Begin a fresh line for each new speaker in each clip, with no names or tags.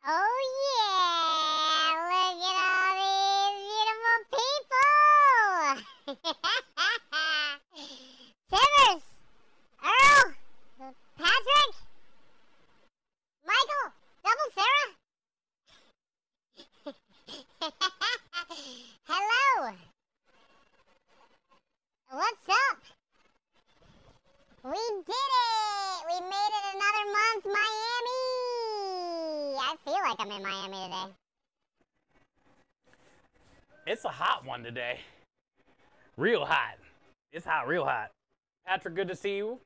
Oh yeah! Look at all these beautiful people! Simmers! Earl! Patrick! Michael! Double Sarah! Hello! What's up? We did it! We made it another month, Miami! I feel like I'm in Miami today.
It's a hot one today. Real hot. It's hot, real hot. Patrick, good to see you.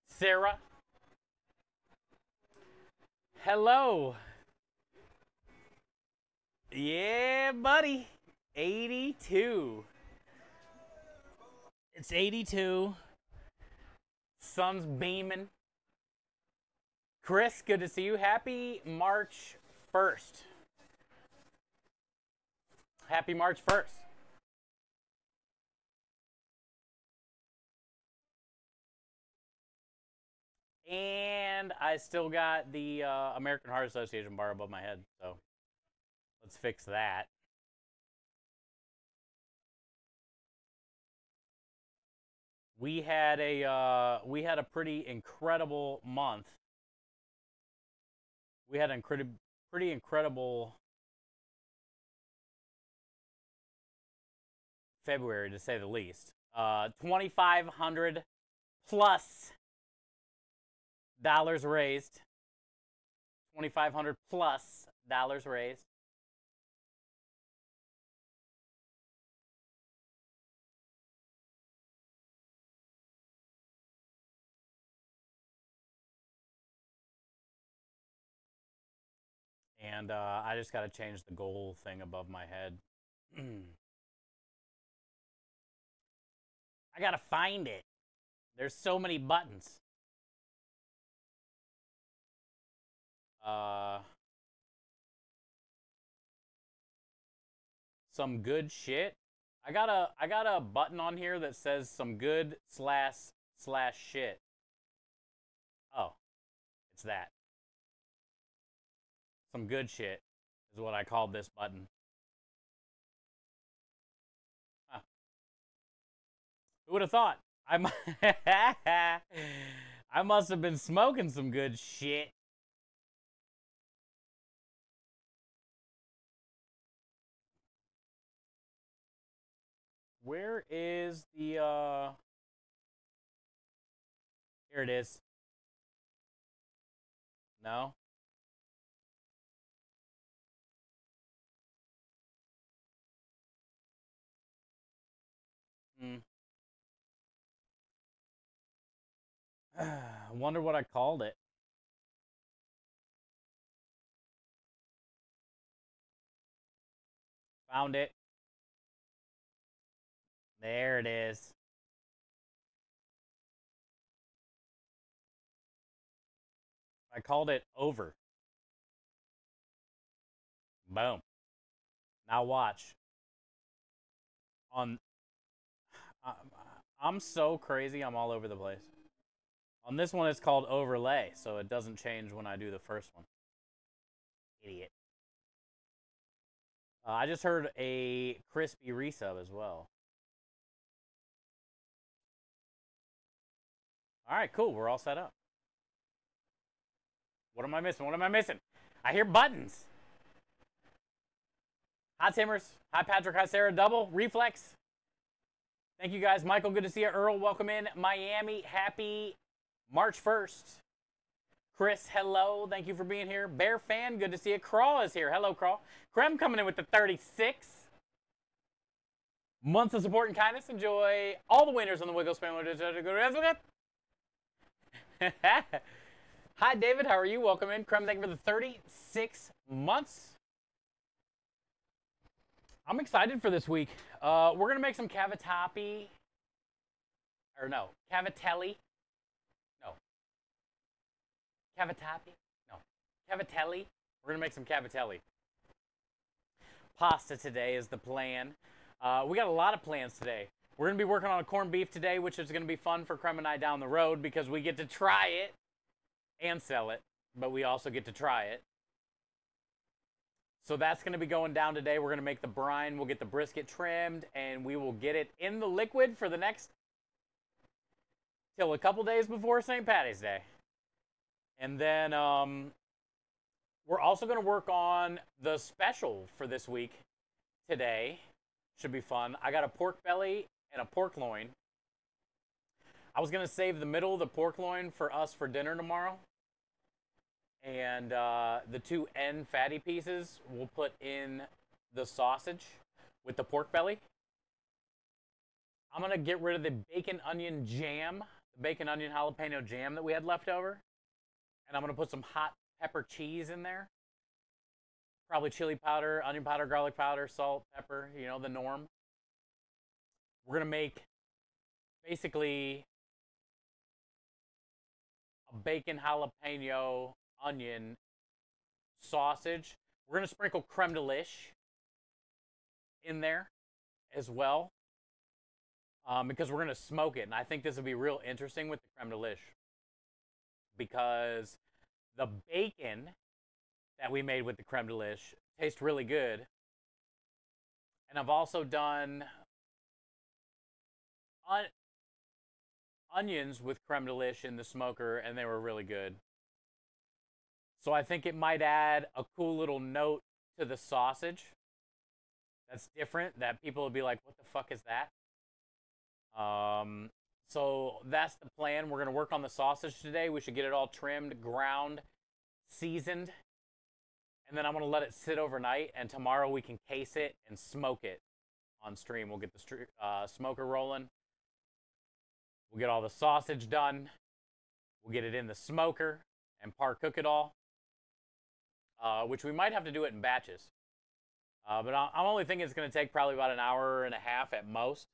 Sarah. Hello. Yeah, buddy. 82. It's 82. Sun's beaming. Chris, good to see you. Happy March 1st. Happy March 1st. And I still got the American Heart Association bar above my head, so let's fix that. We had a pretty incredible month. We had a pretty incredible February, to say the least. 2,500 plus dollars raised. 2,500 plus dollars raised. And I just got to change the goal thing above my head. I got to find it. There's so many buttons. Some good shit. I got a button on here that says some good slash shit. Oh, it's that. Some good shit is what I called this button. Huh. Who would have thought? I must have been smoking some good shit. Where is the here it is. No? I wonder what I called it. Found it. There it is. I called it over. Boom. Now watch. On I'm so crazy, I'm all over the place. On this one, it's called overlay, so it doesn't change when I do the first one. Idiot. I just heard a crispy resub as well. All right, cool. We're all set up. What am I missing? What am I missing? I hear buttons. Hi, Timmers. Hi, Patrick. Hi, Sarah. Double. Reflex. Thank you, guys. Michael, good to see you. Earl, welcome in. Miami, happy March 1st. Chris, hello. Thank you for being here. Bear fan, good to see you. Crawl is here. Hello, Crawl. Krem coming in with the 36. Months of support and kindness. Enjoy all the winners on the Wiggle Spam. Hi, David. How are you? Welcome in. Krem, thank you for the 36 months. I'm excited for this week. We're going to make some cavatelli. Or no, cavatelli. No. Cavatelli? No. Cavatelli. We're going to make some cavatelli. Pasta today is the plan. We got a lot of plans today. We're going to be working on a corned beef today, which is going to be fun for Krem and I down the road because we get to try it and sell it, but we also get to try it. So that's going to be going down today. We're going to make the brine. We'll get the brisket trimmed, and we will get it in the liquid for the next, till a couple days before St. Patty's Day. And then we're also going to work on the special for this week today. Should be fun. I got a pork belly and a pork loin. I was going to save the middle of the pork loin for us for dinner tomorrow. And the 2 end fatty pieces we'll put in the sausage with the pork belly. I'm going to get rid of the bacon onion jam, the bacon onion jalapeno jam that we had left over. And I'm going to put some hot pepper cheese in there. Probably chili powder, onion powder, garlic powder, salt, pepper, you know, the norm. We're going to make basically a bacon jalapeno onion sausage. We're going to sprinkle creme de lish in there as well because we're going to smoke it. And I think this will be real interesting with the creme de lish because the bacon that we made with the creme de lish tastes really good. And I've also done onions with creme de lish in the smoker, and they were really good. So I think it might add a cool little note to the sausage that's different, that people will be like, what the fuck is that? So that's the plan. We're going to work on the sausage today. We should get it all trimmed, ground, seasoned. And then I'm going to let it sit overnight, and tomorrow we can case it and smoke it on stream. We'll get the smoker rolling. We'll get all the sausage done. We'll get it in the smoker and par cook it all. Which we might have to do it in batches. But I'm only thinking it's going to take probably about an hour and a half at most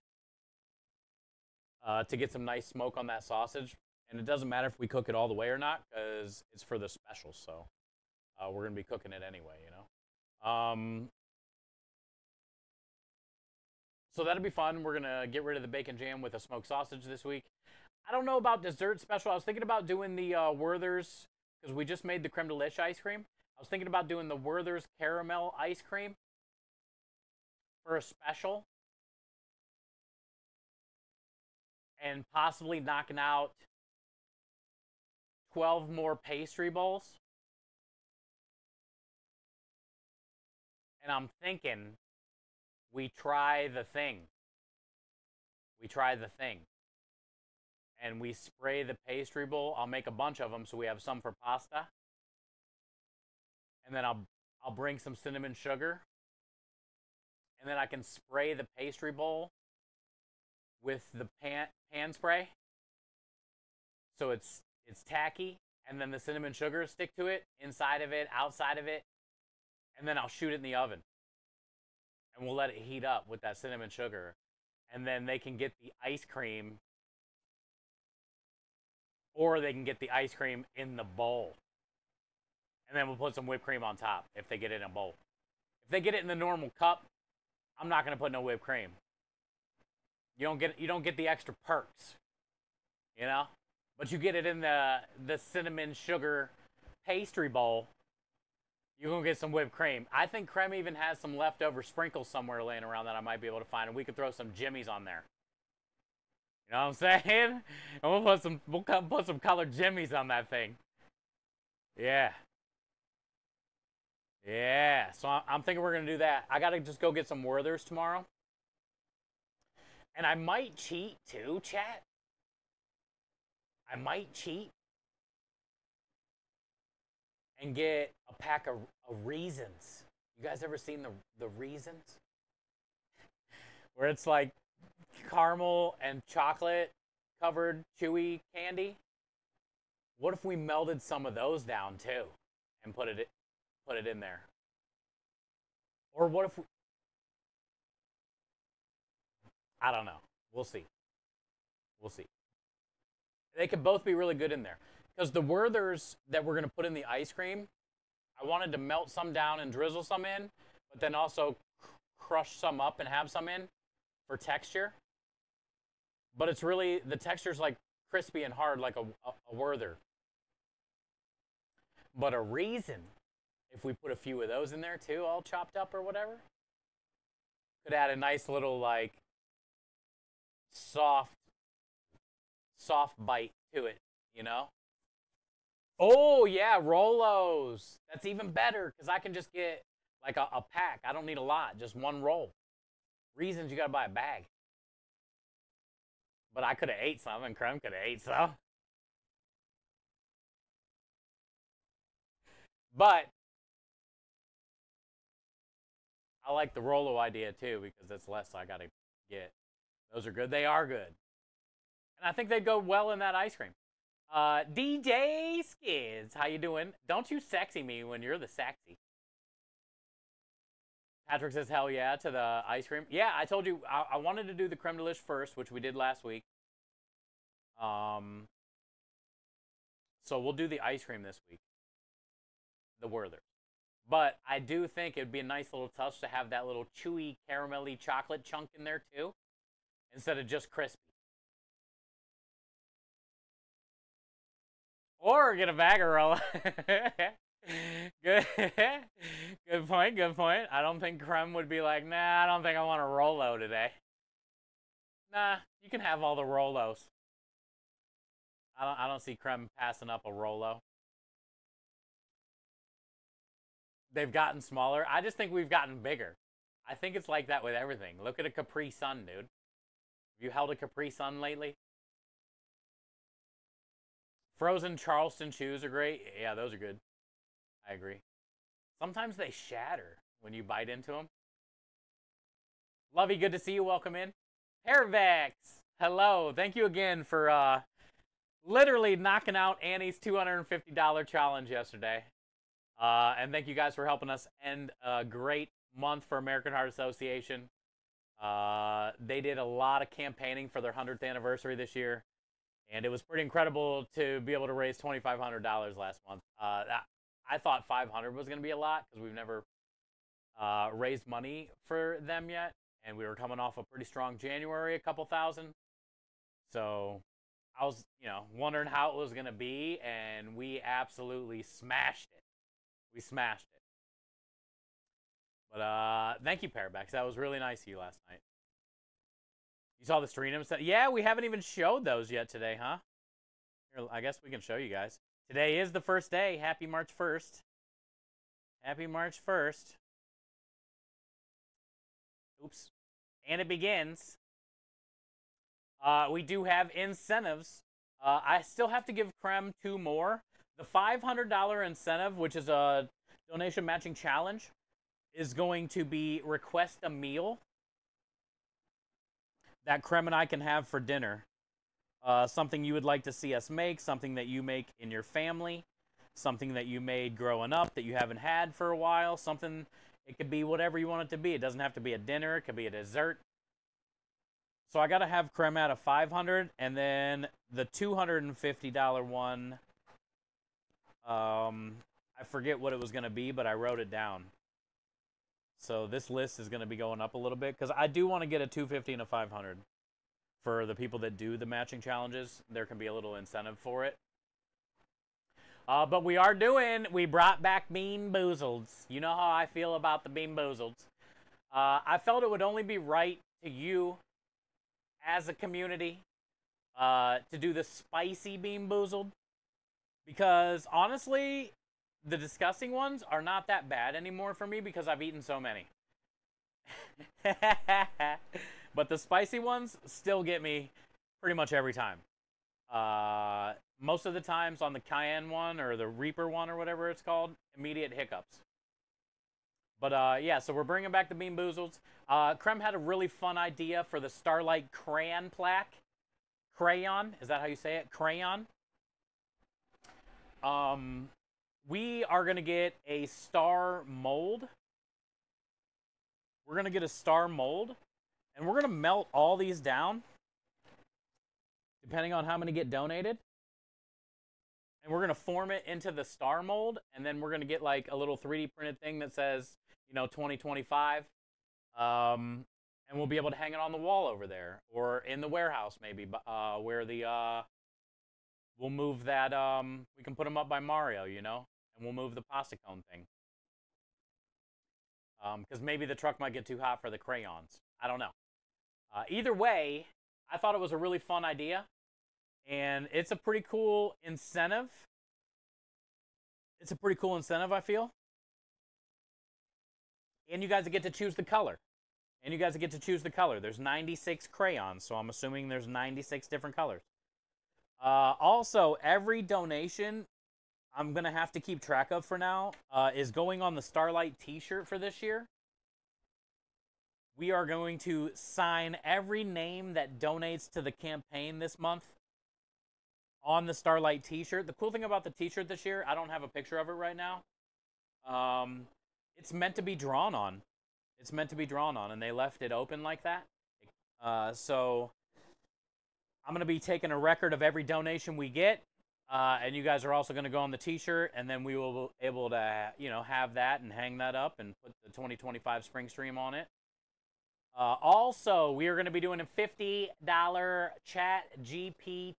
to get some nice smoke on that sausage. And it doesn't matter if we cook it all the way or not because it's for the special. So we're going to be cooking it anyway, you know. So that'll be fun. We're going to get rid of the bacon jam with a smoked sausage this week. I don't know about dessert special. I was thinking about doing the Werther's because we just made the creme de lish ice cream. I was thinking about doing the Werther's caramel ice cream for a special. And possibly knocking out 12 more pastry bowls. And I'm thinking we try the thing. We try the thing. And we spray the pastry bowl. I'll make a bunch of them so we have some for pasta. And then I'll bring some cinnamon sugar. And then I can spray the pastry bowl with the pan spray. So it's tacky. And then the cinnamon sugar stick to it, inside of it, outside of it. And then I'll shoot it in the oven. And we'll let it heat up with that cinnamon sugar. And then they can get the ice cream. Or they can get the ice cream in the bowl. And then we'll put some whipped cream on top if they get it in a bowl. If they get it in the normal cup, I'm not going to put no whipped cream. You don't get the extra perks, you know? But you get it in the cinnamon sugar pastry bowl, you're going to get some whipped cream. I think Creme even has some leftover sprinkles somewhere laying around that I might be able to find, and we could throw some jimmies on there. You know what I'm saying? And we'll put some colored jimmies on that thing. Yeah. Yeah, so I'm thinking we're going to do that. I got to just go get some Werther's tomorrow. And I might cheat too, chat. I might cheat and get a pack of Reasons. You guys ever seen the Reasons? Where it's like caramel and chocolate covered chewy candy. What if we melded some of those down too and put it in there? Or what if I don't know. We'll see. We'll see. They could both be really good in there. Because the Werther's that we're going to put in the ice cream, I wanted to melt some down and drizzle some in, but then also crush some up and have some in for texture. But it's really, the texture's like crispy and hard like a Werther. But a Raisin, if we put a few of those in there too, all chopped up or whatever, could add a nice little like soft bite to it, you know? Oh yeah, Rolos. That's even better because I can just get like a pack. I don't need a lot, just one roll. Reasons you gotta buy a bag. But I could have ate some, and Creme could have ate some. But I like the Rolo idea too because it's less I gotta get. Those are good. They are good, and I think they'd go well in that ice cream. DJ Skids, how you doing? Don't you sexy me when you're the sexy. Patrick says, hell yeah, to the ice cream. Yeah, I told you I wanted to do the creme de lish first, which we did last week. So we'll do the ice cream this week. The Werther. But I do think it'd be a nice little touch to have that little chewy, caramelly chocolate chunk in there too, instead of just crispy. Or get a bag of Rolo. Good. Good point, good point. I don't think Creme would be like, nah, I don't think I want a Rolo today. Nah, you can have all the Rolos. I don't see Creme passing up a Rolo. They've gotten smaller. I just think we've gotten bigger. I think it's like that with everything. Look at a Capri Sun, dude. Have you held a Capri Sun lately? Frozen Charleston chews are great. Yeah, those are good. I agree. Sometimes they shatter when you bite into them. Lovey, good to see you. Welcome in. Hairvex, hello. Thank you again for literally knocking out Annie's $250 challenge yesterday. And thank you guys for helping us end a great month for American Heart Association. They did a lot of campaigning for their 100th anniversary this year. And it was pretty incredible to be able to raise $2,500 last month. I thought 500 was going to be a lot because we've never raised money for them yet. And we were coming off a pretty strong January, a couple thousand. So I was, wondering how it was going to be. And we absolutely smashed it. We smashed it. But thank you, Parabax. That was really nice of you last night. You saw the stream stuff? Yeah, we haven't even showed those yet today, huh? Here, I guess we can show you guys. Today is the first day. Happy March 1st. Happy March 1st. Oops. And it begins. We do have incentives. I still have to give Creme 2 more. The $500 incentive, which is a donation matching challenge, is going to be request a meal that Creme and I can have for dinner. Something you would like to see us make, something that you make in your family, something that you made growing up that you haven't had for a while, something, it could be whatever you want it to be. It doesn't have to be a dinner, it could be a dessert. So I got to have Creme out of $500, and then the $250 one, I forget what it was going to be, but I wrote it down. So this list is going to be going up a little bit because I do want to get a $250 and a $500 for the people that do the matching challenges. There can be a little incentive for it. But we brought back Bean Boozleds. You know how I feel about the Bean Boozleds. I felt it would only be right to you as a community to do the spicy Bean Boozled. Because honestly, the disgusting ones are not that bad anymore for me because I've eaten so many. But the spicy ones still get me pretty much every time. Most of the times on the Cayenne one or the Reaper one or whatever it's called, immediate hiccups. But yeah, so we're bringing back the Bean Boozleds. Creme had a really fun idea for the Starlight Crayon plaque. Crayon, is that how you say it? Crayon. We are going to get a star mold. We're going to get a star mold. And we're going to melt all these down. Depending on how many get donated. And we're going to form it into the star mold. And then we're going to get like a little 3D printed thing that says, 2025. And we'll be able to hang it on the wall over there. Or in the warehouse maybe. Where the... We'll move that, we can put them up by Mario, and we'll move the pasta cone thing. because maybe the truck might get too hot for the crayons. I don't know. Either way, I thought it was a really fun idea, and it's a pretty cool incentive. It's a pretty cool incentive, I feel. And you guys get to choose the color. There's 96 crayons, so I'm assuming there's 96 different colors. Also, every donation I'm going to have to keep track of for now is going on the Starlight t-shirt for this year. We are going to sign every name that donates to the campaign this month on the Starlight t-shirt. The cool thing about the t-shirt this year, I don't have a picture of it right now. It's meant to be drawn on. It's meant to be drawn on, and they left it open like that. So I'm going to be taking a record of every donation we get, and you guys are also going to go on the t-shirt, and then we will be able to, have that and hang that up and put the 2025 Spring Stream on it. Also, we are going to be doing a $50 Chat GPT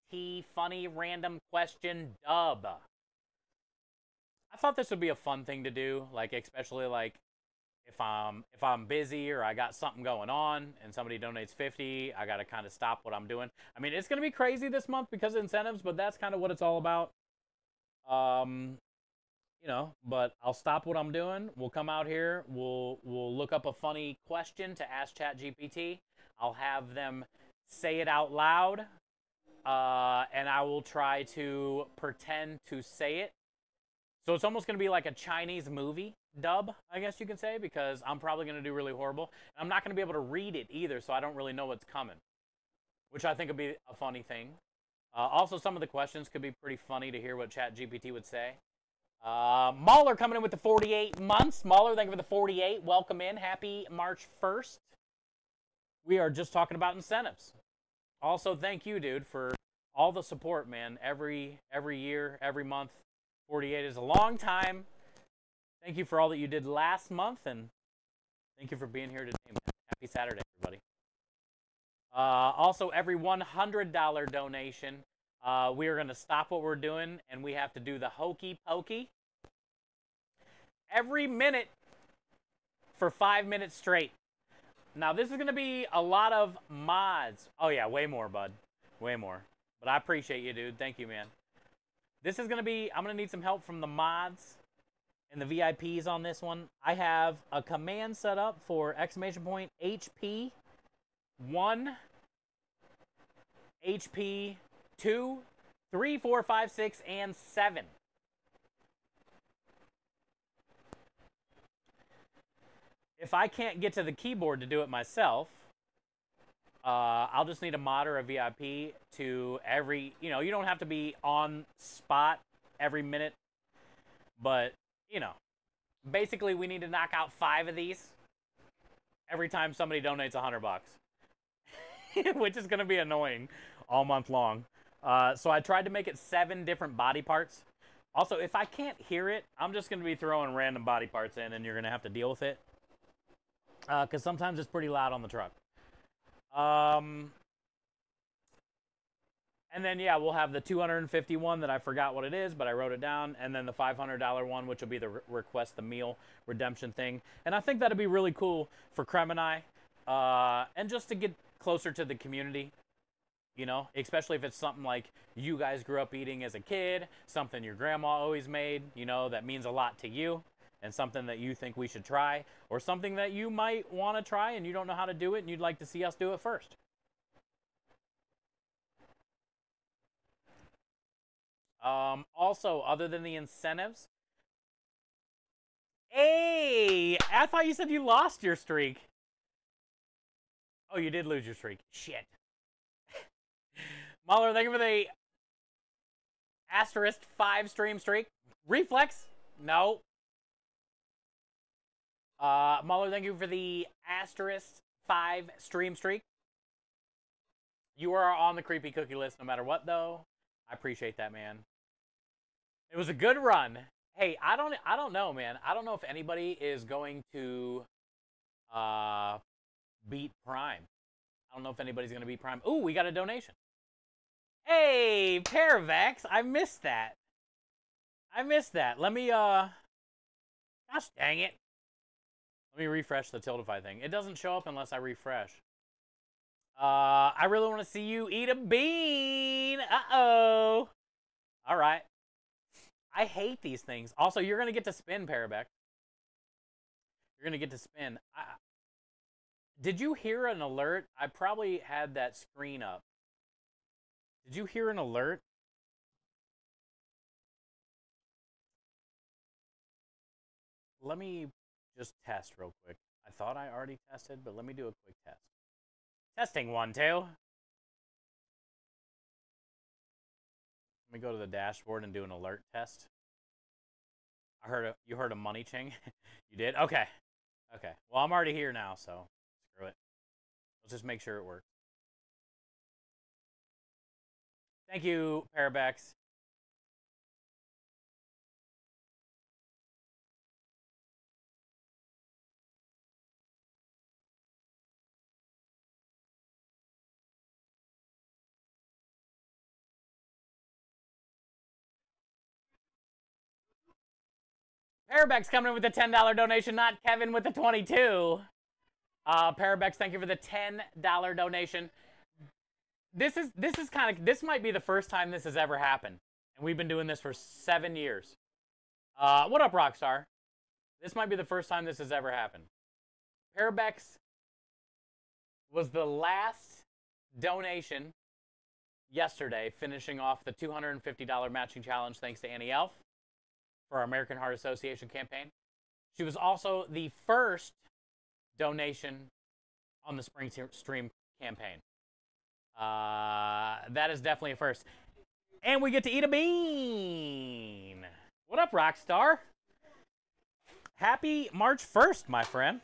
funny random question dub. I thought this would be a fun thing to do, especially if I'm busy or I got something going on and somebody donates 50, I got to kind of stop what I'm doing. I mean, it's going to be crazy this month because of incentives, but that's kind of what it's all about. But I'll stop what I'm doing. We'll come out here. We'll look up a funny question to ask ChatGPT. I'll have them say it out loud, and I will try to pretend to say it. So it's almost going to be like a Chinese movie dub, I guess you could say, because I'm probably going to do really horrible. And I'm not going to be able to read it either, so I don't really know what's coming, which I think would be a funny thing. Also, some of the questions could be pretty funny to hear what ChatGPT would say. Mauler coming in with the 48 months. Mauler, thank you for the 48. Welcome in. Happy March 1st. We are just talking about incentives. Also, thank you, dude, for all the support, man. Every year, every month. 48 is a long time. Thank you for all that you did last month, and thank you for being here today, man. Happy Saturday, everybody. Also, every $100 donation, we are going to stop what we're doing, and we have to do the hokey pokey. Every minute for 5 minutes straight. Now, this is going to be a lot of mods. Oh, yeah, way more, bud. Way more. But I appreciate you, dude. Thank you, man. This is going to be, I'm going to need some help from the mods and the VIPs on this one. I have a command set up for HP 1, HP 2, 3, 4, 5, 6, and 7. If I can't get to the keyboard to do it myself, I'll just need a mod or a VIP to every, you don't have to be on spot every minute, but, basically we need to knock out 5 of these every time somebody donates $100, which is going to be annoying all month long. So I tried to make it 7 different body parts. Also, if I can't hear it, I'm just going to be throwing random body parts in, and you're going to have to deal with it. Because sometimes it's pretty loud on the truck. And then, yeah, we'll have the 251 that I forgot what it is, but I wrote it down. And then the $500 one, which will be the request the meal redemption thing. And I think that'd be really cool for Krem and I. And just to get closer to the community. Especially if it's something like you guys grew up eating as a kid, something your grandma always made, that means a lot to you, and something that you think we should try, or something that you might want to try and you don't know how to do it and you'd like to see us do it first. Also, other than the incentives, hey, I thought you said you lost your streak. Oh, you did lose your streak. Shit. Mahler, thank you for the asterisk 5 stream streak. Reflex? No. Mahler, thank you for the asterisk 5 stream streak. You are on the creepy cookie list no matter what, though. I appreciate that, man. It was a good run. Hey, I don't know, man. I don't know if anybody is going to beat Prime. I don't know if anybody's going to beat Prime. Ooh, we got a donation. Hey, Paravex, I missed that. Let me, gosh dang it. Let me refresh the Tiltify thing. It doesn't show up unless I refresh. I really want to see you eat a bean. Uh-oh. All right. I hate these things. Also, you're going to get to spin, Parabec. You're going to get to spin. Did you hear an alert? I probably had that screen up. Did you hear an alert? Let me just test real quick. I thought I already tested, but let me do a quick test. Testing 1, 2. Let me go to the dashboard and do an alert test. You heard a money ching? You did? Okay. Okay. Well, I'm already here now, so screw it. Let's just make sure it works. Thank you, Parabex. Parabex coming in with the $10 donation, not Kevin with the 22. Parabex, thank you for the $10 donation. This might be the first time this has ever happened. And we've been doing this for 7 years. What up, Rockstar? This might be the first time this has ever happened. Parabex was the last donation yesterday, finishing off the $250 matching challenge thanks to Annie Elf for our American Heart Association campaign. She was also the first donation on the Spring Stream campaign. That is definitely a first. And we get to eat a bean. What up, Rockstar? Happy March 1st, my friend.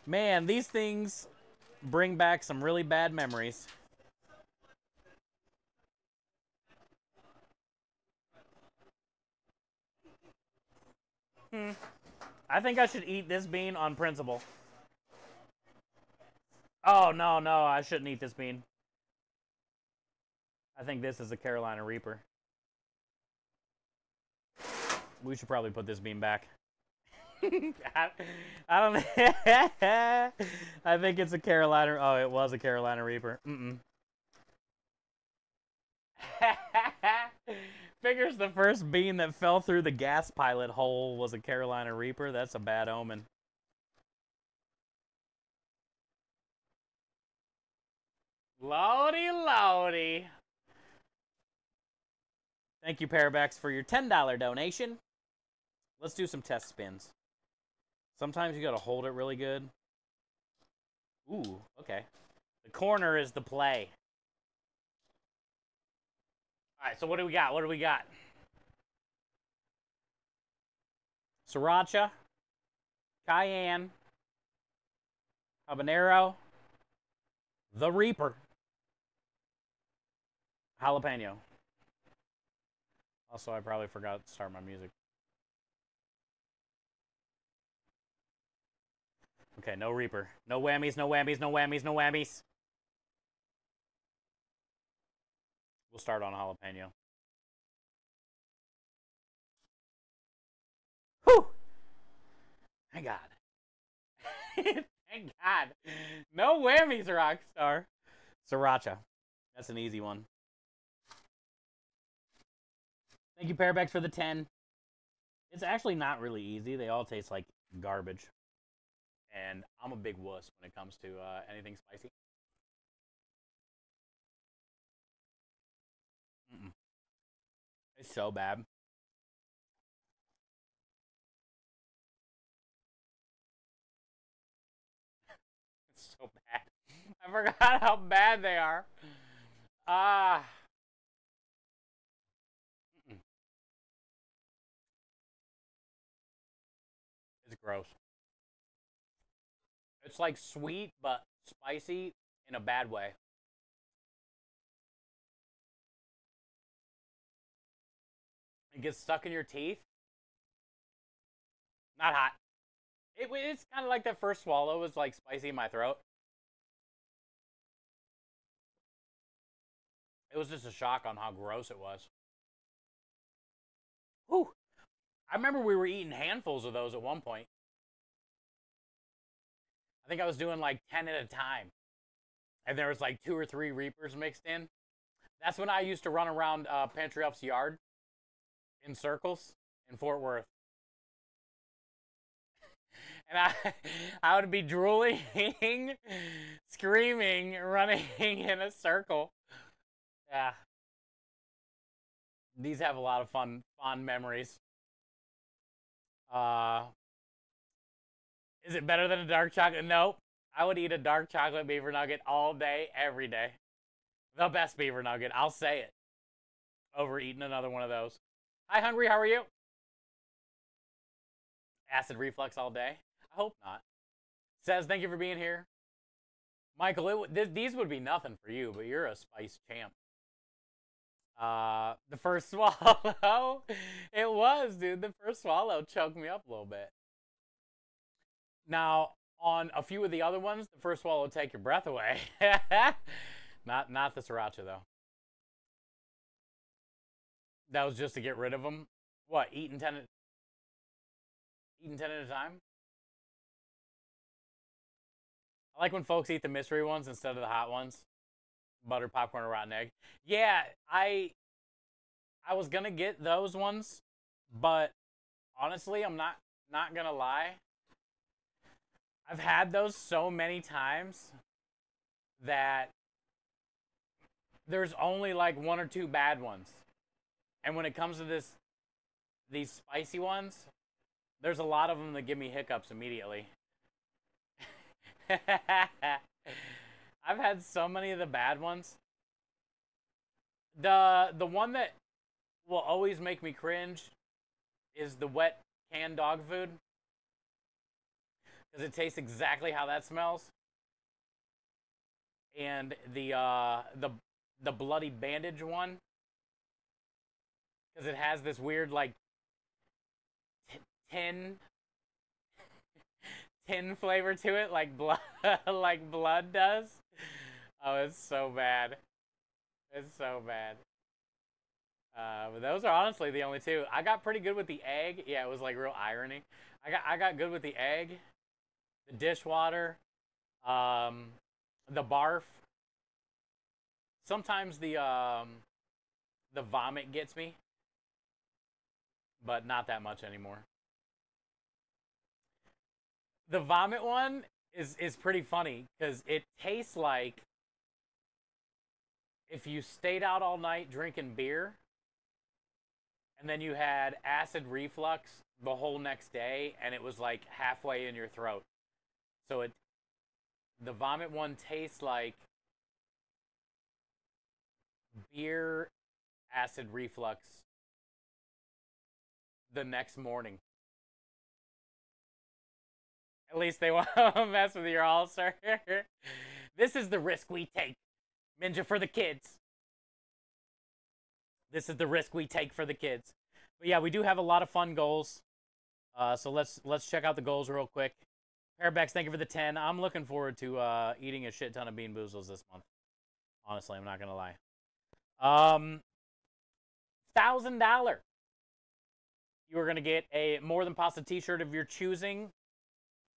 Man, these things bring back some really bad memories. I think I should eat this bean on principle. Oh, no, I shouldn't eat this bean. I think this is a Carolina Reaper. We should probably put this bean back. I don't. I think it's a Carolina. Oh, it was a Carolina Reaper. Figures the first bean that fell through the gas pilot hole was a Carolina Reaper. That's a bad omen. Lordy. Thank you, Parabex, for your $10 donation. Let's do some test spins. Sometimes you gotta hold it really good. Ooh, okay. The corner is the play. Alright, so what do we got? Sriracha, Cayenne, Habanero, the Reaper, jalapeno. Also, I probably forgot to start my music. Okay, no Reaper. No whammies. We'll start on jalapeno. Whew! Thank God. Thank God. No whammies, Rockstar. Sriracha. That's an easy one. Thank you, Parabex, for the 10. It's actually not really easy. They all taste like garbage. And I'm a big wuss when it comes to anything spicy. It's so bad. It's so bad. I forgot how bad they are. It's gross. It's like sweet, but spicy in a bad way. It gets stuck in your teeth. Not hot. It's kind of like that first swallow was like spicy in my throat. It was just a shock on how gross it was. Whew. I remember we were eating handfuls of those at one point. I think I was doing like 10 at a time. And there was like 2 or 3 Reapers mixed in. That's when I used to run around Pantry Elf's yard in circles in Fort Worth. And I would be drooling, screaming, running in a circle. Yeah. These have a lot of fond memories. Is it better than a dark chocolate? Nope. I would eat a dark chocolate beaver nugget all day, every day. The best beaver nugget. I'll say it. Over eating another one of those. Hi, Hungry. How are you? Acid reflux all day? I hope not. Says, thank you for being here. Michael, these would be nothing for you, but you're a spice champ. The first swallow, it was, dude. The first swallow choked me up a little bit. Now, on a few of the other ones, the first swallow will take your breath away. Not the sriracha, though. That was just to get rid of them. What, eating 10 at a time? I like when folks eat the mystery ones instead of the hot ones. Butter, popcorn, or rotten egg. Yeah, I was gonna get those ones, but honestly, I'm not gonna lie. I've had those so many times that there's only like 1 or 2 bad ones. And when it comes to these spicy ones, there's a lot of them that give me hiccups immediately. I've had so many of the bad ones. The one that will always make me cringe is the wet canned dog food. Because it tastes exactly how that smells. And the bloody bandage one. Because it has this weird like tin flavor to it, like blood, like blood does. Oh, it's so bad. It's so bad. But those are honestly the only 2. I got pretty good with the egg. Yeah, it was like real irony. I got good with the egg, the dishwater, the barf. Sometimes the vomit gets me, but not that much anymore. The vomit one is pretty funny because it tastes like if you stayed out all night drinking beer and then you had acid reflux the whole next day and it was like halfway in your throat. So the vomit one tastes like beer acid reflux the next morning. At least they won't mess with your ulcer. This is the risk we take. Ninja for the kids. This is the risk we take for the kids. But yeah, we do have a lot of fun goals. So let's check out the goals real quick. Parabex, thank you for the 10. I'm looking forward to eating a shit ton of Bean Boozles this month. Honestly, I'm not gonna lie. $1,000. You are gonna get a More Than Pasta t-shirt of your choosing.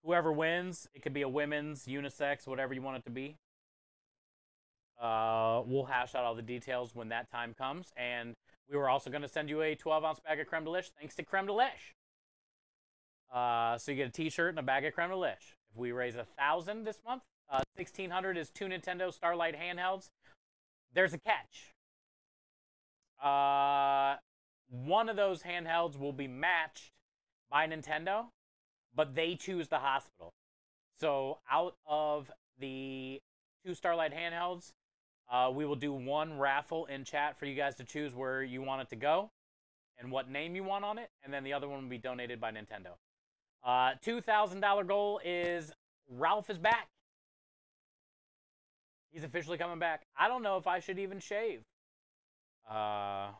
Whoever wins, it could be a women's, unisex, whatever you want it to be. We'll hash out all the details when that time comes. And we were also going to send you a 12-ounce bag of creme delish, thanks to creme delish. So you get a t-shirt and a bag of creme delish. If we raise $1,000 this month, 1,600 is 2 Nintendo Starlight handhelds. There's a catch. One of those handhelds will be matched by Nintendo, but they choose the hospital. So out of the 2 Starlight handhelds, we will do one raffle in chat for you guys to choose where you want it to go and what name you want on it, and then the other one will be donated by Nintendo. $2,000 goal is Ralph is back. He's officially coming back. I don't know if I should even shave. I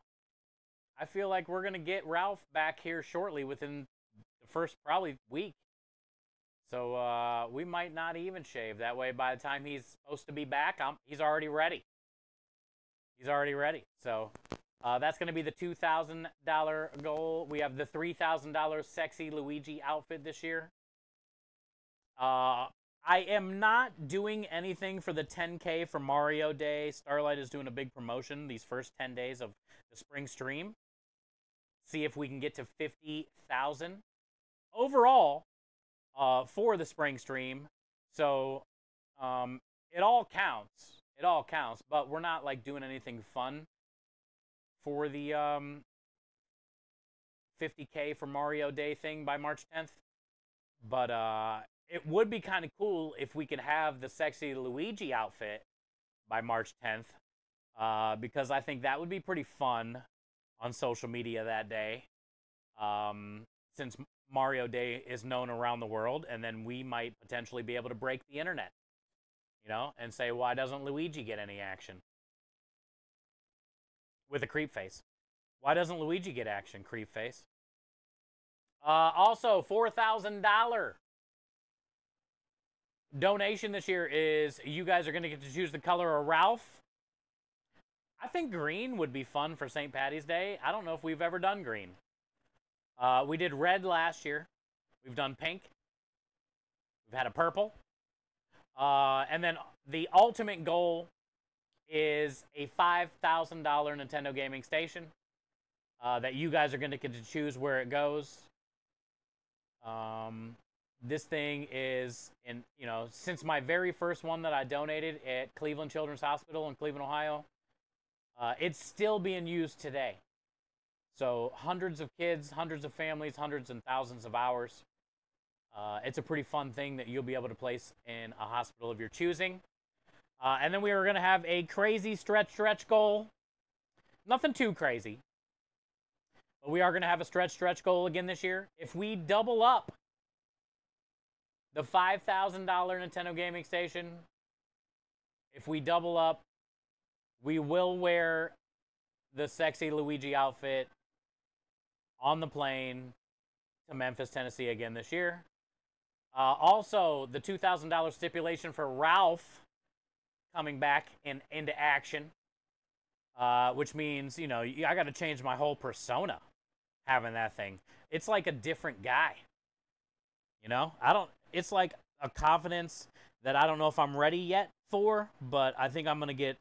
feel like we're going to get Ralph back here shortly within the first probably week. So we might not even shave. That way by the time he's supposed to be back, he's already ready. He's already ready. So That's going to be the $2,000 goal. We have the $3,000 sexy Luigi outfit this year. I am not doing anything for the 10K for Mario Day. Starlight is doing a big promotion these first 10 days of the spring stream. See if we can get to 50,000 overall for the spring stream. So it all counts. It all counts, but we're not like doing anything fun for the 50K for Mario Day thing by March 10th. But it would be kind of cool if we could have the sexy Luigi outfit by March 10th, because I think that would be pretty fun on social media that day, since Mario Day is known around the world, and then we might potentially be able to break the internet, you know, and say, why doesn't Luigi get any action? With a creep face. Why doesn't Luigi get action, creep face? Also, $4,000 donation this year is you guys are going to get to choose the color of Ralph. I think green would be fun for St. Patty's Day. I don't know if we've ever done green. We did red last year. We've done pink. We've had a purple. And then the ultimate goal is a $5,000 Nintendo gaming station that you guys are going to get to choose where it goes. This thing is, since my very first one that I donated at Cleveland Children's Hospital in Cleveland, Ohio, it's still being used today. So hundreds of kids, hundreds of families, hundreds and thousands of hours. It's a pretty fun thing that you'll be able to place in a hospital of your choosing. And then we are going to have a crazy stretch goal. Nothing too crazy. But we are going to have a stretch goal again this year. If we double up the $5,000 Nintendo gaming station, if we double up, we will wear the sexy Luigi outfit on the plane to Memphis, Tennessee again this year. Also, the $2,000 stipulation for Ralph coming back into action, which means, I got to change my whole persona having that thing. It's like a different guy. It's like a confidence that I don't know if I'm ready yet for, but I think I'm going to get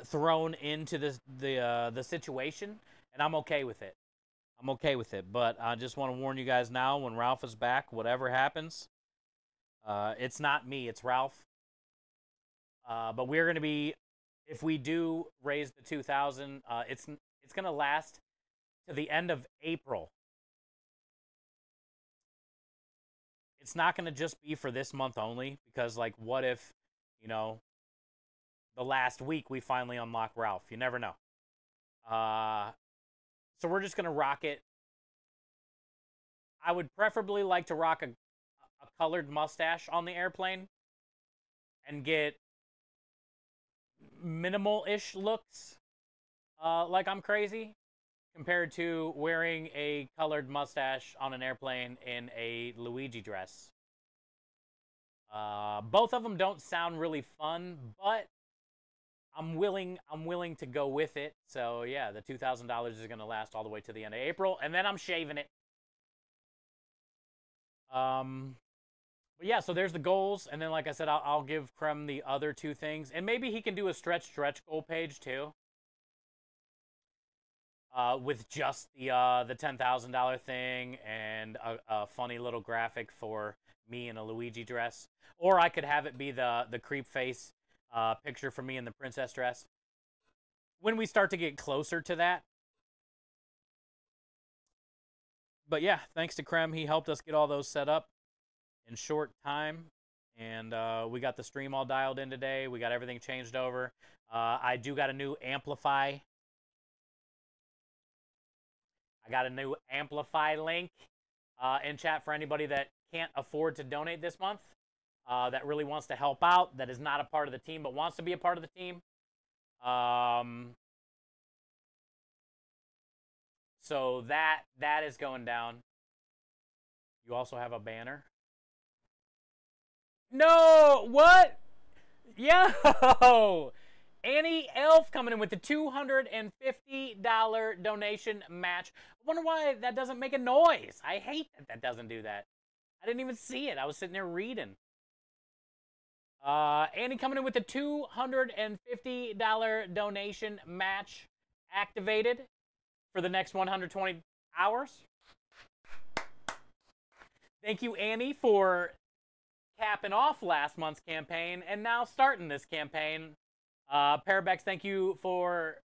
thrown into the situation, and I'm okay with it. I'm okay with it, but I just want to warn you guys now, when Ralph is back, whatever happens, it's not me, it's Ralph. But we're going to be, if we do raise the 2,000, it's going to last to the end of April. It's not going to just be for this month only, because, like, what if, the last week we finally unlock Ralph? You never know. So we're just going to rock it. I would preferably like to rock a colored mustache on the airplane and get minimal-ish looks like I'm crazy, compared to wearing a colored mustache on an airplane in a Luigi dress. Both of them don't sound really fun, but I'm willing to go with it. So yeah, the $2,000 is going to last all the way to the end of April, and then I'm shaving it. But yeah, so there's the goals, and then like I said, I'll give Krem the other two things, and maybe he can do a stretch goal page too, with just the $10,000 thing and a funny little graphic for me in a Luigi dress, or I could have it be the creep face picture for me in the princess dress when we start to get closer to that. But yeah, thanks to Krem, he helped us get all those set up in short time, and we got the stream all dialed in today. We got everything changed over. I do got a new Amplify. I got a new Amplify link in chat for anybody that can't afford to donate this month, that really wants to help out, that is not a part of the team but wants to be a part of the team. So that is going down. You also have a banner. No, what? Yo, Annie Elf coming in with the $250 donation match. I wonder why that doesn't make a noise. I hate that that doesn't do that. I didn't even see it. I was sitting there reading. Annie coming in with the $250 donation match activated for the next 120 hours. Thank you, Annie, for capping off last month's campaign and now starting this campaign. Parabex, thank you for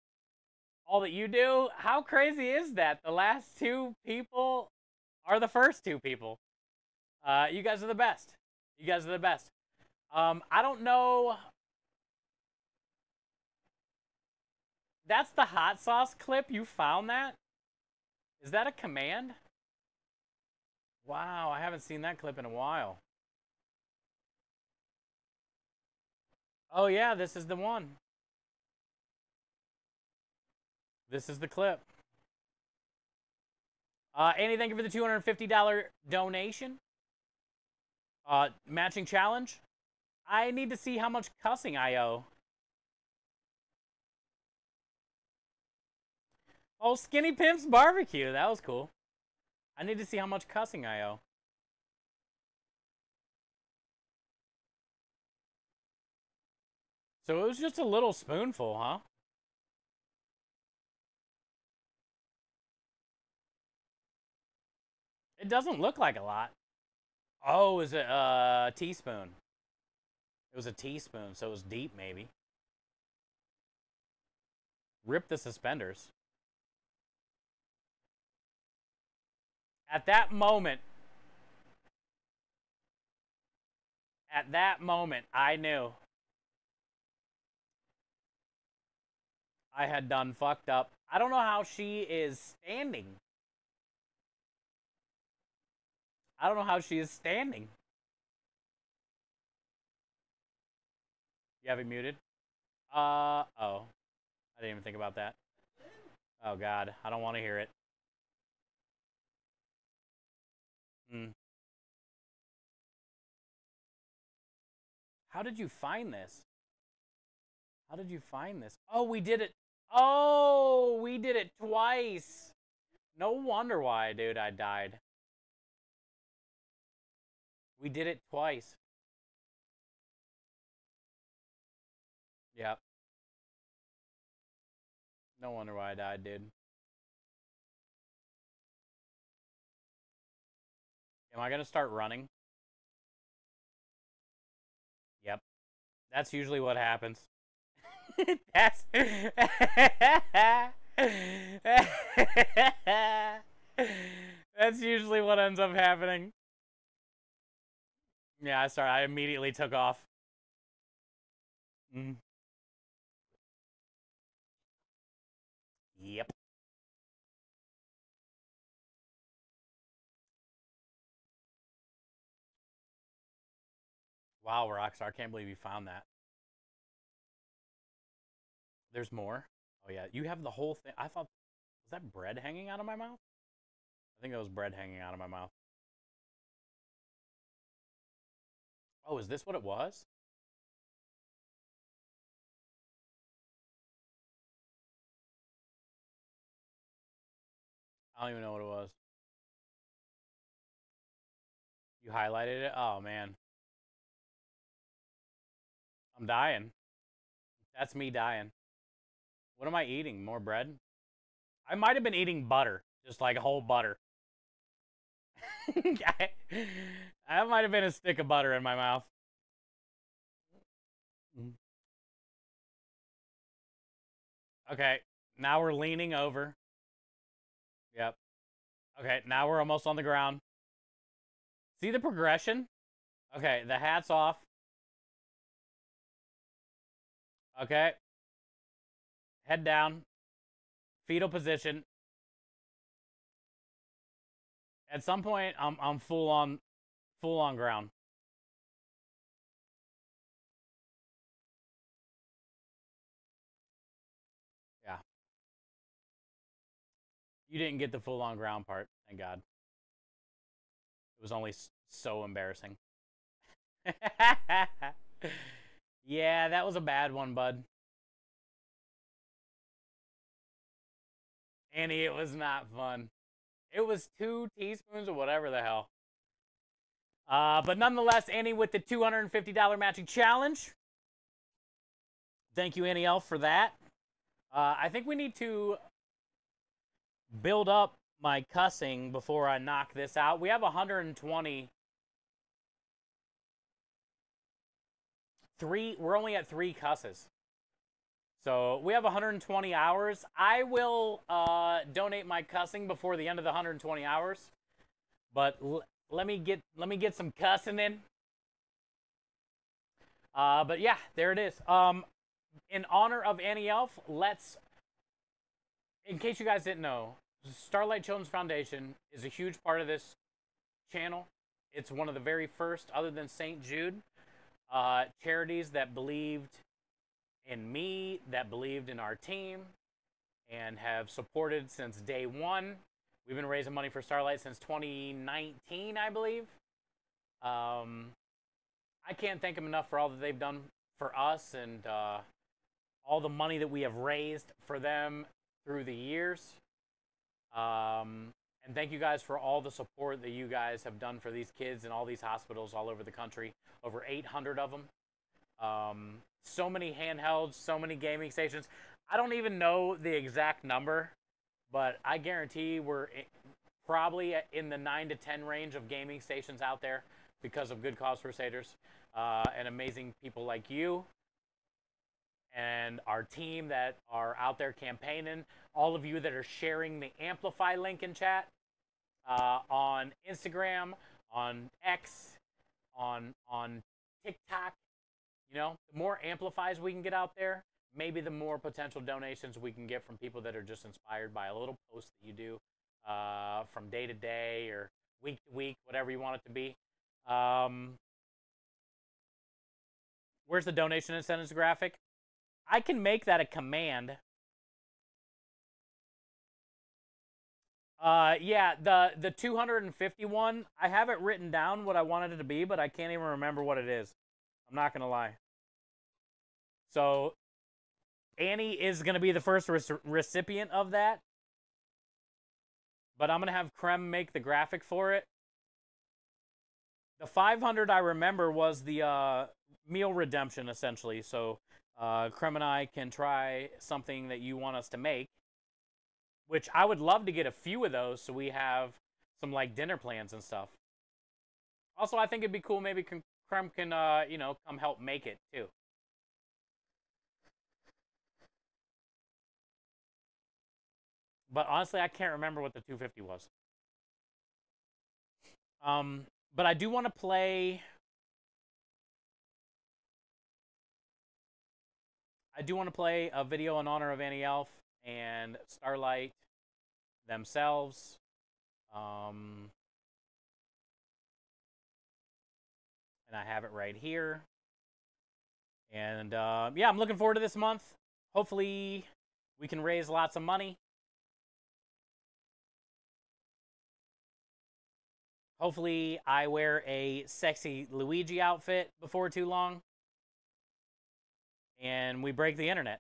all that you do. How crazy is that? The last two people are the first two people. You guys are the best. You guys are the best. I don't know. That's the hot sauce clip. You found that? Is that a command? Wow, I haven't seen that clip in a while. Oh yeah, this is the one. This is the clip. Annie, thank you for the $250 donation. Matching challenge. I need to see how much cussing I owe. Oh, Skinny Pimp's barbecue. That was cool. I need to see how much cussing I owe. So it was just a little spoonful, huh? It doesn't look like a lot. Oh, is it a teaspoon? It was a teaspoon, so it was deep, maybe. Rip the suspenders. At that moment, I knew I had done fucked up. I don't know how she is standing. I don't know how she is standing. You have it muted? Oh. I didn't even think about that. Oh, God. I don't want to hear it. How did you find this? How did you find this? Oh, we did it. Oh, we did it twice. No wonder why, dude, I died. We did it twice. Yep. No wonder why I died, dude. Am I going to start running? Yep. That's usually what happens. That's... That's usually what ends up happening. Yeah, sorry, I immediately took off. Yep. Wow, Rockstar, I can't believe you found that. There's more? Oh, yeah. You have the whole thing. I thought... Was that bread hanging out of my mouth? I think that was bread hanging out of my mouth. Oh, is this what it was? I don't even know what it was. You highlighted it? Oh, man. I'm dying. That's me dying. What am I eating? More bread? I might have been eating butter. Just like whole butter. That might have been a stick of butter in my mouth. Okay, now we're leaning over. Yep. Okay, now we're almost on the ground. See the progression? Okay, the hat's off. Okay. Head down. Fetal position. At some point, I'm full on ground. Yeah. You didn't get the full on ground part, thank God. It was only so embarrassing. Yeah, that was a bad one, bud. Annie, it was not fun. It was 2 teaspoons or whatever the hell. But nonetheless, Annie with the $250 matching challenge. Thank you, Annie L, for that. I think we need to build up my cussing before I knock this out. We have 120. We're only at 3 cusses. So we have 120 hours. I will donate my cussing before the end of the 120 hours. But let me get some cussing in. But yeah, there it is. In honor of Annie Elf, in case you guys didn't know, Starlight Children's Foundation is a huge part of this channel. It's one of the very first, other than St. Jude, charities that believed in me, that believed in our team, and have supported since day one. We've been raising money for Starlight since 2019, I believe. I can't thank them enough for all that they've done for us and all the money that we have raised for them through the years. And thank you guys for all the support that you guys have done for these kids in all these hospitals all over the country. Over 800 of them. So many handhelds, so many gaming stations. I don't even know the exact number, but I guarantee we're probably in the 9 to 10 range of gaming stations out there because of Good Cause Crusaders and amazing people like you and our team that are out there campaigning. All of you that are sharing the Amplify link in chat on Instagram, on X, on TikTok. You know, the more amplifies we can get out there, maybe the more potential donations we can get from people that are just inspired by a little post that you do from day to day or week to week, whatever you want it to be. Where's the donation incentives graphic? I can make that a command. Yeah, the 251, I have it written down what I wanted it to be, but I can't even remember what it is. I'm not going to lie. So, Annie is going to be the first recipient of that. But I'm going to have Krem make the graphic for it. The 500 I remember was the meal redemption, essentially. So, Krem and I can try something that you want us to make. Which I would love to get a few of those so we have some, like, dinner plans and stuff. Also, I think it'd be cool maybe Krem can, you know, come help make it, too. But honestly, I can't remember what the 250 was. But I do want to play... I do want to play a video in honor of Annie Elf and Starlight themselves. And I have it right here. And yeah, I'm looking forward to this month. Hopefully, we can raise lots of money. Hopefully, I wear a sexy Luigi outfit before too long. And we break the internet.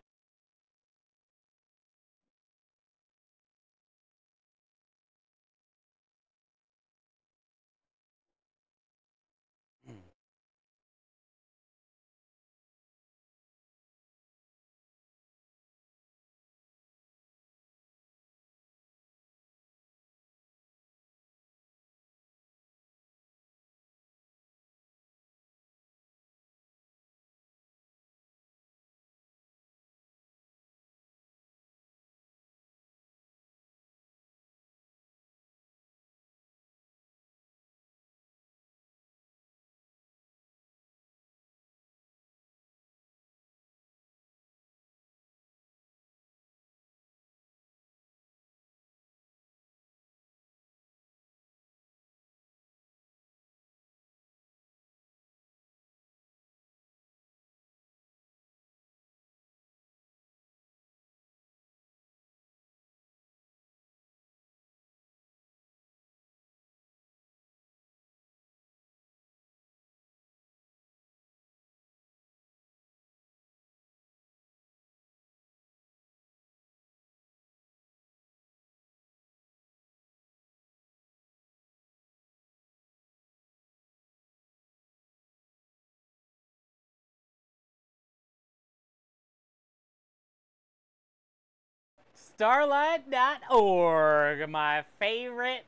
Starlight.org, my favorite.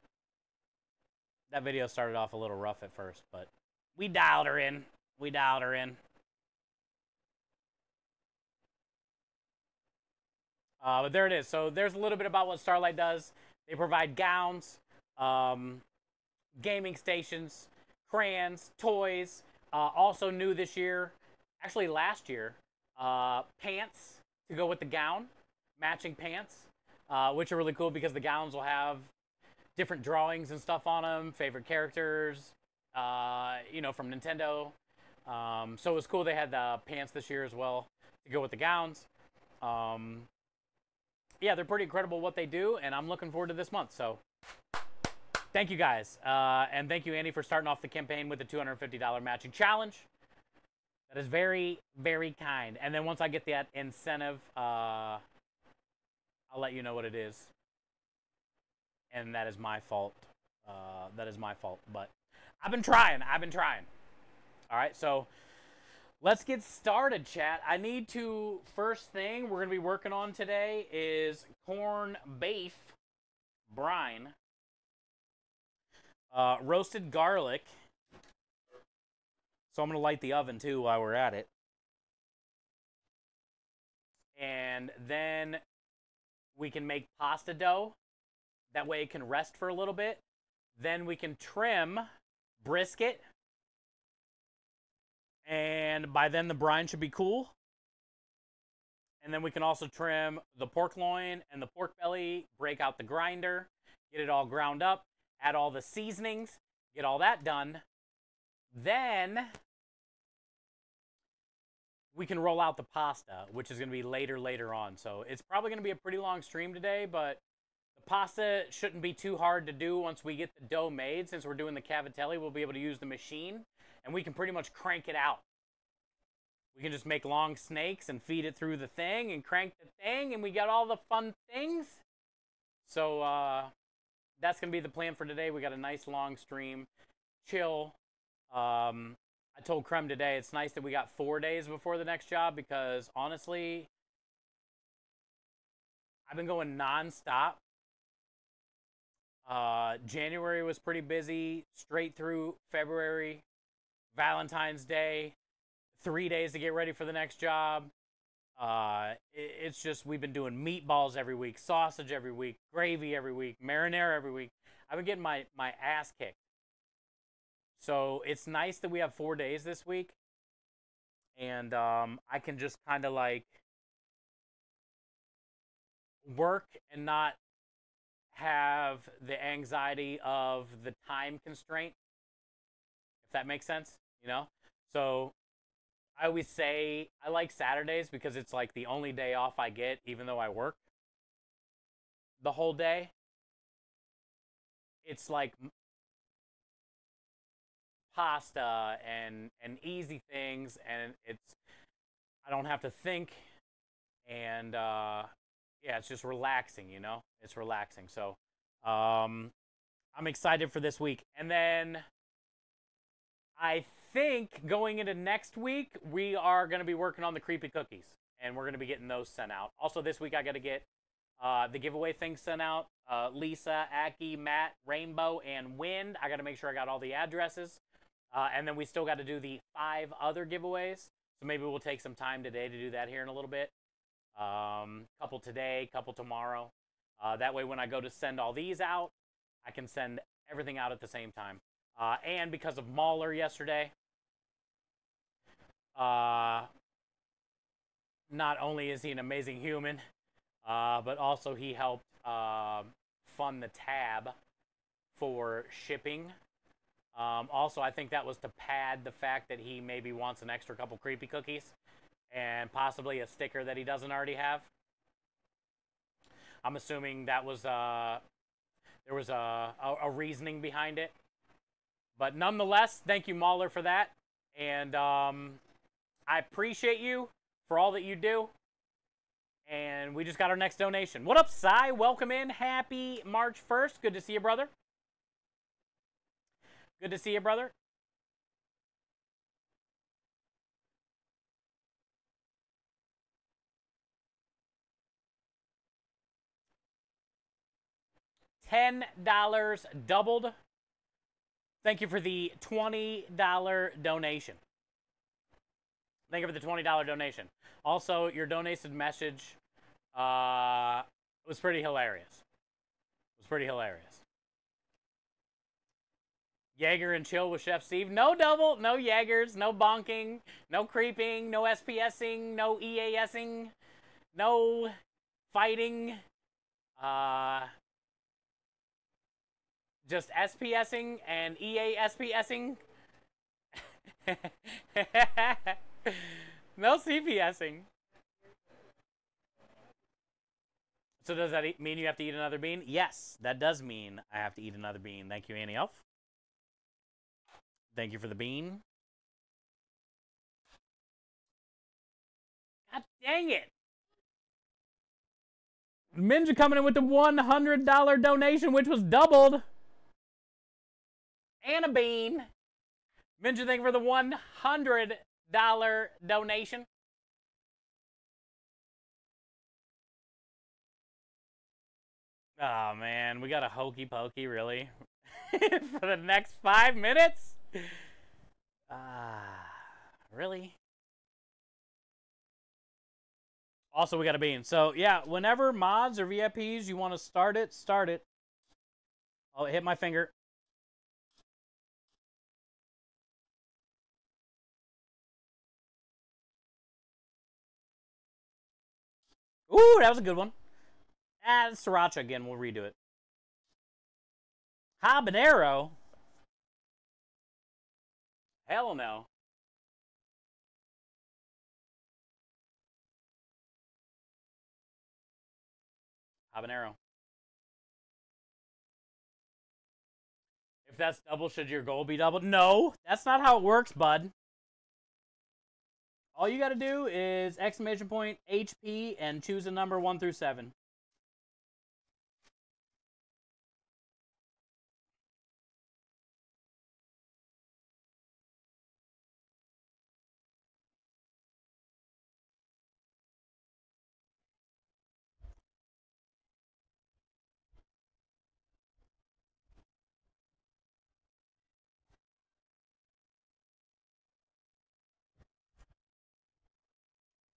That video started off a little rough at first, but we dialed her in. We dialed her in. But there it is. So there's a little bit about what Starlight does. They provide gowns, gaming stations, crayons, toys. Also new this year, actually last year, pants to go with the gown, matching pants, which are really cool because the gowns will have different drawings and stuff on them, favorite characters, you know, from Nintendo. So it was cool they had the pants this year as well to go with the gowns. Yeah, they're pretty incredible what they do, and I'm looking forward to this month. So thank you guys. And thank you, Andy, for starting off the campaign with the $250 matching challenge. That is very, very kind. And then once I get that incentive, I'll let you know what it is. And that is my fault. That is my fault. But I've been trying. I've been trying. All right, so let's get started, chat. I need to, first thing we're going to be working on today is corn beef brine, roasted garlic. So I'm going to light the oven, too, while we're at it. And then we can make pasta dough. That way it can rest for a little bit. Then we can trim brisket. And by then the brine should be cool. And then we can also trim the pork loin and the pork belly, break out the grinder, get it all ground up, add all the seasonings, get all that done. Then we can roll out the pasta, which is going to be later on. So it's probably going to be a pretty long stream today, but the pasta shouldn't be too hard to do once we get the dough made. Since we're doing the cavatelli, we'll be able to use the machine, and we can pretty much crank it out. We can just make long snakes and feed it through the thing and crank the thing, and we got all the fun things. So that's going to be the plan for today. We got a nice long stream. Chill. I told Krem today it's nice that we got 4 days before the next job because, honestly, I've been going nonstop. January was pretty busy, straight through February, Valentine's Day, 3 days to get ready for the next job. It's just we've been doing meatballs every week, sausage every week, gravy every week, marinara every week. I've been getting my ass kicked. So it's nice that we have 4 days this week. And I can just kind of like work and not have the anxiety of the time constraint, if that makes sense, you know? So I always say I like Saturdays because it's like the only day off I get, even though I work the whole day. It's like pasta and easy things, and I don't have to think, and yeah, it's just relaxing, you know? It's relaxing. So I'm excited for this week. And then I think going into next week, we are going to be working on the creepy cookies, and we're going to be getting those sent out. Also, this week I got to get the giveaway things sent out. Lisa, Aki, Matt, Rainbow, and Wind. I got to make sure I got all the addresses. And then we still got to do the 5 other giveaways. So maybe we'll take some time today to do that here in a little bit. Couple today, couple tomorrow. That way when I go to send all these out, I can send everything out at the same time. And because of Mahler yesterday, not only is he an amazing human, but also he helped fund the tab for shipping. Also, I think that was to pad the fact that he maybe wants an extra couple creepy cookies and possibly a sticker that he doesn't already have. I'm assuming that was there was a reasoning behind it. But nonetheless, thank you, Mahler, for that. And I appreciate you for all that you do. And we just got our next donation. What up, Cy? Welcome in. Happy March 1st. Good to see you, brother. Good to see you, brother. $10 doubled. Thank you for the $20 donation. Thank you for the $20 donation. Also, your donated message was pretty hilarious. It was pretty hilarious. Jaeger and chill with Chef Steve. No double, no Jaegers, no bonking, no creeping, no SPSing, no EASing, no fighting. Just SPSing and EASPSing. No CPSing. So does that mean you have to eat another bean? Yes, that does mean I have to eat another bean. Thank you, Annie Elf. Thank you for the bean. God dang it. Minja coming in with the $100 donation, which was doubled. And a bean. Minja, thank you for the $100 donation. Oh, man. We got a hokey pokey, really? For the next 5 minutes? Really? Also, we got a bean. So, yeah, whenever mods or VIPs, you want to start it, start it. Oh, it hit my finger. Ooh, that was a good one. Sriracha again. We'll redo it. Habanero? Hell no. Habanero. If that's double, should your goal be double? No, that's not how it works, bud. All you got to do is exclamation point HP and choose a number 1 through 7.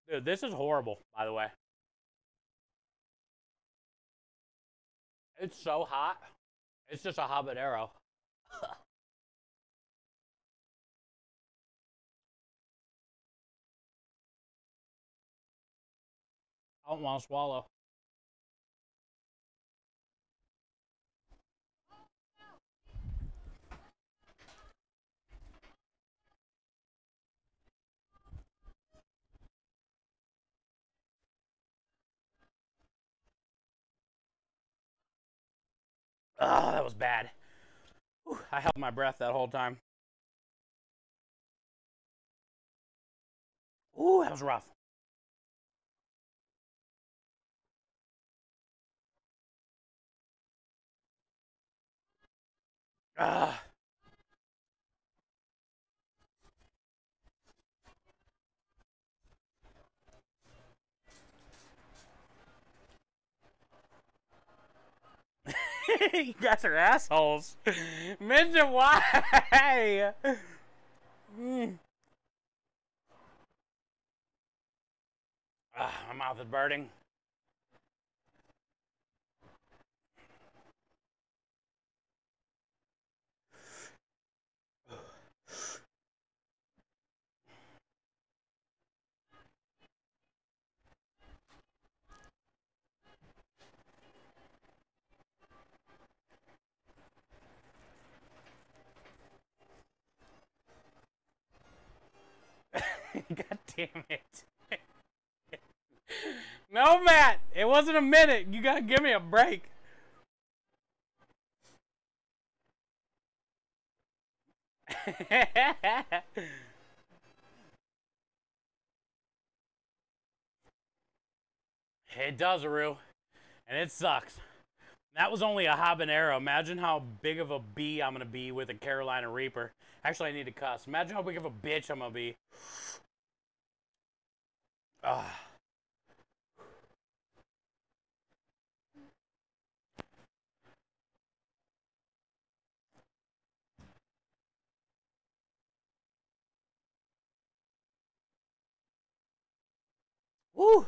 Dude, this is horrible, by the way. It's so hot. It's just a habanero. I don't want to swallow. Oh, that was bad. Whew, I held my breath that whole time. Ooh, that was rough. Ah. You guys are assholes. Minja, why? My mouth is burning. God damn it. No, Matt. It wasn't a minute. You gotta give me a break. It does, Aru. And it sucks. That was only a habanero. Imagine how big of a bee I'm going to be with a Carolina Reaper. Actually, I need to cuss. Imagine how big of a bitch I'm going to be. Woo!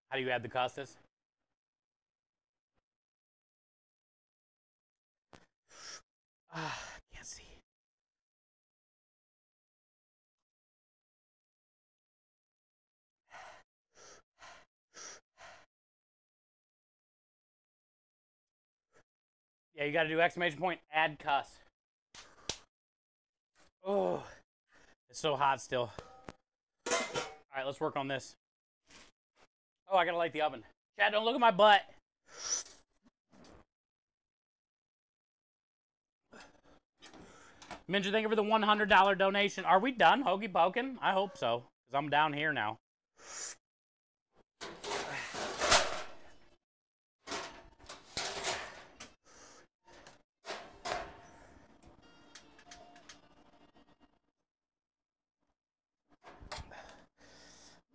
How do you add the Costas? Can't see. Yeah, you got to do exclamation point, add cuss. Oh, it's so hot still. All right, let's work on this. Oh, I got to light the oven. Chad, don't look at my butt. Minja, thank you for the $100 donation. Are we done hokey poking? I hope so, because I'm down here now.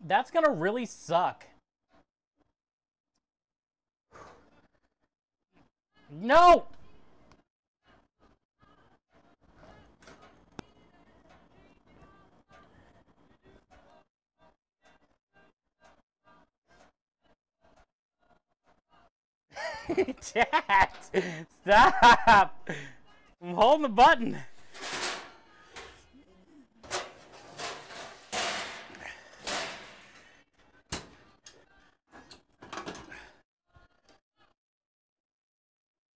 That's gonna really suck. No! Chat! Stop! I'm holding the button.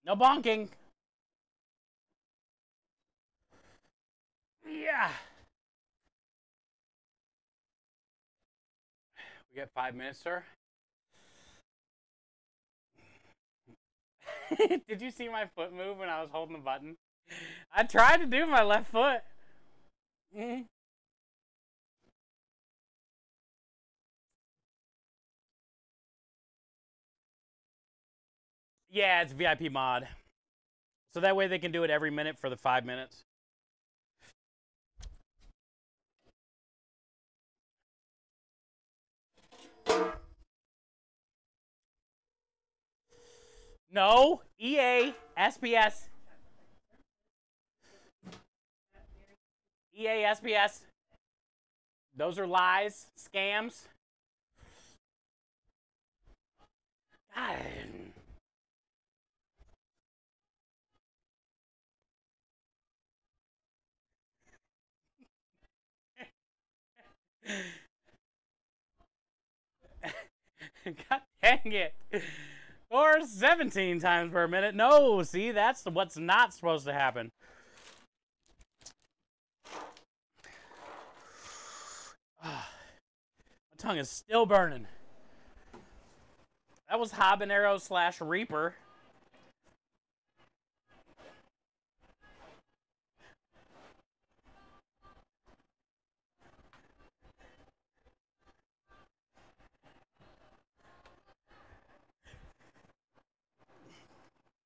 No bonking. Yeah. We got 5 minutes, sir. Did you see my foot move when I was holding the button? I tried to do my left foot. Mm-hmm. Yeah, it's VIP mod. So that way they can do it every minute for the 5 minutes. No, EA, SPS. EA, SPS. Those are lies, scams. God. God dang it. Or 17 times per minute. No, see, that's what's not supposed to happen. My tongue is still burning. That was habanero / Reaper.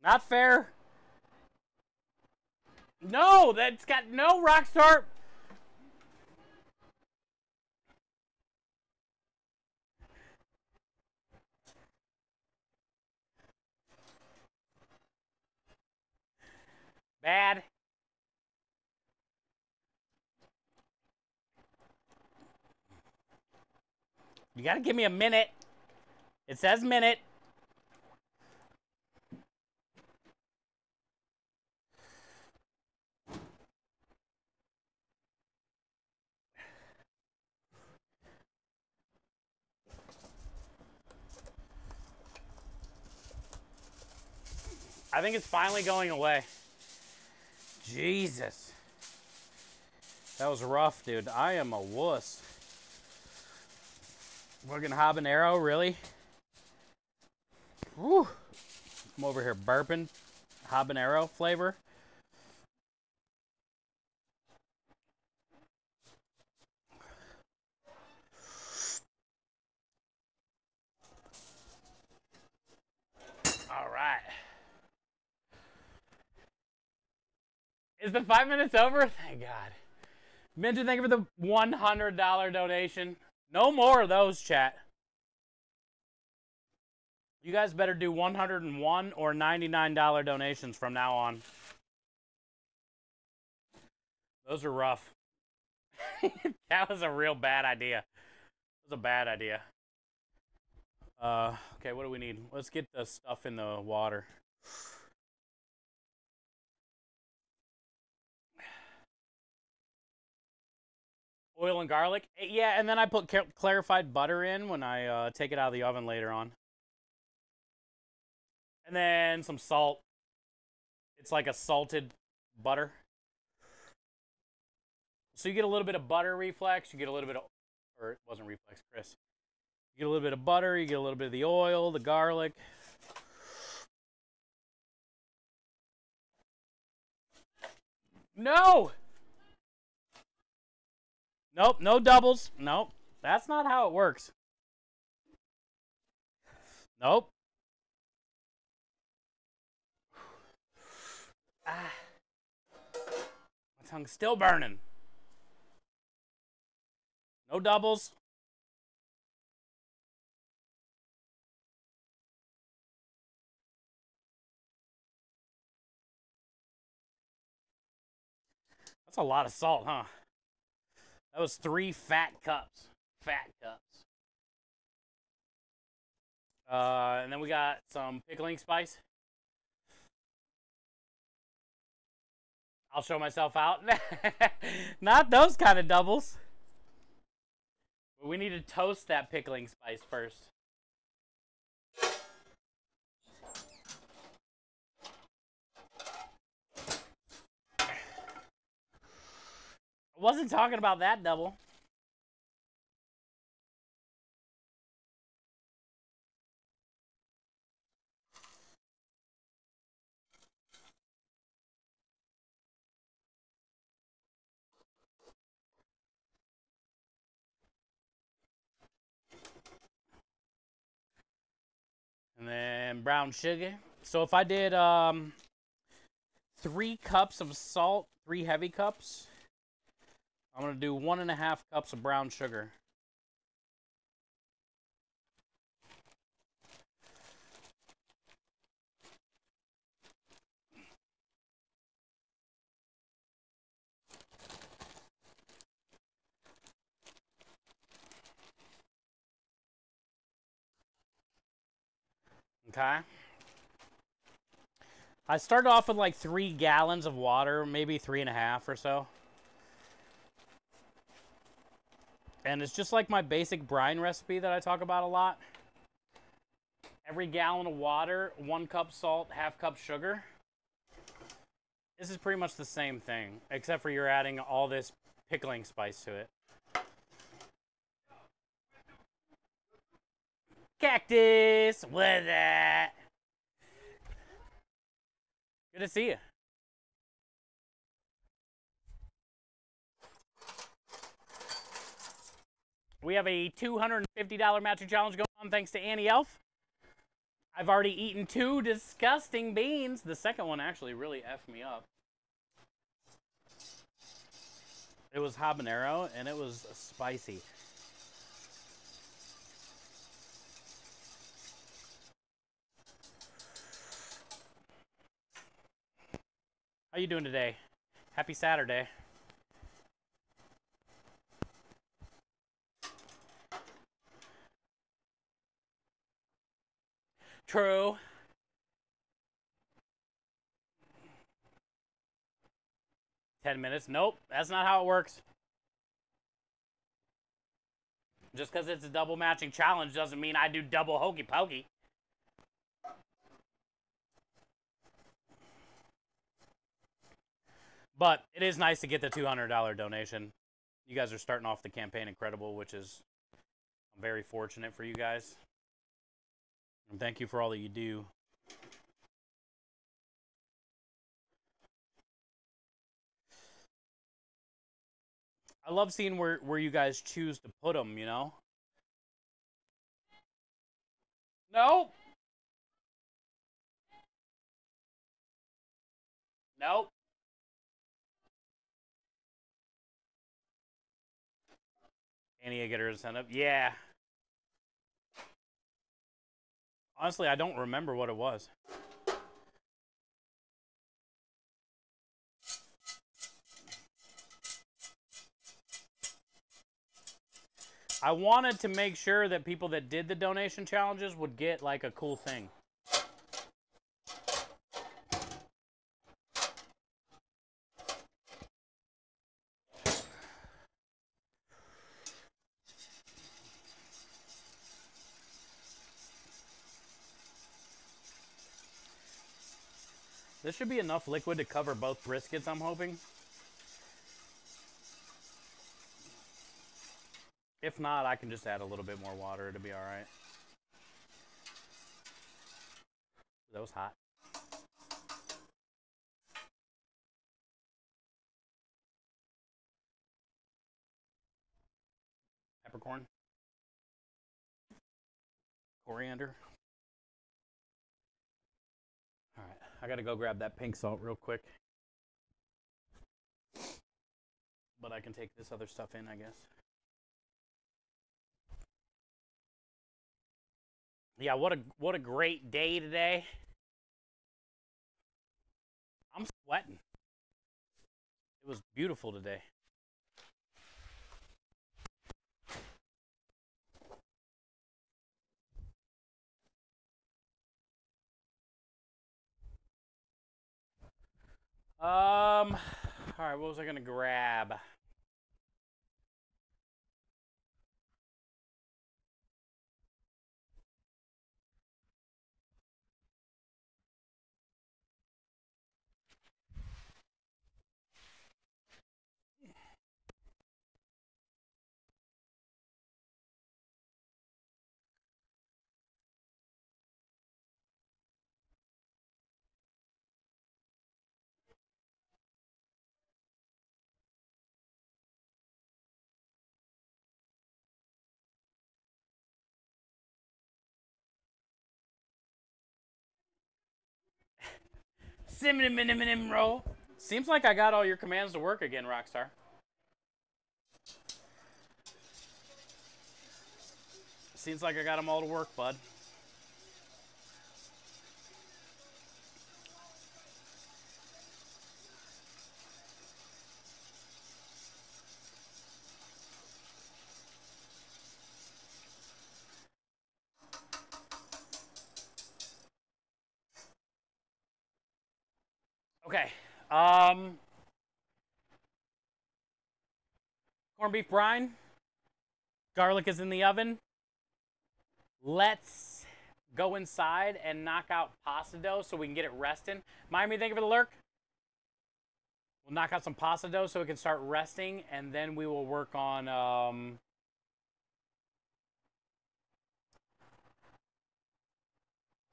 Not fair. No, that's got no Rockstar. Bad. You gotta give me a minute. It says minute. I think it's finally going away. Jesus. That was rough, dude. I am a wuss. Fucking habanero, really? Whew. I'm over here burping habanero flavor. All right. Is the 5 minutes over? Thank God. Minja, thank you for the $100 donation. No more of those, chat. You guys better do $101 or $99 donations from now on. Those are rough. That was a real bad idea. It was a bad idea. Okay, what do we need? Let's get the stuff in the water. Oil and garlic. Yeah, and then I put clarified butter in when I take it out of the oven later on. And then some salt. It's like a salted butter. So you get a little bit of butter, Reflex. You get a little bit of, or it wasn't Reflex, Chris. You get a little bit of butter. You get a little bit of the oil, the garlic. No! Nope, no doubles. Nope, that's not how it works. Nope. Ah. My tongue's still burning. No doubles. That's a lot of salt, huh? That was 3 fat cups. Fat cups. And then we got some pickling spice. I'll show myself out. Not those kind of doubles. We need to toast that pickling spice first. I wasn't talking about that double. And then brown sugar. So if I did 3 cups of salt, 3 heavy cups, I'm going to do 1.5 cups of brown sugar. Okay. I started off with like 3 gallons of water, maybe 3.5 or so. And it's just like my basic brine recipe that I talk about a lot. Every gallon of water, 1 cup salt, 1/2 cup sugar. This is pretty much the same thing, except for you're adding all this pickling spice to it. Cactus, what's that? Good to see you. We have a $250 matching challenge going on thanks to Annie Elf. I've already eaten 2 disgusting beans. The second one actually really effed me up. It was habanero and it was spicy. How you doing today? Happy Saturday. True. $10. Nope, that's not how it works. Just because it's a double matching challenge doesn't mean I do double hokey pokey. But it is nice to get the $200 donation. You guys are starting off the campaign incredible, which is I'm very fortunate for you guys. And thank you for all that you do. I love seeing where you guys choose to put them, you know? Nope. Nope. Any get her to send up? Yeah. Honestly, I don't remember what it was. I wanted to make sure that people that did the donation challenges would get like a cool thing. This should be enough liquid to cover both briskets, I'm hoping. If not, I can just add a little bit more water. It'll be all right. That was hot. Peppercorn. Coriander. All right, I gotta go grab that pink salt real quick. But I can take this other stuff in, I guess. Yeah, what a great day today. I'm sweating. It was beautiful today. All right, what was I gonna grab? Cinnamon roll. Seems like I got all your commands to work again, Rockstar. Seems like I got them all to work, bud. Okay. Corned beef brine. Garlic is in the oven. Let's go inside and knock out pasta dough so we can get it resting. Miami, thank you for the lurk. We'll knock out some pasta dough so we can start resting, and then we will work on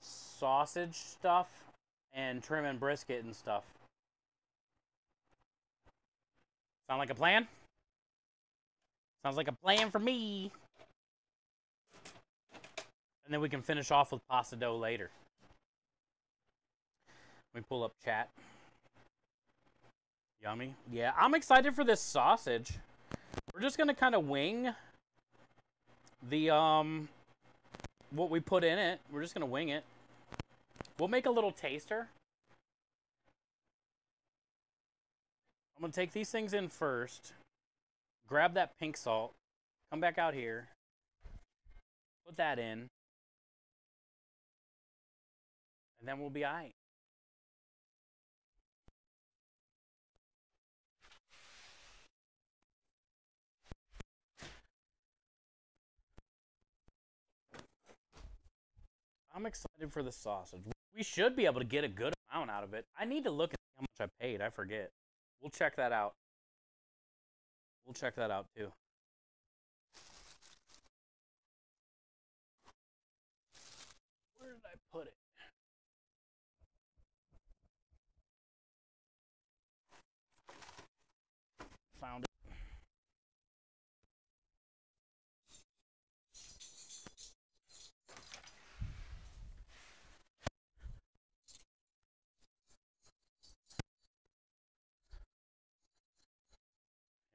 sausage stuff and trim and brisket and stuff. Sound like a plan? Sounds like a plan for me. And then we can finish off with pasta dough later. Let me pull up chat. Yummy. Yeah, I'm excited for this sausage. We're just gonna kind of wing the what we put in it. We're just gonna wing it. We'll make a little taster. I'm gonna take these things in first. Grab that pink salt. Come back out here. Put that in. And then we'll be all right. I'm excited for the sausage. We should be able to get a good amount out of it. I need to look at how much I paid. I forget. We'll check that out. We'll check that out too. Where did I put it? Found it.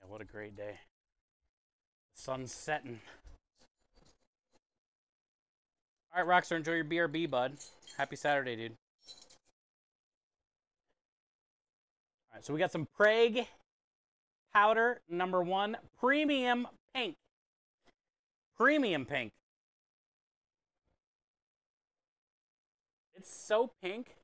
Yeah, what a great day. The sun's setting. All right, Rockstar, enjoy your BRB, bud. Happy Saturday, dude. All right, so we got some Prague powder number 1, premium pink. Premium pink. It's so pink.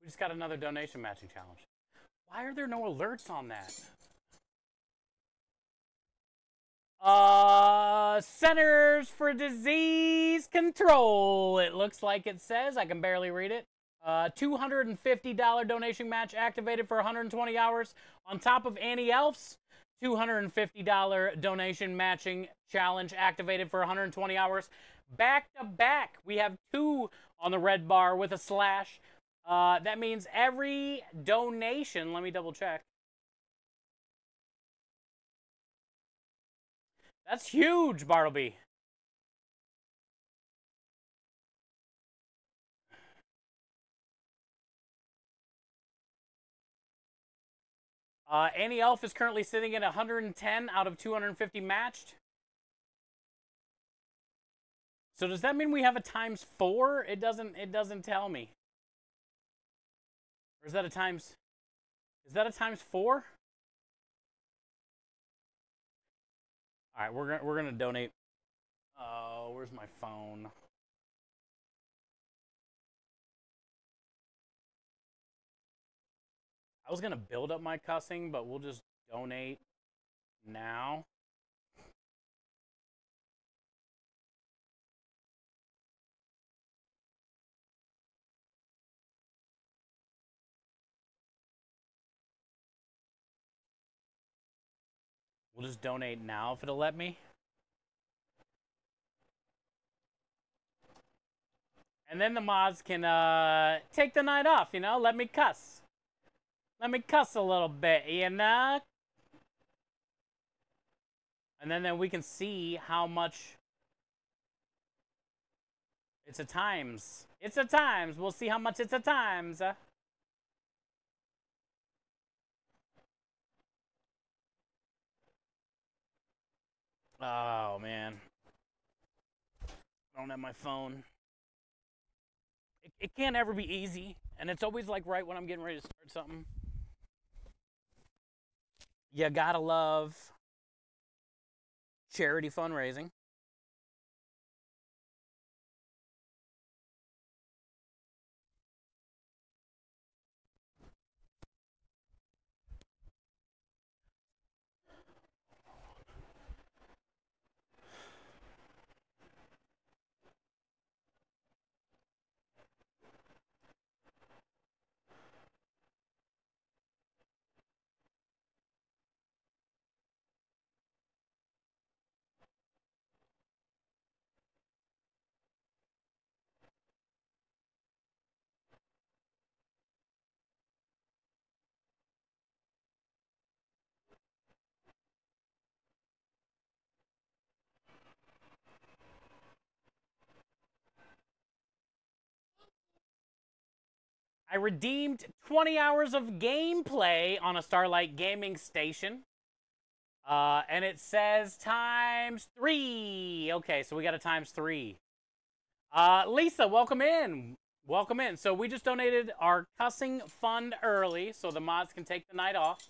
We just got another donation matching challenge. Why are there no alerts on that? Centers for Disease Control. It looks like it says. I can barely read it. $250 donation match activated for 120 hours. On top of Annie Elf's $250 donation matching challenge activated for 120 hours. Back to back, we have 2 on the red bar with a slash. That means every donation, let me double check. That's huge, Bartleby. Annie Elf is currently sitting at 110 out of 250 matched. So does that mean we have a ×4? It doesn't tell me. Or is that a ×4? All right, we're gonna donate. Oh, where's my phone? I was gonna build up my cussing, but we'll just donate now. We'll just donate now if it'll let me. And then the mods can take the night off, you know? Let me cuss. Let me cuss a little bit, you know? And then we can see how much... It's a times. It's a times. We'll see how much it's a times. Oh, man. I don't have my phone. It can't ever be easy. And it's always like right when I'm getting ready to start something. You gotta love charity fundraising. I redeemed 20 hours of gameplay on a Starlight Gaming station. And it says ×3. Okay, so we got a ×3. Lisa, welcome in. Welcome in. So we just donated our cussing fund early so the mods can take the night off.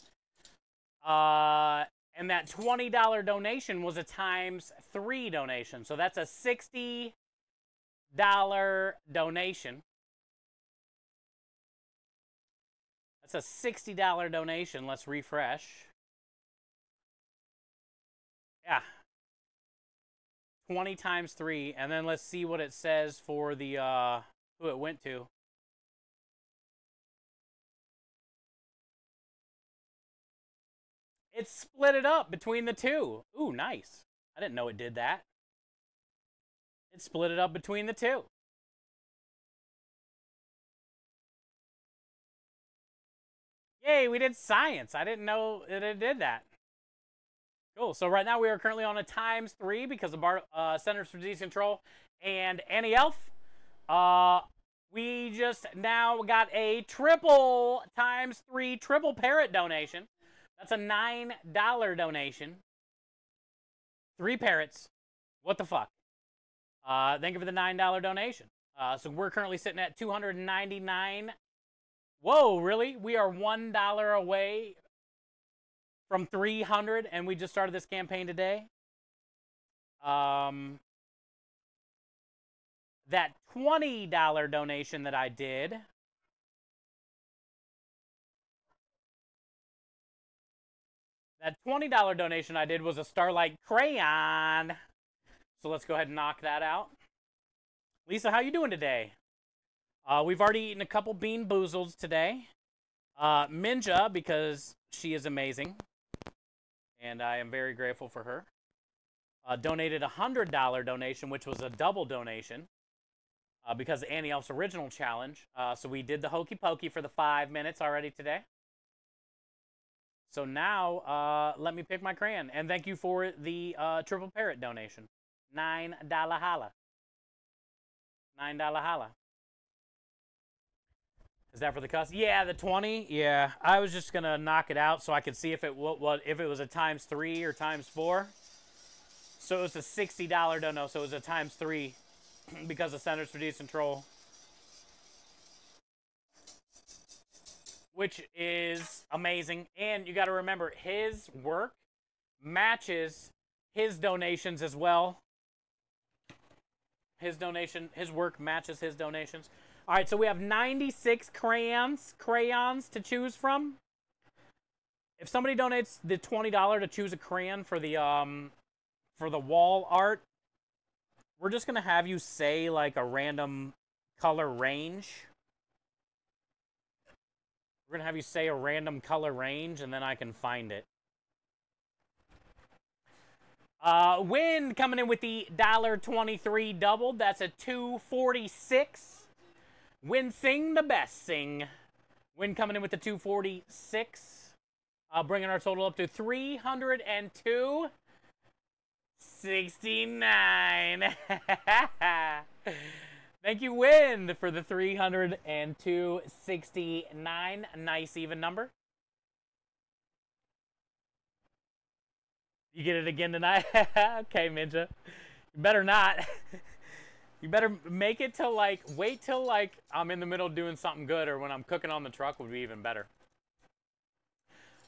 And that $20 donation was a ×3 donation. So that's a $60 donation. That's a $60 donation. Let's refresh. Yeah. 20 ×3. And then let's see what it says for the who it went to. It split it up between the two. Ooh, nice. I didn't know it did that. It split it up between the two. Yay, we did science. I didn't know that it did that. Cool. So right now we are currently on a ×3 because of Centers for Disease Control and Annie Elf. We just now got a triple ×3 triple parrot donation. That's a $9 donation. 3 parrots. What the fuck? Thank you for the $9 donation. So we're currently sitting at 299 Whoa, really? We are $1 away from 300, and we just started this campaign today. That $20 donation that I did. That $20 donation I did was a Starlight Crayon. So let's go ahead and knock that out. Lisa, how you doing today? We've already eaten a couple Bean Boozles today. Minja, because she is amazing. And I am very grateful for her. Donated a $100 donation, which was a double donation. Because of Annie Elf's original challenge. So we did the Hokey Pokey for the 5 minutes already today. So now, let me pick my crayon. And thank you for the Triple Parrot donation. $9 holla. $9 holla. Is that for the cuss? Yeah, the 20. Yeah, I was just gonna knock it out so I could see if it was a ×3 or ×4. So it was a $60 dono. So it was a ×3 because of Centers for Disease Control, which is amazing. And you got to remember, his work matches his donations as well. His work matches his donations. All right, so we have 96 crayons to choose from. If somebody donates the $20 to choose a crayon for the wall art, we're just gonna have you say like a random color range. We're gonna have you say a random color range, and then I can find it. Win coming in with the $1.23 doubled. That's a $2.46. Win sing the best sing. Win coming in with the $2.46. Bringing our total up to $302.69. Thank you, Win, for the $302.69. Nice even number. You get it again tonight? Okay, Minja. You better not. You better make it till like, wait till like I'm in the middle doing something good, or when I'm cooking on the truck would be even better.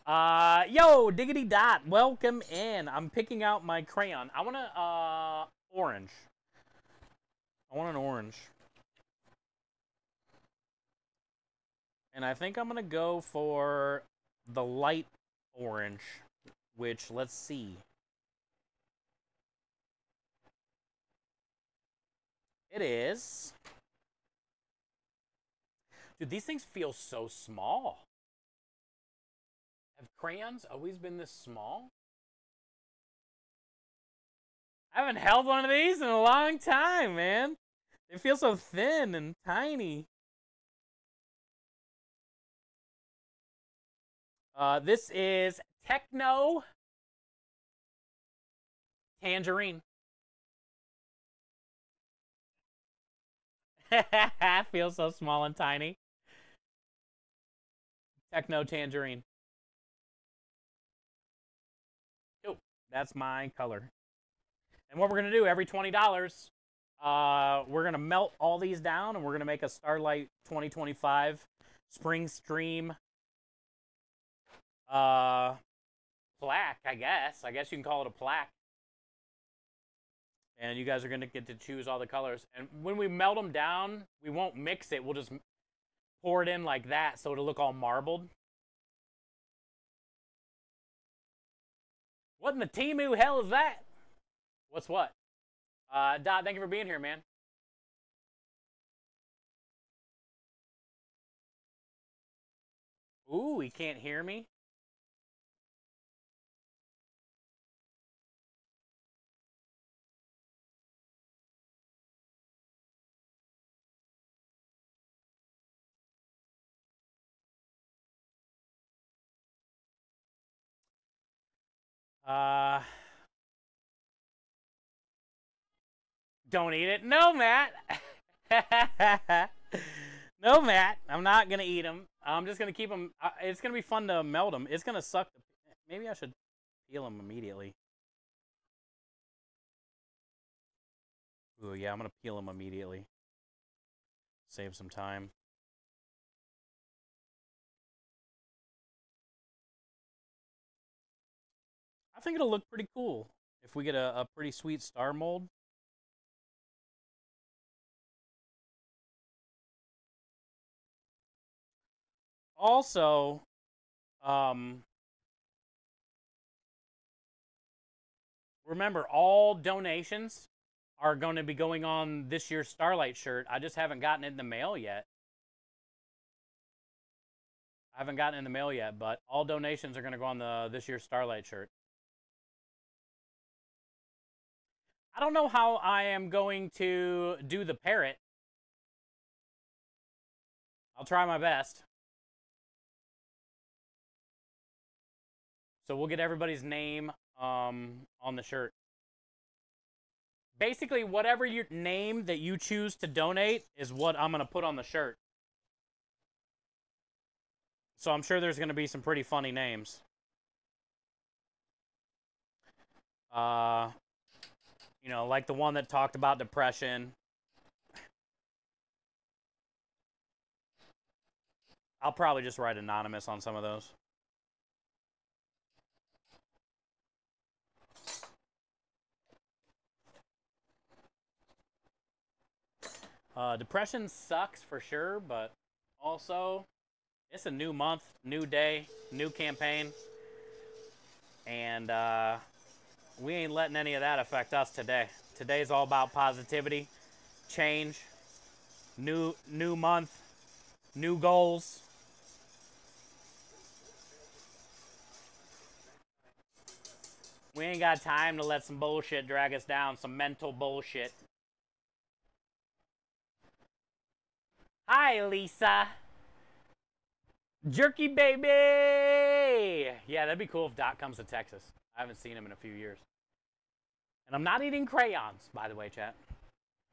Yo, Diggity Dot, welcome in. I'm picking out my crayon. I want orange. I want an orange. And I think I'm going to go for the light orange, which, let's see. It is. Dude, these things feel so small. Have crayons always been this small? I haven't held one of these in a long time, man. They feel so thin and tiny. This is Techno Tangerine. Feels so small and tiny. Techno Tangerine. Oh, that's my color. And what we're going to do, every $20, we're going to melt all these down, and we're going to make a Starlight 2025 Spring Stream plaque, I guess. I guess you can call it a plaque. And you guys are going to get to choose all the colors. And when we melt them down, we won't mix it. We'll just pour it in like that so it'll look all marbled. What in the Temu hell is that? What's what? Dot, thank you for being here, man. Ooh, he can't hear me? Don't eat it. No, Matt. No, Matt. I'm not going to eat them. I'm just going to keep them. It's going to be fun to melt them. It's going to suck. Maybe I should peel them immediately. Ooh, yeah, I'm going to peel them immediately. Save some time. I think it'll look pretty cool if we get a pretty sweet star mold. Also, remember, all donations are going to be going on this year's Starlight shirt. I just haven't gotten it in the mail yet. I haven't gotten it in the mail yet, but all donations are going to go on this year's Starlight shirt. I don't know how I am going to do the parrot. I'll try my best. So we'll get everybody's name on the shirt. Basically, whatever your name that you choose to donate is what I'm going to put on the shirt. So I'm sure there's going to be some pretty funny names. You know, like the one that talked about depression. I'll probably just write anonymous on some of those. Depression sucks for sure, but also it's a new month, new day, new campaign. And we ain't letting any of that affect us today. Today's all about positivity, change, new month, new goals. We ain't got time to let some bullshit drag us down, some mental bullshit. Hi, Lisa. Jerky baby! Yeah, that'd be cool if Doc comes to Texas. I haven't seen him in a few years. And I'm not eating crayons, by the way, chat.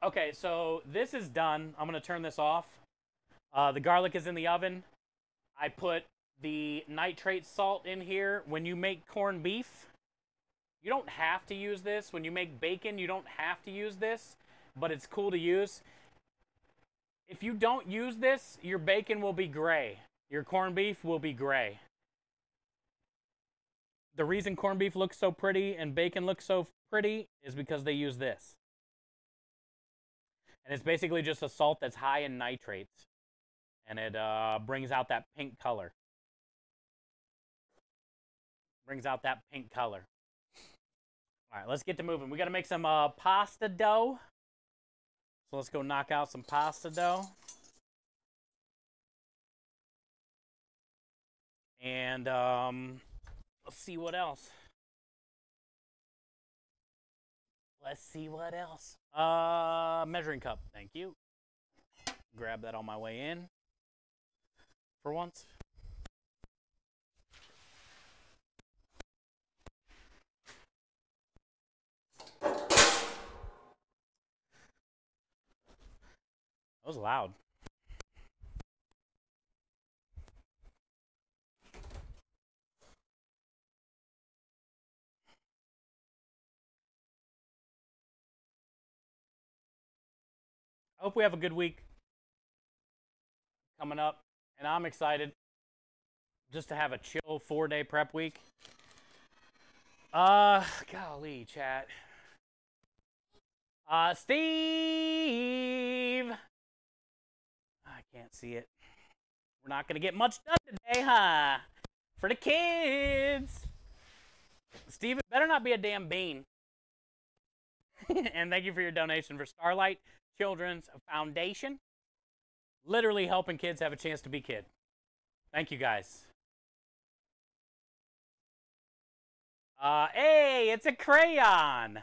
Okay, so this is done. I'm going to turn this off. The garlic is in the oven. I put the nitrate salt in here. When you make corned beef, you don't have to use this. When you make bacon, you don't have to use this, but it's cool to use. If you don't use this, your bacon will be gray. Your corned beef will be gray. The reason corned beef looks so pretty and bacon looks so pretty is because they use this. And it's basically just a salt that's high in nitrates. And it brings out that pink color. Brings out that pink color. All right, let's get to moving. We got to make some pasta dough. So let's go knock out some pasta dough. And let's see what else. Let's see what else. Measuring cup, thank you. Grab that on my way in for once. That was loud. I hope we have a good week coming up, and I'm excited just to have a chill 4-day prep week. Golly, chat. Steve! I can't see it. We're not going to get much done today, huh? For the kids. Steve, it better not be a damn bean. And thank you for your donation for Starlight Children's Foundation. Literally helping kids have a chance to be kid. Thank you, guys. Hey, it's a crayon.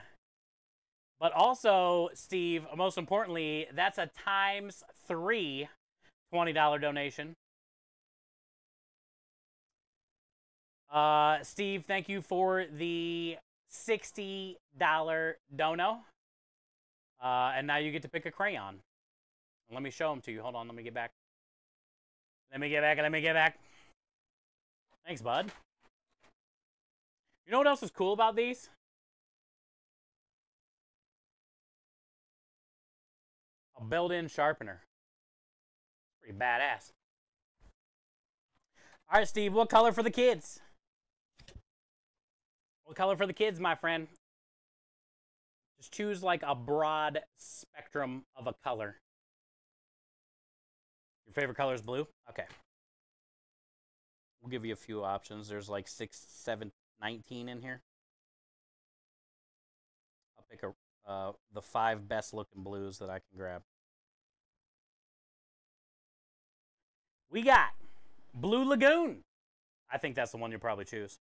But also, Steve, most importantly, that's a ×3 $20 donation. Steve, thank you for the $60 dono. And now you get to pick a crayon. Let me show them to you. Hold on, let me get back. Let me get back. Thanks, bud. You know what else is cool about these? A built-in sharpener. Pretty badass. All right, Steve, what color for the kids? What color for the kids, my friend? Just choose like a broad spectrum of a color. Your favorite color is blue? Okay. We'll give you a few options. There's like 6, 7, 19 in here. I'll pick the 5 best looking blues that I can grab. We got Blue Lagoon. I think that's the one you'll probably choose.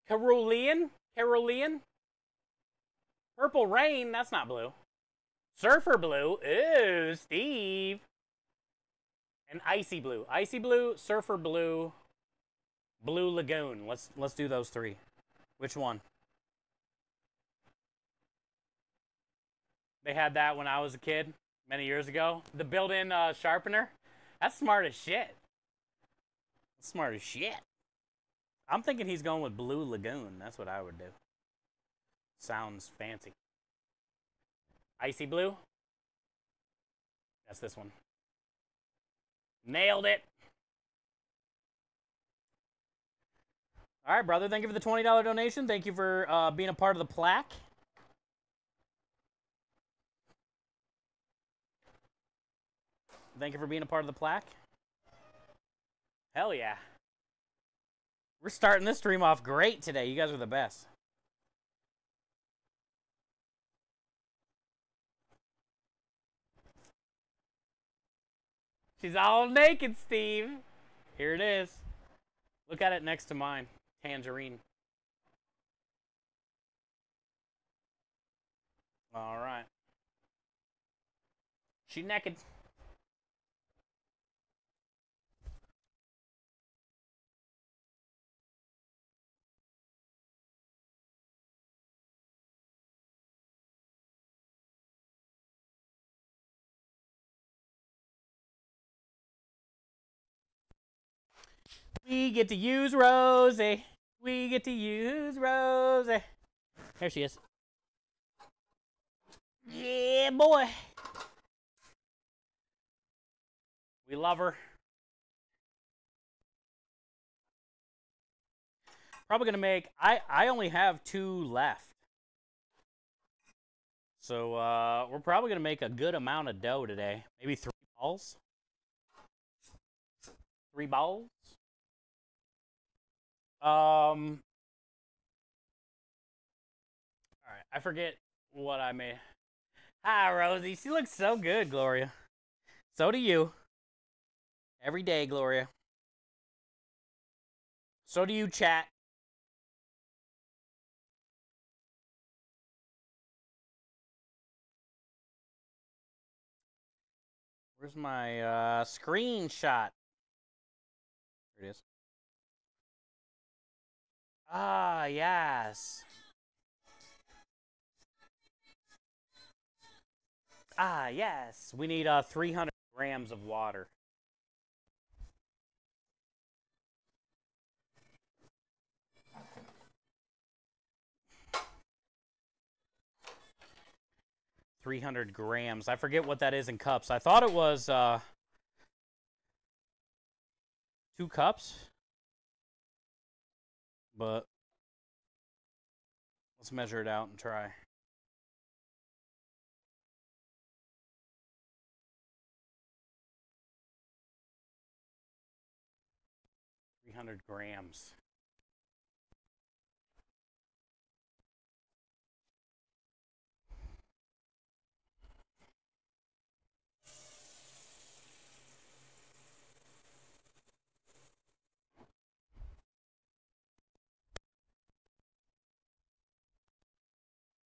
Carolean. Purple Rain, that's not blue. Surfer Blue, ooh, Steve. And Icy Blue, Surfer Blue, Blue Lagoon. Let's do those 3. Which one? They had that when I was a kid, many years ago. The built-in sharpener. That's smart as shit. That's smart as shit. I'm thinking he's going with Blue Lagoon. That's what I would do. Sounds fancy. Icy Blue. That's this one. Nailed it. All right, brother. Thank you for the $20 donation. Thank you for being a part of the plaque. Thank you for being a part of the plaque. Hell yeah. We're starting this stream off great today. You guys are the best. She's all naked, Steve. Here it is. Look at it next to mine. Tangerine. All right. She naked. We get to use Rosie. We get to use Rosie. There she is. Yeah, boy. We love her. Probably going to make... I only have 2 left. So, we're probably going to make a good amount of dough today. Maybe 3 balls. 3 balls. All right, I forget what I made. Hi, Rosie. She looks so good, Gloria. So do you. Every day, Gloria. So do you, chat. Where's my screenshot? Here it is. Ah, yes. Ah, yes. We need 300 grams of water. $300 grams. I forget what that is in cups. I thought it was 2 cups. But let's measure it out and try. 300 grams.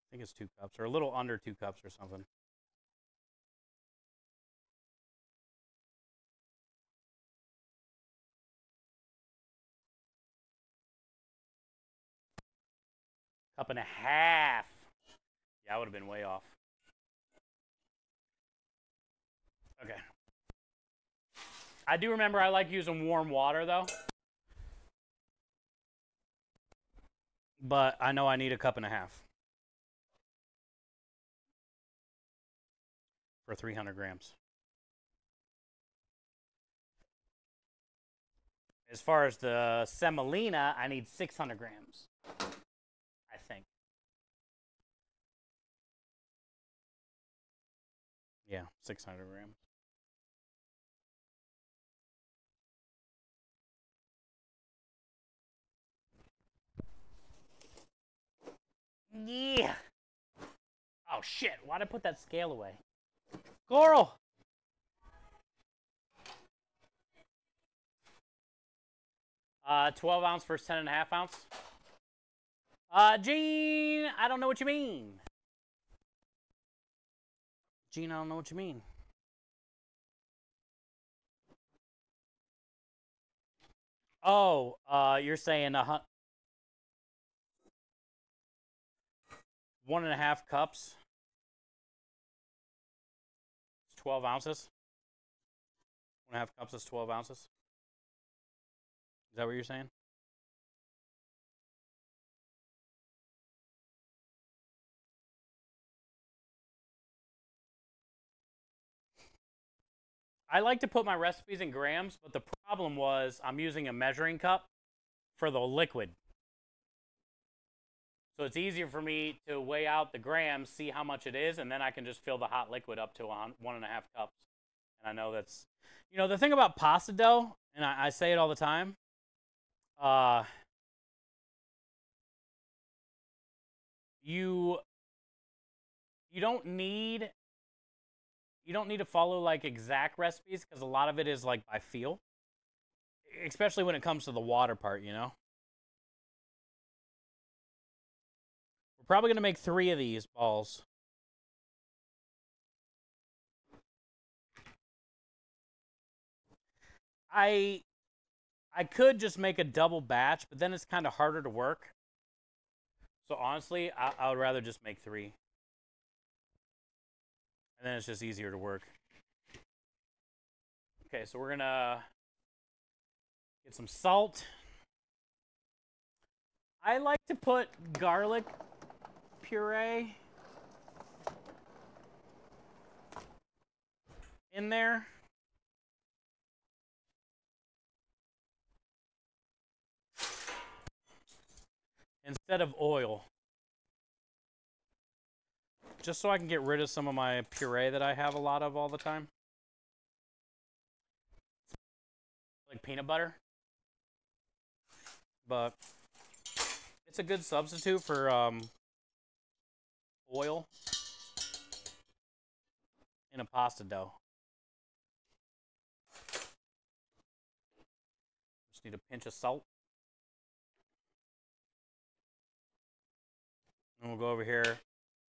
I think it's 2 cups, or a little under 2 cups or something. Cup and a half. Yeah, I would have been way off. Okay. I do remember I like using warm water, though. But I know I need a cup and a half. For 300 grams. As far as the semolina, I need 600 grams, I think. Yeah, 600 grams. Yeah. Oh, shit. Why'd I put that scale away? Coral! 12 ounce versus 10.5 ounce. Gene, I don't know what you mean. Gene, I don't know what you mean. Oh, you're saying 1.5 cups. It's 12 ounces. 1.5 cups is 12 ounces. Is that what you're saying? I like to put my recipes in grams, but the problem was I'm using a measuring cup for the liquid. So it's easier for me to weigh out the grams, see how much it is, and then I can just fill the hot liquid up to 1.5 cups. And I know that's, you know, the thing about pasta dough, and I say it all the time, you don't need to follow like exact recipes because a lot of it is like by feel, especially when it comes to the water part, you know. We're probably gonna make 3 of these balls. I could just make a double batch, but then it's kind of harder to work. So honestly, I would rather just make 3. And then it's just easier to work. Okay, so we're gonna get some salt. I like to put garlic puree in there. Instead of oil. Just so I can get rid of some of my puree that I have a lot of all the time. Like peanut butter. But it's a good substitute for oil in a pasta dough. Just need a pinch of salt. And we'll go over here.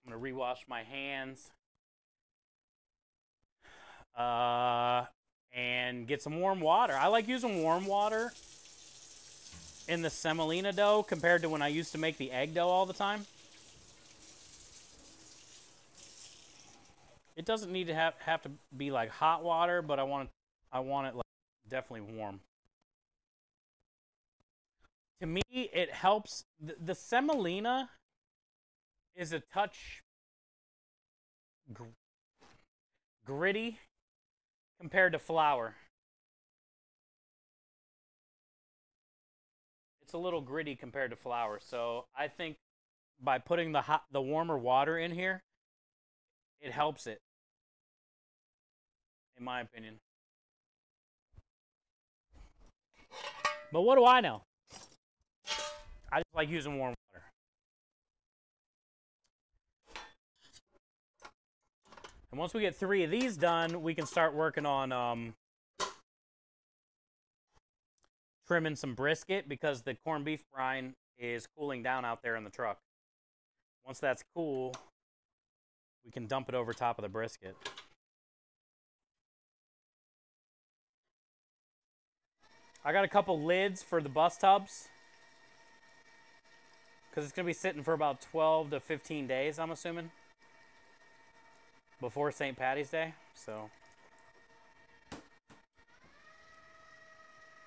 I'm going to rewash my hands. And get some warm water. I like using warm water in the semolina dough compared to when I used to make the egg dough all the time. It doesn't need to have to be like hot water, but I want it like definitely warm. To me, it helps. The semolina is a touch gritty compared to flour. It's a little gritty compared to flour, so I think by putting the warmer water in here, it helps it, in my opinion. But what do I know? I just like using warm water. And once we get 3 of these done, we can start working on trimming some brisket because the corned beef brine is cooling down out there in the truck. Once that's cool, we can dump it over top of the brisket. I got a couple lids for the bus tubs because it's going to be sitting for about 12 to 15 days, I'm assuming, before St. Patty's Day. So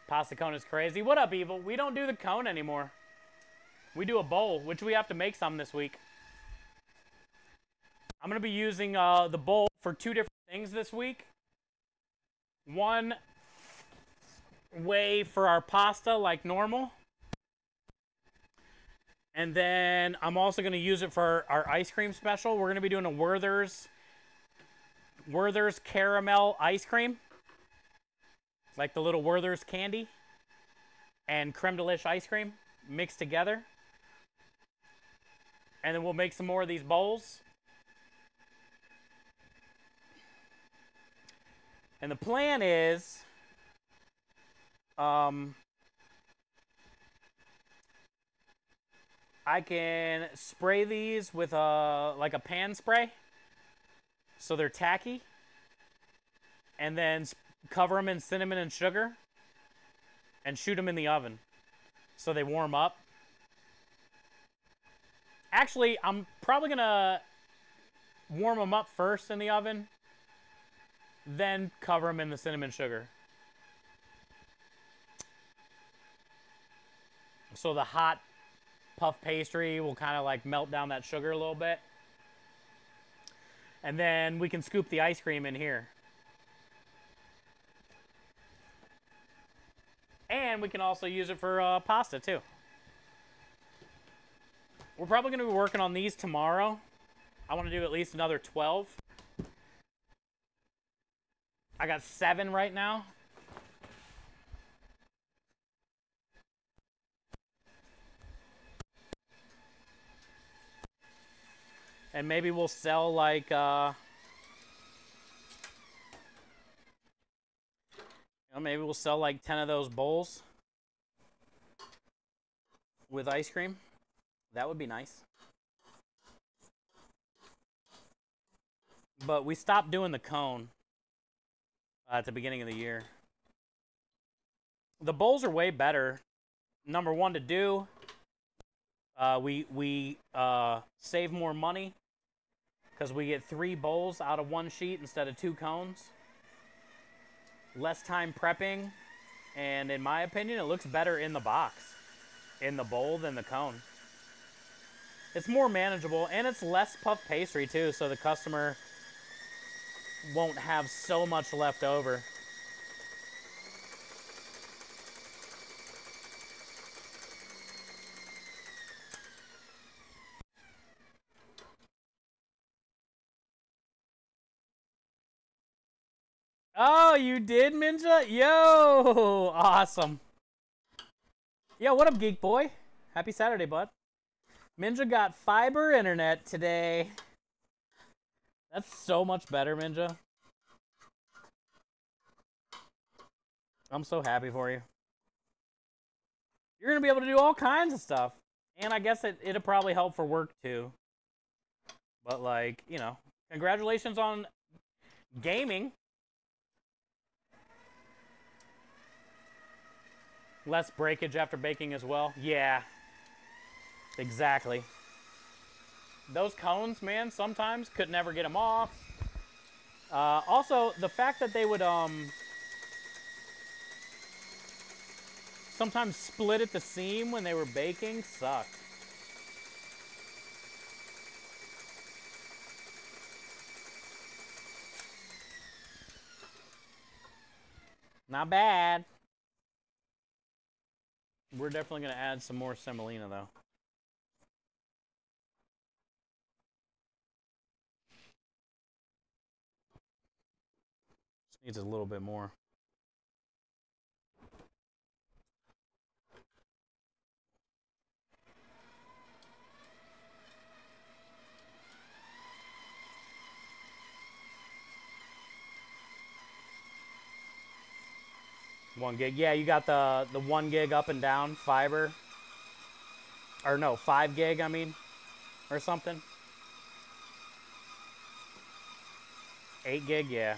pasta cone is crazy. What up, Evil? We don't do the cone anymore. We do a bowl, which we have to make some this week. I'm going to be using the bowl for 2 different things this week. One whey for our pasta like normal. And then I'm also going to use it for our ice cream special. We're going to be doing a Werther's caramel ice cream. Like the little Werther's candy and creme delish ice cream mixed together. And then we'll make some more of these bowls. And the plan is I can spray these with like a pan spray so they're tacky, and then cover them in cinnamon and sugar and shoot them in the oven so they warm up. Actually, I'm probably gonna warm them up first in the oven, then cover them in the cinnamon sugar. So the hot puff pastry will kind of like melt down that sugar a little bit. And then we can scoop the ice cream in here. And we can also use it for pasta too. We're probably going to be working on these tomorrow. I want to do at least another 12. I got 7 right now. And maybe we'll sell like, maybe we'll sell like 10 of those bowls with ice cream. That would be nice. But we stopped doing the cone at the beginning of the year. The bowls are way better. Number one to do. We save more money because we get 3 bowls out of 1 sheet instead of 2 cones. Less time prepping, and in my opinion, it looks better in the box, in the bowl than the cone. It's more manageable, and it's less puff pastry too, so the customer won't have so much left over. Oh, you did, Minja? Yo, awesome. Yo, what up, Geek Boy? Happy Saturday, bud. Minja got fiber internet today. That's so much better, Minja. I'm so happy for you. You're going to be able to do all kinds of stuff. And I guess it'll probably help for work, too. But, like, you know, congratulations on gaming. Less breakage after baking as well. Yeah. Exactly. Those cones, man, sometimes could never get them off. Also, the fact that they would sometimes split at the seam when they were baking sucked. Not bad. We're definitely going to add some more semolina, though. Just needs a little bit more. One gig. Yeah, you got the 1 gig up and down fiber. Or no, 5 gig, I mean. Or something. 8 gig, yeah.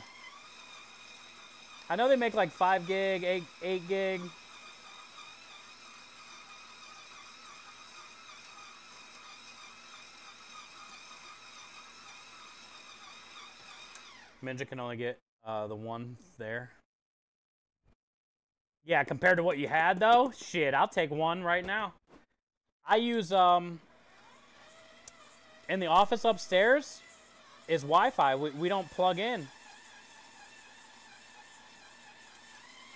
I know they make like 5 gig, 8 gig. Minja can only get the 1 there. Yeah, compared to what you had, though, shit, I'll take 1 right now. I use, in the office upstairs, is Wi-Fi. We don't plug in.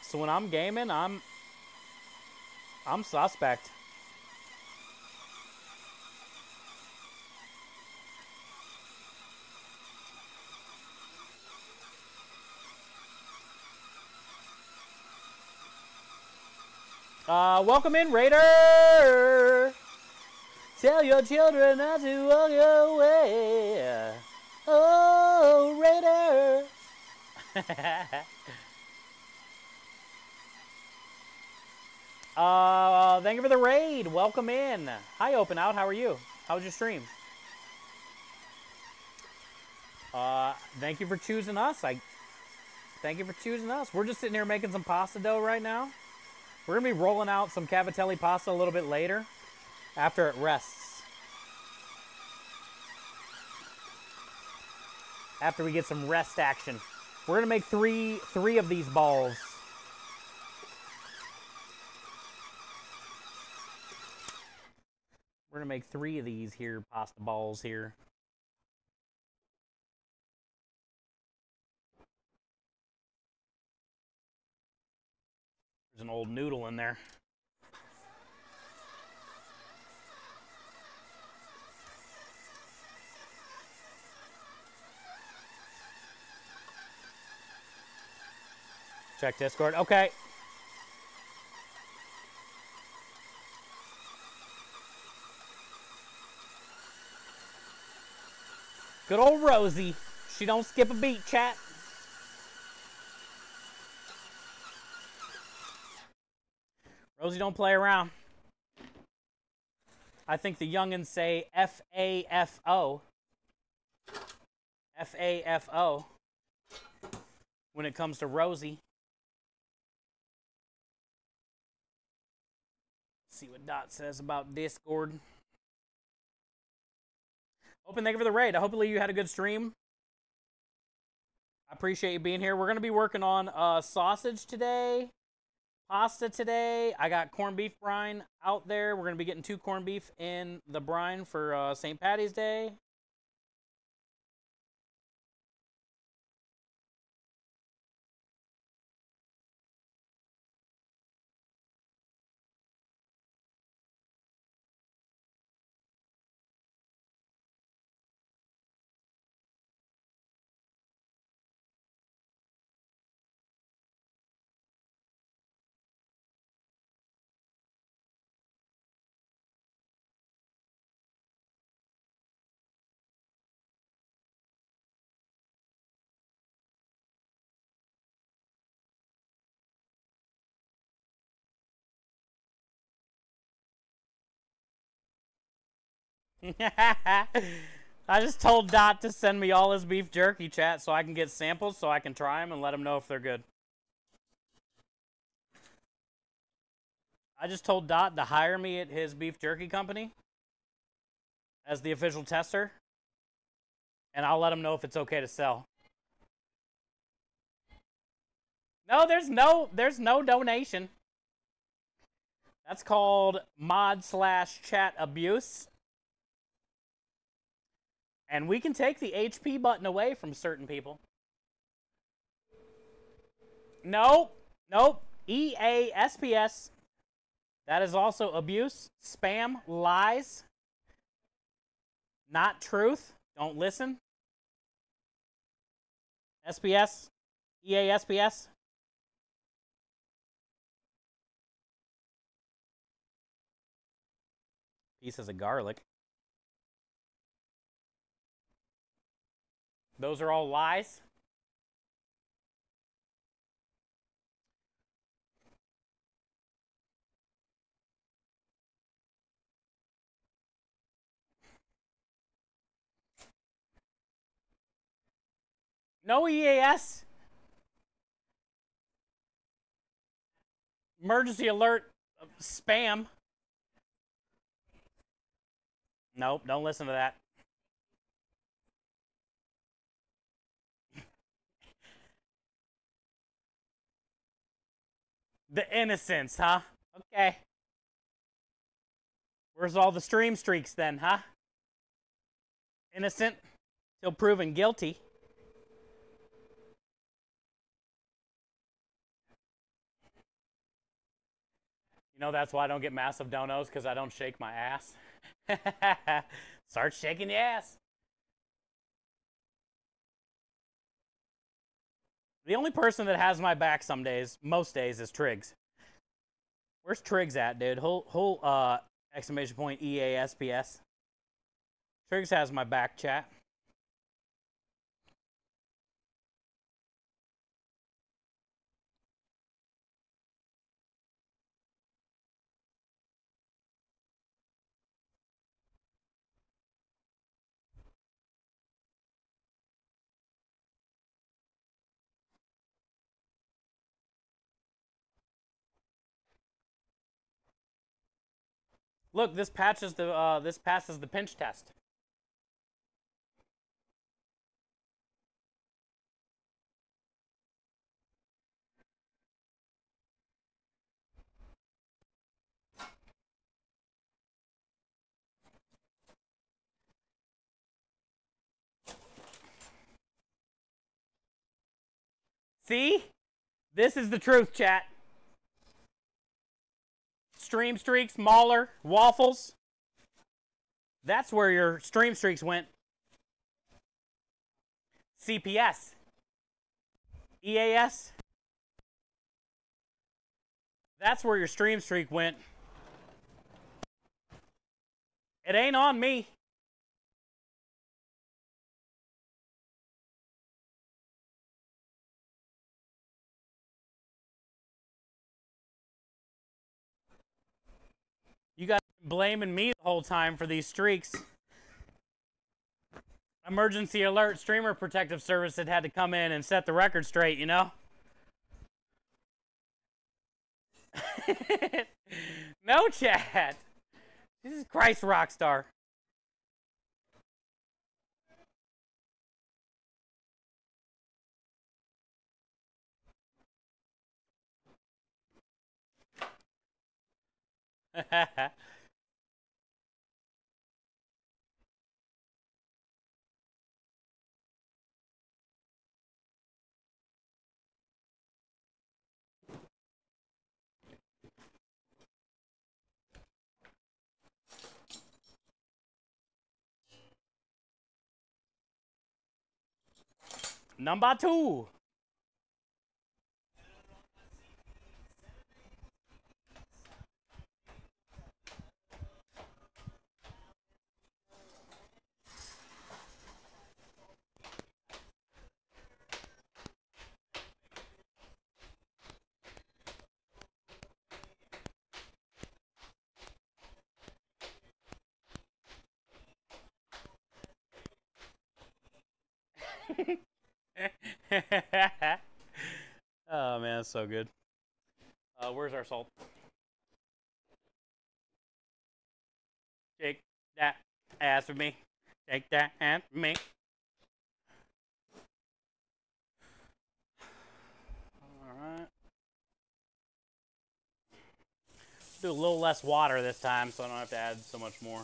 So when I'm gaming, I'm suspect. Welcome in, Raider. Tell your children not to walk away. Oh, Raider. Thank you for the raid. Welcome in. Hi, Open Out. How are you? How was your stream? Thank you for choosing us. Thank you for choosing us. We're just sitting here making some pasta dough right now. We're gonna be rolling out some cavatelli pasta a little bit later, after it rests. After we get some rest action. We're gonna make three of these balls. We're gonna make 3 of these here pasta balls here. There's an old noodle in there. Check Discord. Okay. Good old Rosie. She don't skip a beat, chat. Rosie don't play around. I think the youngins say F-A-F-O. F-A-F-O. When it comes to Rosie. Let's see what Dot says about Discord. Open, thank you for the raid. Hopefully you had a good stream. I appreciate you being here. We're going to be working on sausage today. Pasta today. I got corned beef brine out there. We're going to be getting 2 corned beef in the brine for St. Patty's Day. I just told Dot to send me all his beef jerky, chat, so I can get samples so I can try them and let him know if they're good. I just told Dot to hire me at his beef jerky company as the official tester, and I'll let him know if it's okay to sell. No, there's no donation. That's called mod/chat abuse. And we can take the HP button away from certain people. Nope. EA SPS. That is also abuse, spam, lies, not truth. Don't listen. SPS, EA SPS. Pieces of garlic. Those are all lies. No EAS. Emergency alert. Spam. Nope, don't listen to that. The innocence, huh? Okay. Where's all the stream streaks then, huh? Innocent till proven guilty. You know that's why I don't get massive donos, because I don't shake my ass. Start shaking the ass. The only person that has my back some days, most days, is Triggs. Where's Triggs at, dude? Whole exclamation point EASPS. Triggs has my back, chat. Look, this passes the pinch test. See? This is the truth, chat. Stream streaks, Mauler, waffles. That's where your stream streaks went. CPS. EAS. That's where your stream streak went. It ain't on me. You guys blaming me the whole time for these streaks. Emergency alert, streamer protective service had to come in and set the record straight, you know? No, chat. Jesus Christ, Rockstar. Number 2. Oh man, that's so good. Where's our salt? Shake that ass for me. Shake that ass for me. Alright. Do a little less water this time so I don't have to add so much more.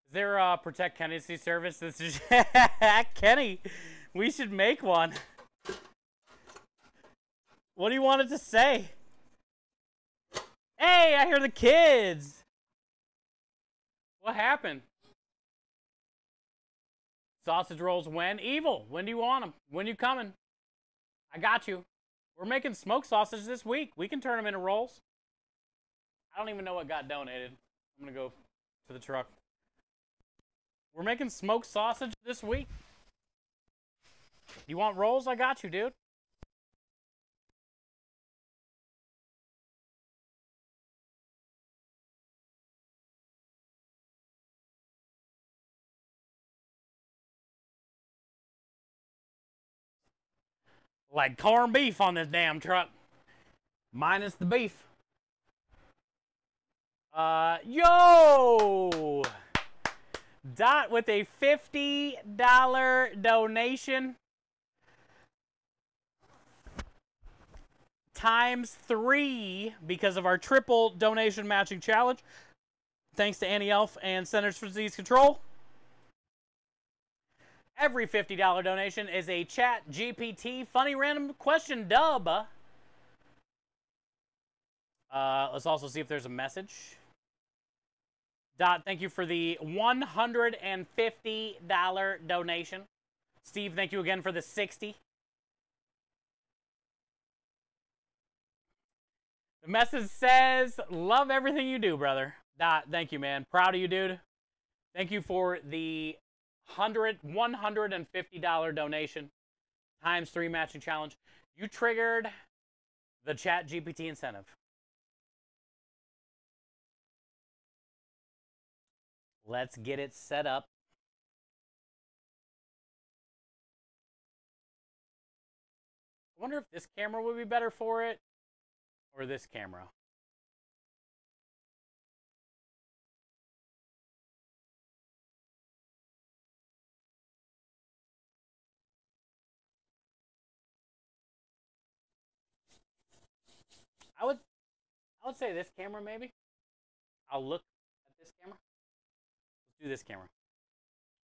Is there a Protect Candidacy service? This is Kenny. We should make one. What do you want it to say? Hey, I hear the kids. What happened? Sausage rolls when? Evil. When do you want them? When you coming? I got you. We're making smoked sausage this week. We can turn them into rolls. I don't even know what got donated. I'm going to go to the truck. We're making smoked sausage this week. You want rolls? I got you, dude. Like corned beef on this damn truck. Minus the beef. Yo! Dot with a $50 donation. ×3 because of our triple donation matching challenge. Thanks to Annie Elf and Centers for Disease Control. Every $50 donation is a Chat GPT funny random question dub. Let's also see if there's a message. Dot, thank you for the $150 donation. Steve, thank you again for the 60. The message says, love everything you do, brother. Dot, thank you, man. Proud of you, dude. Thank you for the $150 donation ×3 matching challenge. You triggered the Chat GPT incentive. Let's get it set up. I wonder if this camera would be better for it or this camera. I would say this camera maybe. I'll look at this camera. Let's do this camera.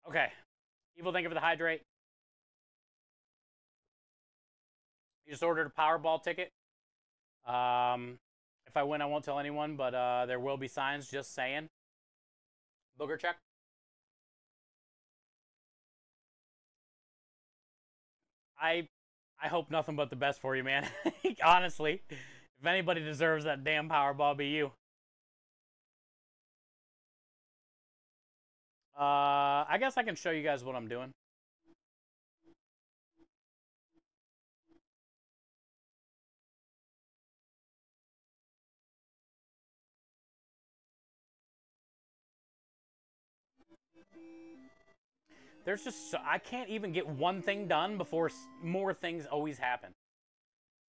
Okay. Evil, thank you for the hydrate. You just ordered a Powerball ticket. If I win, I won't tell anyone, but there will be signs just saying. Booger check. I hope nothing but the best for you, man. Honestly, if anybody deserves that damn Powerball, it'd be you. I guess I can show you guys what I'm doing. There's just, I can't even get one thing done before more things always happen.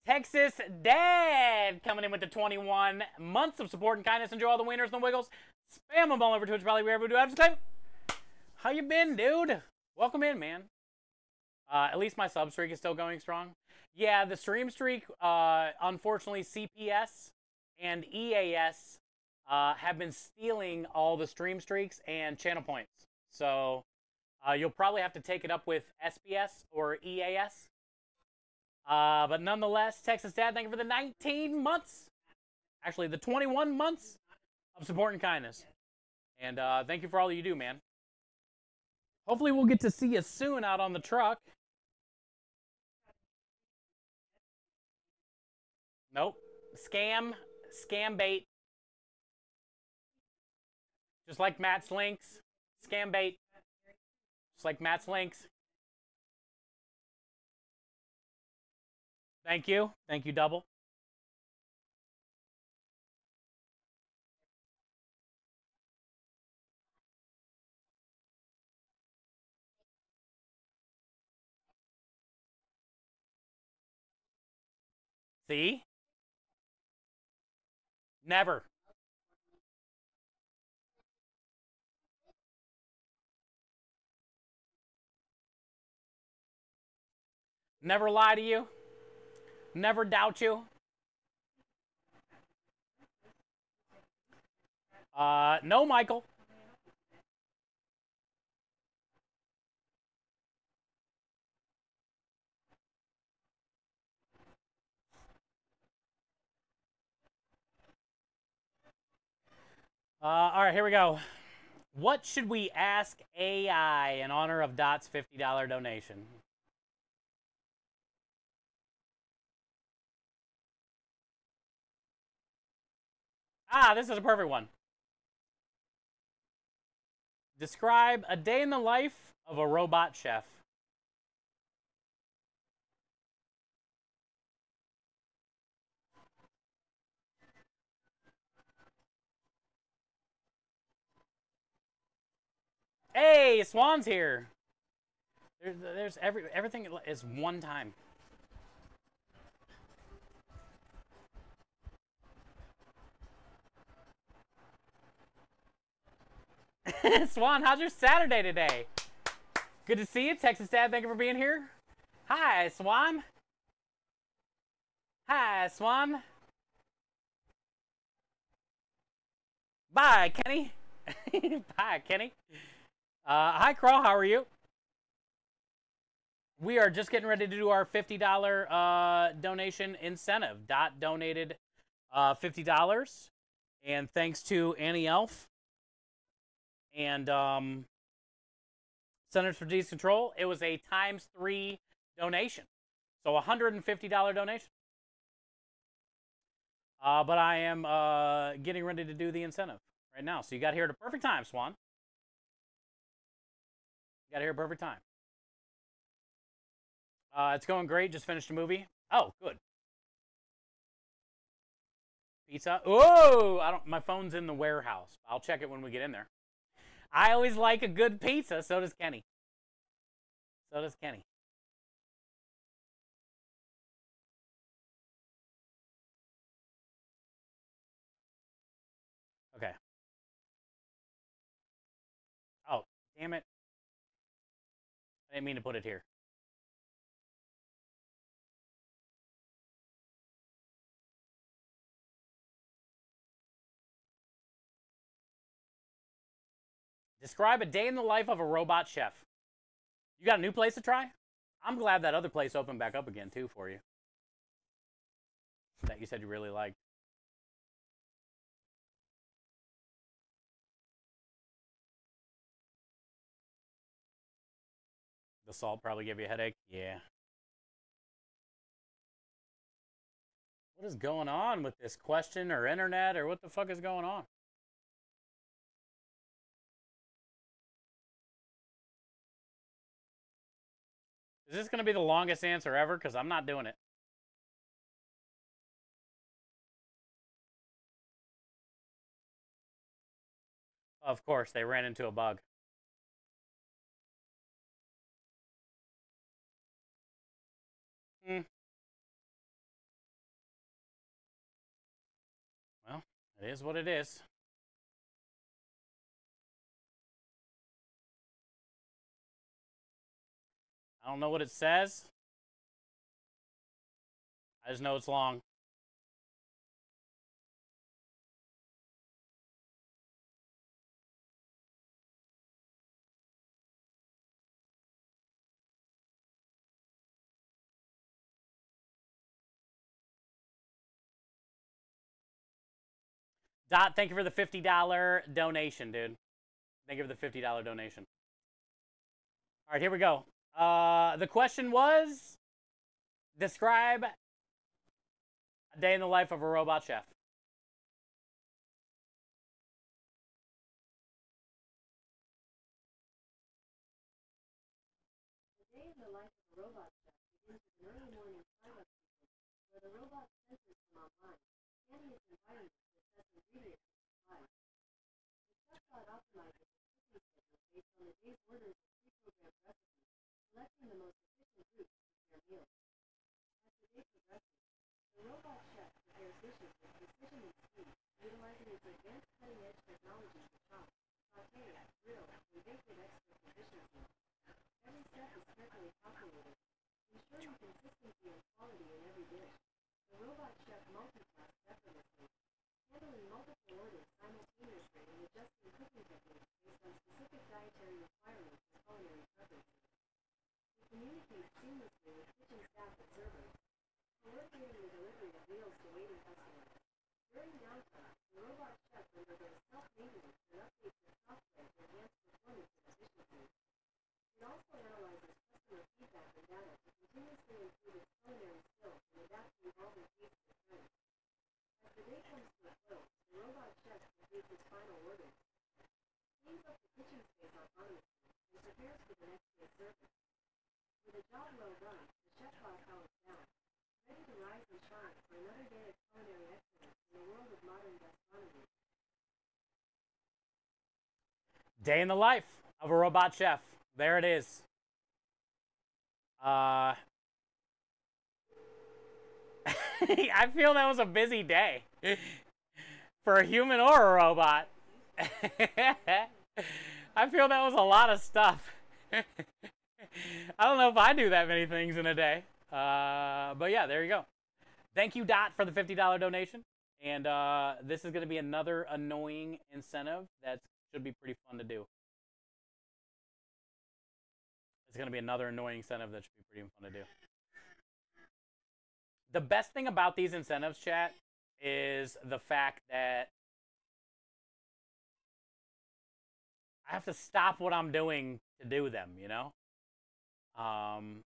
Texas Dad coming in with the 21 months of support and kindness. Enjoy all the winners and the wiggles. Spam them all over Twitch, probably wherever we do. How you been, dude? Welcome in, man. At least my sub streak is still going strong. Yeah, the stream streak, unfortunately, CPS and EAS have been stealing all the stream streaks and channel points. So you'll probably have to take it up with SBS or EAS. But nonetheless, Texas Dad, thank you for the 19 months. Actually, the 21 months of support and kindness. And thank you for all you do, man. Hopefully we'll get to see you soon out on the truck. Nope. Scam bait. Just like Matt's links. Scam bait. Just like Matt's links. Thank you. Thank you, double. See? Never. Never lie to you. Never doubt you. No, Michael. All right, here we go. What should we ask AI in honor of Dot's $50 donation? Ah, this is a perfect one. Describe a day in the life of a robot chef. Hey, Swan's here. There's everything is one time. Swan, how's your Saturday today? Good to see you, Texas Dad. Thank you for being here. Hi, Swan. Hi, Swan. Bye, Kenny. Bye, Kenny. Hi, Crawl. How are you? We are just getting ready to do our $50 donation incentive. Dot donated $50. And thanks to Annie Elf and Centers for Disease Control, it was a ×3 donation. So $150 donation. But I am getting ready to do the incentive right now. So you got here at a perfect time, Swan. You got here at a perfect time. It's going great. Just finished a movie. Oh, good. Pizza. Oh, I don't. My phone's in the warehouse. I'll check it when we get in there. I always like a good pizza. So does Kenny. So does Kenny. Okay. Oh, damn it. I didn't mean to put it here. Describe a day in the life of a robot chef. You got a new place to try? I'm glad that other place opened back up again, too, for you. That you said you really liked. The salt probably gave you a headache? Yeah. What is going on with this question or internet or what the fuck is going on? Is this going to be the longest answer ever? Because I'm not doing it. Of course, they ran into a bug. Well, it is what it is. I don't know what it says. I just know it's long. Dot, thank you for the $50 donation, dude. Thank you for the $50 donation. All right, here we go. The question was, describe a day in the life of a robot chef.
A day in the life of a robot chef begins with an early morning startup sequence where the robot sensors come online, scanning its environment to assess ingredients and supplies. The chef optimizes its cooking schedule based on the day's orders and pre-programmed recipes, selecting the most efficient route to prepare meals. As the day progresses, the robot chef prepares dishes with precision and speed, utilizing its advanced cutting-edge technology to chop, saute, grill, and bake with expert efficiency. Every step is carefully calculated, ensuring consistency and quality in every dish. The robot chef multitasks effortlessly, handling multiple orders simultaneously and adjusting cooking techniques based on specific dietary requirements and culinary preferences. It communicates seamlessly with kitchen staff and servers, coordinating the delivery of meals to waiting customers. During downtime, the robot chef undergoes self-maintenance and updates its software to enhance performance and efficiency. It also analyzes customer feedback and data to continuously improve its culinary skills and adapt to evolving tastes and trends. As the day comes to a close, the robot chef completes its final orders, cleans up the kitchen space autonomously, and prepares for the next day's service. With a job well done, the chef bot powers down, ready to rise and shine for another day of culinary excellence in the world of modern gastronomy.
Day in the life of a robot chef. There it is. I feel that was a busy day for a human or a robot. I feel that was a lot of stuff. I don't know if I do that many things in a day. But yeah, there you go. Thank you, Dot, for the $50 donation. And this is going to be another annoying incentive that should be pretty fun to do. It's going to be another annoying incentive that should be pretty fun to do. The best thing about these incentives, chat, is the fact that I have to stop what I'm doing to do them, you know? And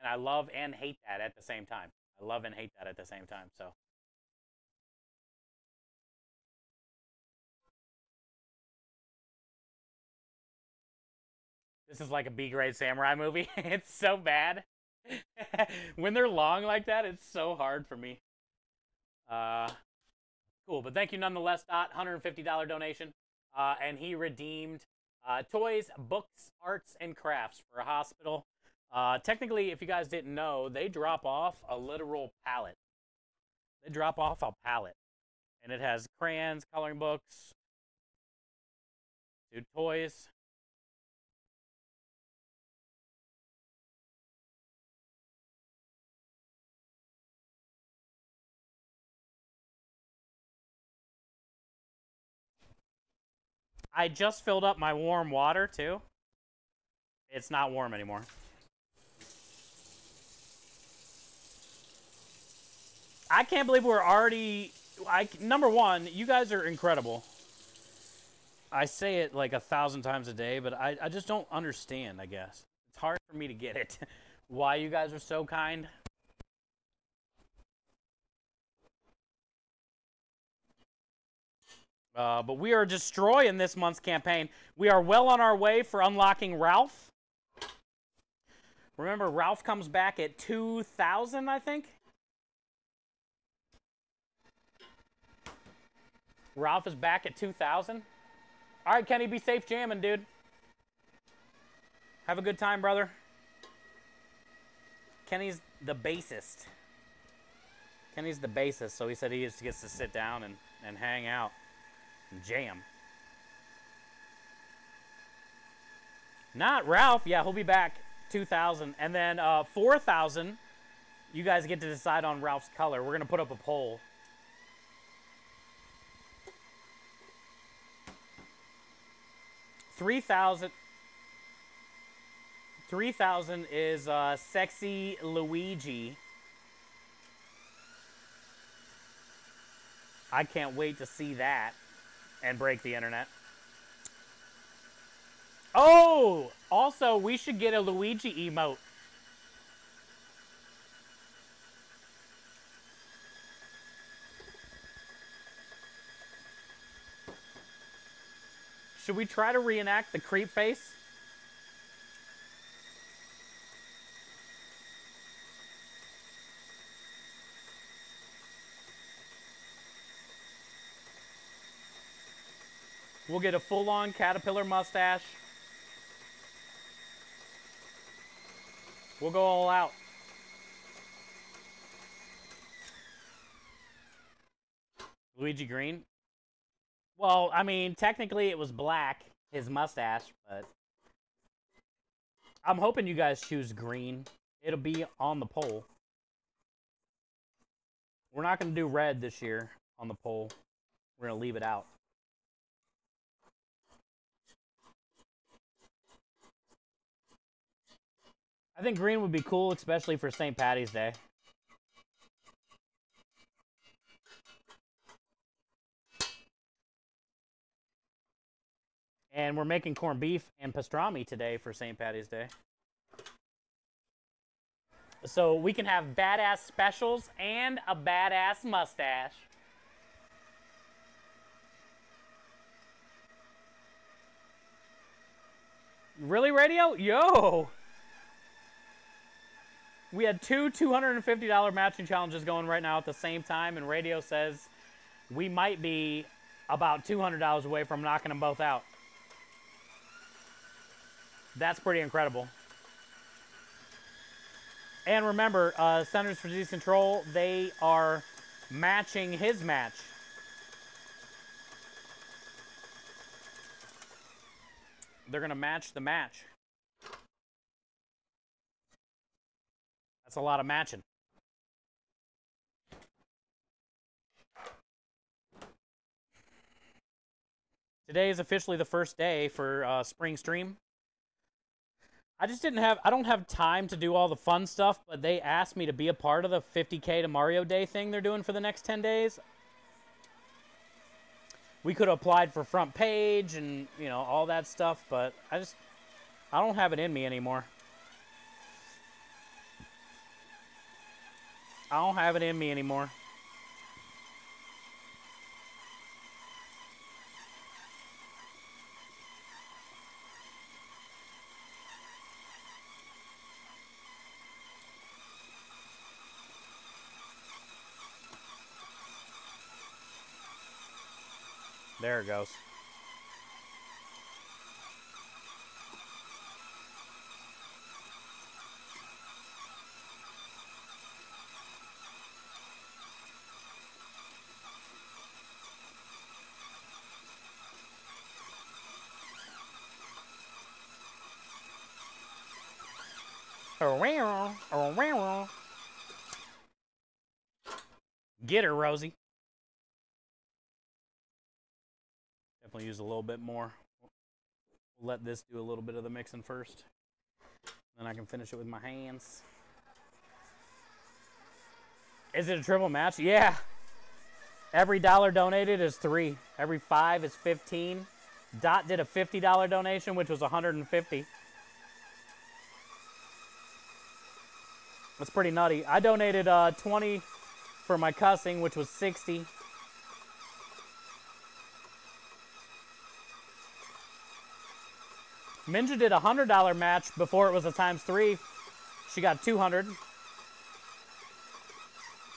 I love and hate that at the same time. I love and hate that at the same time, so. This is like a B-grade samurai movie. It's so bad. When they're long like that, it's so hard for me. Cool, but thank you nonetheless, Dot. $150 donation. And he redeemed toys, books, arts, and crafts for a hospital. Technically, if you guys didn't know, they drop off a literal pallet. They drop off a pallet. And it has crayons, coloring books, dude, toys. I just filled up my warm water, too. It's not warm anymore. I can't believe we're already... number one, you guys are incredible. I say it like 1,000 times a day, but I just don't understand, I guess. It's hard for me to get it. Why you guys are so kind. But we are destroying this month's campaign. We are well on our way for unlocking Ralph. Remember, Ralph comes back at 2,000, I think. Ralph is back at 2,000. All right, Kenny, be safe jamming, dude. Have a good time, brother. Kenny's the bassist. Kenny's the bassist, so he said he just gets to sit down and hang out and jam. Not Ralph. Yeah, he'll be back 2,000. And then 4,000, you guys get to decide on Ralph's color. We're going to put up a poll. 3,000 is Sexy Luigi. I can't wait to see that and break the internet. Oh, also, we should get a Luigi emote. Should we try to reenact the creep face? We'll get a full-on caterpillar mustache. We'll go all out. Luigi Green? Well, I mean, technically it was black, his mustache, but I'm hoping you guys choose green. It'll be on the poll. We're not going to do red this year on the poll. We're going to leave it out. I think green would be cool, especially for St. Patty's Day. And we're making corned beef and pastrami today for St. Patty's Day. So we can have badass specials and a badass mustache. Really, Radio? Yo! We had two $250 matching challenges going right now at the same time, and Radio says we might be about $200 away from knocking them both out. That's pretty incredible. And remember, Centers for Disease Control, they are matching his match. They're going to match the match. That's a lot of matching. Today is officially the first day for spring stream. I don't have time to do all the fun stuff, but they asked me to be a part of the 50K to Mario Day thing they're doing for the next 10 days. We could have applied for front page and, you know, all that stuff, but I don't have it in me anymore. I don't have it in me anymore. There it goes. Get her, Rosie. Definitely use a little bit more. We'll let this do a little bit of the mixing first. Then I can finish it with my hands. Is it a triple match? Yeah. Every dollar donated is 3. Every 5 is 15. Dot did a $50 donation, which was $150. That's pretty nutty. I donated 20 for my cussing, which was 60. Minja did a $100 match before it was a ×3. She got 200.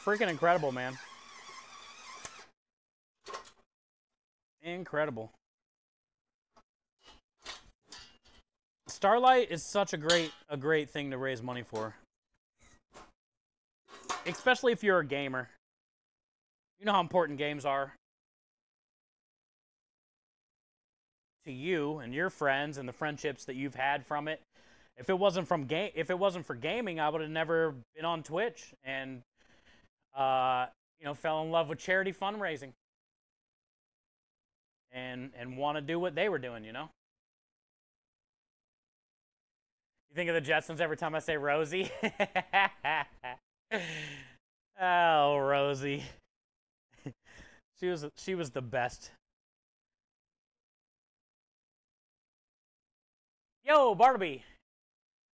Freaking incredible, man. Incredible. Starlight is such a great thing to raise money for. Especially if you're a gamer. You know how important games are to you and your friends and the friendships that you've had from it. If it wasn't for gaming, I would have never been on Twitch and you know, fell in love with charity fundraising and want to do what they were doing, you know? You think of the Jetsons every time I say Rosie? Oh, Rosie. She was the best. Yo, Bartleby.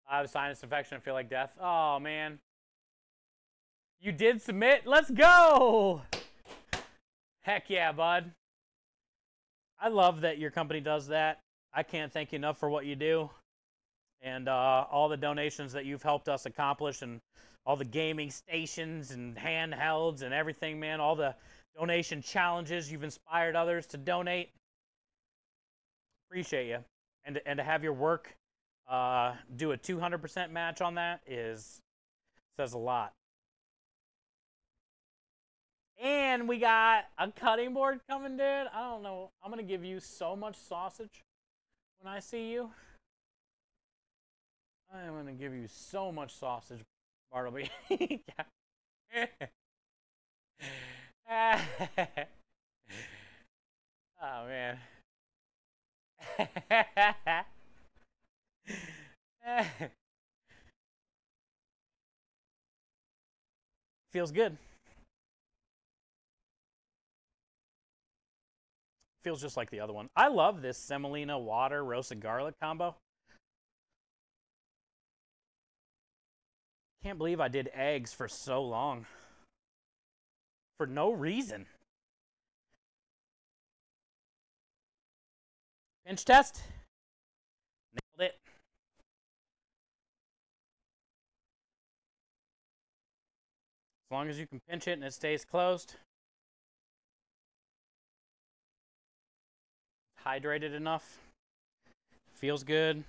I have a sinus infection. I feel like death. Oh, man. You did submit? Let's go! Heck yeah, bud. I love that your company does that. I can't thank you enough for what you do. And all the donations that you've helped us accomplish, and all the gaming stations and handhelds and everything, man. All the donation challenges you've inspired others to donate. Appreciate you. And to have your work do a 200% match on that says a lot. And we got a cutting board coming, dude. I don't know. I'm going to give you so much sausage when I see you. I am going to give you so much sausage, Bartleby. Oh, man. Feels good. Feels just like the other one. I love this semolina water roasted garlic combo. Can't believe I did eggs for so long. For no reason. Pinch test. Nailed it. As long as you can pinch it and it stays closed. Hydrated enough. Feels good.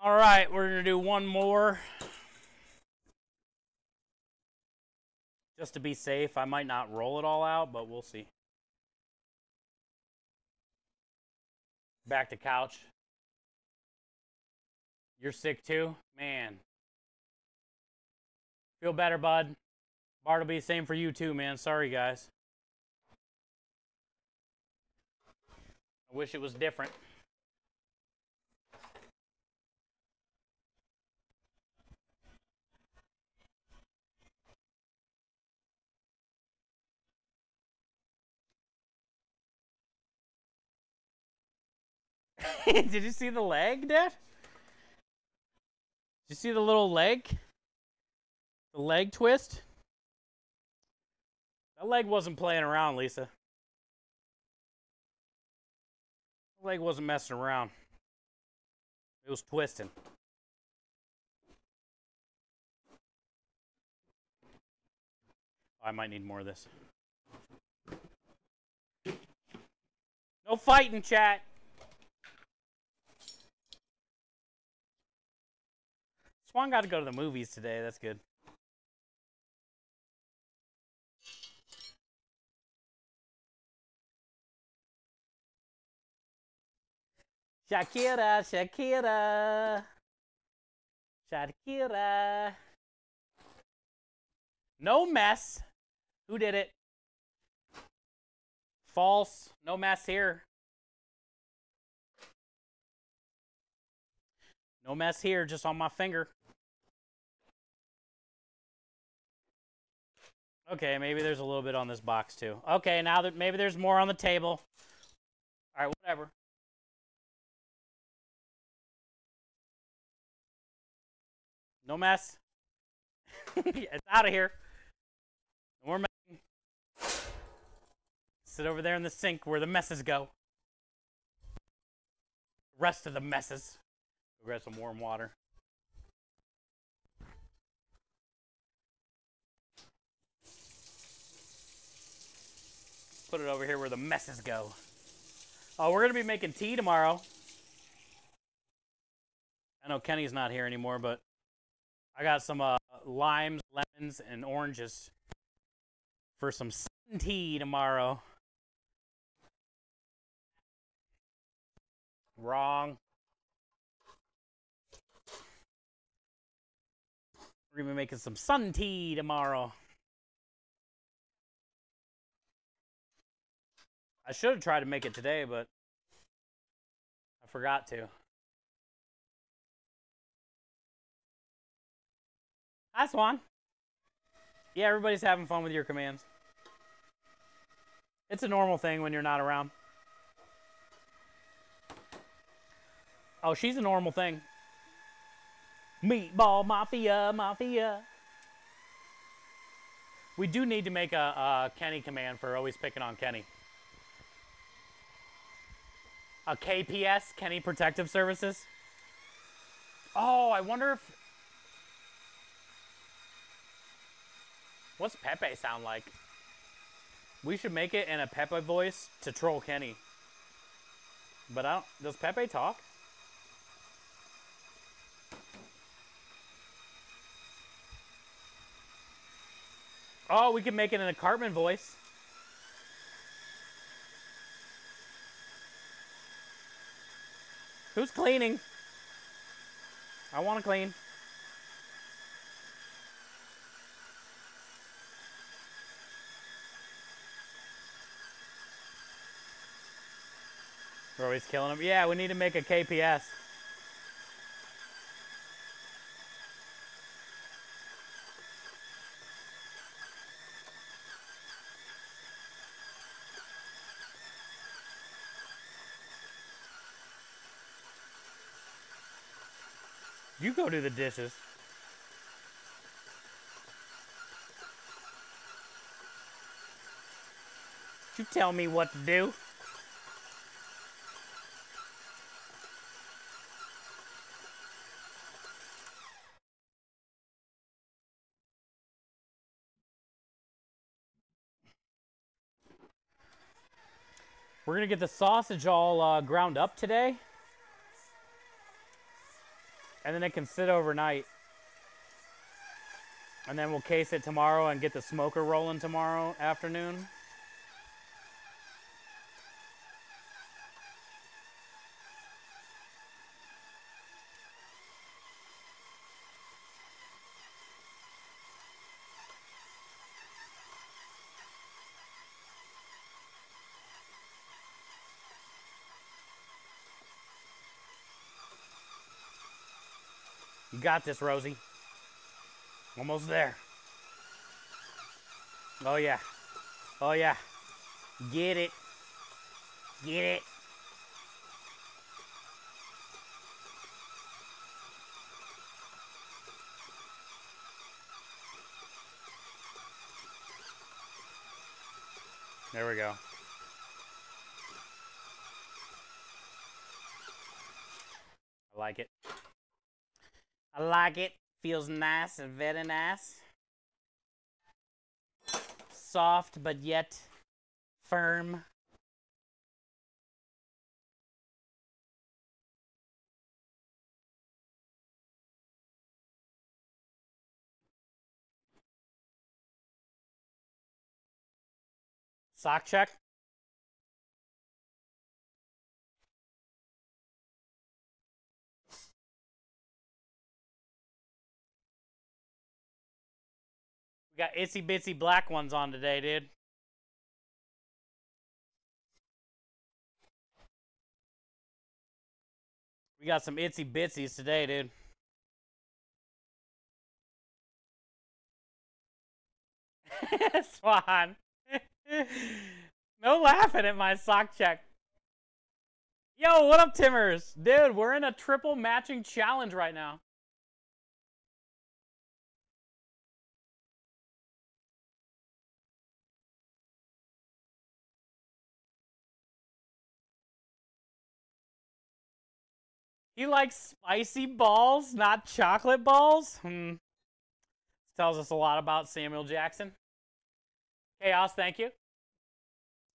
All right, we're going to do one more. Just to be safe, I might not roll it all out, but we'll see. Back to couch. You're sick too? Man. Feel better, bud. Bartleby, same for you too, man. Sorry, guys. I wish it was different. Did you see the leg, Dad? Did you see the little leg? The leg twist? That leg wasn't playing around, Lisa. The leg wasn't messing around. It was twisting. I might need more of this. No fighting, chat. Swan got to go to the movies today. That's good. Shakira, Shakira. Shakira. No mess. Who did it? False. No mess here. No mess here, just on my finger. Okay, maybe there's a little bit on this box too. Okay, now that maybe there's more on the table. All right, whatever. No mess. It's out of here. No more messing. Sit over there in the sink where the messes go. The rest of the messes. Go grab some warm water. Put it over here where the messes go. Oh, we're going to be making tea tomorrow. I know Kenny's not here anymore, but I got some limes, lemons, and oranges for some sun tea tomorrow. Wrong. We're going to be making some sun tea tomorrow. I should have tried to make it today, but I forgot to. Hi, Swan. Yeah, everybody's having fun with your commands. It's a normal thing when you're not around. Oh, she's a normal thing. Meatball Mafia, Mafia. We do need to make a Kenny command for always picking on Kenny. A KPS, Kenny Protective Services. Oh, I wonder if... What's Pepe sound like? We should make it in a Pepe voice to troll Kenny. But I don't... Does Pepe talk? Oh, we can make it in a Cartman voice. Who's cleaning? I want to clean. We're always killing him. Yeah, we need to make a KPS. You go do the dishes. You tell me what to do. We're going to get the sausage all ground up today. And then it can sit overnight. And then we'll case it tomorrow and get the smoker rolling tomorrow afternoon. You got this, Rosie. Almost there. Oh, yeah. Oh, yeah. Get it. Get it. There we go. I like it. I like it. Feels nice and very nice. Soft, but yet firm. Sock check. We got itsy bitsy black ones on today, dude. We got some itsy bitsies today, dude. Swan. No laughing at my sock check. Yo, what up, Timmers? Dude, we're in a triple matching challenge right now. He likes spicy balls, not chocolate balls? This tells us a lot about Samuel Jackson. Chaos, thank you.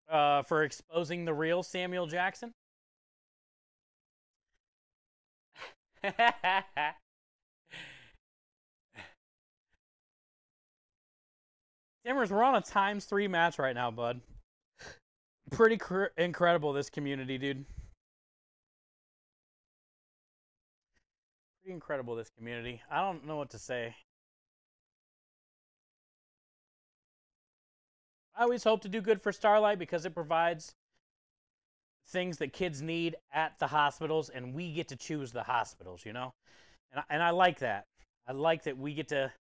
For exposing the real Samuel Jackson. Timmers, we're on a ×3 match right now, bud. Pretty incredible, this community, dude. Pretty incredible, this community. I don't know what to say. I always hope to do good for Starlight because it provides things that kids need at the hospitals, and we get to choose the hospitals, you know? And I like that. I like that we get to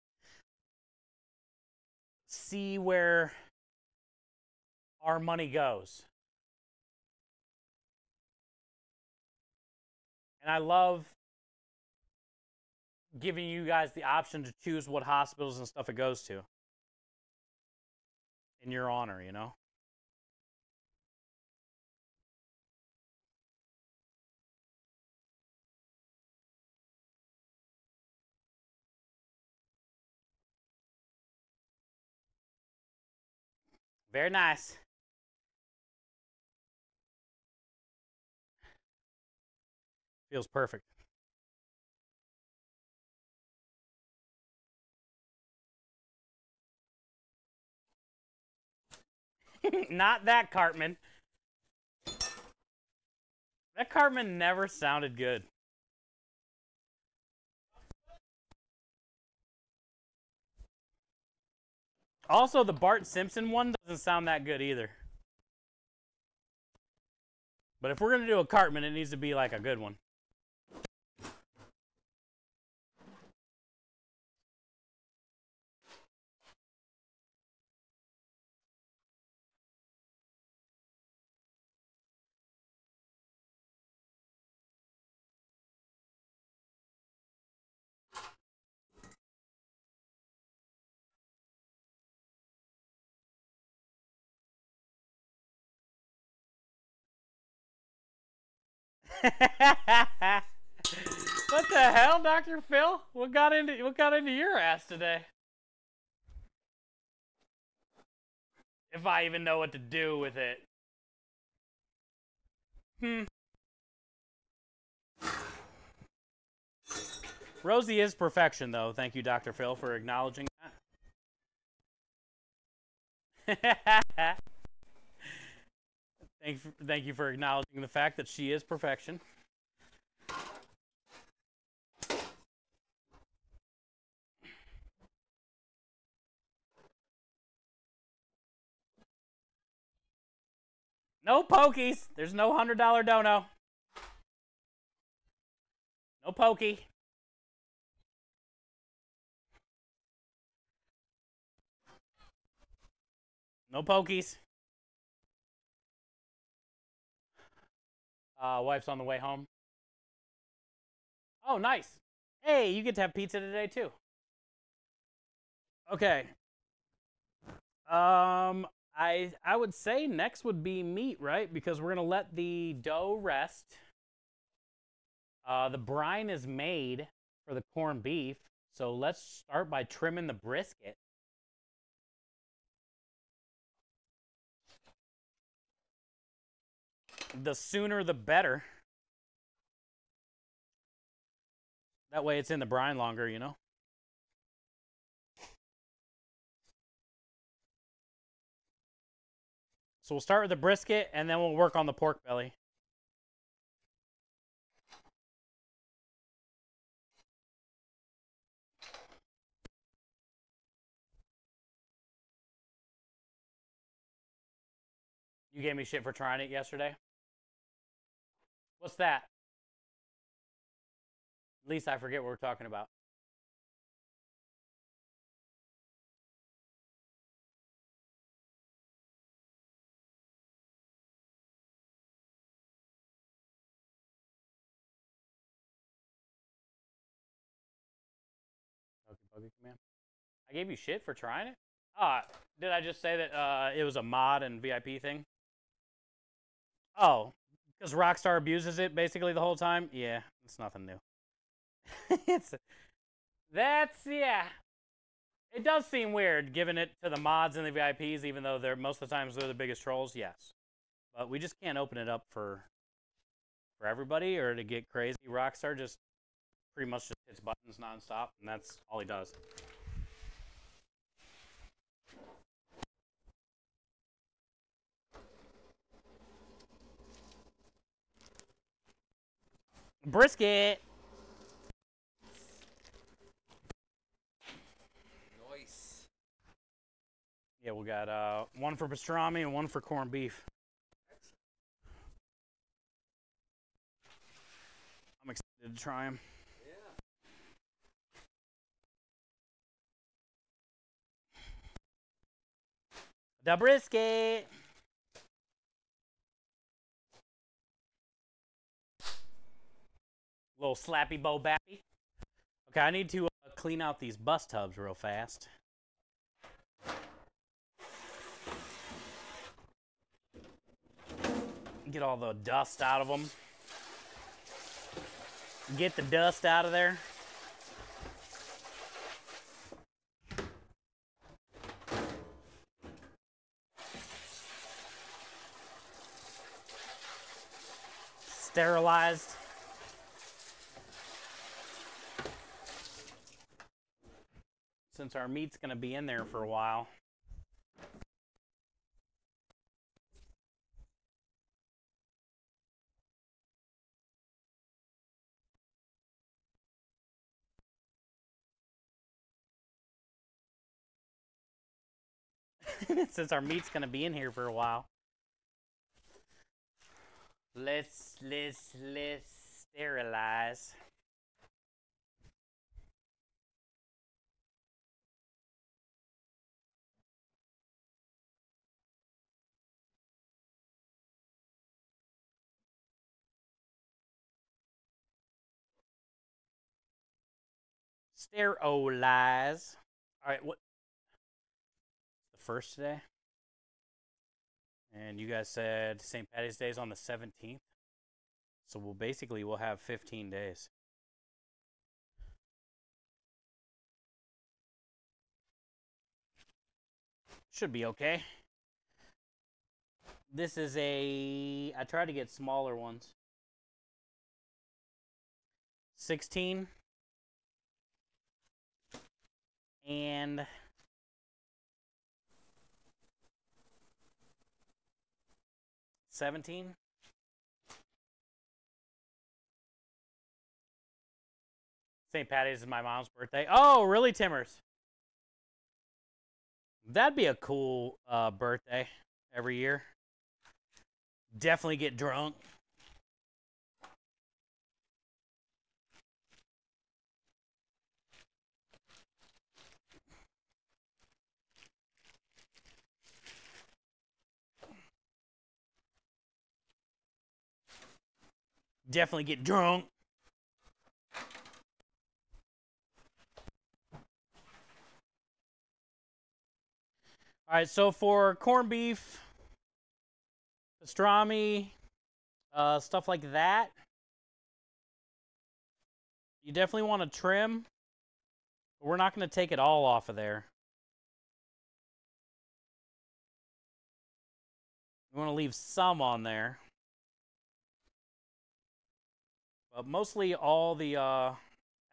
see where our money goes. And I love giving you guys the option to choose what hospitals and stuff it goes to. In your honor, you know? Very nice. Feels perfect. Not that Cartman. That Cartman never sounded good. Also, the Bart Simpson one doesn't sound that good either. But if we're going to do a Cartman, it needs to be like a good one. What the hell, Dr. Phil? What got into your ass today? If I even know what to do with it. Rosie is perfection, though. Thank you, Dr. Phil, for acknowledging that. Thank you for acknowledging the fact that she is perfection. No pokies. There's no $100 dono. No pokey. No pokies. Wife's on the way home. Oh, nice. Hey, you get to have pizza today too. Okay. I would say next would be meat, right? Because we're gonna let the dough rest. The brine is made for the corned beef, so let's start by trimming the brisket. The sooner the better. That way it's in the brine longer, you know? So we'll start with the brisket, and then we'll work on the pork belly. You gave me shit for trying it yesterday. What's that? At least I forget what we're talking about. Okay, command. I gave you shit for trying it? Did I just say that it was a mod and VIP thing? Oh, because Rockstar abuses it basically the whole time? Yeah, it's nothing new. Yeah. It does seem weird giving it to the mods and the VIPs, even though most of the times they're the biggest trolls, yes. But we just can't open it up for everybody or to get crazy. Rockstar just pretty much just hits buttons nonstop, and that's all he does. Brisket!
Nice.
Yeah, we got one for pastrami and one for corned beef. I'm excited to try them.
Yeah.
The brisket! Little slappy bow bappy. Okay, I need to clean out these bus tubs real fast. Get all the dust out of them. Get the dust out of there. Sterilized. Since our meat's going to be in there for a while. Since our meat's going to be in here for a while. Let's sterilize. Sterilize. All right, what? The first today? And you guys said St. Patty's Day is on the 17th. So we'll have 15 days. Should be okay. This is I tried to get smaller ones. 16. and $17. St. Patty's is my mom's birthday. Oh, really, Timmers? That'd be a cool birthday every year. Definitely get drunk. Definitely get drunk. All right, so for corned beef, pastrami, stuff like that, you definitely want to trim. But we're not going to take it all off of there. We want to leave some on there. But mostly all the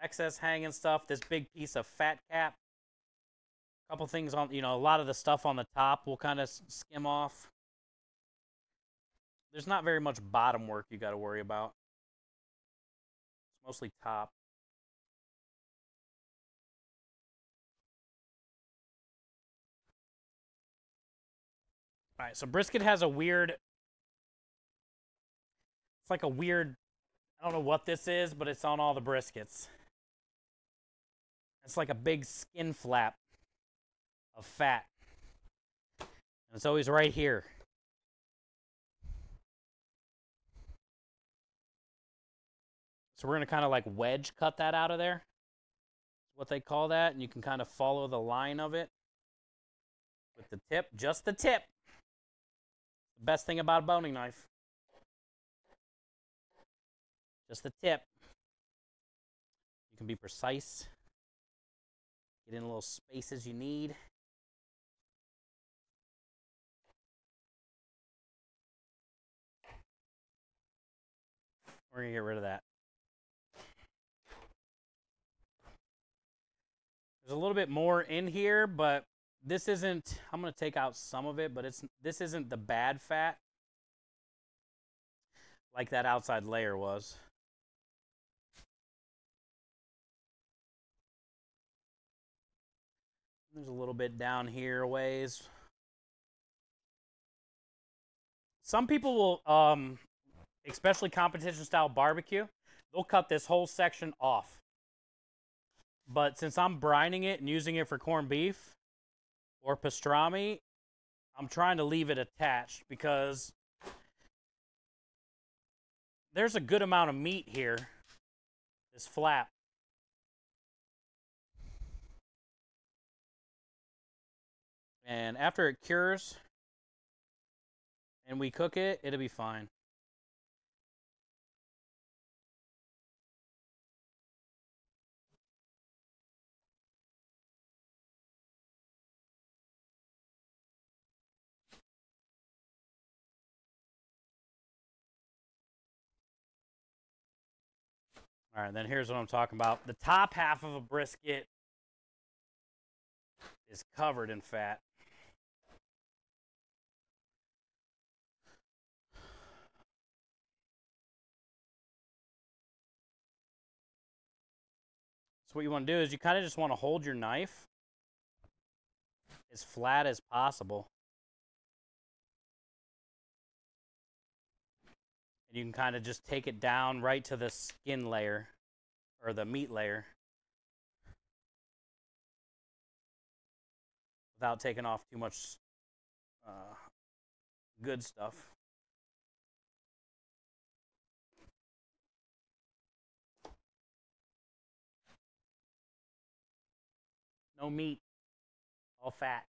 excess hanging stuff, this big piece of fat cap. A couple things on, a lot of the stuff on the top will kind of skim off. There's not very much bottom work you got to worry about. It's mostly top. All right, so brisket has a weird, it's like a weird, I don't know what this is, but it's on all the briskets. It's like a big skin flap of fat. And it's always right here. So we're going to kind of like wedge cut that out of there. That's what they call that. And you can kind of follow the line of it with the tip, just the tip. The best thing about a boning knife. Just the tip. You can be precise. Get in the little spaces you need. We're going to get rid of that. There's a little bit more in here, but this isn't, I'm going to take out some of it, but this isn't the bad fat like that outside layer was. There's a little bit down here a ways. Some people will, especially competition style barbecue, they'll cut this whole section off. But since I'm brining it and using it for corned beef or pastrami, I'm trying to leave it attached because there's a good amount of meat here, this flap. And after it cures and we cook it, it'll be fine. All right, then here's what I'm talking about. The top half of a brisket is covered in fat. So what you want to do is you kind of just want to hold your knife as flat as possible. And you can kind of just take it down right to the skin layer or the meat layer without taking off too much good stuff. No meat, all fat.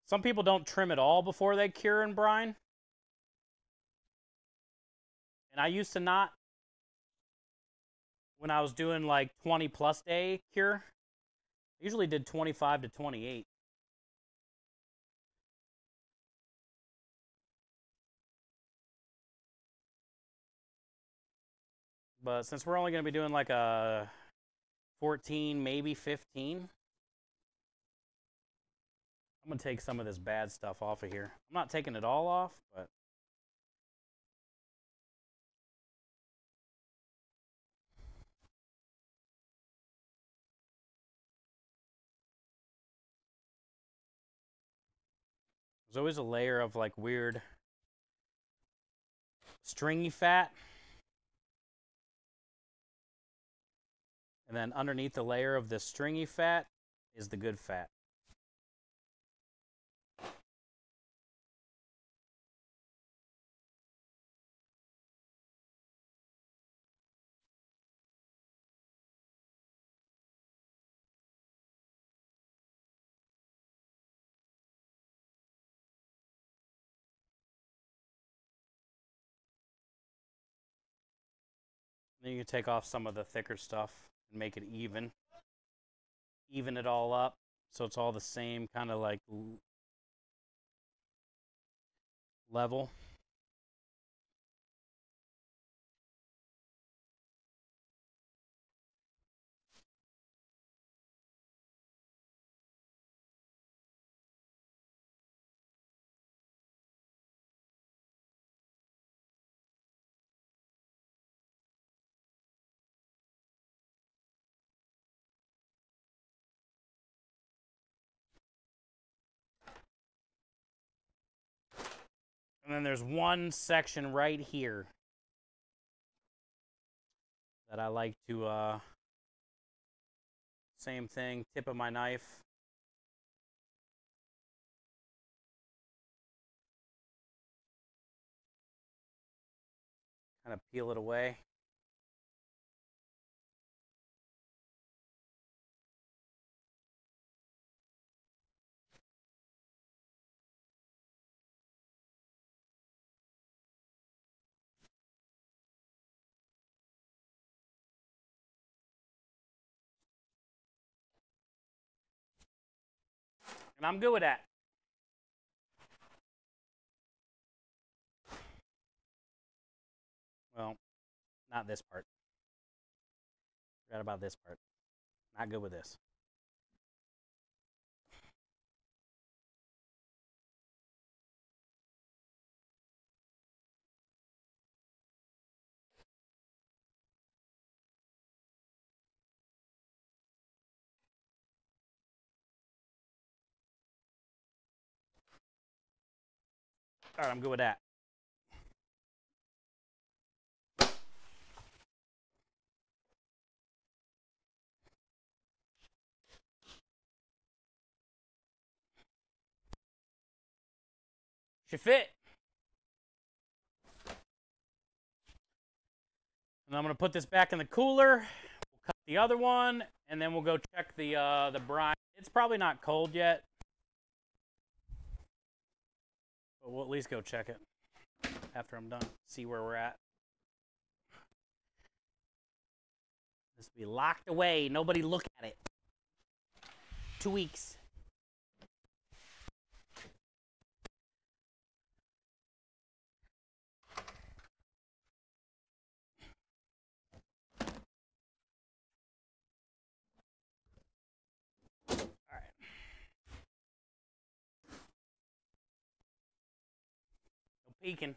Some people don't trim it all before they cure in brine. And I used to not, when I was doing like 20+ day cure. I usually did 25 to 28. But since we're only going to be doing like a 14, maybe 15, I'm going to take some of this bad stuff off of here. I'm not taking it all off, but there's always a layer of like weird stringy fat. And then underneath the layer of this stringy fat is the good fat. Then you can take off some of the thicker stuff and make it even. Even it all up so it's all the same kind of like level. And then there's one section right here that I like to, same thing, tip of my knife. Kind of peel it away. And I'm good with that. Well, not this part. Forgot about this part. Not good with this. All right, I'm good with that. Should fit. And I'm going to put this back in the cooler. We'll cut the other one, and then we'll go check the brine. It's probably not cold yet, but we'll at least go check it after I'm done. See where we're at. This will be locked away. Nobody look at it. 2 weeks. Peeking.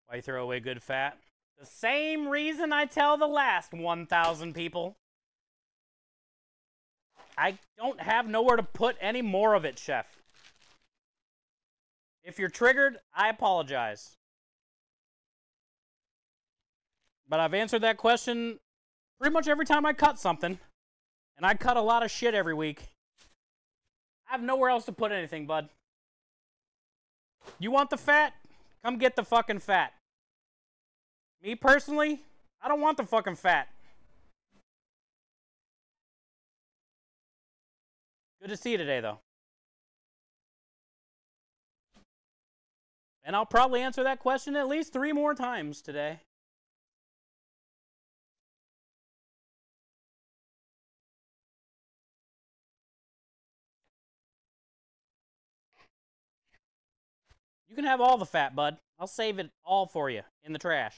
Why you throw away good fat? The same reason I tell the last 1,000 people. I don't have nowhere to put any more of it, Chef. If you're triggered, I apologize. But I've answered that question pretty much every time I cut something. And I cut a lot of shit every week. I have nowhere else to put anything, bud. You want the fat? Come get the fucking fat. Me personally, I don't want the fucking fat. Good to see you today, though. And I'll probably answer that question at least 3 more times today. You can have all the fat, bud. I'll save it all for you in the trash.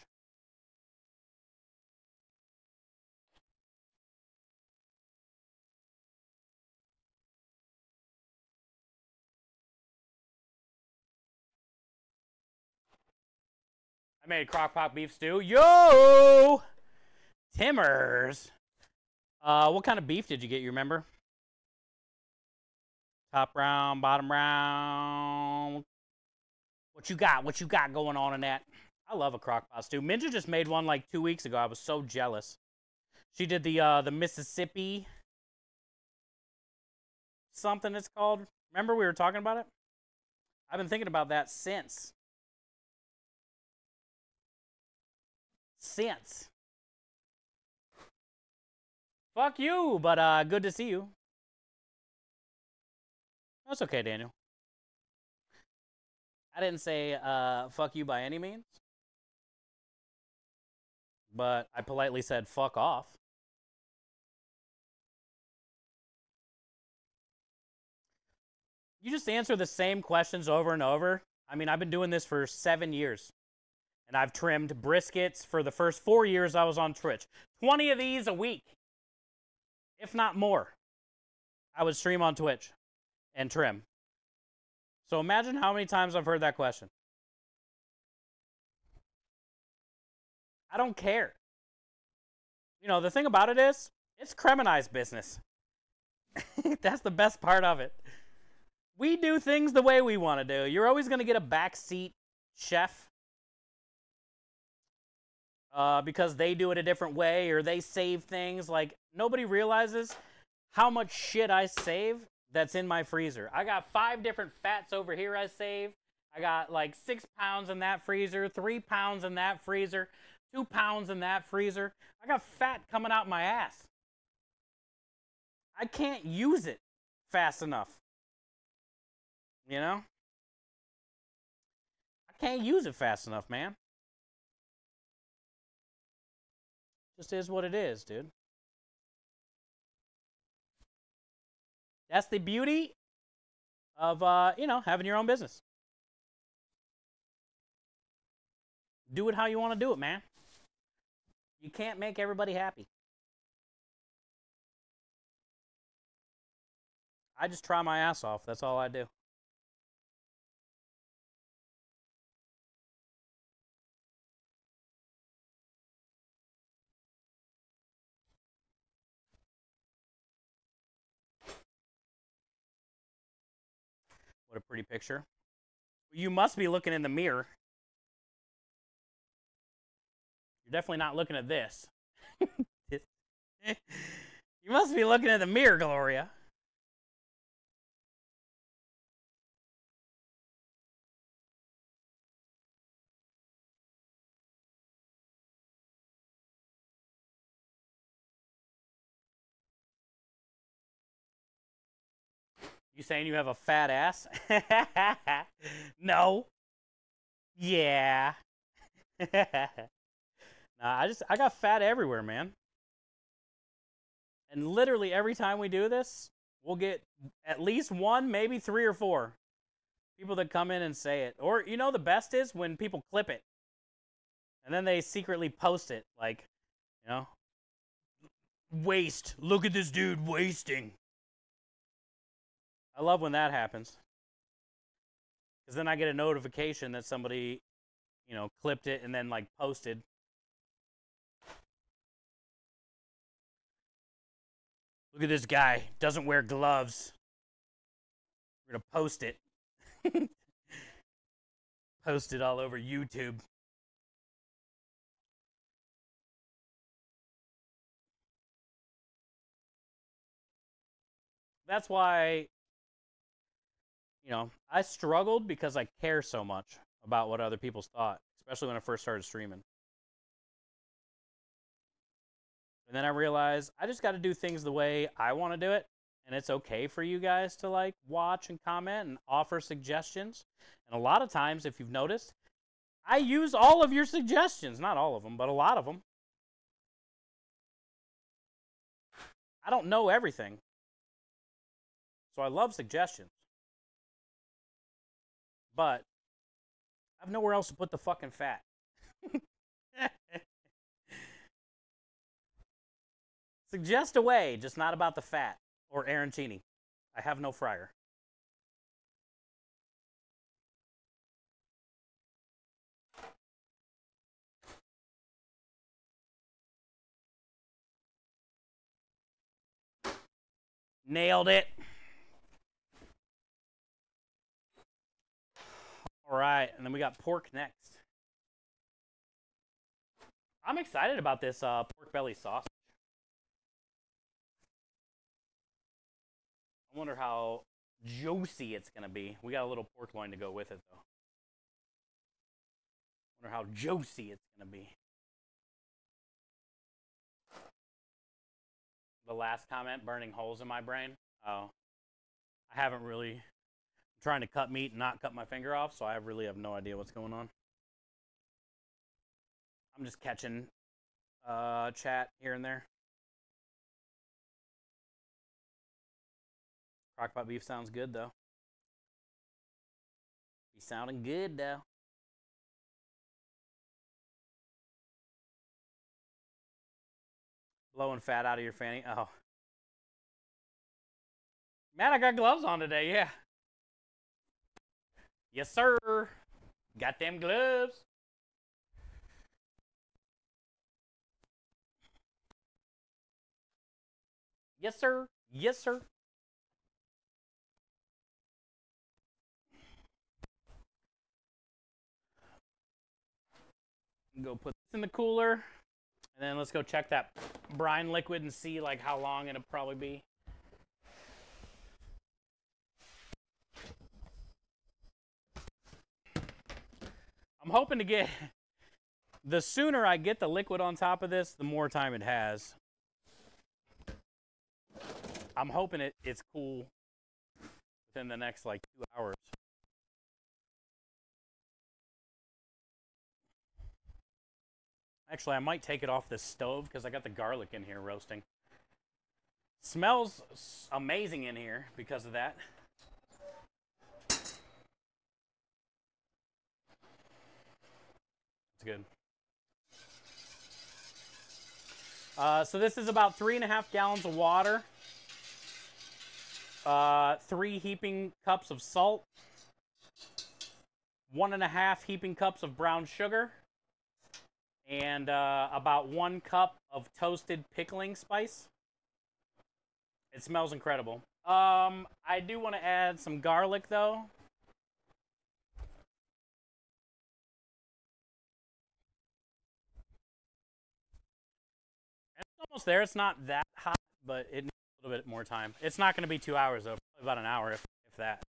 I made a crock pot beef stew. Yo! Timmers. What kind of beef did you get? You remember? Top round, bottom round. What you got? What you got going on in that? I love a crock pot stew. Minja just made one like 2 weeks ago. I was so jealous. She did the Mississippi something it's called. Remember we were talking about it? I've been thinking about that since. Fuck you, but good to see you. That's okay, Daniel. I didn't say fuck you by any means. But I politely said fuck off. You just answer the same questions over and over. I mean, I've been doing this for 7 years. And I've trimmed briskets for the first 4 years I was on Twitch. 20 of these a week. If not more. I would stream on Twitch and trim. So imagine how many times I've heard that question. I don't care. You know, the thing about it is, it's Kremenai's business. That's the best part of it. We do things the way we want to do. You're always going to get a backseat chef because they do it a different way or they save things. Like, nobody realizes how much shit I save that's in my freezer. I got 5 different fats over here I save. I got like 6 pounds in that freezer, 3 pounds in that freezer, 2 pounds in that freezer. I got fat coming out my ass. I can't use it fast enough. You know? I can't use it fast enough, man. Just is what it is, dude. That's the beauty of, you know, having your own business. Do it how you want to do it, man. You can't make everybody happy. I just try my ass off. That's all I do. What a pretty picture. You must be looking in the mirror. You're definitely not looking at this. You must be looking at the mirror, Gloria. You saying you have a fat ass? No. Yeah. Nah, I got fat everywhere, man. And literally every time we do this, we'll get at least 1, maybe 3 or 4 people that come in and say it. Or, you know, the best is when people clip it. And then they secretly post it. Like, you know, waste. Look at this dude wasting. I love when that happens. Because then I get a notification that somebody, you know, clipped it and then, like, posted. Look at this guy. Doesn't wear gloves. We're going to post it. Post it all over YouTube. That's why, you know, I struggled because I care so much about what other people's thought, especially when I first started streaming. And then I realized I just got to do things the way I want to do it. And it's okay for you guys to like watch and comment and offer suggestions. And a lot of times, if you've noticed, I use all of your suggestions. Not all of them, but a lot of them. I don't know everything. So I love suggestions. But I have nowhere else to put the fucking fat. Suggest away, just not about the fat or arancini. I have no fryer. Nailed it. All right, and then we got pork next. I'm excited about this pork belly sausage. I wonder how juicy it's going to be. We got a little pork loin to go with it, though. I wonder how juicy it's going to be. The last comment, burning holes in my brain. Oh, I haven't really. I'm trying to cut meat and not cut my finger off, so I really have no idea what's going on. I'm just catching chat here and there. Crockpot beef sounds good, though. He's sounding good, though. Blowing fat out of your fanny. Oh. Man, I got gloves on today, yeah. Yes, sir. Got them gloves. Yes, sir. Yes, sir. Go put this in the cooler. And then let's go check that brine liquid and see like how long it'll probably be. I'm hoping to get, the sooner I get the liquid on top of this, the more time it has. I'm hoping it's cool within the next like 2 hours. Actually, I might take it off the stove because I got the garlic in here roasting. Smells amazing in here because of that. It's good. So this is about 3.5 gallons of water. 3 heaping cups of salt. 1.5 heaping cups of brown sugar. And about 1 cup of toasted pickling spice. It smells incredible. I do want to add some garlic, though. And it's almost there. It's not that hot, but it needs a little bit more time. It's not going to be 2 hours, though. Probably about an hour, if that.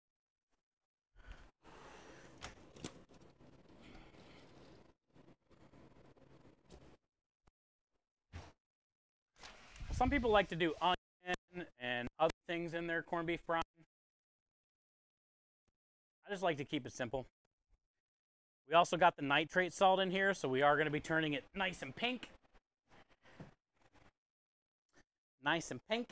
Some people like to do onion and other things in their corned beef brine. I just like to keep it simple. We also got the nitrate salt in here, so we are going to be turning it nice and pink. Nice and pink.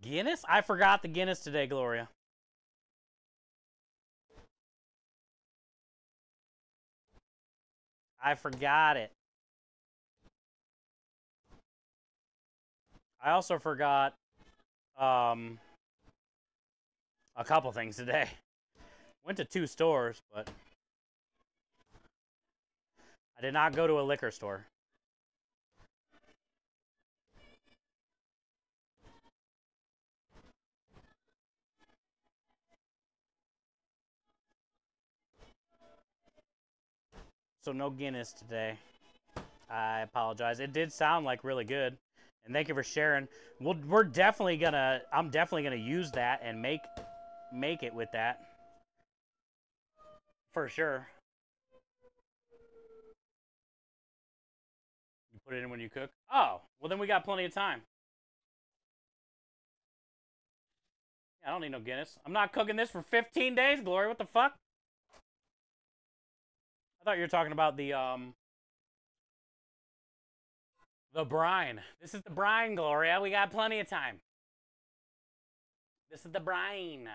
Guinness? I forgot the Guinness today, Gloria. I forgot it. I also forgot a couple things today. Went to 2 stores, but I did not go to a liquor store. So no Guinness today. I apologize. It did sound like really good. And thank you for sharing. I'm definitely gonna use that and make it with that. For sure. You put it in when you cook? Oh, well then we got plenty of time. Yeah, I don't need no Guinness. I'm not cooking this for 15 days, Glory. What the fuck? I thought you were talking about the brine. This is the brine, Gloria. We got plenty of time. This is the brine.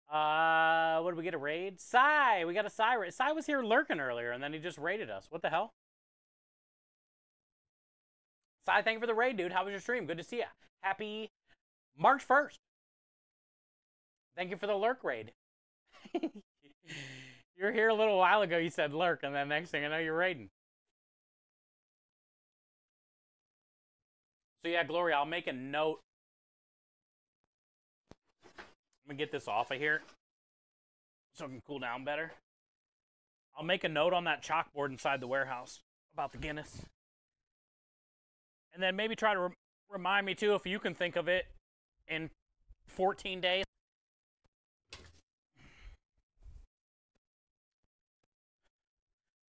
What did we get, a raid? Sai! We got a Sai raid. Sai was here lurking earlier, and then he just raided us. What the hell? Sai, thank you for the raid, dude. How was your stream? Good to see you. Happy March 1st. Thank you for the lurk raid. You were here a little while ago, you said lurk, and then next thing I know, you're raiding. So yeah, Gloria, I'll make a note. I'm gonna get this off of here so it can cool down better. I'll make a note on that chalkboard inside the warehouse about the Guinness. And then maybe try to remind me too, if you can think of it in 14 days.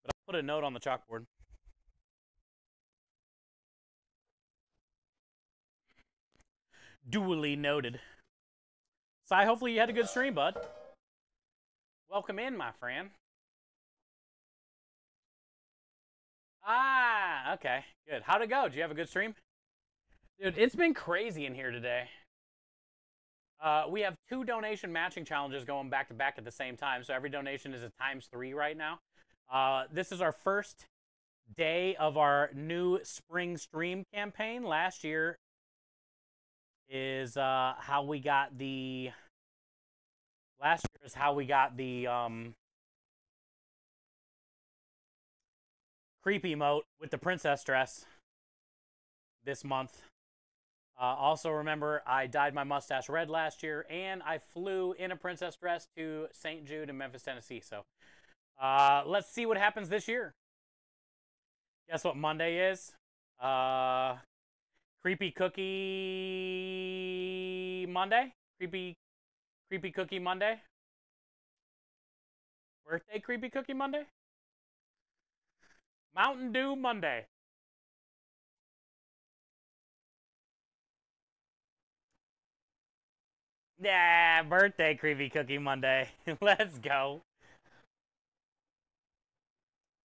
But I'll put a note on the chalkboard. Duly noted. Sai, hopefully you had a good stream, bud. Welcome in, my friend. Ah, okay, good. How'd it go? Did you have a good stream? Dude, it's been crazy in here today. We have 2 donation matching challenges going back to back at the same time, so every donation is a ×3 right now. This is our first day of our new spring stream campaign. Last year is how we got the creepy emote with the princess dress this month. Also remember, I dyed my mustache red last year, and I flew in a princess dress to St. Jude in Memphis, Tennessee. So let's see what happens this year. Guess what Monday is? Creepy Cookie Monday? Creepy Cookie Monday? Birthday Creepy Cookie Monday? Mountain Dew Monday. Yeah, birthday Creepy Cookie Monday. Let's go.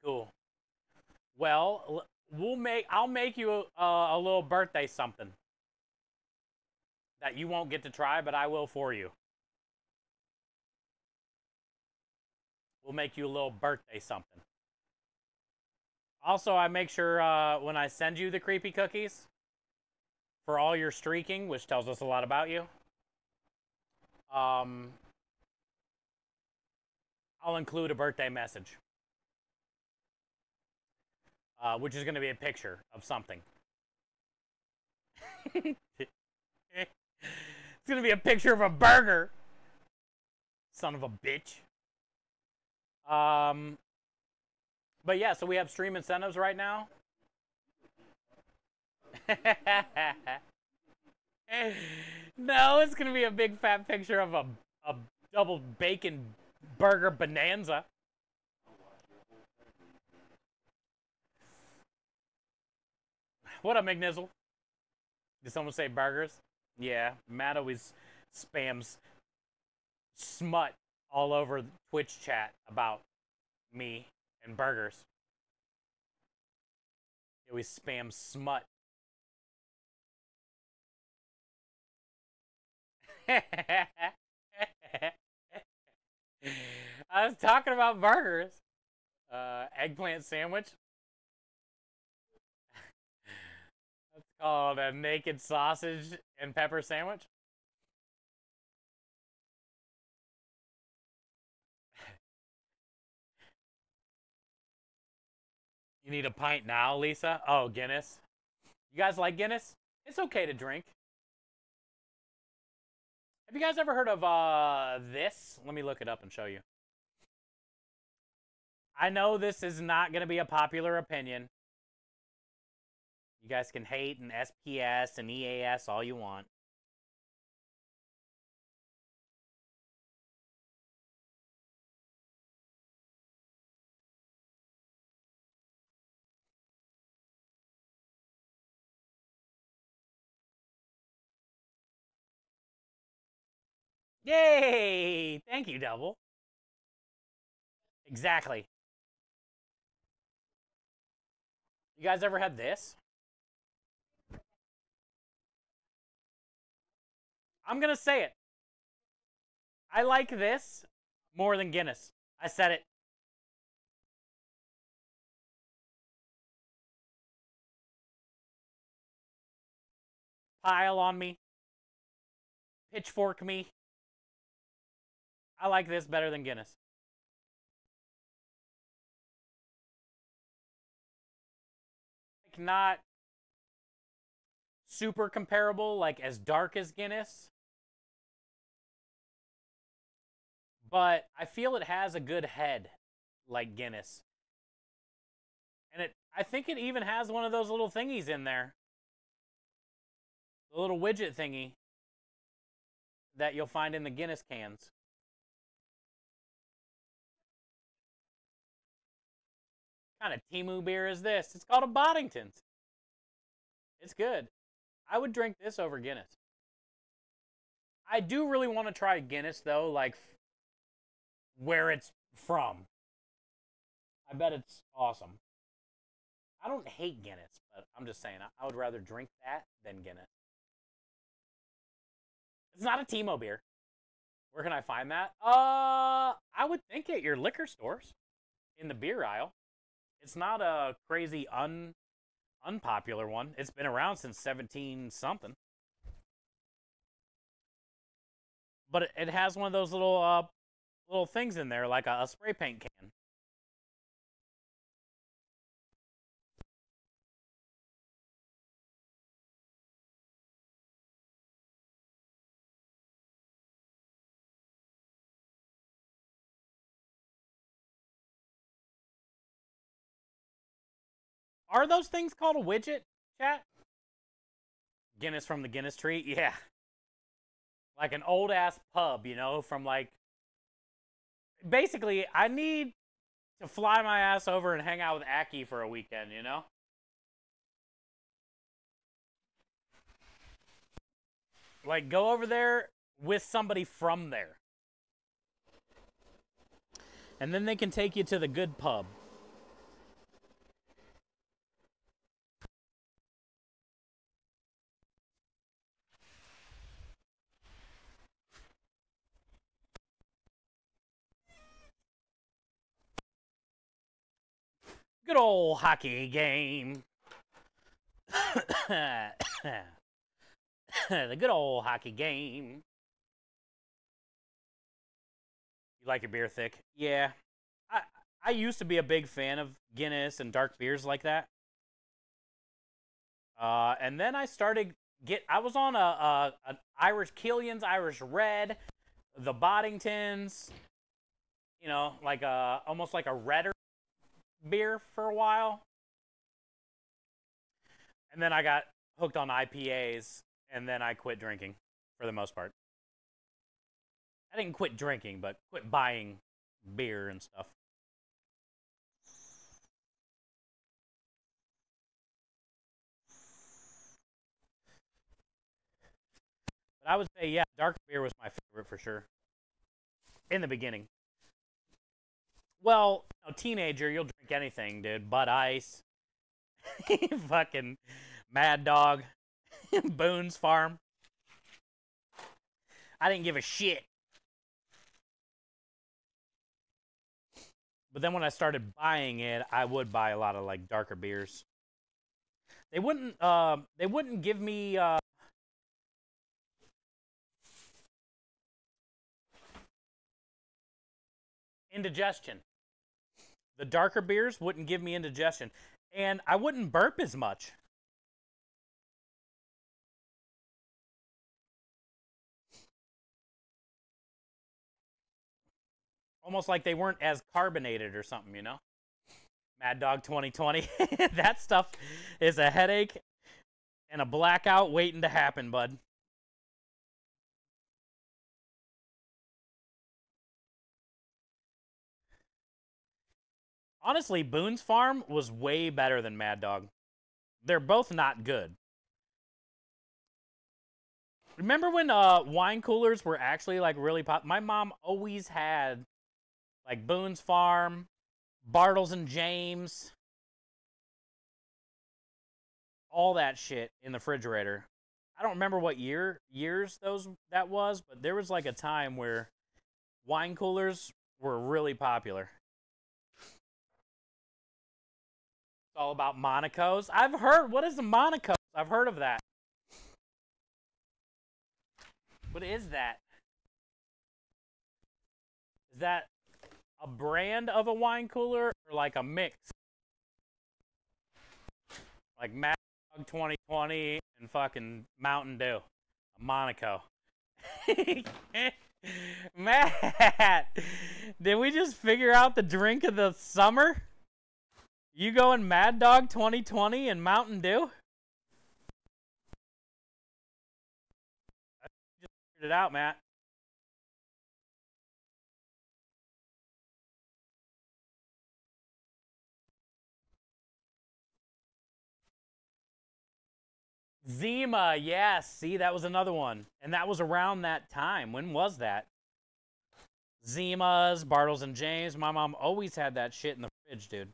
Cool. Well, I'll make you a little birthday something that you won't get to try, but I will for you. We'll make you a little birthday something. Also, I make sure when I send you the creepy cookies for all your streaking, which tells us a lot about you, I'll include a birthday message, which is going to be a picture of something. It's going to be a picture of a burger. Son of a bitch. But yeah, so we have stream incentives right now. No, it's going to be a big fat picture of a double bacon burger bonanza. What up, McNizzle? Did someone say burgers? Yeah, Matt always spams smut all over the Twitch chat about me and burgers. He always spams smut. I was talking about burgers. Eggplant sandwich. That's called a naked sausage and pepper sandwich. You need a pint now, Lisa? Oh, Guinness. You guys like Guinness? It's okay to drink. Have you guys ever heard of this? Let me look it up and show you. I know this is not going to be a popular opinion. You guys can hate and SPS and EAS all you want. Yay! Thank you, Double. Exactly. You guys ever had this? I'm going to say it. I like this more than Guinness. I said it. Pile on me. Pitchfork me. I like this better than Guinness. Like, not super comparable, like as dark as Guinness. But I feel it has a good head, like Guinness. And I think it even has one of those little thingies in there. The little widget thingy that you'll find in the Guinness cans. What kind of Temu beer is this? It's called a Boddington's. It's good. I would drink this over Guinness. I do really want to try Guinness, though, like where it's from. I bet it's awesome. I don't hate Guinness, but I'm just saying, I would rather drink that than Guinness. It's not a Timo beer. Where can I find that? I would think at your liquor stores in the beer aisle. It's not a crazy unpopular one. It's been around since 17-something. But it has one of those little things in there, like a spray paint can. Are those things called a widget, chat? Guinness from the Guinness tree? Yeah. Like an old-ass pub, you know, from like... Basically, I need to fly my ass over and hang out with Aki for a weekend, you know? Like, go over there with somebody from there. And then they can take you to the good pub. Good old hockey game. The good old hockey game. You like your beer thick? Yeah. I used to be a big fan of Guinness and dark beers like that. And then I started I was on an Irish Killian's Irish Red, the Boddingtons, you know, like almost like a redder beer for a while. And then I got hooked on IPAs, and then I quit drinking for the most part. I didn't quit drinking, but quit buying beer and stuff. But I would say, yeah, dark beer was my favorite for sure. In the beginning. Well, you know, teenager, you'll drink anything, dude. Bud Ice. Fucking Mad Dog. Boone's Farm. I didn't give a shit. But then when I started buying it, I would buy a lot of like darker beers. They wouldn't give me indigestion. The darker beers wouldn't give me indigestion, and I wouldn't burp as much. Almost like they weren't as carbonated or something, you know? Mad Dog 2020. That stuff is a headache and a blackout waiting to happen, bud. Honestly, Boone's Farm was way better than Mad Dog. They're both not good. Remember when wine coolers were actually like really pop? My mom always had like Boone's Farm, Bartles and James, all that shit in the refrigerator. I don't remember what years that was, but there was like a time where wine coolers were really popular. It's all about Monaco's. I've heard, what is a Monaco's? I've heard of that. What is that? Is that a brand of a wine cooler or like a mix? Like Mad Dog 2020 and fucking Mountain Dew. A Monaco. Matt, did we just figure out the drink of the summer? You going Mad Dog 2020 and Mountain Dew? I just figured it out, Matt. Zima, yes. See, that was another one. And that was around that time. When was that? Zima's, Bartles and James. My mom always had that shit in the fridge, dude.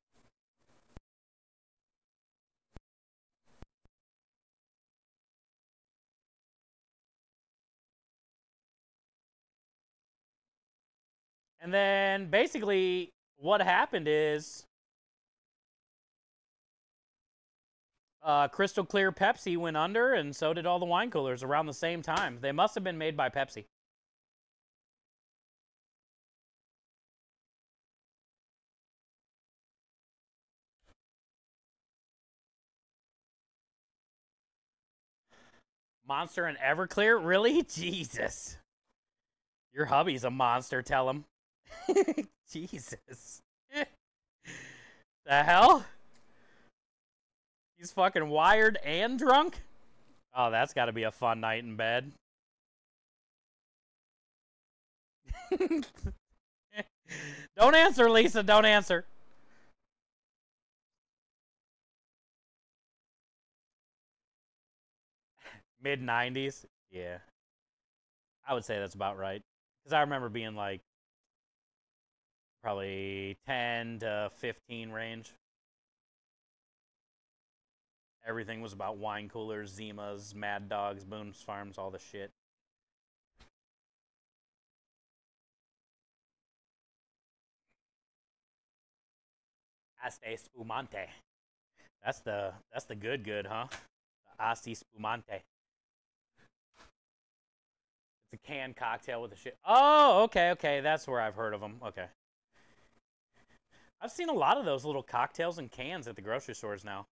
And then basically what happened is Crystal Clear Pepsi went under, and so did all the wine coolers around the same time. They must have been made by Pepsi. Monster and Everclear? Really? Jesus. Your hubby's a monster, tell him. Jesus. The hell? He's fucking wired and drunk? Oh, that's got to be a fun night in bed. Don't answer, Lisa. Don't answer. Mid-90s? Yeah. I would say that's about right. Because I remember being like probably 10 to 15 range. Everything was about wine coolers, Zimas, Mad Dogs, Boone's Farms, all the shit. Asti Spumante. That's the good, huh? The Asti Spumante. It's a canned cocktail with a shit. Oh, okay. That's where I've heard of them. Okay. I've seen a lot of those little cocktails and cans at the grocery stores now.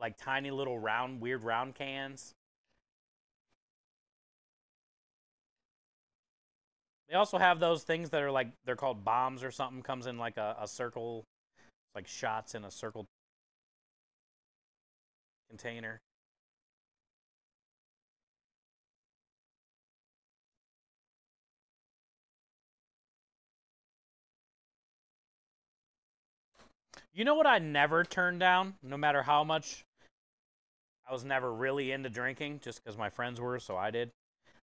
Like tiny little round, weird round cans. They also have those things that are like, they're called bombs or something. Comes in like a circle, like shots in a circle container. You know what I never turned down, no matter how much I was never really into drinking, just because my friends were, so I did.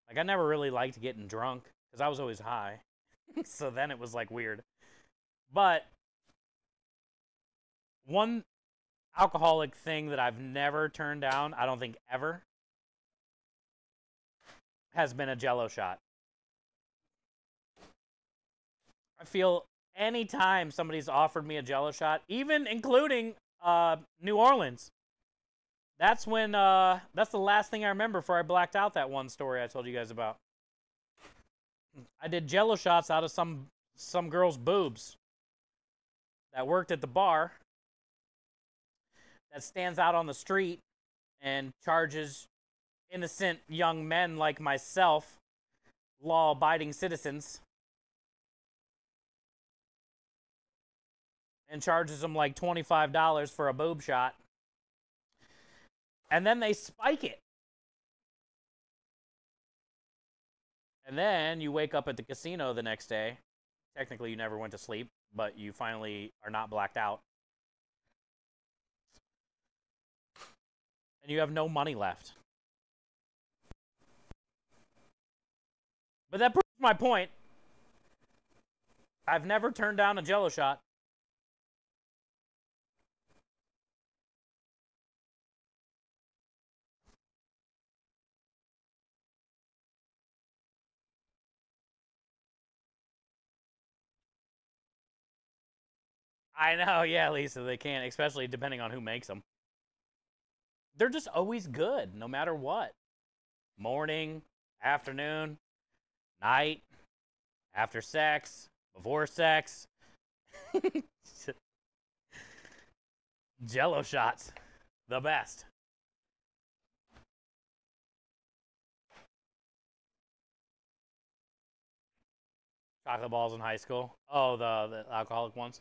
Like, I never really liked getting drunk, because I was always high. So then it was, like, weird. But one alcoholic thing that I've never turned down, I don't think ever, has been a Jello shot. I feel anytime somebody's offered me a Jello shot, even including New Orleans, that's when that's the last thing I remember before I blacked out that one story I told you guys about. I did Jello shots out of some girl's boobs that worked at the bar that stands out on the street and charges innocent young men like myself, law-abiding citizens, and charges them like $25 for a boob shot. And then they spike it. And then you wake up at the casino the next day. Technically, you never went to sleep, but you finally are not blacked out. and you have no money left. But that proves my point. I've never turned down a Jello shot. I know, yeah, Lisa, they can't, especially depending on who makes them. They're just always good, no matter what. Morning, afternoon, night, after sex, before sex. Jello shots, the best. Chocolate balls in high school. Oh, the alcoholic ones.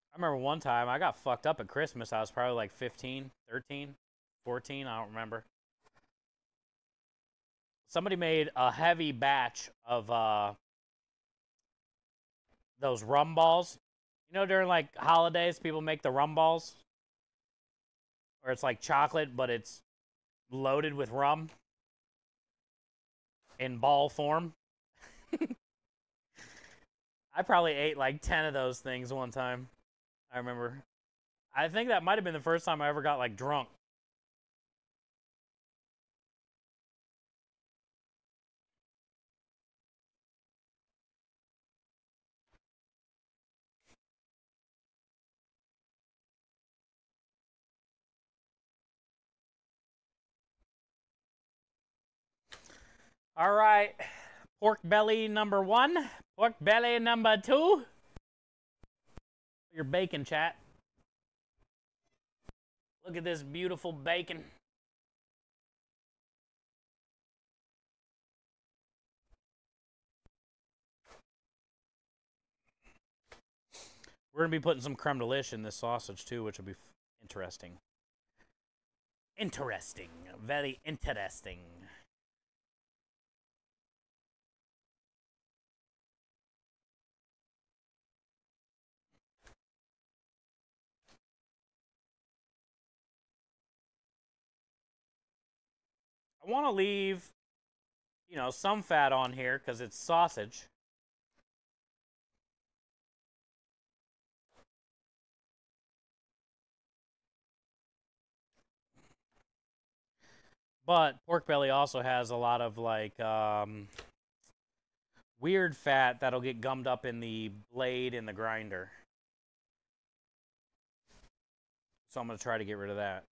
I remember one time I got fucked up at Christmas. I was probably like 15, 13, 14. I don't remember. Somebody made a heavy batch of those rum balls. You know, during like holidays, people make the rum balls. Or it's like chocolate, but it's loaded with rum in ball form. I probably ate like 10 of those things one time. I remember. I think that might have been the first time I ever got like drunk. All right. Pork belly number 1. Pork belly number 2. Your bacon, chat. Look at this beautiful bacon. We're going to be putting some creme de lish in this sausage too, which will be interesting. Interesting. Very interesting. I want to leave, you know, some fat on here because it's sausage. But pork belly also has a lot of like weird fat that'll get gummed up in the blade in the grinder. So I'm going to try to get rid of that,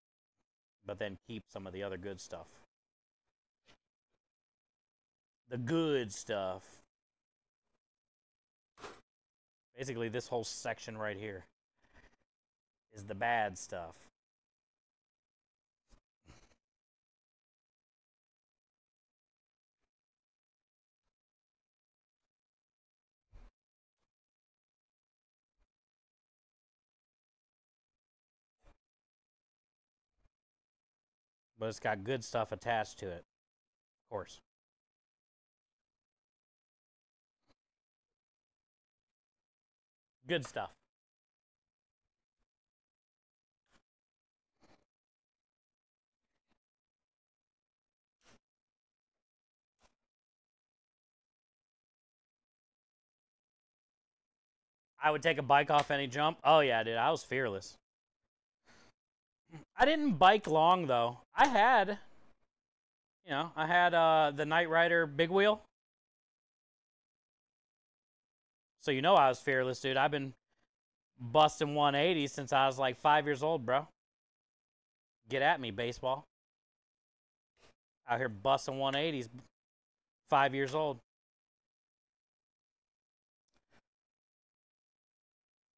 but then keep some of the other good stuff. The good stuff. Basically, this whole section right here is the bad stuff. But it's got good stuff attached to it, of course. Good stuff. I would take a bike off any jump. Oh, yeah, dude. I was fearless. I didn't bike long, though. I had the Knight Rider big wheel. So you know I was fearless, dude. I've been busting 180s since I was like 5 years old, bro. Get at me, baseball. Out here busting 180s, 5 years old.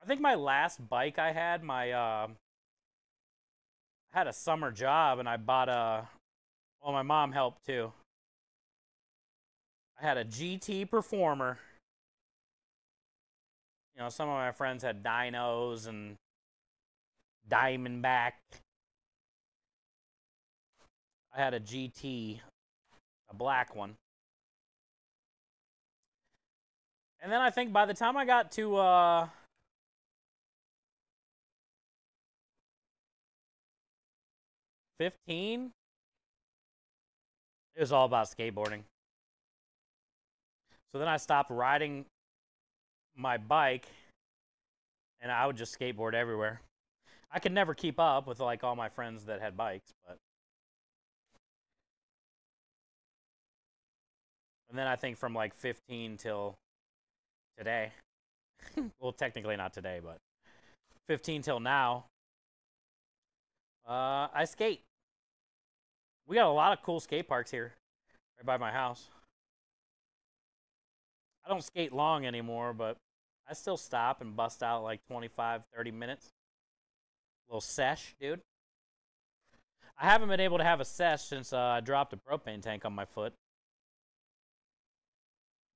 I think my last bike I had, had a summer job and I bought well, my mom helped too. I had a GT Performer. You know, some of my friends had dynos and Diamondback. I had a GT black one. And then I think by the time I got to 15, it was all about skateboarding. So then I stopped riding my bike, and I would just skateboard everywhere. I could never keep up with like all my friends that had bikes, but. And then I think from like 15 till today, well, technically not today, but 15 till now, I skate. We got a lot of cool skate parks here, right by my house. I don't skate long anymore, but I still stop and bust out like 25, 30 minutes. Little sesh, dude. I haven't been able to have a sesh since I dropped a propane tank on my foot.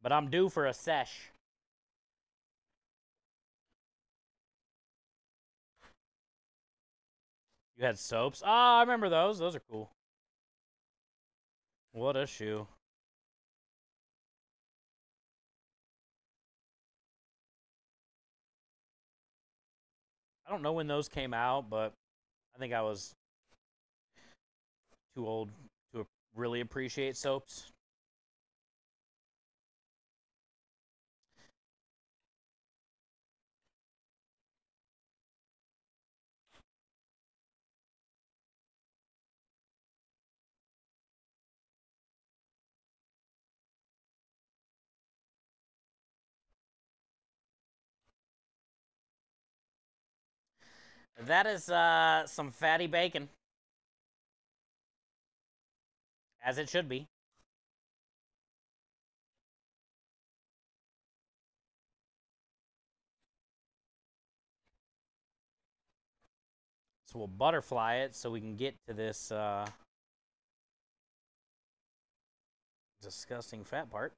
But I'm due for a sesh. You had soaps? Ah, I remember those. Those are cool. What a shoe. I don't know when those came out, but I think I was too old to really appreciate soaps. That is some fatty bacon. As it should be. So we'll butterfly it so we can get to this disgusting fat part.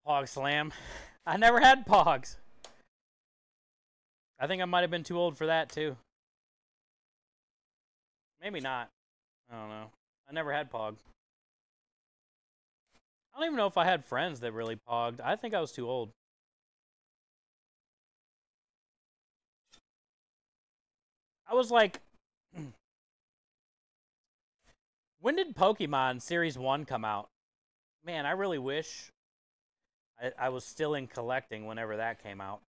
Pog Slam. I never had Pogs. I think I might have been too old for that too. Maybe not. I don't know. I never had Pog. I don't even know if I had friends that really pogged. I think I was too old. I was like, when did Pokemon Series 1 come out? Man, I really wish I was still in collecting whenever that came out.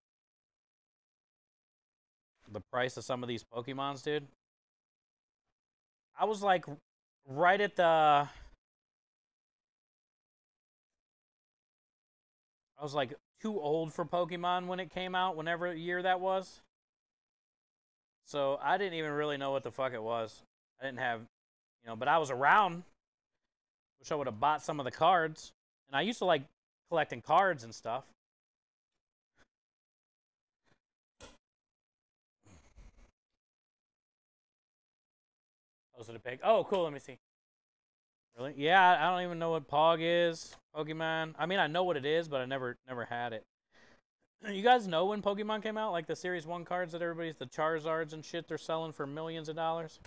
The price of some of these Pokemons, dude. I was like right at the... I was like too old for Pokemon when it came out, whenever year that was. So I didn't even really know what the fuck it was. I didn't have, you know, but I was around. Wish I would have bought some of the cards. And I used to like collecting cards and stuff. Posted a pic. Oh, cool. Let me see. Really? Yeah, I don't even know what Pog is. Pokemon. I mean, I know what it is, but I never had it. You guys know when Pokemon came out? Like the Series 1 cards that everybody's, the Charizards and shit, they're selling for millions of dollars?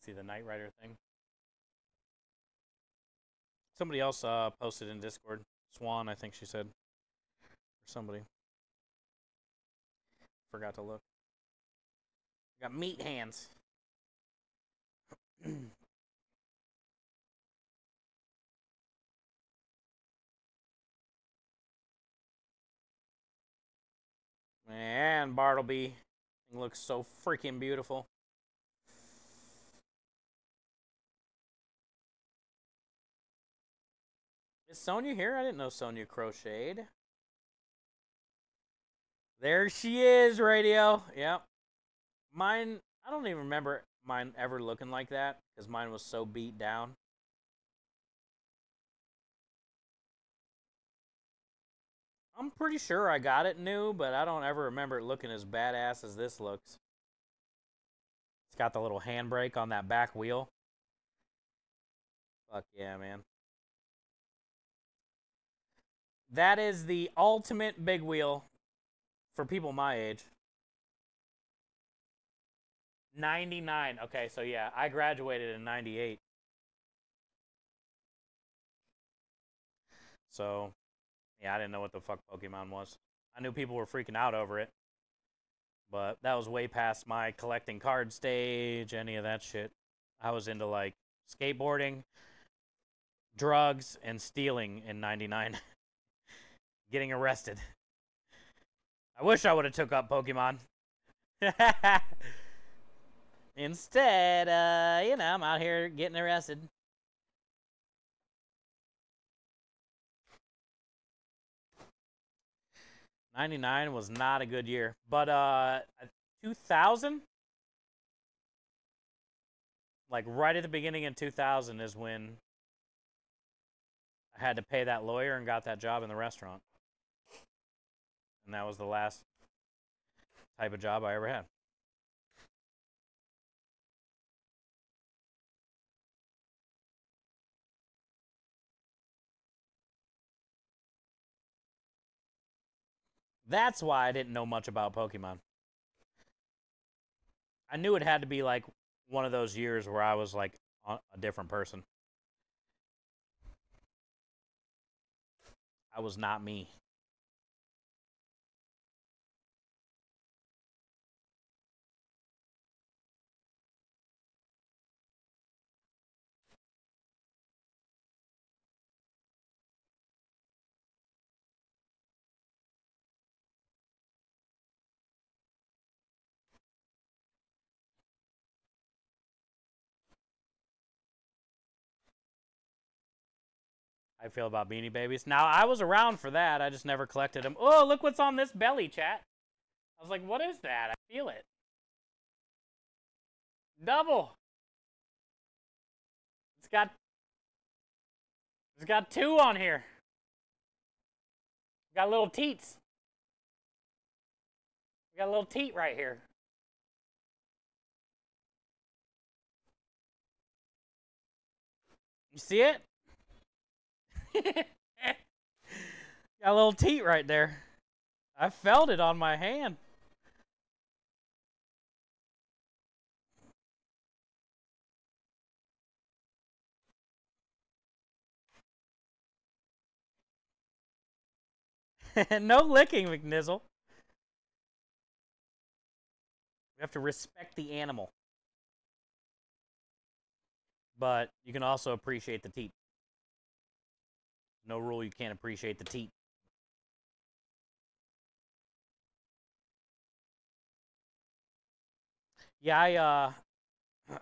See the Knight Rider thing? Somebody else posted in Discord. Swan, I think she said. Or somebody. Forgot to look. Got meat hands. Man, Bartleby looks so freaking beautiful. Is Sonya here? I didn't know Sonya crocheted. There she is, Radio. Yep. Mine, I don't even remember mine ever looking like that because mine was so beat down. I'm pretty sure I got it new, but I don't ever remember it looking as badass as this looks. It's got the little handbrake on that back wheel. Fuck yeah, man. That is the ultimate big wheel for people my age. 99. Okay, so yeah, I graduated in 98. So, yeah, I didn't know what the fuck Pokemon was. I knew people were freaking out over it. But that was way past my collecting card stage, any of that shit. I was into, like, skateboarding, drugs, and stealing in 99. Getting arrested. I wish I would have took up Pokemon. Instead, you know, I'm out here getting arrested. '99 was not a good year, but 2000, like right at the beginning in 2000 is when I had to pay that lawyer and got that job in the restaurant, and that was the last type of job I ever had. That's why I didn't know much about Pokemon. I knew it had to be like one of those years where I was like a different person. I was not me. I feel about Beanie Babies. Now, I was around for that. I just never collected them. Oh, look what's on this belly, chat. I was like, what is that? I feel it. Double. It's got 2 on here. Got little teats. We got a little teat right here. You see it? Got a little teat right there. I felt it on my hand. No licking, McNizzle. We have to respect the animal. But you can also appreciate the teat. No rule you can't appreciate the teat. Yeah,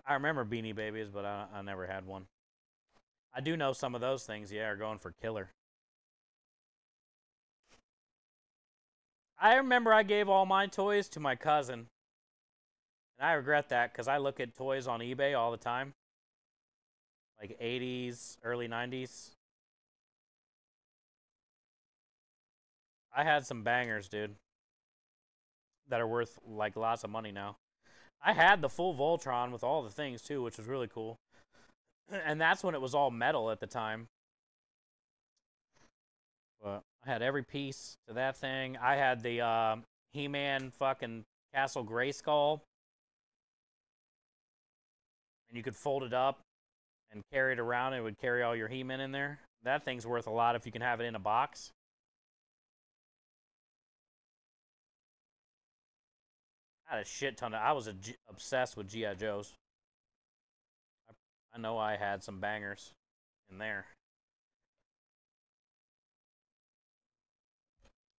I remember Beanie Babies, but I never had one. I do know some of those things, yeah, are going for killer. I remember I gave all my toys to my cousin. And I regret that because I look at toys on eBay all the time. Like 80s, early 90s. I had some bangers, dude. That are worth like lots of money now. I had the full Voltron with all the things too, which was really cool. And that's when it was all metal at the time. But I had every piece to that thing. I had the He-Man fucking Castle Grayskull. And you could fold it up and carry it around. And it would carry all your He-Men in there. That thing's worth a lot if you can have it in a box. I had a shit ton of... I was obsessed with G.I. Joes. I know I had some bangers in there.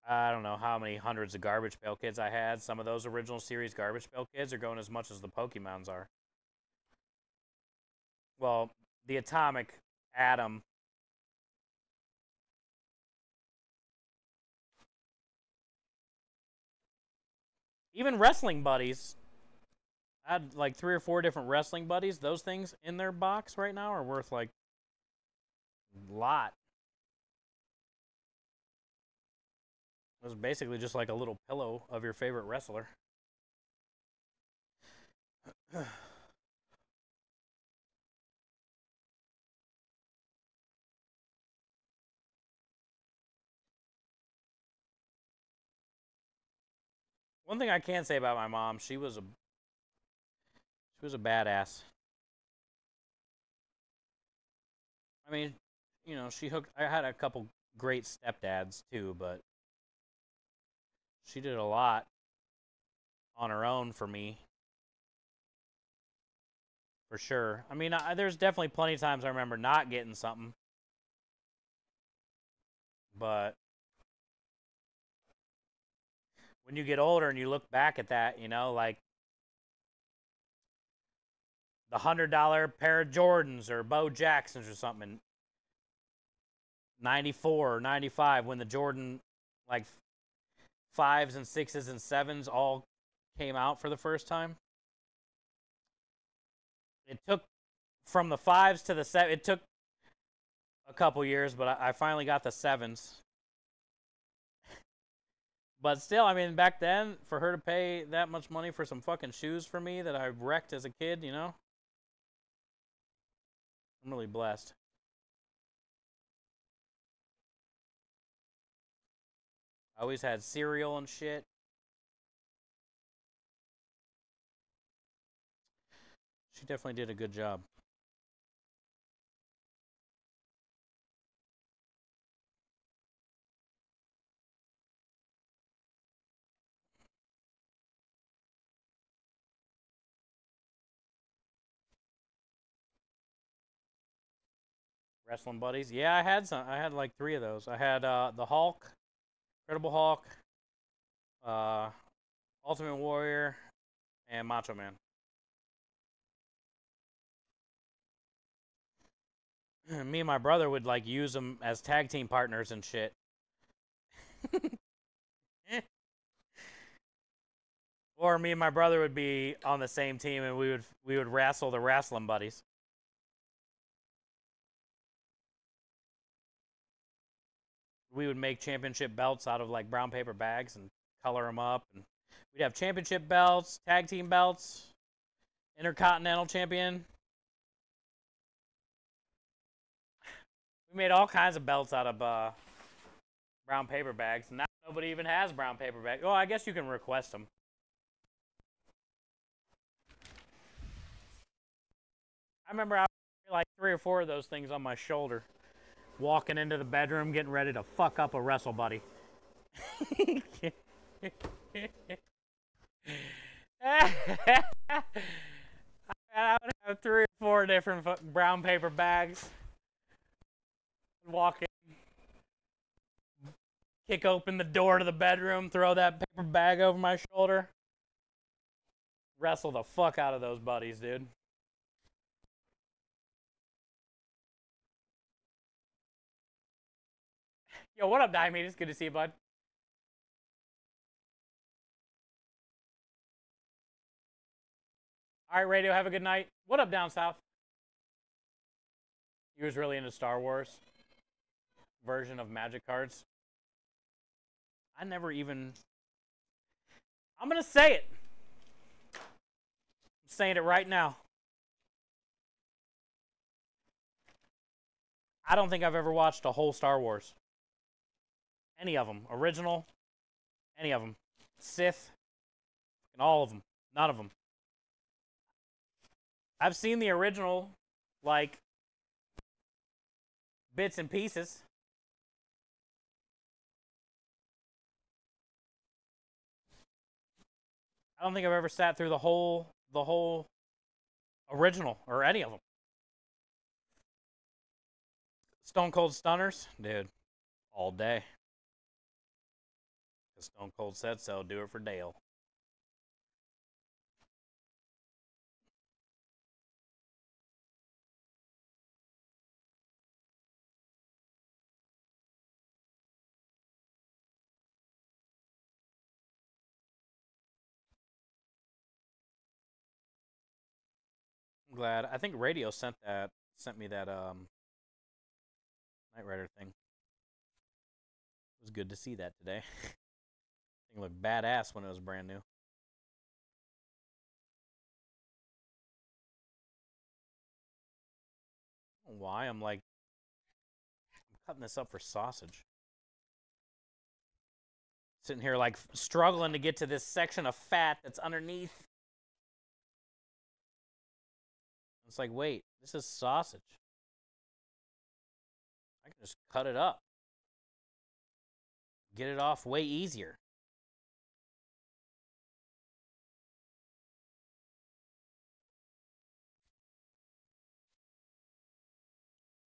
I don't know how many hundreds of Garbage Pail Kids I had. Some of those original series Garbage Pail Kids are going as much as the Pokemons are. Well, the Atomic Atom. Even Wrestling Buddies. I had like 3 or 4 different Wrestling Buddies. Those things in their box right now are worth like a lot. It was basically just like a little pillow of your favorite wrestler. One thing I can say about my mom, she was a badass. I mean, you know, I had a couple great stepdads too, but she did a lot on her own for me. For sure. I mean, there's definitely plenty of times I remember not getting something. But when you get older and you look back at that, you know, like the $100 pair of Jordans or Bo Jacksons or something, 94 or 95, when the Jordan, like, 5s and 6s and 7s all came out for the first time. It took from the 5s to the 7, it took a couple years, but I finally got the 7s. But still, I mean, back then, for her to pay that much money for some fucking shoes for me that I wrecked as a kid, you know? I'm really blessed. I always had cereal and shit. She definitely did a good job. Wrestling buddies. Yeah, I had some. I had like 3 of those. I had the Hulk, Incredible Hulk, Ultimate Warrior, and Macho Man. Me and my brother would like use them as tag team partners and shit. Or me and my brother would be on the same team and we would wrestle the wrestling buddies. We would make championship belts out of like brown paper bags and color them up, and we'd have championship belts, tag team belts, intercontinental champion. We made all kinds of belts out of brown paper bags. Now nobody even has brown paper bags. Oh, I guess you can request them. I remember I had like 3 or 4 of those things on my shoulder, walking into the bedroom, getting ready to fuck up a wrestle buddy. I would have 3 or 4 different brown paper bags. Walk in, kick open the door to the bedroom, throw that paper bag over my shoulder. Wrestle the fuck out of those buddies, dude. Yo, what up, Diamond? It's good to see you, bud. All right, Radio, have a good night. What up, down south? You was really into Star Wars version of Magic cards. I never even... I'm going to say it. I'm saying it right now. I don't think I've ever watched a whole Star Wars. Any of them. Original. Any of them. Sith. And all of them. None of them. I've seen the original, like, bits and pieces. I don't think I've ever sat through the whole original or any of them. Stone Cold Stunners, dude, all day. Because Stone Cold said so. Do it for Dale. I'm glad. I think Radio sent me that Knight Rider thing. It was good to see that today. Thing looked badass when it was brand new. I don't know why I'm cutting this up for sausage. Sitting here like struggling to get to this section of fat that's underneath. It's like, wait, this is sausage. I can just cut it up. Get it off way easier.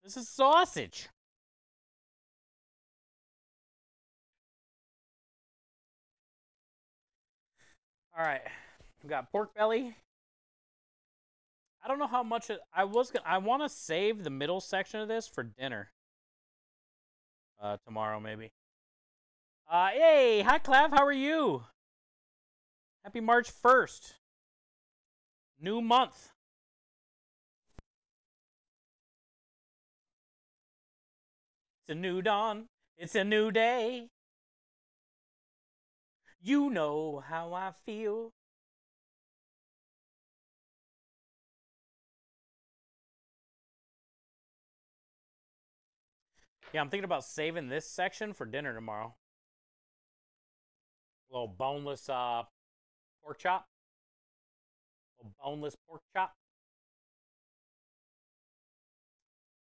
This is sausage. All right, we got pork belly. I don't know how much I want to save the middle section of this for dinner. Tomorrow maybe. Hey, hi Clav, how are you? Happy March 1st. New month. It's a new dawn. It's a new day. You know how I feel. Yeah, I'm thinking about saving this section for dinner tomorrow. A little boneless pork chop. A little boneless pork chop.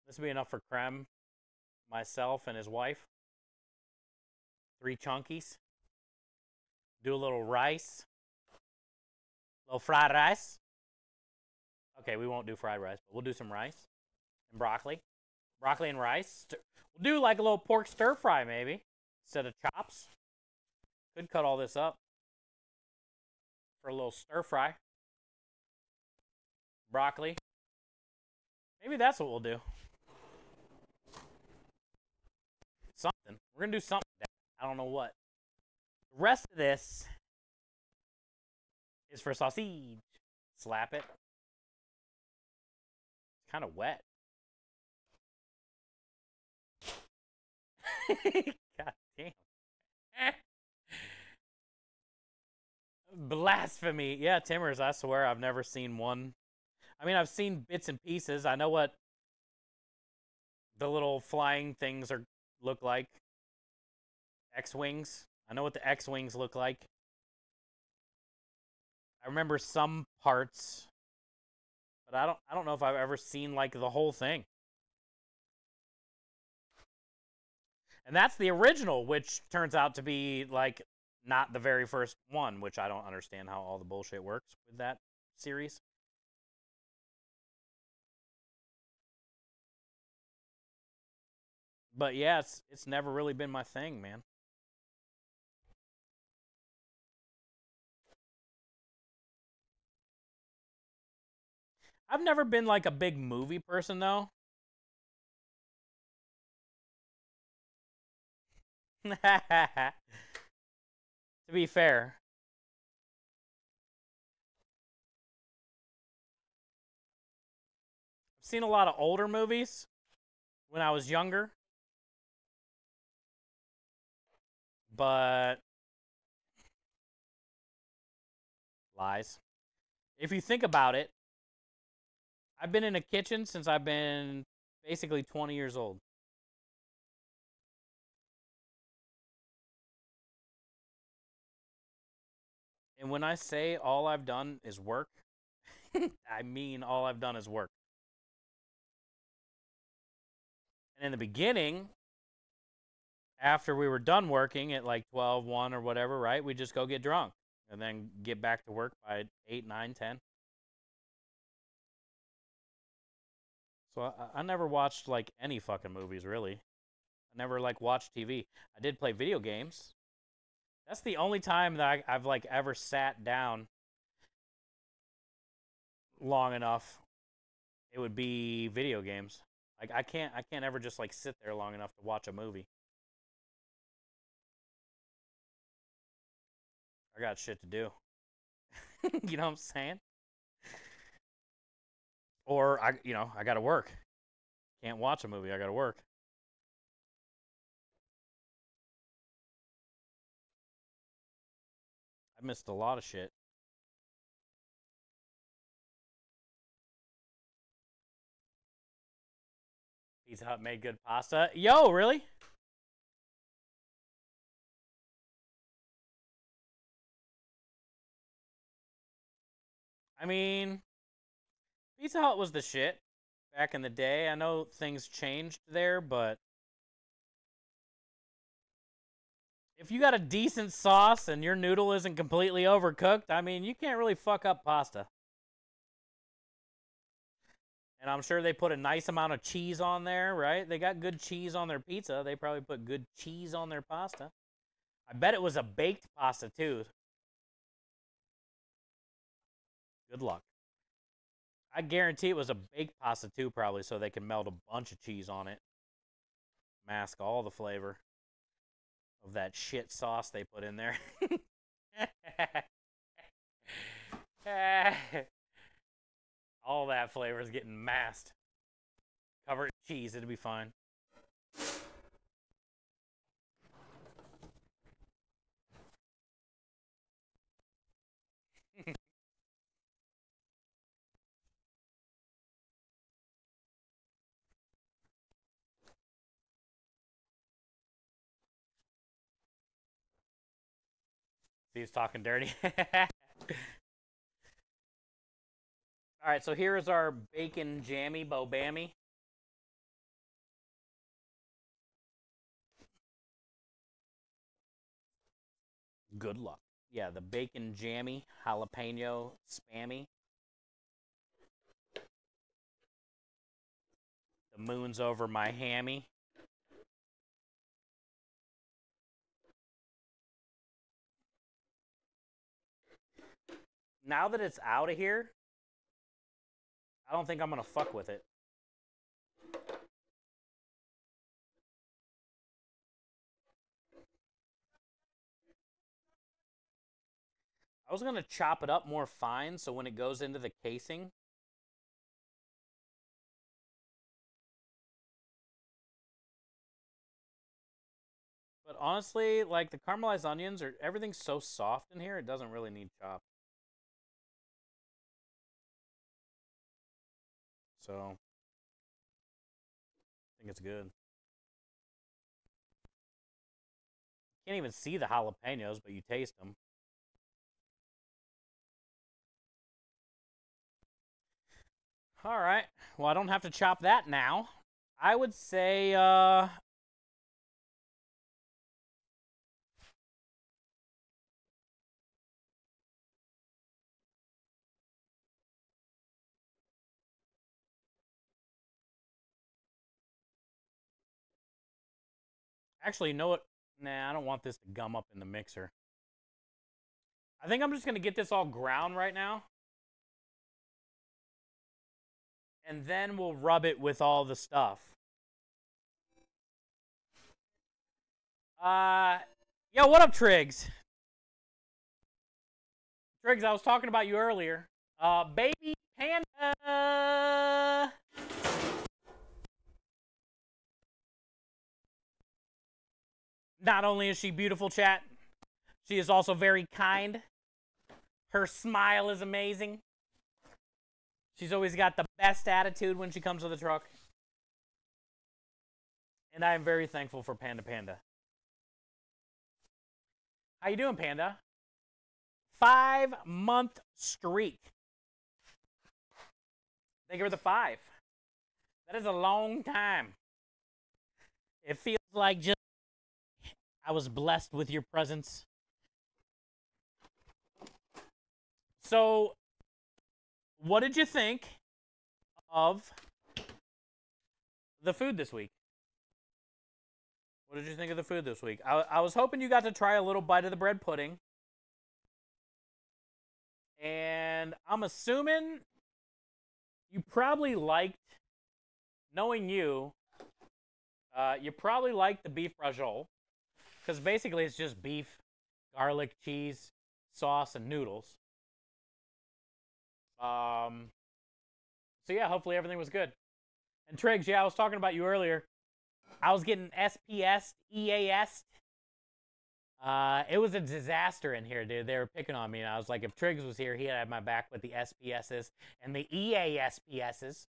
This will be enough for Krem, myself, and his wife. 3 chunkies. Do a little rice. A little fried rice. Okay, we won't do fried rice, but we'll do some rice and broccoli. Broccoli and rice. We'll do like a little pork stir fry maybe instead of chops. Could cut all this up for a little stir fry. Broccoli. Maybe that's what we'll do. Something. We're going to do something. I don't know what. The rest of this is for sausage. Slap it. It's kind of wet. God damn. Blasphemy. Yeah, Timbers, I swear I've never seen one. I mean, I've seen bits and pieces. I know what the little flying things look like. X-Wings. I know what the X-Wings look like. I remember some parts, but I don't know if I've ever seen like the whole thing. And that's the original, which turns out to be like not the very first one, which I don't understand how all the bullshit works with that series. But yeah, it's never really been my thing, man. I've never been like a big movie person though. To be fair. I've seen a lot of older movies when I was younger. But lies. If you think about it, I've been in a kitchen since I've been basically 20 years old. And when I say all I've done is work, I mean all I've done is work. And in the beginning, after we were done working at like 12, 1 or whatever, right? We'd just go get drunk and then get back to work by 8, 9, 10. So I never watched like any fucking movies, really. I never like watched TV. I did play video games. That's the only time that I've like ever sat down long enough. It would be video games. Like I can't ever just like sit there long enough to watch a movie. I got shit to do. You know what I'm saying? Or I got to work. Can't watch a movie. I got to work. I missed a lot of shit. Pizza Hut made good pasta. Yo, really? I mean, Pizza Hut was the shit back in the day. I know things changed there, but if you got a decent sauce and your noodle isn't completely overcooked, I mean, you can't really fuck up pasta. And I'm sure they put a nice amount of cheese on there, right? They got good cheese on their pizza. They probably put good cheese on their pasta. I bet it was a baked pasta, too. Good luck. I guarantee it was a baked pasta, too, probably, so they can melt a bunch of cheese on it. Mask all the flavor of that shit sauce they put in there. All that flavor is getting masked. Cover it in cheese, it'll be fine. He's talking dirty. All right, so here is our bacon jammy bo-bammy. Good luck. Yeah, the bacon jammy jalapeno spammy. The moon's over my hammy. Now that it's out of here, I don't think I'm going to fuck with it. I was going to chop it up more fine so when it goes into the casing, but honestly, like the caramelized onions, everything's so soft in here, it doesn't really need chopped. So, I think it's good. Can't even see the jalapenos, but you taste them. All right. Well, I don't have to chop that now. I would say, actually, you know what? Nah, I don't want this to gum up in the mixer. I think I'm just going to get this all ground right now. And then we'll rub it with all the stuff. Yo, what up, Triggs? Triggs, I was talking about you earlier. Baby Panda. Not only is she beautiful, chat, she is also very kind. Her smile is amazing. She's always got the best attitude when she comes to the truck. And I am very thankful for Panda Panda. How you doing, Panda? 5-month streak. Thank you for the 5. That is a long time. It feels like just I was blessed with your presence. So, what did you think of the food this week? What did you think of the food this week? I was hoping you got to try a little bite of the bread pudding. And I'm assuming you probably liked, knowing you, you probably liked the beef braciole. Because basically it's just beef, garlic, cheese, sauce, and noodles. So yeah, hopefully everything was good. And Triggs, yeah, I was talking about you earlier. I was getting SPS, EAS It was a disaster in here, dude. They were picking on me, and I was like, if Triggs was here, he'd have my back with the SPSs and the EA SPSs.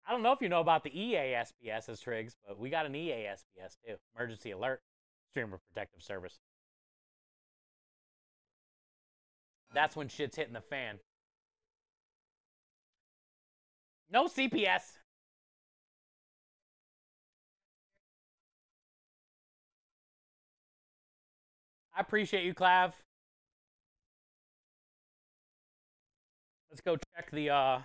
I don't know if you know about the EA SPSs, Triggs, but we got an EA SPS, too. Emergency Alert, Streamer Protective Service. That's when shit's hitting the fan. No CPS. I appreciate you, Clav. Let's go check the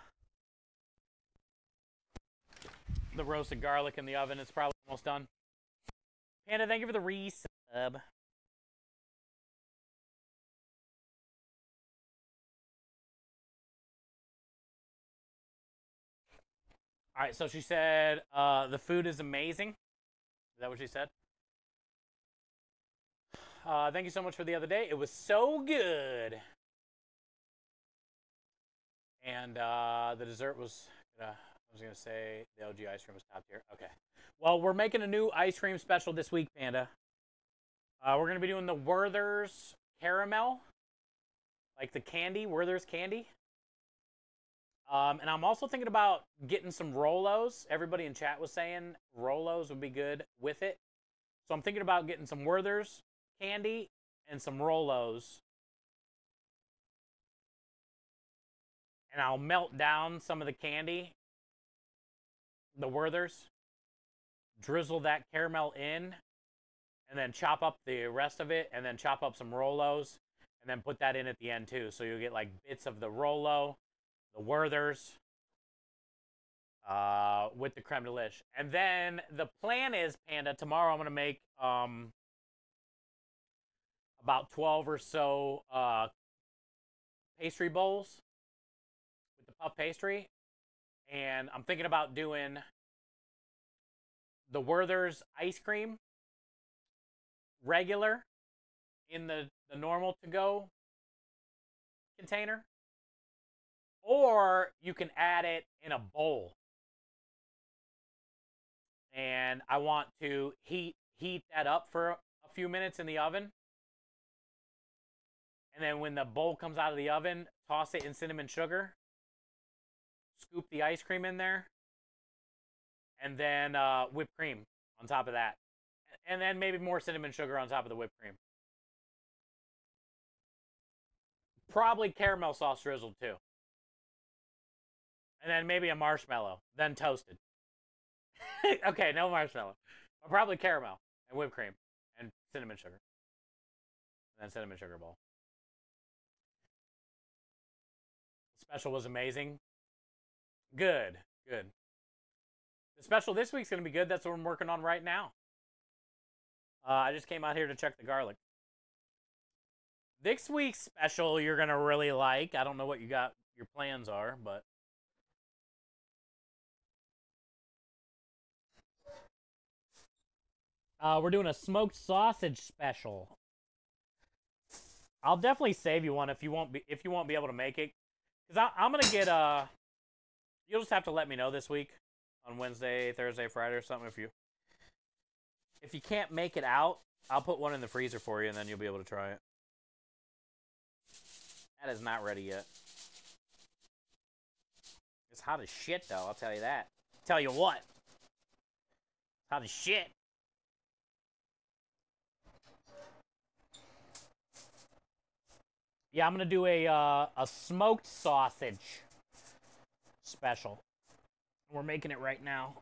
roasted garlic in the oven. It's probably almost done. Panda, thank you for the resub. All right, so she said the food is amazing. Is that what she said? Thank you so much for the other day. It was so good. And the dessert was, I was going to say the LG ice cream was top tier. Okay. Well, we're making a new ice cream special this week, Panda. We're going to be doing the Werther's caramel. Like the candy, Werther's candy. And I'm also thinking about getting some Rolos. Everybody in chat was saying Rolos would be good with it. So I'm thinking about getting some Werther's candy and some Rolos. And I'll melt down some of the candy, the Werther's, drizzle that caramel in, and then chop up the rest of it, and then chop up some Rolos, and then put that in at the end too. So you'll get like bits of the Rolo, the Werther's, with the creme de lish. And then the plan is, Panda, tomorrow I'm going to make about 12 or so pastry bowls with the puff pastry. And I'm thinking about doing the Werther's ice cream regular in the normal to-go container. Or you can add it in a bowl. And I want to heat that up for a few minutes in the oven. And then when the bowl comes out of the oven, toss it in cinnamon sugar. Scoop the ice cream in there. And then whipped cream on top of that. And then maybe more cinnamon sugar on top of the whipped cream. Probably caramel sauce drizzled too. And then maybe a marshmallow, then toasted. Okay, no marshmallow. But probably caramel and whipped cream and cinnamon sugar. And then cinnamon sugar bowl. The special was amazing. Good, good. The special this week's going to be good. That's what I'm working on right now. I just came out here to check the garlic. This week's special you're going to really like. I don't know what your plans are, but we're doing a smoked sausage special. I'll definitely save you one if you won't be able to make it, because I'm gonna get you'll just have to let me know this week on Wednesday, Thursday, Friday, or something. If you can't make it out, I'll put one in the freezer for you, and then you'll be able to try it. That is not ready yet. It's hot as shit, though. I'll tell you that. Tell you what. It's hot as shit. Yeah, I'm gonna do a smoked sausage special. We're making it right now.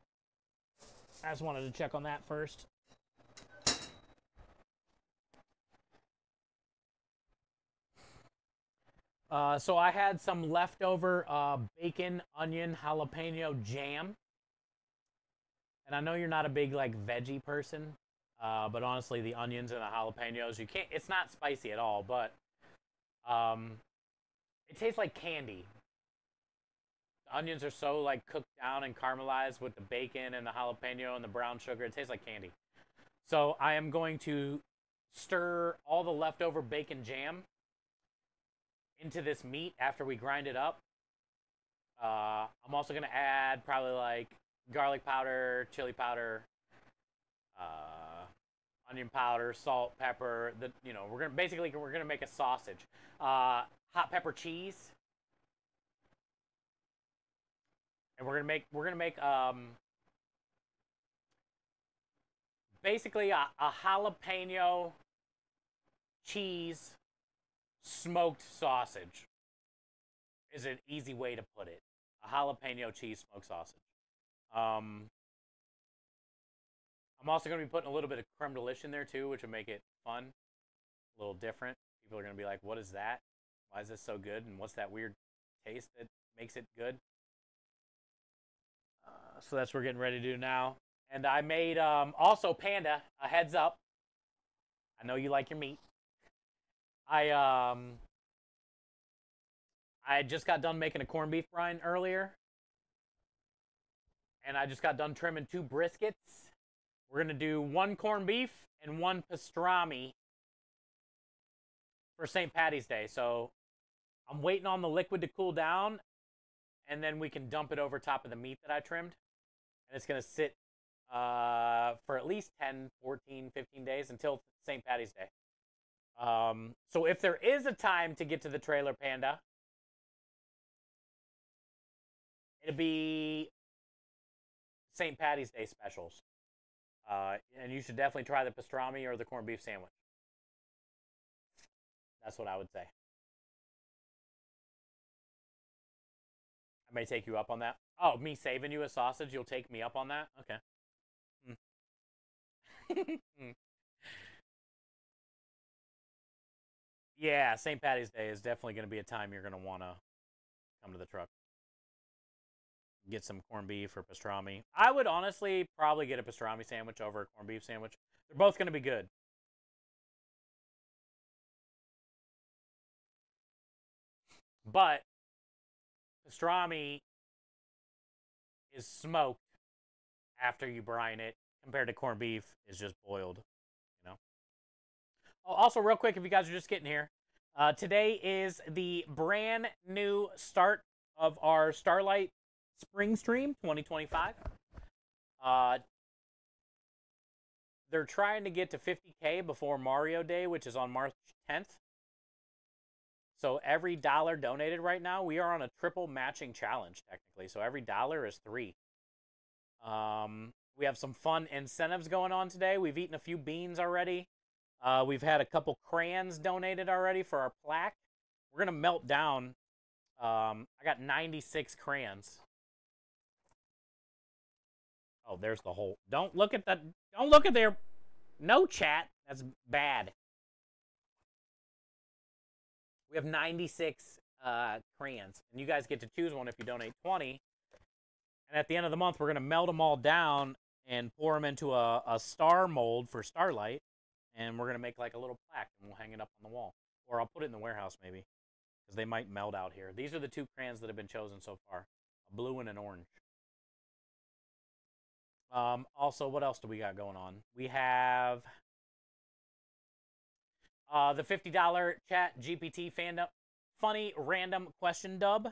I just wanted to check on that first. So I had some leftover bacon, onion, jalapeno jam. And I know you're not a big like veggie person, but honestly, the onions and the jalapenos, it's not spicy at all, but it tastes like candy. The onions are so like cooked down and caramelized with the bacon and the jalapeno and the brown sugar. It tastes like candy. So I am going to stir all the leftover bacon jam into this meat after we grind it up. I'm also going to add probably like garlic powder, chili powder, onion powder, salt, pepper. We're gonna make a sausage. Hot pepper cheese, and we're gonna make basically a jalapeno cheese smoked sausage. Is an easy way to put it. A jalapeno cheese smoked sausage. I'm also going to be putting a little bit of creme de liche in there too, which will make it fun, a little different. People are going to be like, what is that? Why is this so good? And what's that weird taste that makes it good? So that's what we're getting ready to do now. And I made, also Panda, a heads up. I know you like your meat. I just got done making a corned beef brine earlier. And I just got done trimming 2 briskets. We're going to do 1 corned beef and 1 pastrami for St. Patty's Day. So I'm waiting on the liquid to cool down, and then we can dump it over top of the meat that I trimmed. And it's going to sit for at least 10, 14, 15 days until St. Patty's Day. So if there is a time to get to the trailer, Panda, it'll be St. Patty's Day specials. And you should definitely try the pastrami or the corned beef sandwich. That's what I would say. I may take you up on that. Oh, me saving you a sausage? You'll take me up on that? Okay. Yeah, St. Patty's Day is definitely going to be a time you're going to want to come to the truck. Get some corned beef or pastrami. I would honestly probably get a pastrami sandwich over a corned beef sandwich. They're both going to be good. But pastrami is smoked after you brine it, compared to corned beef is just boiled, you know. Oh, also, real quick, if you guys are just getting here, today is the brand new start of our Starlight Spring Stream 2025. They're trying to get to 50K before Mario Day, which is on March 10th. So every dollar donated right now, we are on a triple matching challenge, technically. So every dollar is 3. We have some fun incentives going on today. We've eaten a few beans already. We've had a couple crayons donated already for our plaque. We're going to melt down. I got 96 crayons. Oh, there's the whole. Don't look at that. Don't look at their. No chat. That's bad. We have 96 crayons, and you guys get to choose one if you donate 20. And at the end of the month, we're going to melt them all down and pour them into a star mold for Starlight, and we're going to make like a little plaque, and we'll hang it up on the wall. Or I'll put it in the warehouse, maybe, because they might melt out here. These are the 2 crayons that have been chosen so far, a blue and an orange. Also, what else do we got going on? We have the $50 chat GPT fandom funny random question dub.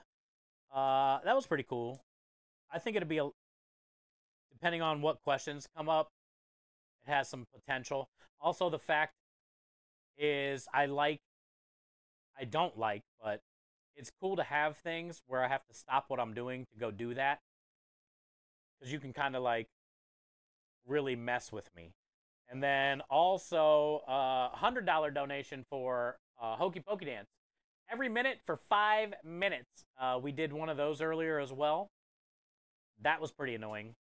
That was pretty cool. I think it'd be depending on what questions come up, it has some potential. Also, the fact is I don't like, but it's cool to have things where I have to stop what I'm doing to go do that. Because you can kind of like really mess with me. And then also $100 donation for Hokey Pokey Dance. Every minute for 5 minutes. We did one of those earlier as well. That was pretty annoying.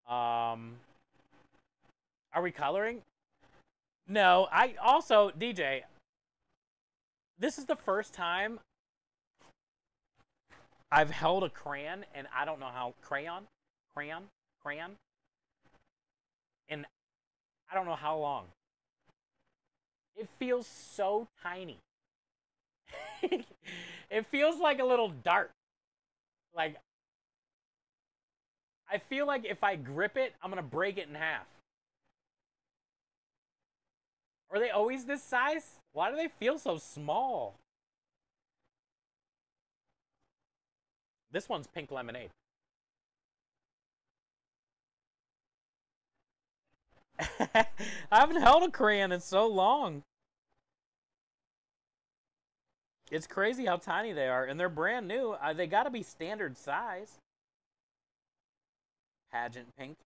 Are we coloring? No, I also, DJ, this is the first time I've held a crayon, and I don't know how, crayon, and I don't know how long. It feels so tiny. It feels like a little dart. Like, I feel like if I grip it, I'm going to break it in half. Are they always this size? Why do they feel so small? This one's pink lemonade. I haven't held a crayon in so long. It's crazy how tiny they are, and they're brand new. They got to be standard size. Pageant pink.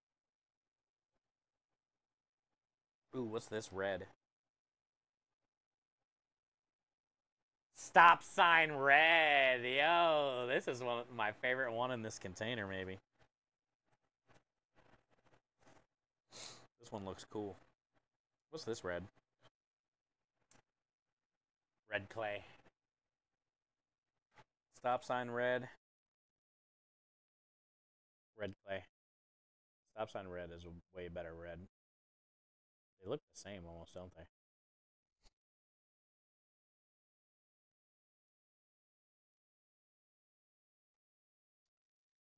Ooh, what's this red? Stop sign red. Yo, this is one of my favorite one in this container, maybe. This one looks cool. What's this red? Red clay. Stop sign red. Red clay. Stop sign red is a way better red. They look the same almost, don't they?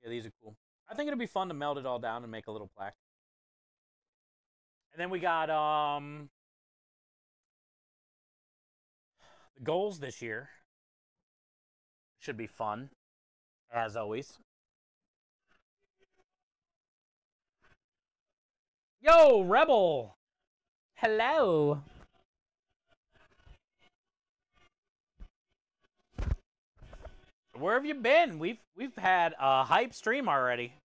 Yeah, these are cool. I think it'll be fun to melt it all down and make a little plaque. And then we got the goals this year. Should be fun, as always. Yo, Rebel! Hello! Where have you been? We've had a hype stream already.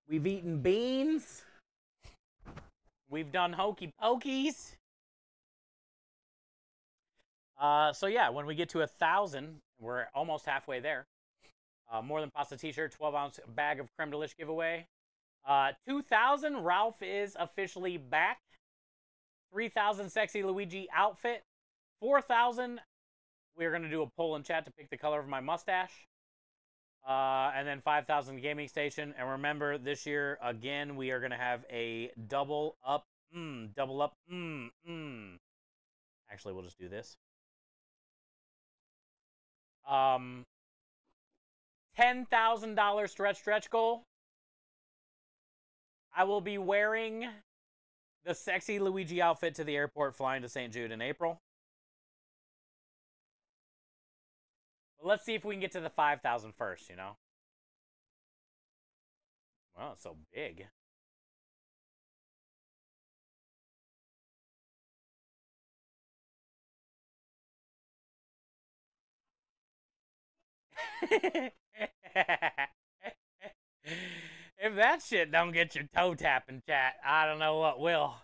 We've eaten beans. We've done hokey pokies. So yeah, when we get to 1,000, we're almost halfway there. More Than Pasta t-shirt, 12-ounce bag of creme delish giveaway. 2,000, Ralph is officially back. 3,000, Sexy Luigi outfit. 4,000, we're going to do a poll in chat to pick the color of my mustache. And then 5,000 gaming station. And remember, this year, again, we are going to have a double up. Actually, we'll just do this. $10,000 stretch goal. I will be wearing the Sexy Luigi outfit to the airport flying to St. Jude in April. But let's see if we can get to the 5,000 first, you know? Wow, it's so big. If that shit don't get your toe tapping, chat, I don't know what will.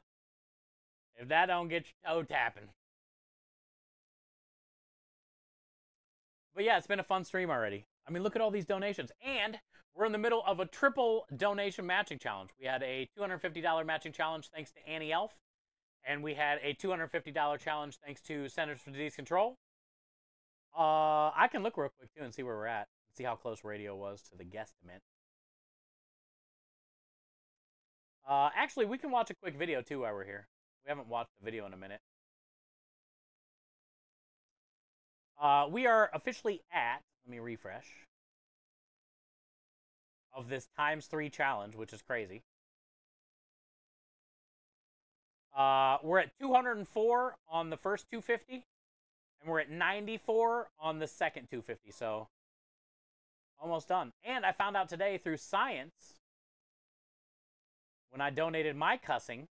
If that don't get your toe tapping. But yeah, it's been a fun stream already. I mean, look at all these donations. And we're in the middle of a triple donation matching challenge. We had a $250 matching challenge thanks to Annie Elf. And we had a $250 challenge thanks to Centers for Disease Control. I can look real quick, too, and see where we're at. See how close radio was to the guesstimate. Actually, we can watch a quick video, too, while we're here. We haven't watched the video in a minute. We are officially at, let me refresh, of this ×3 challenge, which is crazy. We're at 204 on the first 250, and we're at 94 on the second 250, so almost done. And I found out today through science, when I donated my cussing,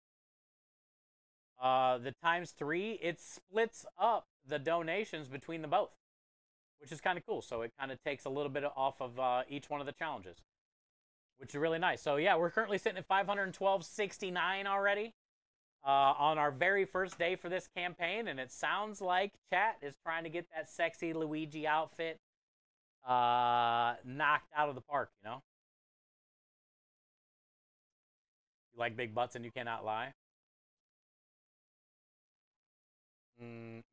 the ×3, it splits up the donations between the both, which is kind of cool. So it kind of takes a little bit off of each one of the challenges, which is really nice. So yeah, we're currently sitting at 512.69 already on our very first day for this campaign, and it sounds like chat is trying to get that Sexy Luigi outfit knocked out of the park, you know? You like big butts and you cannot lie?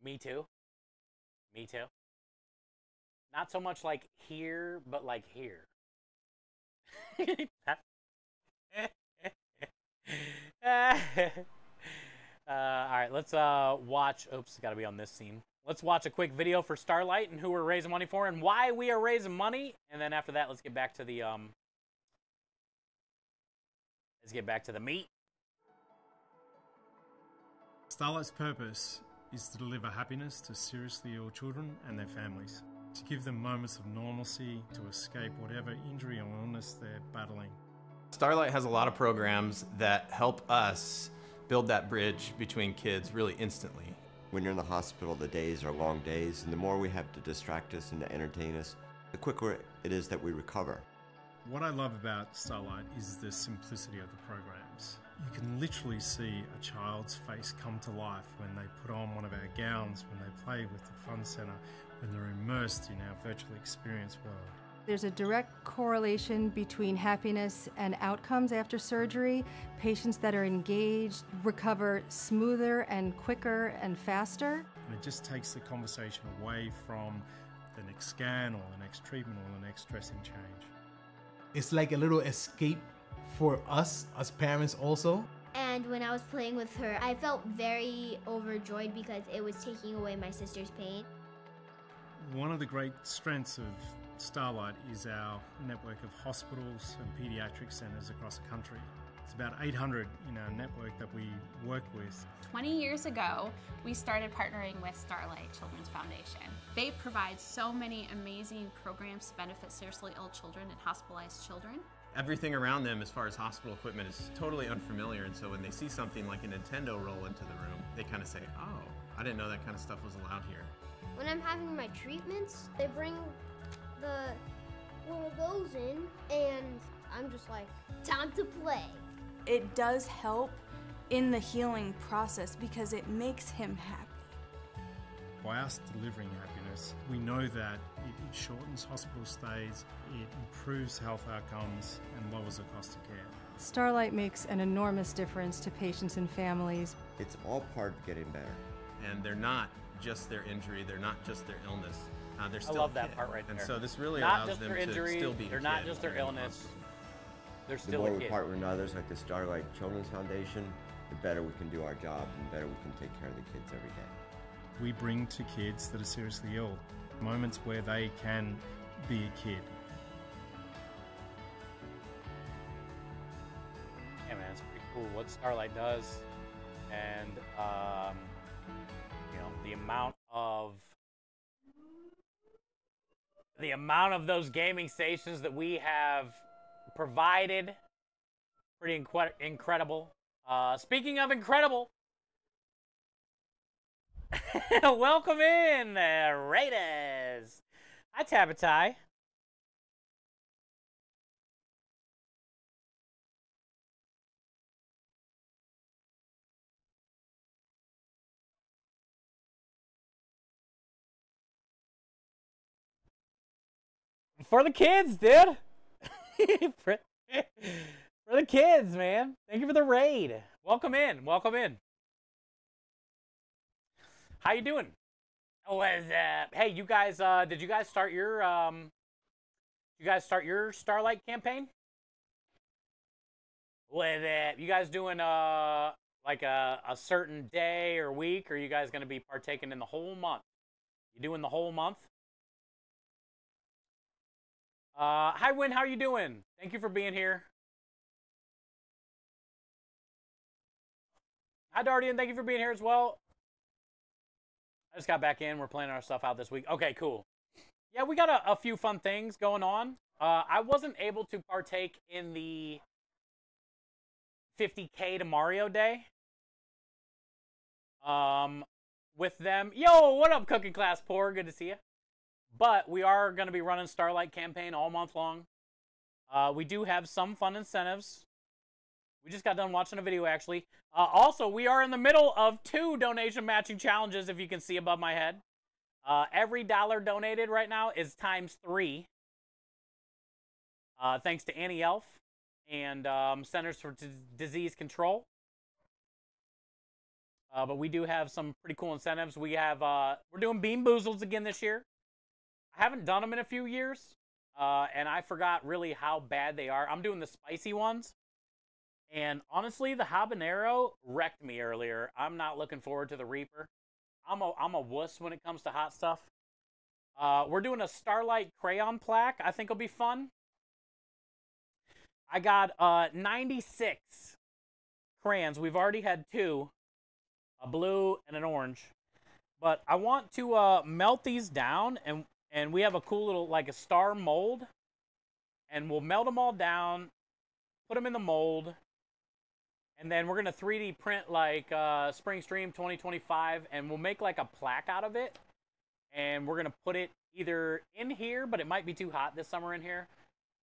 Me too. Me too. Not so much like here, but like here. Alright, let's watch. Oops, it's got to be on this scene. Let's watch a quick video for Starlight and who we're raising money for and why we are raising money. And then after that, let's get back to the meat.
Starlight's purpose is to deliver happiness to seriously ill children and their families. to give them moments of normalcy, to escape whatever injury or illness they're battling.
Starlight has a lot of programs that help us build that bridge between kids really instantly.
When you're in the hospital, the days are long days, and the more we have to distract us and to entertain us, the quicker it is that we recover.
What I love about Starlight is the simplicity of the programs. You can literally see a child's face come to life when they put on one of our gowns, when they play with the fun center, when they're immersed in our virtual experience world.
There's a direct correlation between happiness and outcomes after surgery. Patients that are engaged recover smoother and quicker and faster.
And it just takes the conversation away from the next scan or the next treatment or the next dressing change.
It's like a little escape for us as parents also.
And when I was playing with her, I felt very overjoyed because it was taking away my sister's pain.
One of the great strengths of Starlight is our network of hospitals and pediatric centres across the country. It's about 800 in our network that we work with.
20 years ago, we started partnering with Starlight Children's Foundation. They provide so many amazing programs to benefit seriously ill children and hospitalized children.
Everything around them as far as hospital equipment is totally unfamiliar, and so when they see something like a Nintendo roll into the room, they kind of say, oh, I didn't know that kind of stuff was allowed here.
When I'm having my treatments, they bring one of those in, and I'm just like, time to play.
It does help in the healing process because it makes him happy.
By us delivering happiness, we know that it shortens hospital stays, it improves health outcomes, and lowers the cost of care.
Starlight makes an enormous difference to patients and families.
It's all part of getting better.
And they're not just their injury, they're not just their illness. They're still
I love
a
that
kid.
part right there.
And so this really
not
allows
just
them
their injury,
to still be a
they're
kid
not just their
during the
illness,
hospital.
they're
The
still
more
a
we
kid.
partner with others like the Starlight Children's Foundation, the better we can do our job and the better we can take care of the kids every day.
We bring to kids that are seriously ill moments where they can be a kid.
Yeah, man, it's pretty cool what Starlight does, and you know, the amount of those gaming stations that we have provided, pretty incredible. Speaking of incredible, welcome in, Raiders. Hi, Tabatai. For the kids, dude. for the kids, man. Thank you for the raid. Welcome in. Welcome in. How you doing? Hey, you guys, did you guys start your Starlight campaign? You guys doing like a certain day or week, or are you guys going to be partaking in the whole month? You doing the whole month? Hi, Win. How are you doing? Thank you for being here. Hi, Dardian. Thank you for being here as well. I just got back in. We're planning our stuff out this week. Okay, cool. Yeah, we got a few fun things going on. I wasn't able to partake in the 50K to Mario Day. With them. Yo, what up, Cooking Class Poor? Good to see you. But we are going to be running Starlight campaign all month long. We do have some fun incentives. We just got done watching a video, actually. Also, we are in the middle of 2 donation matching challenges, if you can see above my head. Every dollar donated right now is ×3. Thanks to Annie Elf and Centers for Disease Control. But we do have some pretty cool incentives. We have we're doing Bean Boozles again this year. I haven't done them in a few years, and I forgot really how bad they are. I'm doing the spicy ones, and honestly, the habanero wrecked me earlier. I'm not looking forward to the Reaper. I'm a wuss when it comes to hot stuff. We're doing a Starlight crayon plaque. I think it'll be fun. I got 96 crayons. We've already had 2, a blue and an orange. But I want to melt these down, and and we have a cool little, like a star mold, and we'll melt them all down, put them in the mold, and then we're going to 3D print like Spring Stream 2025, and we'll make like a plaque out of it, and we're going to put it either in here, but it might be too hot this summer in here.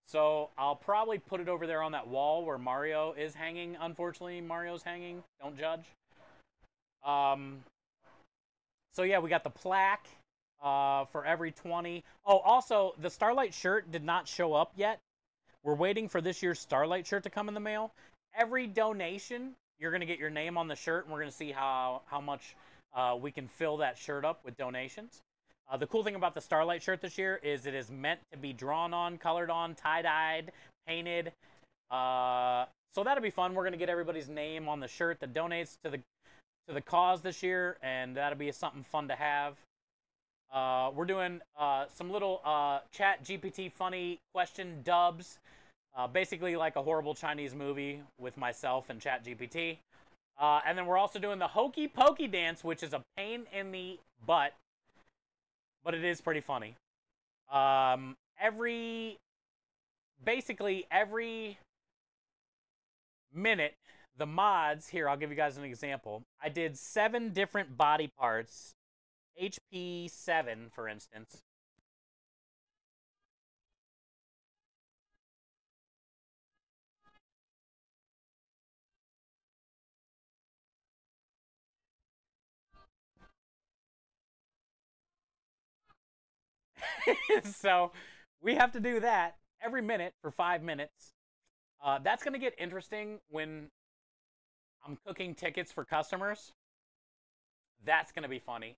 So I'll probably put it over there on that wall where Mario is hanging. Unfortunately, Mario's hanging. Don't judge. So yeah, we got the plaque for every 20. Oh, also, the Starlight shirt did not show up yet. We're waiting for this year's Starlight shirt to come in the mail. Every donation, you're going to get your name on the shirt, and we're going to see how much we can fill that shirt up with donations. The cool thing about the Starlight shirt this year is it is meant to be drawn on, colored on, tie-dyed, painted. So that'll be fun. We're going to get everybody's name on the shirt that donates to the cause this year, and that'll be something fun to have. We're doing some little chat GPT funny question dubs, basically like a horrible Chinese movie with myself and chat GPT. And then we're also doing the Hokey Pokey dance, which is a pain in the butt, but it is pretty funny. Basically every minute, the mods, here, I'll give you guys an example. I did 7 different body parts, HP 7, for instance. So we have to do that every minute for 5 minutes. That's going to get interesting when I'm cooking tickets for customers. That's going to be funny.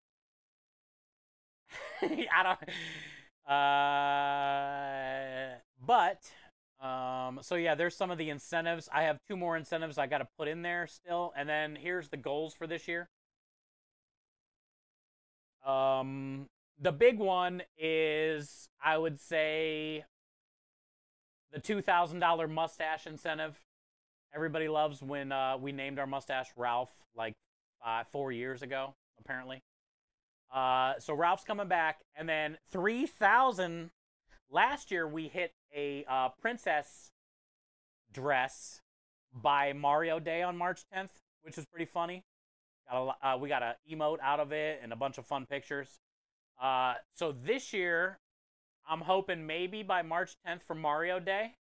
So yeah, there's some of the incentives. I have 2 more incentives I got to put in there still. And then here's the goals for this year. The big one is, I would say, the $2,000 mustache incentive. Everybody loves when we named our mustache Ralph like 4 years ago, apparently. So Ralph's coming back. And then 3,000. Last year we hit a princess dress by Mario Day on March 10th, which was pretty funny. We got an emote out of it and a bunch of fun pictures. So this year, I'm hoping maybe by March 10th for Mario Day,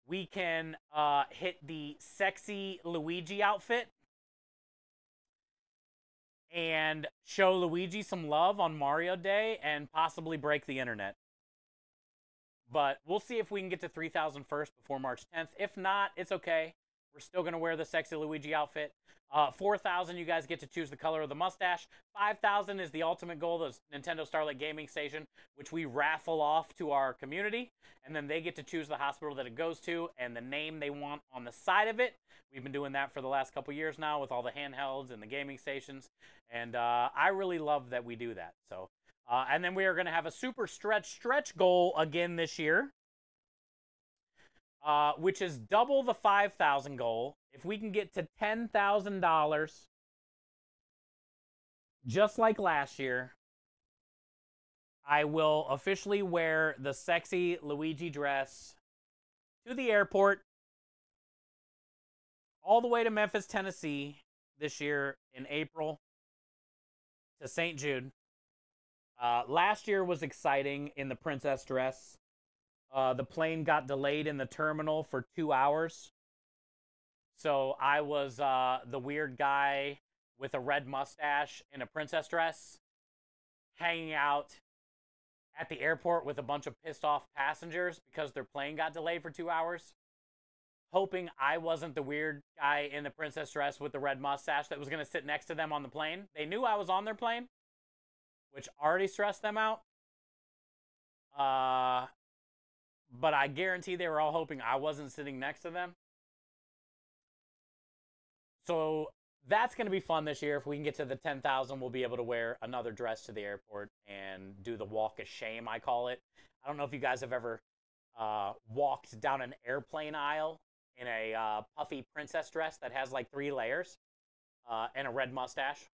we can hit the sexy Luigi outfit and show Luigi some love on Mario Day and possibly break the internet. But we'll see if we can get to 3,000 first before March 10th. If not, it's okay. We're still going to wear the sexy Luigi outfit. 4,000, you guys get to choose the color of the mustache. 5,000 is the ultimate goal, the Nintendo Starlight Gaming Station, which we raffle off to our community. And then they get to choose the hospital that it goes to and the name they want on the side of it. We've been doing that for the last couple years now with all the handhelds and the gaming stations. And I really love that we do that. So, and then we are going to have a super stretch goal again this year. Which is double the 5,000 goal. If we can get to $10,000, just like last year, I will officially wear the sexy Luigi dress to the airport, all the way to Memphis, Tennessee, this year in April, to St. Jude. Last year was exciting in the princess dress. The plane got delayed in the terminal for 2 hours. So I was the weird guy with a red mustache in a princess dress, hanging out at the airport with a bunch of pissed off passengers because their plane got delayed for 2 hours, hoping I wasn't the weird guy in the princess dress with the red mustache that was going to sit next to them on the plane. They knew I was on their plane, which already stressed them out. But I guarantee they were all hoping I wasn't sitting next to them. So that's going to be fun this year. If we can get to the 10,000, we'll be able to wear another dress to the airport and do the walk of shame, I call it. I don't know if you guys have ever walked down an airplane aisle in a puffy princess dress that has like 3 layers and a red mustache,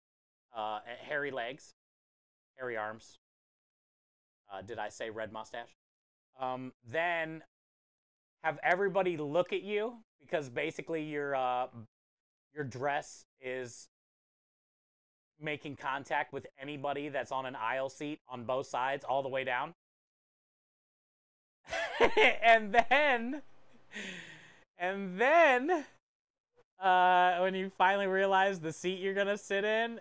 hairy legs, hairy arms. Did I say red mustache? Then have everybody look at you, because basically your dress is making contact with anybody that's on an aisle seat on both sides all the way down. and then when you finally realize the seat you're gonna sit in,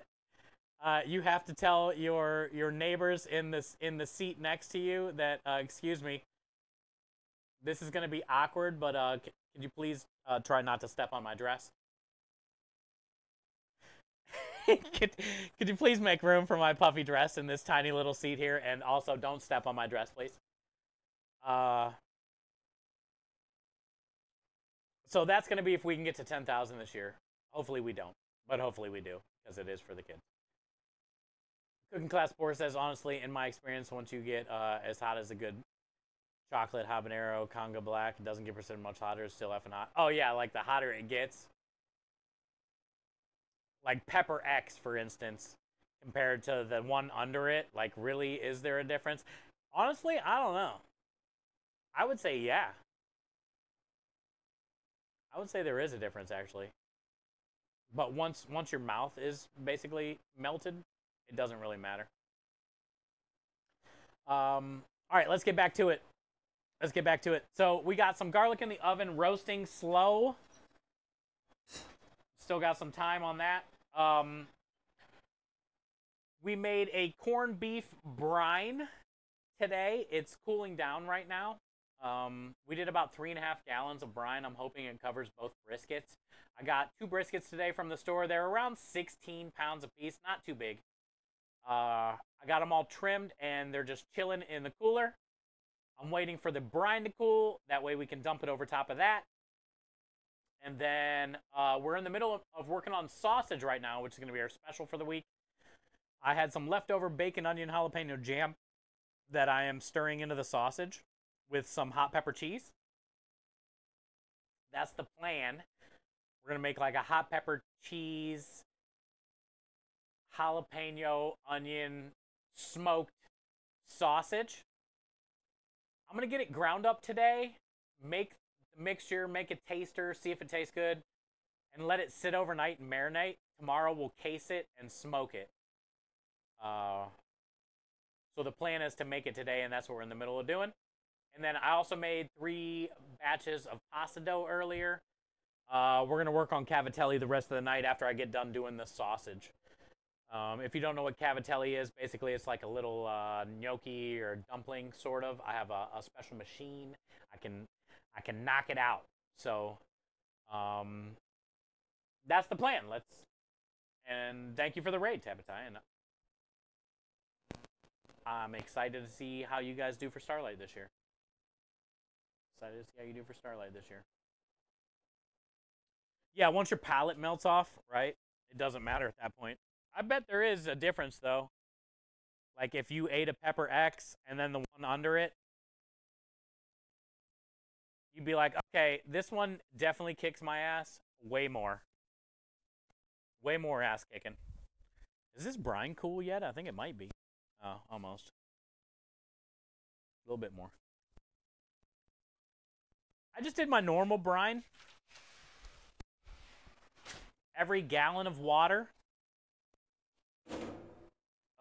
you have to tell your neighbors in the seat next to you that excuse me, this is gonna be awkward, but could you please try not to step on my dress? could you please make room for my puffy dress in this tiny little seat here, and also don't step on my dress, please. So that's going to be if we can get to 10,000 this year. Hopefully we don't, but hopefully we do, because it is for the kids. Cooking Class 4 says, honestly, in my experience, once you get as hot as a good chocolate habanero Conga Black, it doesn't get percent much hotter, it's still effing hot. Oh yeah, like the hotter it gets. Like Pepper X, for instance, compared to the one under it, like really, is there a difference? Honestly, I don't know. I would say yeah. I would say there is a difference, actually. But once your mouth is basically melted, it doesn't really matter. All right, let's get back to it. Let's get back to it. So we got some garlic in the oven, roasting slow. Still got some time on that. We made a corned beef brine today. It's cooling down right now. We did about 3.5 gallons of brine. I'm hoping it covers both briskets. I got 2 briskets today from the store. They're around 16 pounds a piece, not too big. I got them all trimmed, and they're just chilling in the cooler. I'm waiting for the brine to cool. That way we can dump it over top of that. And then we're in the middle of working on sausage right now, which is going to be our special for the week. I had some leftover bacon, onion, jalapeno jam that I am stirring into the sausage with some hot pepper cheese. That's the plan. We're going to make like a hot pepper cheese, jalapeno, onion, smoked sausage. I'm going to get it ground up today, make the mixture, make a taster, see if it tastes good, and let it sit overnight and marinate. Tomorrow we'll case it and smoke it. So the plan is to make it today, and that's what we're in the middle of doing. And then I also made 3 batches of pasta dough earlier. We're going to work on cavatelli the rest of the night after I get done doing the sausage. If you don't know what cavatelli is, basically it's like a little gnocchi or dumpling, sort of. I have a special machine. I can knock it out. So that's the plan. And thank you for the raid, Tabitha. And I'm excited to see how you guys do for Starlight this year. Excited to see how you do for Starlight this year. Yeah, once your palate melts off, right? It doesn't matter at that point. I bet there is a difference, though. Like, if you ate a Pepper X and then the one under it, you'd be like, okay, this one definitely kicks my ass way more. Way more ass kicking. Is this brine cool yet? I think it might be. Oh, almost. A little bit more. I just did my normal brine. Every gallon of water.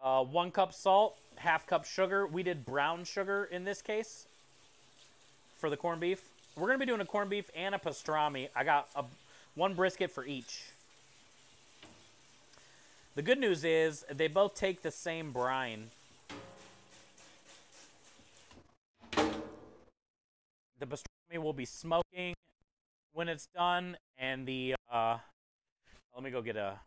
1 cup salt, 1/2 cup sugar. We did brown sugar in this case for the corned beef. We're going to be doing a corned beef and a pastrami. I got 1 brisket for each. The good news is they both take the same brine. The pastrami will be smoking when it's done, and the let me go get a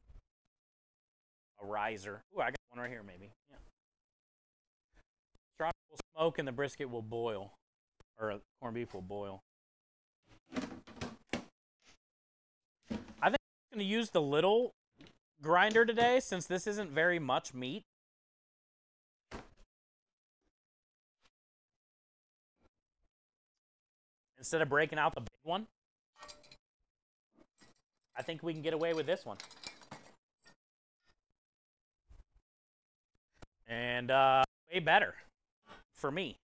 riser. Ooh, I got one right here, maybe. Yeah. Pastrami will smoke, and the brisket will boil, or corned beef will boil. I think I'm going to use the little grinder today, since this isn't very much meat. Instead of breaking out the big one, I think we can get away with this one. And way better. for me.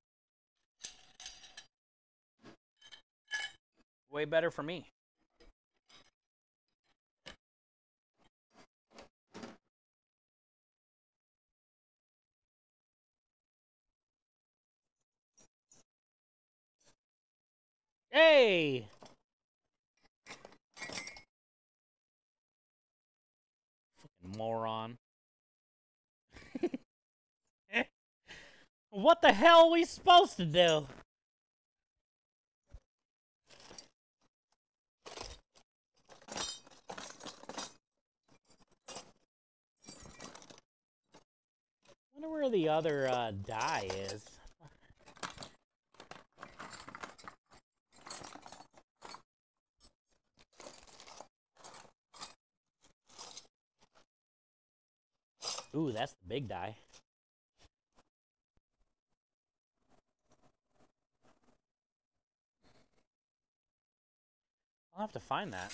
Way better for me. Hey! Fucking moron. What the hell are we supposed to do? I wonder where the other die is. Ooh, that's the big die. I'll have to find that.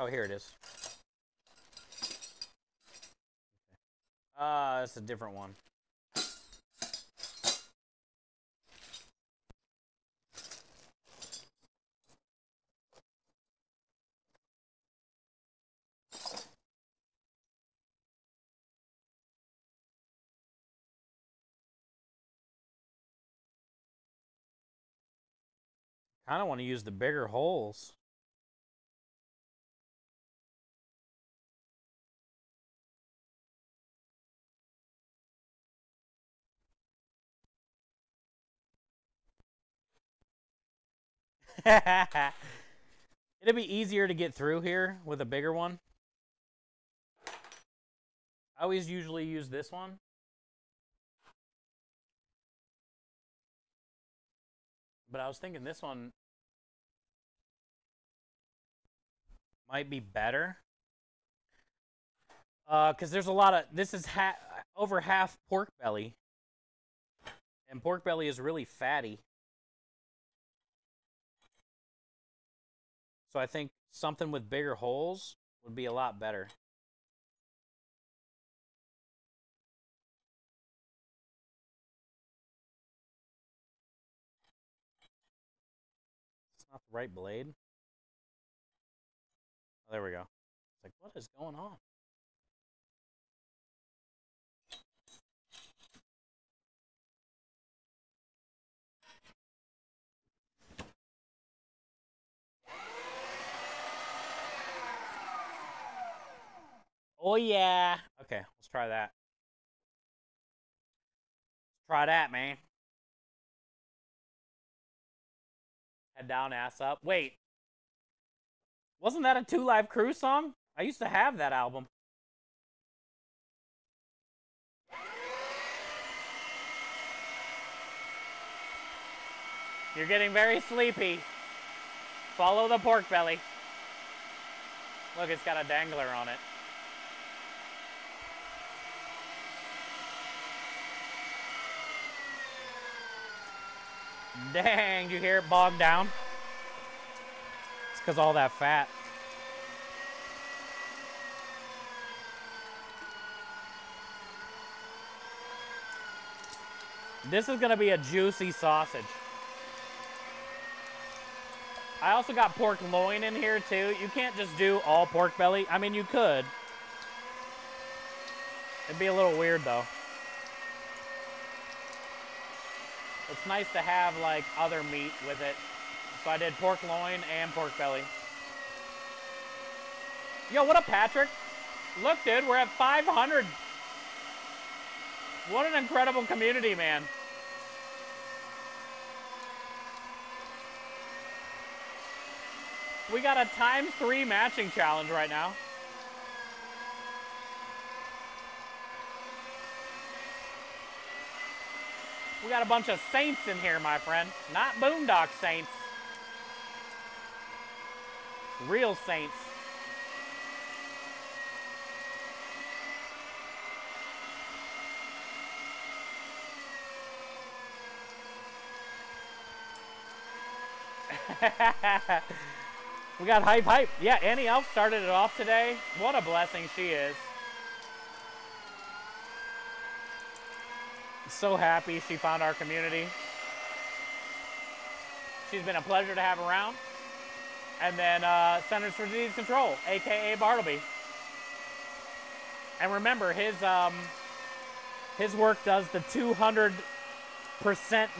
Oh, here it is. It's a different one. I don't want to use the bigger holes. It'd be easier to get through here with a bigger one. I always usually use this one. But I was thinking this one might be better. Because there's a lot of, this is over half pork belly. And pork belly is really fatty. So I think something with bigger holes would be a lot better. It's not the right blade. Oh, there we go. It's like, what is going on? Oh, yeah. Okay, let's try that. Let's try that, man. Head down, ass up. Wait. Wasn't that a 2 Live Crew song? I used to have that album. You're getting very sleepy. Follow the pork belly. Look, it's got a dangler on it. Dang, you hear it bog down? It's because all that fat. This is going to be a juicy sausage. I also got pork loin in here too. You can't just do all pork belly. I mean, you could. It'd be a little weird though. It's nice to have like other meat with it. So I did pork loin and pork belly. Yo, what up, Patrick? Look, dude, we're at 500. What an incredible community, man. We got a ×3 matching challenge right now. We got a bunch of saints in here, my friend. Not boondock saints. Real saints. We got hype, hype. Yeah, Annie Elf started it off today. What a blessing she is. So happy she found our community. She's been a pleasure to have around. And then Centers for Disease Control, aka Bartleby. And remember, his work does the 200%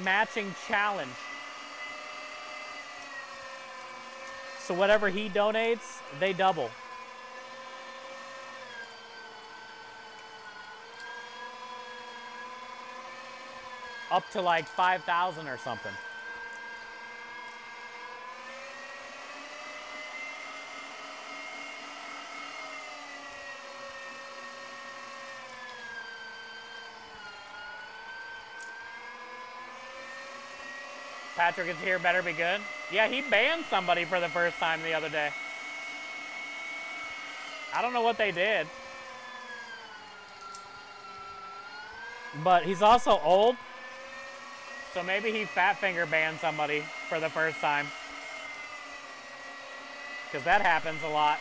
matching challenge. So whatever he donates, they double. Up to like 5,000 or something. Patrick is here, better be good. Yeah, he banned somebody for the first time the other day. I don't know what they did. But he's also old. So maybe he fat finger banned somebody for the first time. Because that happens a lot.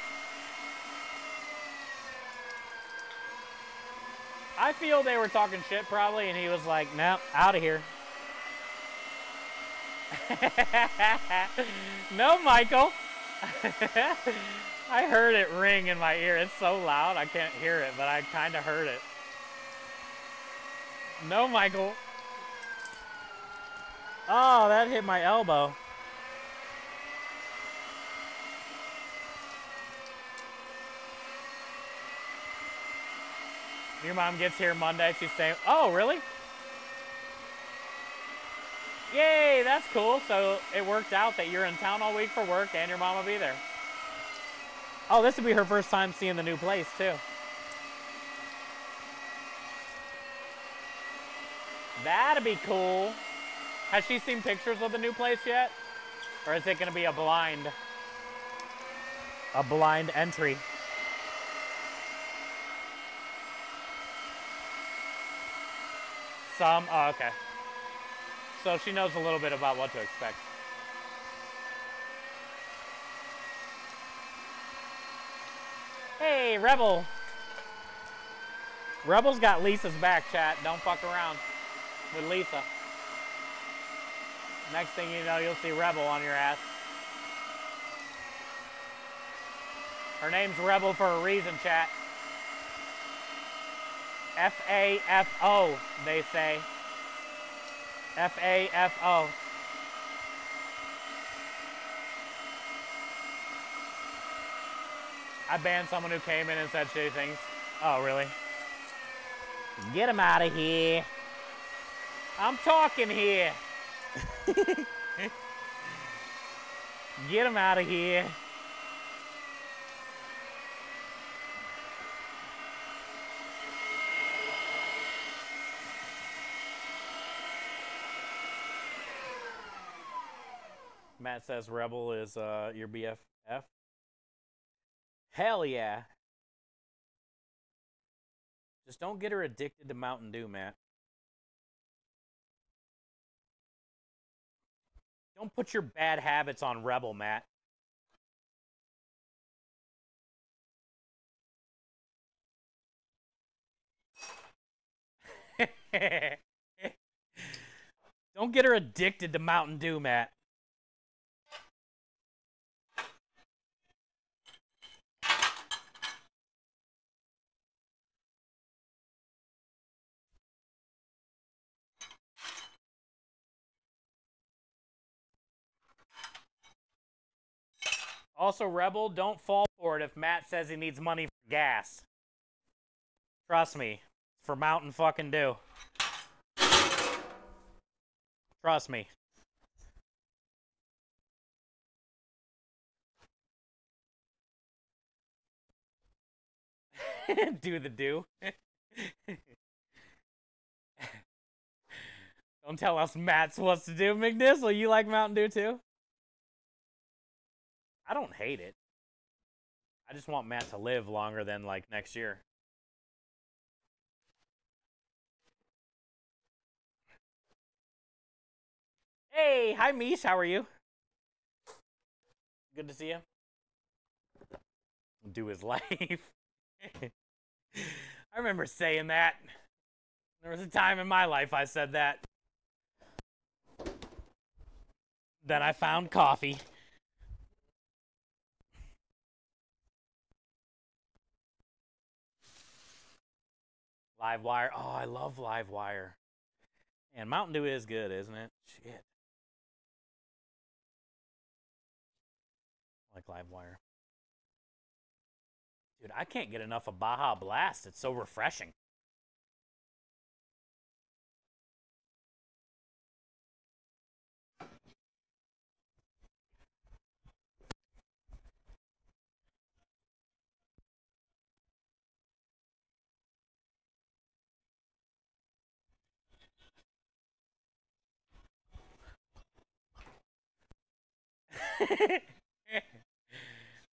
I feel they were talking shit probably, and he was like, nope, out of here. No, Michael. I heard it ring in my ear. It's so loud I can't hear it, but I kind of heard it. No, Michael. Oh, that hit my elbow. Your mom gets here Monday. She's saying, oh, really? Yay, that's cool. So it worked out that you're in town all week for work and your mom will be there. Oh, this would be her first time seeing the new place, too. That'd be cool. Has she seen pictures of the new place yet? Or is it going to be a blind entry? Some? Oh, okay. So she knows a little bit about what to expect. Hey, Rebel. Rebel's got Lisa's back, chat. Don't fuck around with Lisa. Next thing you know, you'll see Rebel on your ass. Her name's Rebel for a reason, chat. F-A-F-O, they say. F-A-F-O. I banned someone who came in and said shitty things. Oh, really? Get him out of here. I'm talking here. Get him out of here. Matt says Rebel is your BFF. Hell yeah. Just don't get her addicted to Mountain Dew, Matt. Don't put your bad habits on Rebel, Matt. Don't get her addicted to Mountain Dew, Matt. Also, Rebel, don't fall for it if Matt says he needs money for gas. Trust me, it's for Mountain fucking Dew. Trust me. Do the do. Don't tell us Matt's what's to do, McNizzle. You like Mountain Dew too? I don't hate it. I just want Matt to live longer than like next year. Hey, hi Mish, how are you? Good to see you. Do his life. I remember saying that. There was a time in my life I said that. Then I found coffee. Live Wire. Oh, I love Live Wire. And Mountain Dew is good, isn't it? Shit. I like Live Wire. Dude, I can't get enough of Baja Blast. It's so refreshing.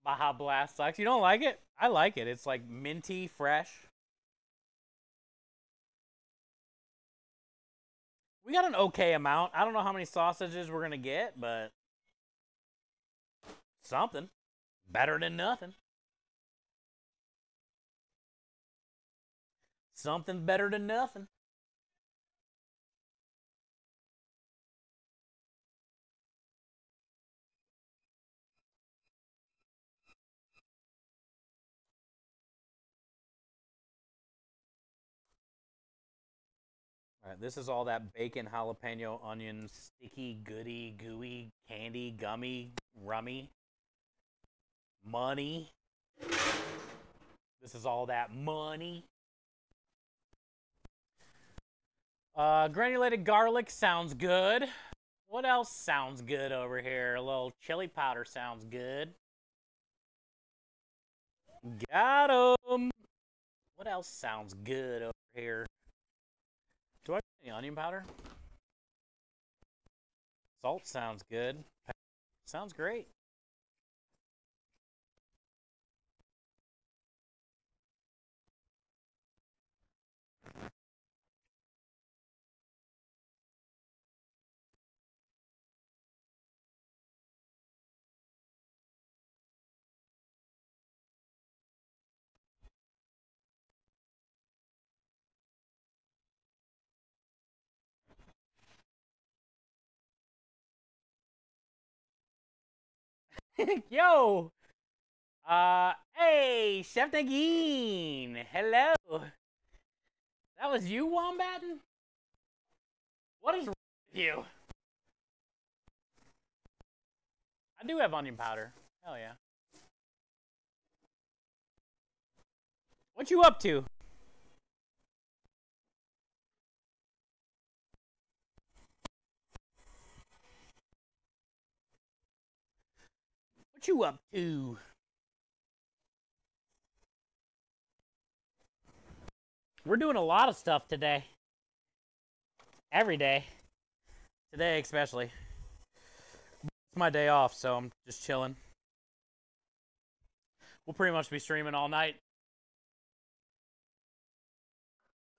Baja Blast sucks. You don't like it? I like it. It's like minty, fresh. We got an okay amount. I don't know how many sausages we're going to get, but something. Better than nothing. Something better than nothing. All right, this is all that bacon, jalapeno, onion, sticky, goody, gooey, candy, gummy, rummy, money. This is all that money. Granulated garlic sounds good. What else sounds good over here? A little chili powder sounds good. Got 'em. What else sounds good over here? Do I have any onion powder? Salt sounds good. Sounds great. Yo! Hey, Chef Nagin! Hello! That was you, Wombatin? What is wrong with you? I do have onion powder. Hell yeah. What you up to? What you up to? We're doing a lot of stuff today. Every day. Today especially. It's my day off, so I'm just chilling. We'll pretty much be streaming all night.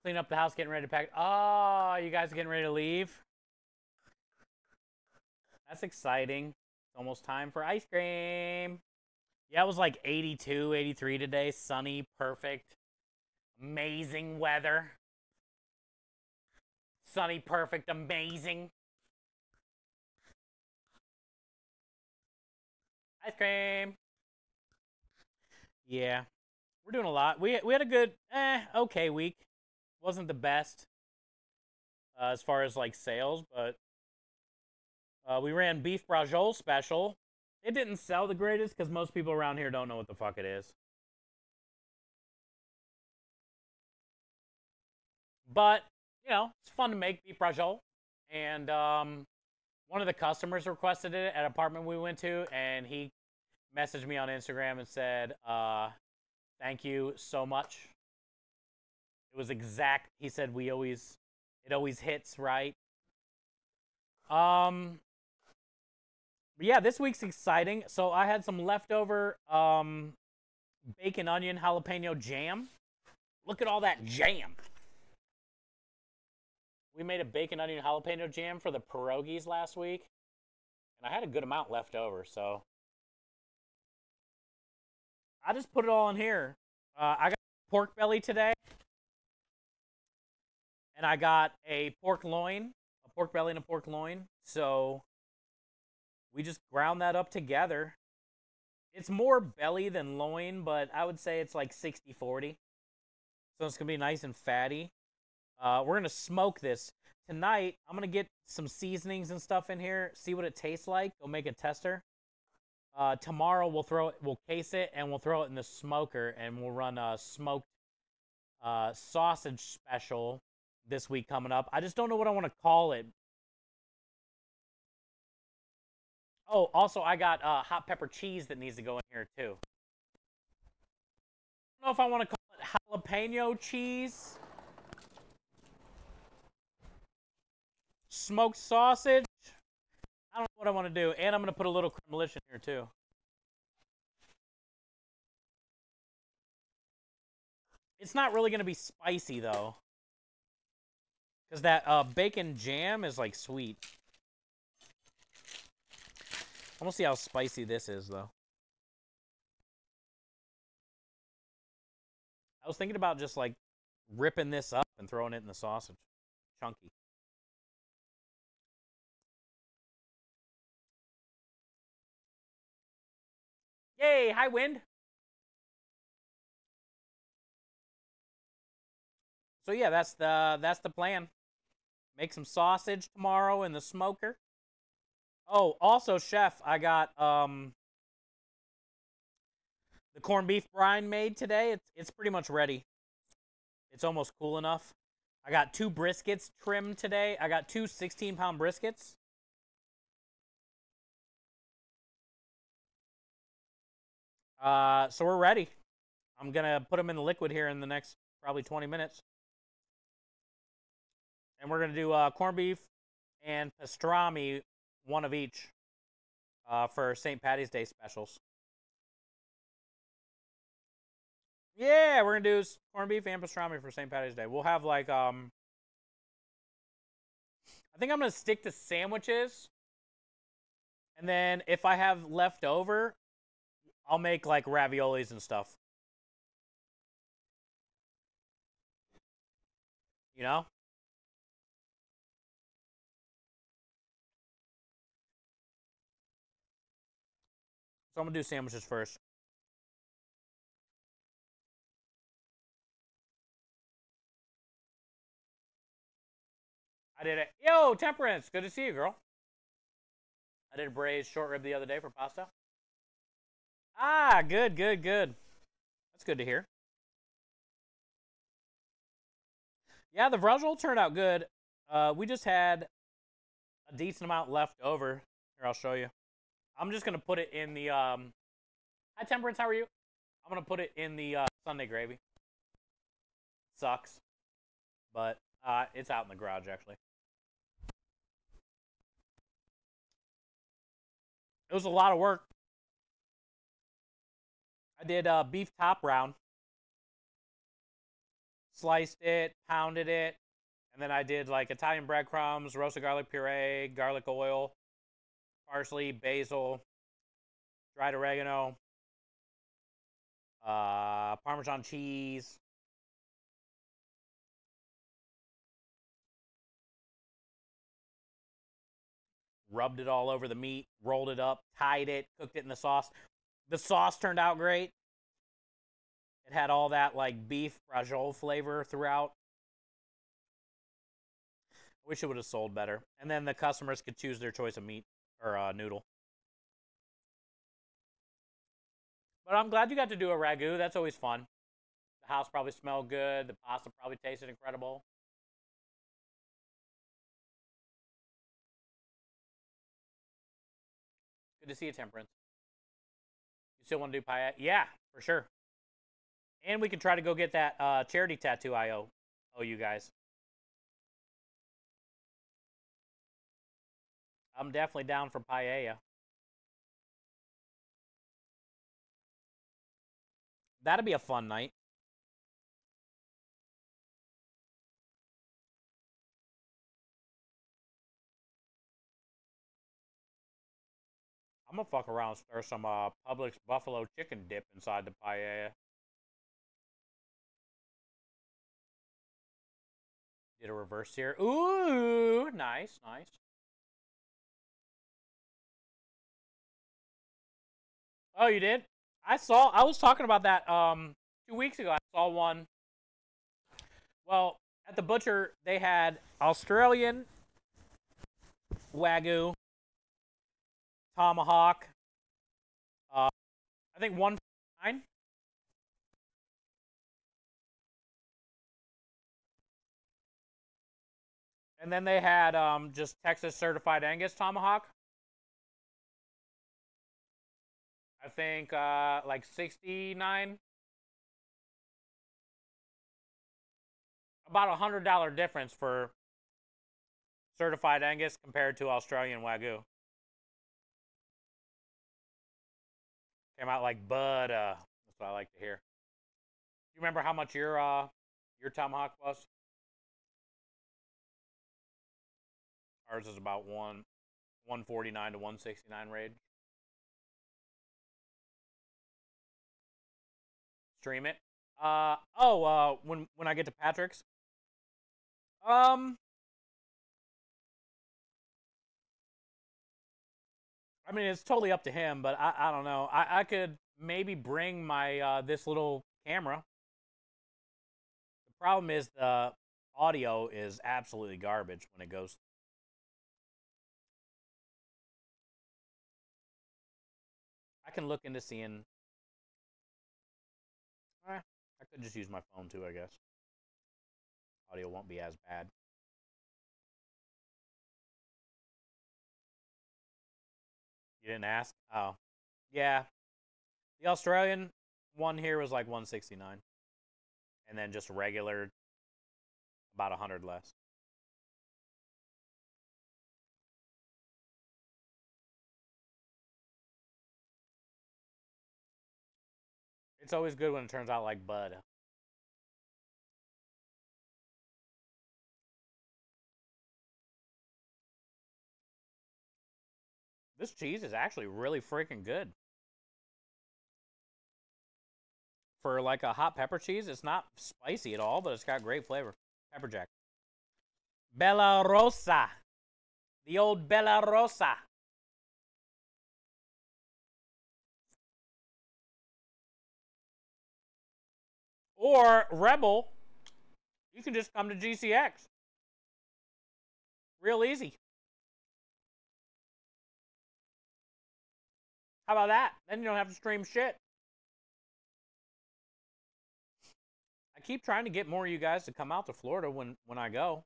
Clean up the house, getting ready to pack. Oh, you guys are getting ready to leave? That's exciting. It's almost time for ice cream. Yeah, it was like 82, 83 today. Sunny, perfect. Amazing weather. Sunny, perfect, amazing. Ice cream. Yeah. We're doing a lot. We had a good, okay week. Wasn't the best as far as like sales, but we ran beef brajol special. It didn't sell the greatest because most people around here don't know what the fuck it is. But, you know, it's fun to make beef brajol. And one of the customers requested it at an apartment we went to, and he messaged me on Instagram and said, thank you so much. It was exact. He said it always hits right. But yeah, this week's exciting. So I had some leftover bacon, onion, jalapeno jam. Look at all that jam. We made a bacon, onion, jalapeno jam for the pierogies last week. And I had a good amount left over, so I just put it all in here. I got pork belly today. And I got a pork loin, a pork belly and a pork loin. So we just ground that up together. It's more belly than loin, but I would say it's like 60-40. So it's going to be nice and fatty. We're going to smoke this. Tonight, I'm going to get some seasonings and stuff in here, see what it tastes like. Go make a tester. Tomorrow, we'll case it, and we'll throw it in the smoker, and we'll run a smoked sausage special this week coming up. I just don't know what I want to call it. Oh, also, I got hot pepper cheese that needs to go in here, too. I don't know if I want to call it jalapeno cheese. Smoked sausage. I don't know what I want to do. And I'm going to put a little cremelish in here, too. It's not really going to be spicy, though. Because that bacon jam is, like, sweet. I want to see how spicy this is, though. I was thinking about just, like, ripping this up and throwing it in the sausage. Chunky. Yay! Hi, Wind! So, yeah, that's the plan. Make some sausage tomorrow in the smoker. Oh, also, Chef, I got the corned beef brine made today. It's pretty much ready. It's almost cool enough. I got 2 briskets trimmed today. I got 2 16-pound briskets. So we're ready. I'm going to put them in the liquid here in the next probably 20 minutes. And we're going to do corned beef and pastrami, one of each, for St. Patty's Day specials. Yeah, we're going to do corned beef and pastrami for St. Patty's Day. We'll have, like, I think I'm going to stick to sandwiches. And then if I have left over, I'll make, like, raviolis and stuff. You know? So I'm going to do sandwiches first. I did it. Yo, Temperance. Good to see you, girl. I did a braised short rib the other day for pasta. Ah, good, good, good. That's good to hear. Yeah, the vruzzle turned out good. We just had a decent amount left over. Here, I'll show you. I'm just going to put it in the... Hi, Temperance. How are you? I'm going to put it in the Sunday gravy. Sucks. But it's out in the garage, actually. It was a lot of work. I did beef top round. Sliced it, pounded it, and then I did like Italian breadcrumbs, roasted garlic puree, garlic oil, parsley, basil, dried oregano, Parmesan cheese. Rubbed it all over the meat, rolled it up, tied it, cooked it in the sauce. The sauce turned out great. It had all that like beef braciole flavor throughout. I wish it would have sold better. And then the customers could choose their choice of meat or noodle. But I'm glad you got to do a ragu. That's always fun. The house probably smelled good. The pasta probably tasted incredible. Good to see you, Temperance. You still want to do pie? Yeah, for sure. And we can try to go get that charity tattoo I owe you guys. I'm definitely down for paella. That'd be a fun night. I'm gonna fuck around and stir some Publix buffalo chicken dip inside the paella. Did a reverse here. Ooh, nice, nice. Oh, you did? I was talking about that 2 weeks ago. I saw one. Well, at the butcher, they had Australian Wagyu, tomahawk, I think 149. And then they had just Texas certified Angus tomahawk. I think like 69. About $100 difference for certified Angus compared to Australian Wagyu. Came out like butter. That's what I like to hear. You remember how much your tomahawk was? Ours is about 149 to 169 range. Stream it. When I get to Patrick's. I mean, it's totally up to him, but I don't know. I could maybe bring my this little camera. The problem is the audio is absolutely garbage when it goes. I can look into seeing. I could just use my phone too, I guess. Audio won't be as bad. You didn't ask? Oh. Yeah. The Australian one here was like 169. And then just regular, about 100 less. It's always good when it turns out like bud. This cheese is actually really freaking good. For like a hot pepper cheese, it's not spicy at all, but it's got great flavor. Pepper jack. Bella Rosa. The old Bella Rosa. Or Rebel. You can just come to GCX. Real easy. How about that? Then you don't have to stream shit. I keep trying to get more of you guys to come out to Florida when I go.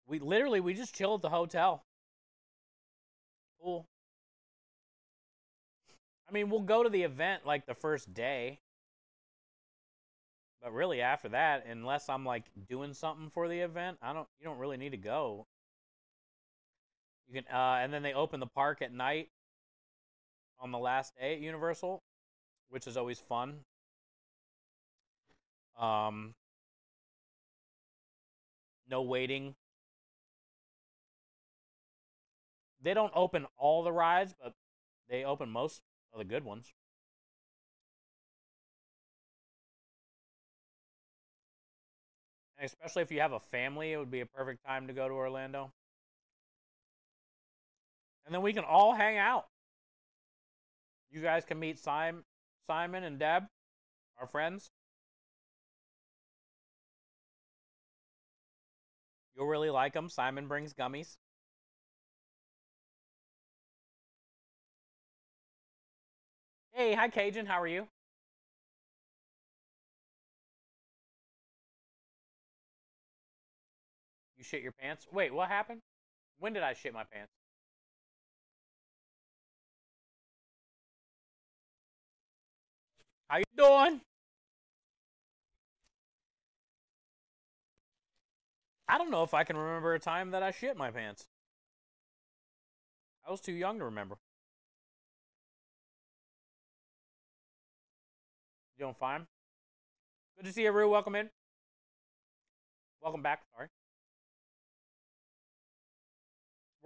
We just chill at the hotel. Cool. I mean, we'll go to the event like the first day. But really after that, unless I'm like doing something for the event, you don't really need to go. You can and then they open the park at night on the last day at Universal, which is always fun. No waiting. They don't open all the rides, but they open most of the good ones. And especially if you have a family, it would be a perfect time to go to Orlando. And then we can all hang out. You guys can meet Simon and Deb, our friends. You'll really like them. Simon brings gummies. Hey, hi Cajun, how are you? You shit your pants? Wait, what happened? When did I shit my pants? How you doing? I don't know if I can remember a time that I shit my pants. I was too young to remember. You doing fine? Good to see you, Rue. Welcome in. Welcome back, sorry.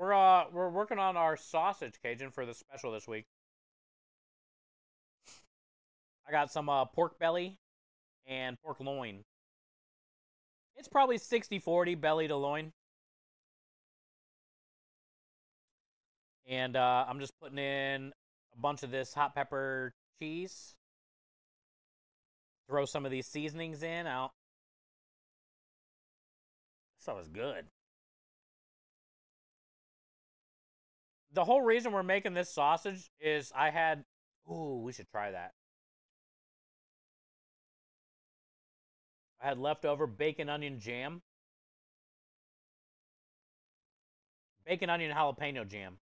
We're working on our sausage Cajun for the special this week. I got some pork belly and pork loin. It's probably 60-40 belly to loin. And I'm just putting in a bunch of this hot pepper cheese. Throw some of these seasonings in. This was good. The whole reason we're making this sausage is I had... Ooh, we should try that. I had leftover bacon onion jam. Bacon onion jalapeno jam.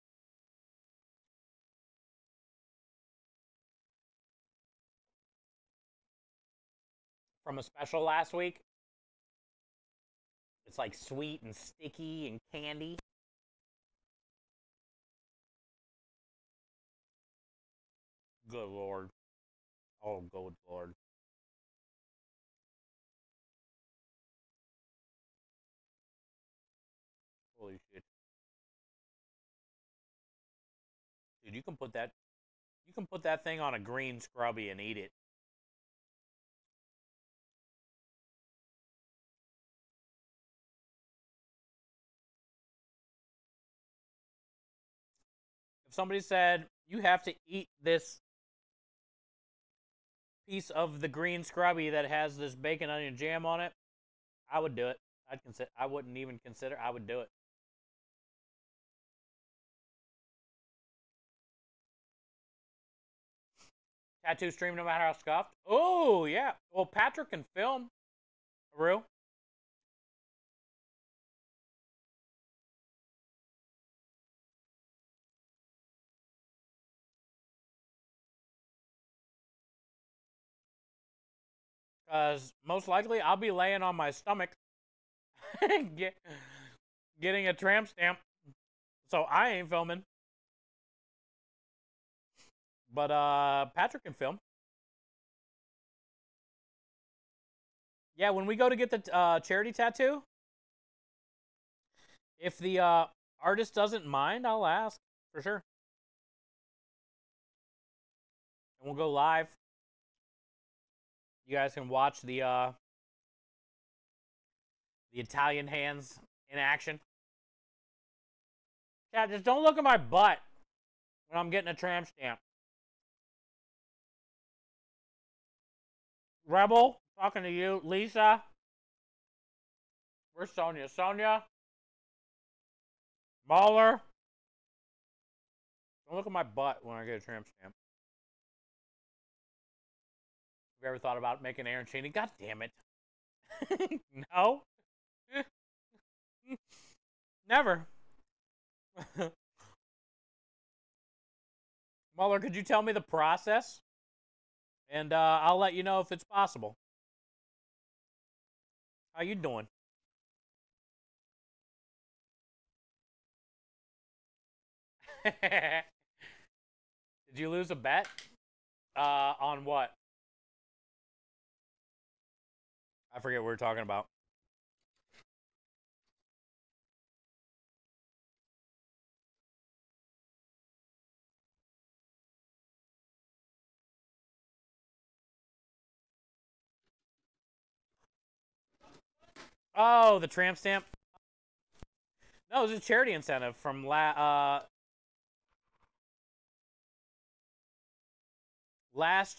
From a special last week. It's like sweet and sticky and candy. Good Lord. Oh, good Lord. Holy shit. Dude, you can put that thing on a green scrubby and eat it. If somebody said, you have to eat this piece of the green scrubby that has this bacon onion jam on it, I would do it. I wouldn't even consider. I would do it. Tattoo stream no matter how scuffed. Oh, yeah. Well, Patrick can film. Real. Because most likely I'll be laying on my stomach getting a tramp stamp. So I ain't filming. But Patrick can film. Yeah, when we go to get the charity tattoo, if the artist doesn't mind, I'll ask for sure. And we'll go live. You guys can watch the Italian hands in action. Yeah, just don't look at my butt when I'm getting a tramp stamp. Rebel, talking to you. Lisa. Where's Sonia? Sonia? Mahler? Don't look at my butt when I get a tramp stamp. Have you ever thought about making arancini? God damn it. No. Never. Mahler, could you tell me the process? And I'll let you know if it's possible. How you doing? Did you lose a bet? On what? I forget what we were talking about. Oh, the tramp stamp? No, it was a charity incentive from last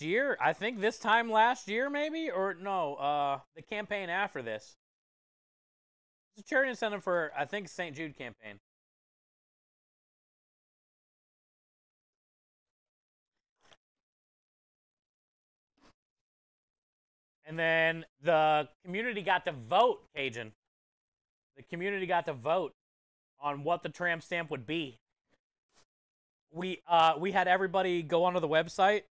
year. I think this time last year, maybe? Or no, the campaign after this. It's a charity incentive for, I think, St. Jude campaign. And then the community got to vote, Cajun. The community got to vote on what the tramp stamp would be. We had everybody go onto the website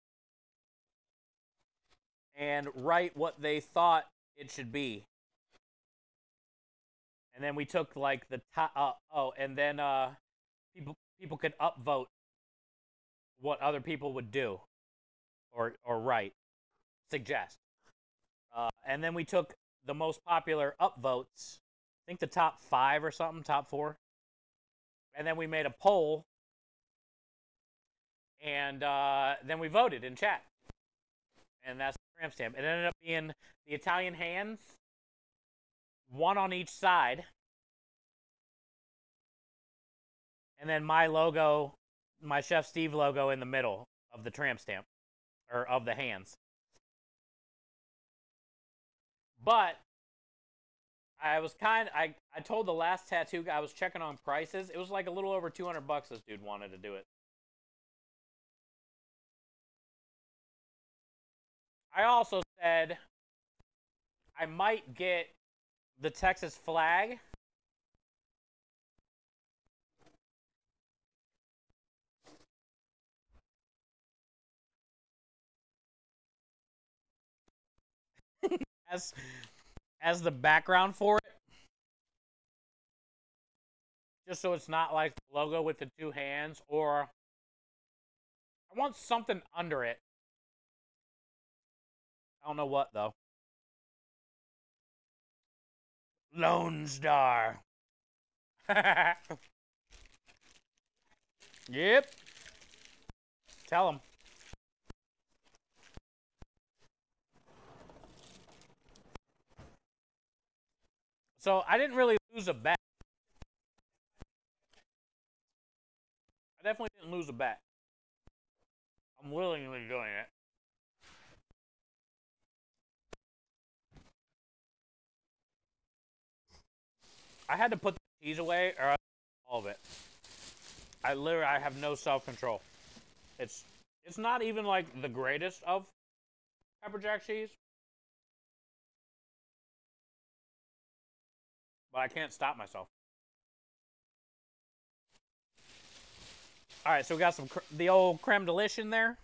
and write what they thought it should be. And then we took like the top. And then people could upvote what other people would do, or write, suggest. And then we took the most popular upvotes. I think the top 5 or something, top 4. And then we made a poll, and then we voted in chat. And that's the tramp stamp. It ended up being the Italian hands, one on each side, and then my logo, my Chef Steve logo in the middle of the tramp stamp, or of the hands. But I was I told the last tattoo guy, I was checking on prices. It was like a little over $200 this dude wanted to do it. I also said I might get the Texas flag. as the background for it. Just so it's not like the logo with the two hands, or I want something under it. I don't know what, though. Lone Star. Yep. Tell him. So I didn't really lose a bet. I definitely didn't lose a bet. I'm willingly doing it. I had to put the cheese away, or all of it. I have no self-control. It's not even like the greatest of pepper jack cheese, but I can't stop myself. All right, so we got the old creme delish in there.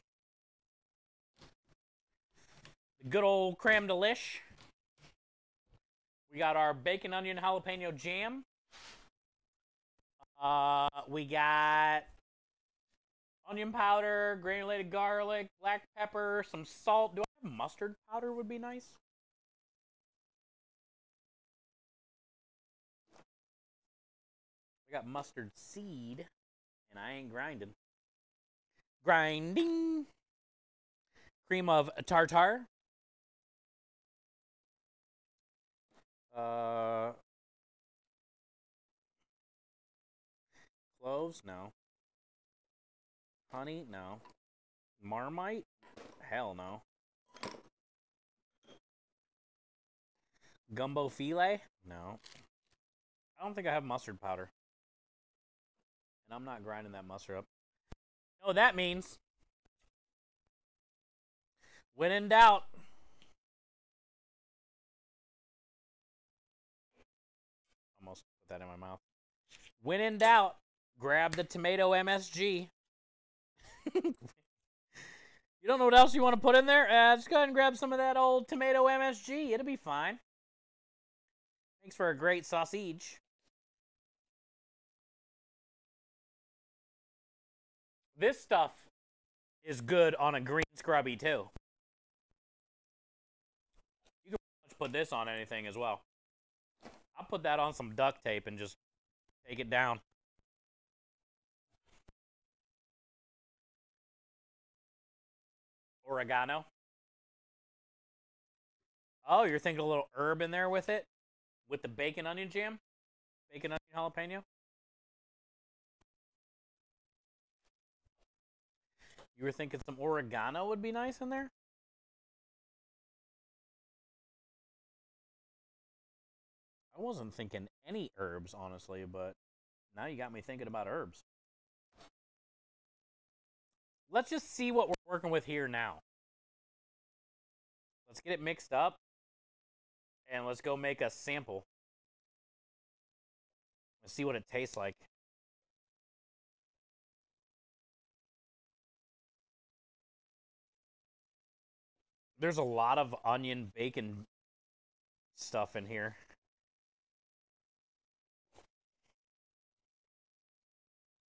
The good old creme delish. We got our bacon, onion, jalapeno jam. We got onion powder, granulated garlic, black pepper, some salt. Do I have mustard powder? Would be nice. We got mustard seed, and I ain't grinding. Grinding. Cream of tartar. Cloves? No. Honey? No. Marmite? Hell no. Gumbo filet? No. I don't think I have mustard powder. And I'm not grinding that mustard up. You know what that means? When in doubt. Almost put that in my mouth. When in doubt, grab the tomato MSG. You don't know what else you want to put in there? Just go ahead and grab some of that old tomato MSG. It'll be fine. Thanks for a great sausage. This stuff is good on a green scrubby, too. You can pretty much put this on anything as well. I'll put that on some duct tape and just take it down. Oregano. Oh, you're thinking a little herb in there with it? With the bacon onion jam? Bacon onion jalapeno? You were thinking some oregano would be nice in there? I wasn't thinking any herbs, honestly, but now you got me thinking about herbs. Let's just see what we're working with here now. Let's get it mixed up, and let's go make a sample. Let's see what it tastes like. There's a lot of onion, bacon stuff in here.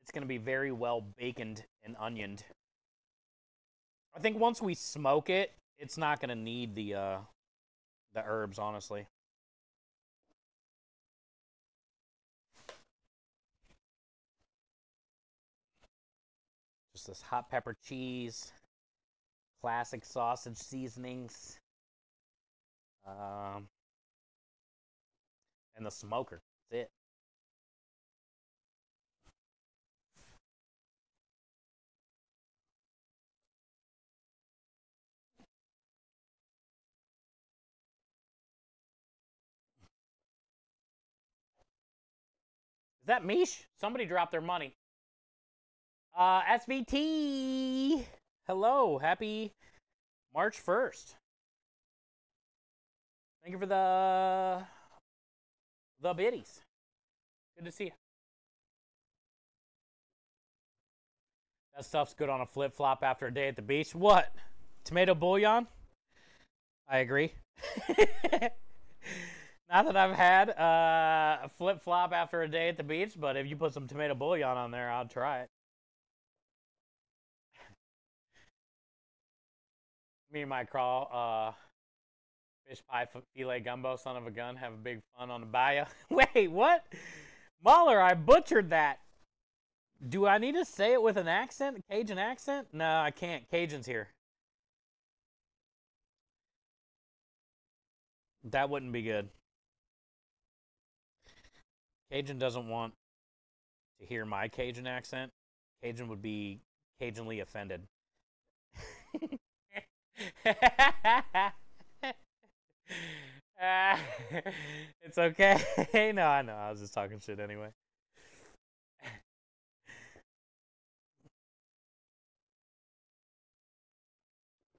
It's going to be very well baconed and onioned. I think once we smoke it, it's not going to need the herbs, honestly. What's this? Hot pepper cheese, classic sausage seasonings, and the smoker. That's it. Is that Mish? Somebody dropped their money. SVT. Hello. Happy March 1st. Thank you for the biddies. Good to see you. That stuff's good on a flip-flop after a day at the beach. What? Tomato bouillon? I agree. Not that I've had a flip-flop after a day at the beach, but if you put some tomato bouillon on there, I'll try it. Me and my crawl, fish pie filet gumbo, son of a gun, have a big fun on the bayou. Wait, what? Mahler, I butchered that. Do I need to say it with an accent? A Cajun accent? No, I can't. Cajun's here. That wouldn't be good. Cajun doesn't want to hear my Cajun accent. Cajun would be Cajunly offended. It's okay. No, I know. I was just talking shit anyway.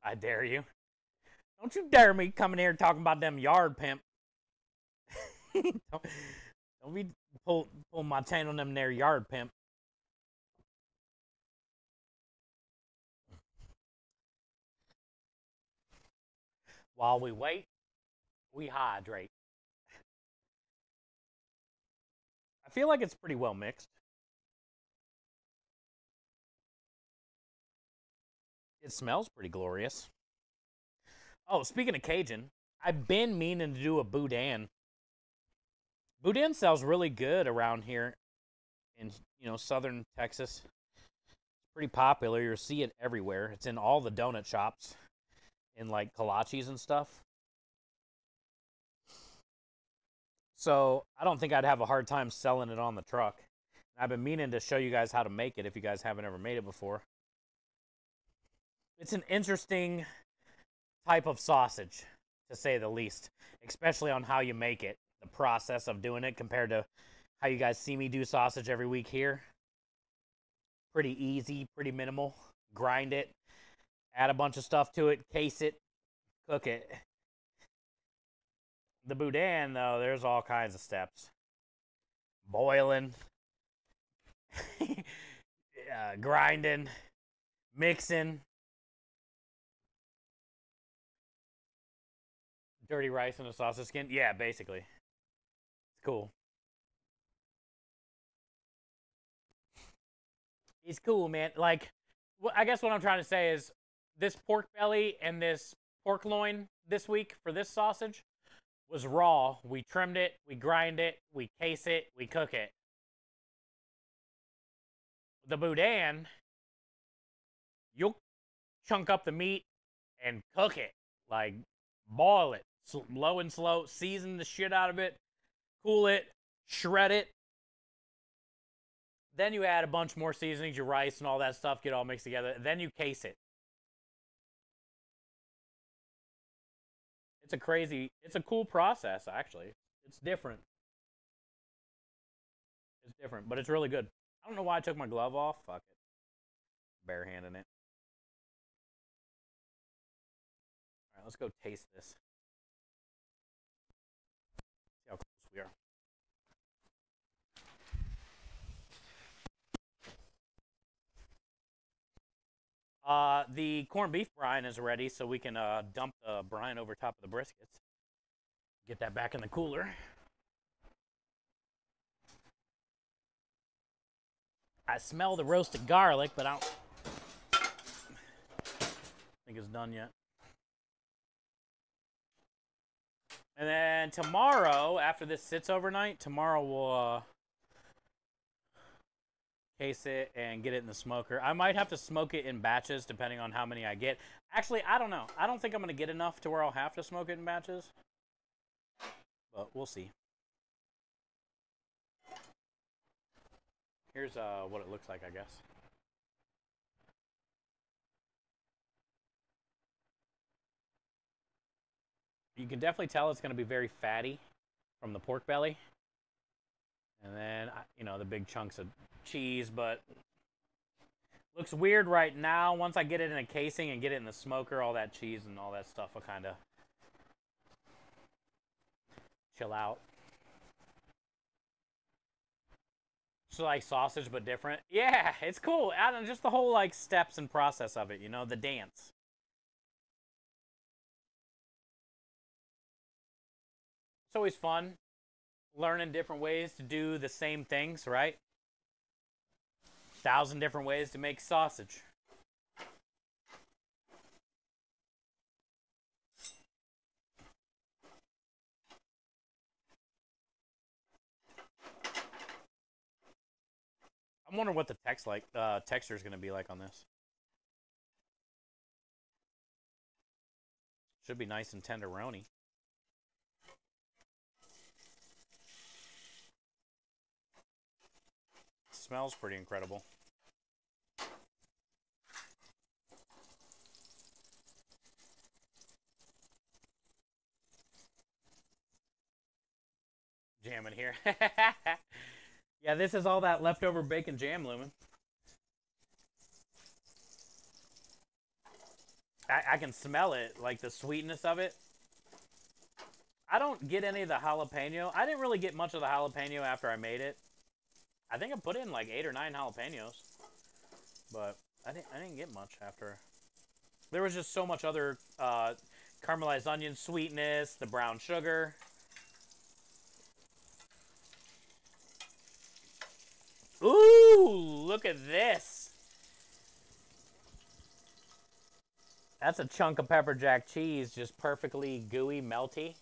I dare you. Don't you dare me coming here talking about them yard pimp. Don't be pull my chain on them there yard pimp. While we wait, we hydrate. I feel like it's pretty well mixed. It smells pretty glorious. Oh, speaking of Cajun, I've been meaning to do a boudin. Boudin sells really good around here in, southern Texas. It's pretty popular. You'll see it everywhere. It's in all the donut shops, in like kolaches and stuff. So I don't think I'd have a hard time selling it on the truck. I've been meaning to show you guys how to make it if you guys haven't ever made it before. It's an interesting type of sausage, to say the least, especially on how you make it, the process of doing it compared to how you guys see me do sausage every week here. Pretty easy, pretty minimal. Grind it, add a bunch of stuff to it, case it, cook it. The boudin, though, there's all kinds of steps. Boiling, grinding, mixing. Dirty rice in a sausage skin? Yeah, basically. It's cool. He's cool, man. Like, I guess what I'm trying to say is this pork belly and this pork loin this week for this sausage was raw. We trimmed it, we grind it, we case it, we cook it. The boudin, you'll chunk up the meat and cook it. Like, boil it. Low and slow, season the shit out of it, cool it, shred it. Then you add a bunch more seasonings, your rice and all that stuff, get all mixed together. Then you case it. It's a cool process, actually. It's different. It's different, but it's really good. I don't know why I took my glove off. Fuck it. Barehanding it. All right, let's go taste this. See how close we are. The corned beef brine is ready, so we can dump the brine over top of the briskets. Get that back in the cooler. I smell the roasted garlic, but I don't think it's done yet. And then tomorrow, after this sits overnight, tomorrow we'll case it, and get it in the smoker. I might have to smoke it in batches depending on how many I get. Actually, I don't know. I don't think I'm going to get enough to where I'll have to smoke it in batches. But we'll see. Here's what it looks like, I guess. You can definitely tell it's going to be very fatty from the pork belly. And then, you know, the big chunks of cheese, but looks weird right now. Once I get it in a casing and get it in the smoker, all that cheese and all that stuff will kind of chill out. So like sausage, but different. Yeah, it's cool. I don't know, just the whole like steps and process of it, you know, the dance. It's always fun learning different ways to do the same things, right? 1,000 different ways to make sausage. I'm wondering what the texture is going to be like on this. Should be nice and tenderoni. Smells pretty incredible. Jam in here. Yeah, this is all that leftover bacon jam, Lumen. I can smell it, like the sweetness of it. I don't get any of the jalapeno. I didn't really get much of the jalapeno after I made it. I think I put in like 8 or 9 jalapenos, but I didn't get much after. There was just so much other caramelized onion sweetness, the brown sugar. Ooh, look at this. That's a chunk of pepper jack cheese, just perfectly gooey, melty.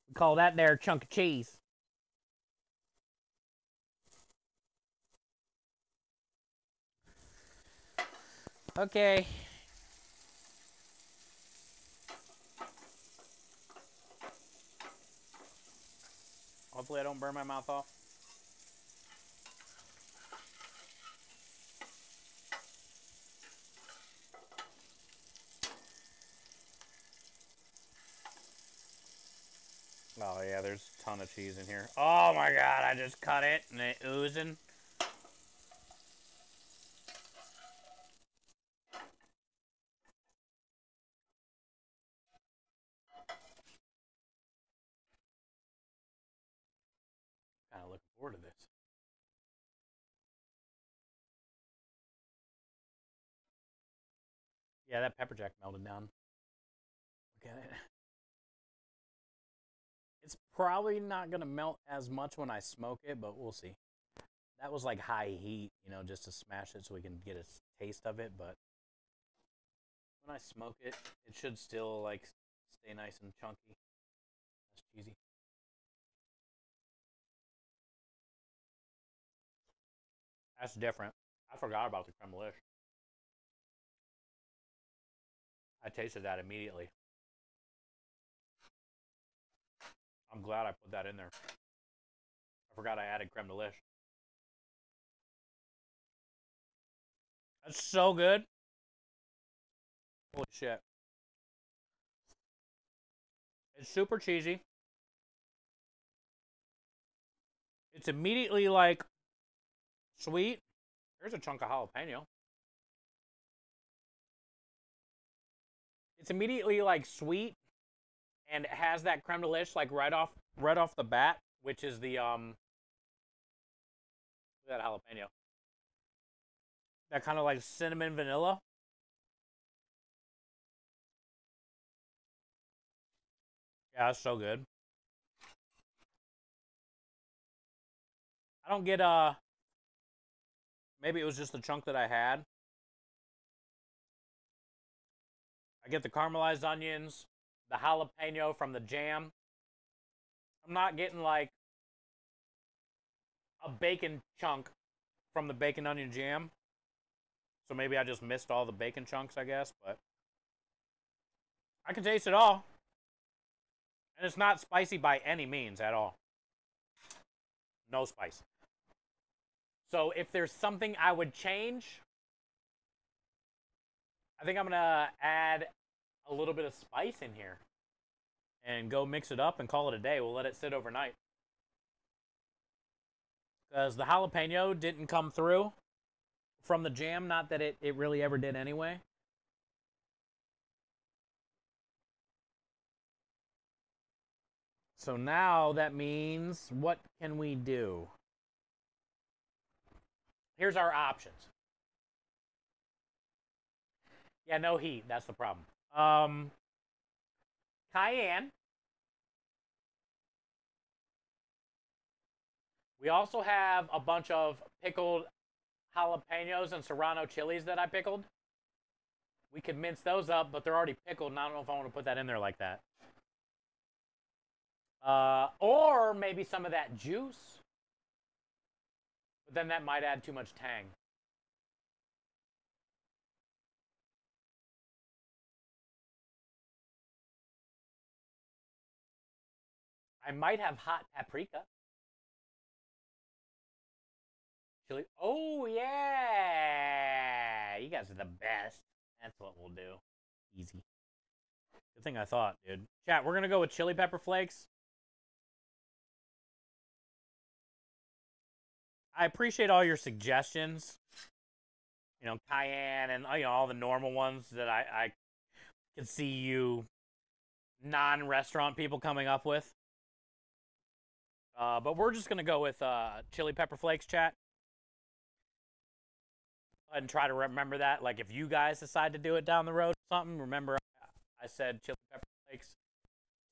We call that there a chunk of cheese. Okay. Hopefully I don't burn my mouth off. Oh yeah, there's a ton of cheese in here. Oh my god, I just cut it and it's oozing. Kind of looking forward to this. Yeah, that pepper jack melted down. Look at it. It's probably not going to melt as much when I smoke it, but we'll see. That was like high heat, you know, just to smash it so we can get a taste of it, but when I smoke it, it should still like stay nice and chunky. That's cheesy. That's different. I forgot about the creme fraiche. I tasted that immediately. I'm glad I put that in there. I forgot I added creme fraiche. That's so good. Holy shit. It's super cheesy. It's immediately like sweet. There's a chunk of jalapeno. It's immediately like sweet, and it has that creme fraiche like right off the bat, which is the that jalapeno. That kind of like cinnamon vanilla. Yeah, that's so good. I don't get maybe it was just the chunk that I had. I get the caramelized onions, the jalapeno from the jam. I'm not getting like a bacon chunk from the bacon onion jam. So maybe I just missed all the bacon chunks, I guess, but I can taste it all. And it's not spicy by any means at all. No spice. So if there's something I would change, I think I'm going to add a little bit of spice in here and go mix it up and call it a day. We'll let it sit overnight. Because the jalapeno didn't come through from the jam. Not that it really ever did anyway. So now that means, what can we do? Here's our options. Yeah, no heat. That's the problem. Cayenne. We also have a bunch of pickled jalapenos and serrano chilies that I pickled. We could mince those up, but they're already pickled, and I don't know if I want to put that in there like that. Or maybe some of that juice. But then that might add too much tang. I might have hot paprika. Chili. Oh, yeah. You guys are the best. That's what we'll do. Easy. Good thing I thought, dude. Chat, we're going to go with chili pepper flakes. I appreciate all your suggestions. You know, cayenne and, you know, all the normal ones that I can see you non-restaurant people coming up with. But we're just going to go with chili pepper flakes, chat. And try to remember that. Like, if you guys decide to do it down the road or something, remember I said chili pepper flakes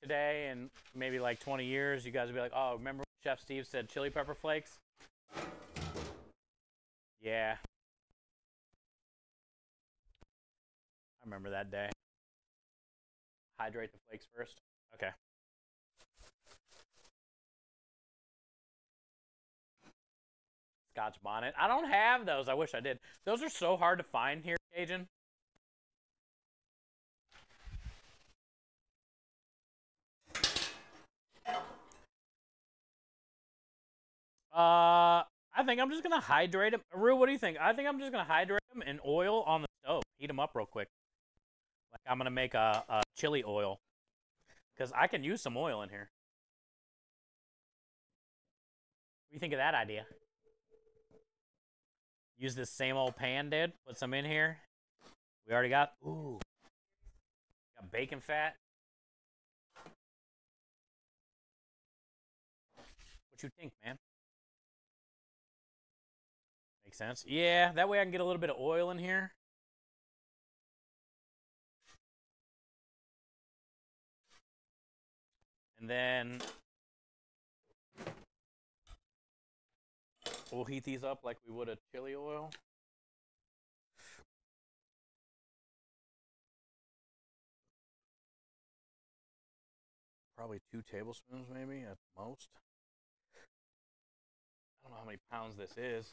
today, and maybe like 20 years, you guys will be like, oh, remember when Chef Steve said chili pepper flakes? Yeah. I remember that day. Hydrate the flakes first. Okay. Scotch bonnet. I don't have those. I wish I did. Those are so hard to find here, Cajun. I think I'm just gonna hydrate them. Rue, what do you think? I think I'm just gonna hydrate them in oil on the stove. Heat them up real quick. Like I'm gonna make a chili oil, because I can use some oil in here. What do you think of that idea? Use this same old pan, dude. Put some in here. We already got, ooh, got bacon fat. What you think, man? Makes sense. Yeah, that way I can get a little bit of oil in here. And then we'll heat these up like we would a chili oil. Probably 2 tablespoons maybe at most. I don't know how many pounds this is.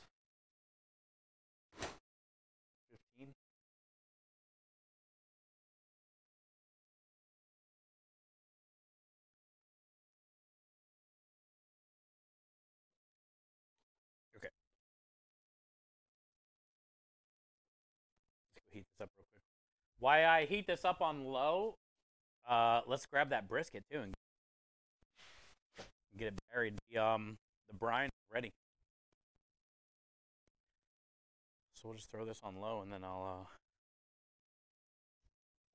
15. Okay. Let's go heat this up real quick. Why I heat this up on low, let's grab that brisket too and get it buried. The brine ready. So we'll just throw this on low, and then I'll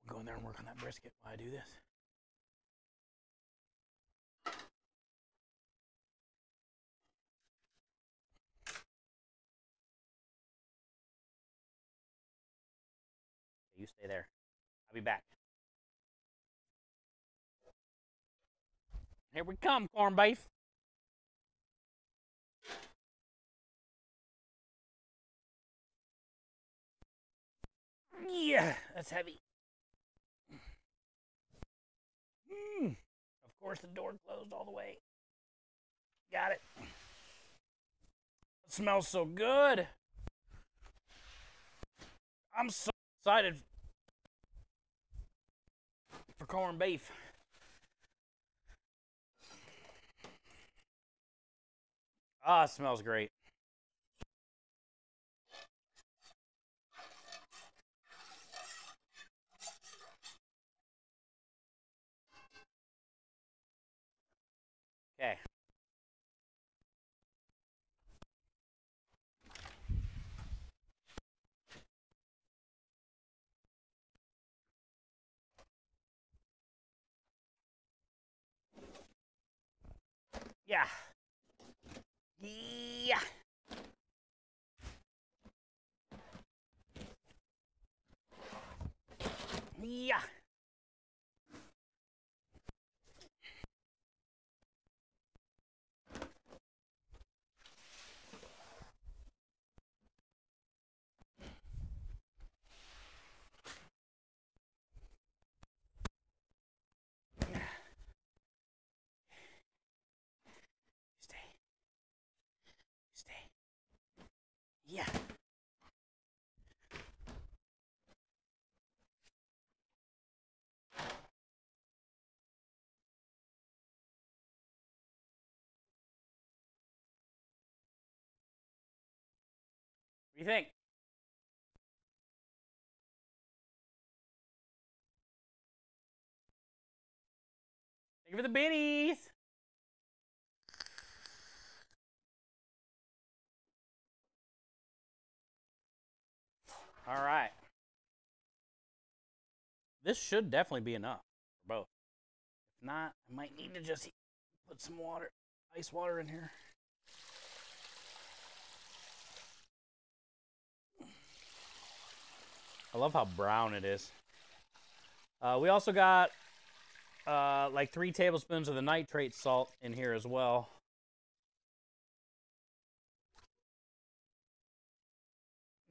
go in there and work on that brisket while I do this. You stay there. I'll be back. Here we come, corned beef. Yeah, that's heavy. Of course, the door closed all the way. Got it. It smells so good. I'm so excited for corned beef. Ah, it smells great. Okay. Yeah. Yeah. Yeah. Stay. Stay. Yeah. What do you think? Thank you for the biddies. All right. This should definitely be enough for both. If not, I might need to just put some water, ice water in here. I love how brown it is. We also got like 3 tablespoons of the nitrate salt in here as well.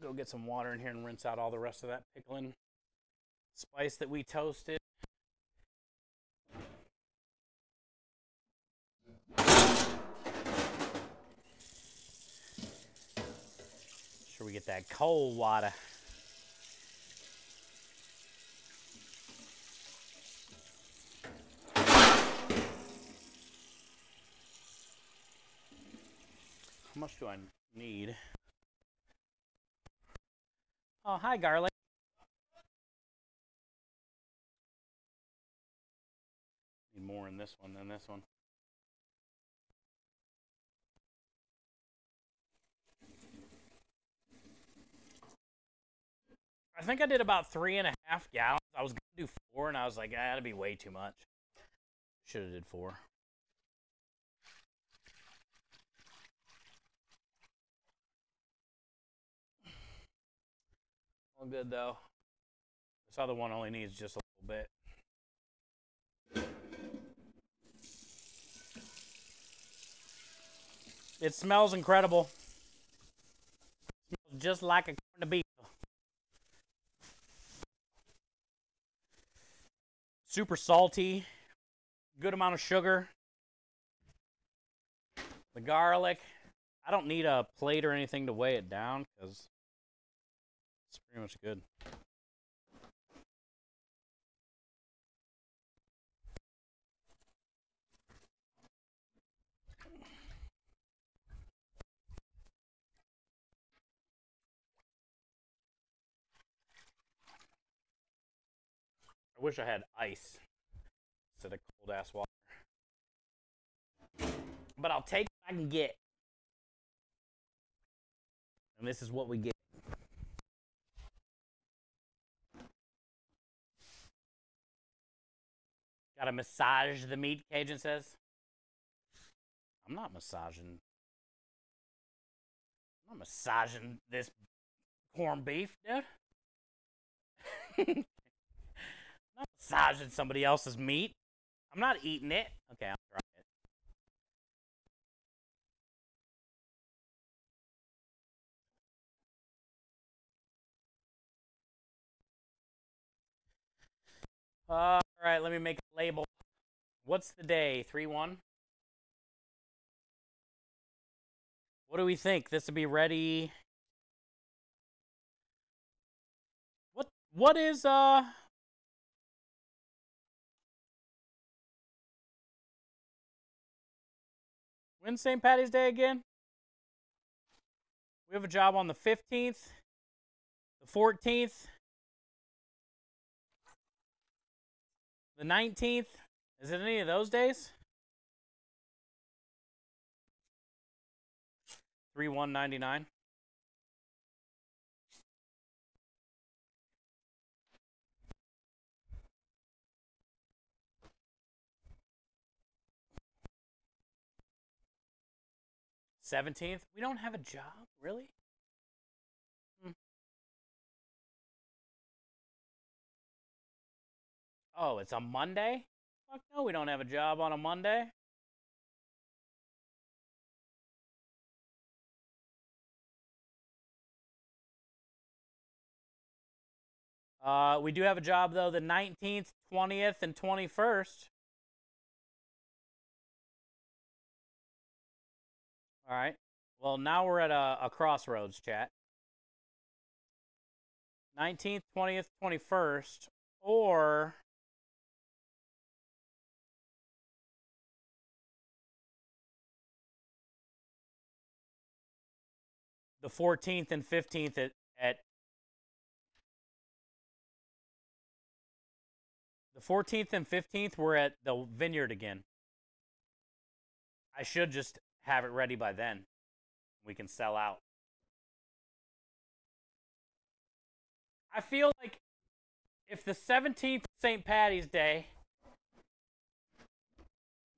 Go get some water in here and rinse out all the rest of that pickling spice that we toasted. Sure we get that cold water. How much do I need? Oh, hi, garlic. Need more in this one than this one. I think I did about 3.5 gallons. I was gonna do 4, and I was like, that'd be way too much. Should have did 4. All good though. This other one only needs just a little bit. It smells incredible. It smells just like a corned beef. Super salty. Good amount of sugar. The garlic. I don't need a plate or anything to weigh it down because it's pretty much good. I wish I had ice instead of cold ass water. But I'll take what I can get. And this is what we get. Gotta massage the meat, Cajun says. I'm not massaging this corned beef, dude. I'm not massaging somebody else's meat. I'm not eating it. Okay, I'll try it. All right, let me make a label. What's the day? 3-1? What do we think? This will be ready. What is when's St. Patty's Day again? We have a job on the 15th, the 14th, the 19th. Is it any of those days? 3/1/99. $17th? We don't have a job? Really? Oh, it's a Monday? Fuck no, we don't have a job on a Monday. We do have a job, though, the 19th, 20th, and 21st. All right. Well, now we're at a crossroads, chat. 19th, 20th, 21st, or the 14th and 15th at the 14th and 15th, we're at the Vineyard again. I should just have it ready by then. We can sell out. I feel like if the 17th is St. Patty's Day,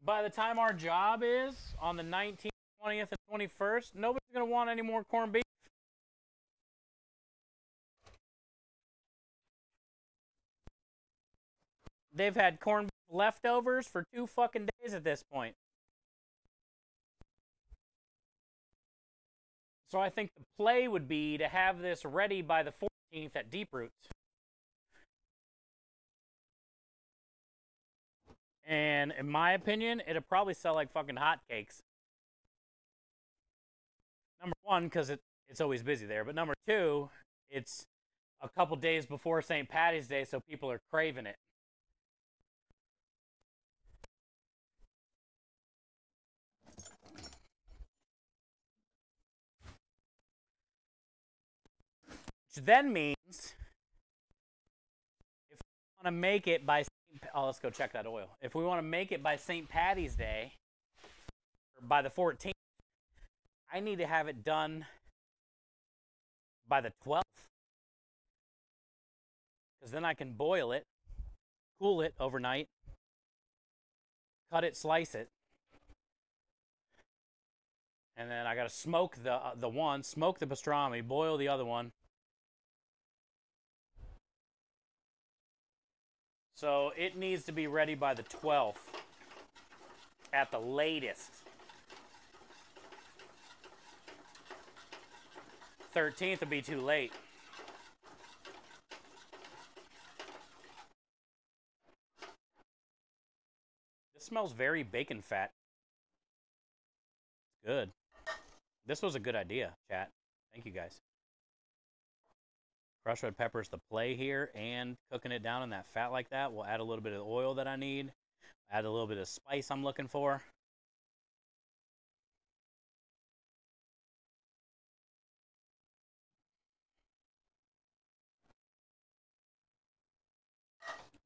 by the time our job is on the 19th, 20th, and 21st, nobody's going to want any more corned beef. They've had corned beef leftovers for 2 fucking days at this point. So I think the play would be to have this ready by the 14th at Deep Roots. And in my opinion, it'll probably sell like fucking hotcakes. Number one, because it's always busy there. But number two, it's a couple days before St. Patty's Day, so people are craving it. Which then means if we want to make it by let's go check that oil. If we want to make it by St. Patty's Day, or by the 14th, I need to have it done by the 12th. Because then I can boil it, cool it overnight, cut it, slice it, and then I got to smoke the one, smoke the pastrami, boil the other one. So it needs to be ready by the 12th at the latest. 13th would be too late. This smells very bacon fat. Good. This was a good idea, chat. Thank you, guys. Crushed red pepper's the play here, and cooking it down in that fat like that will add a little bit of oil that I need, add a little bit of spice I'm looking for.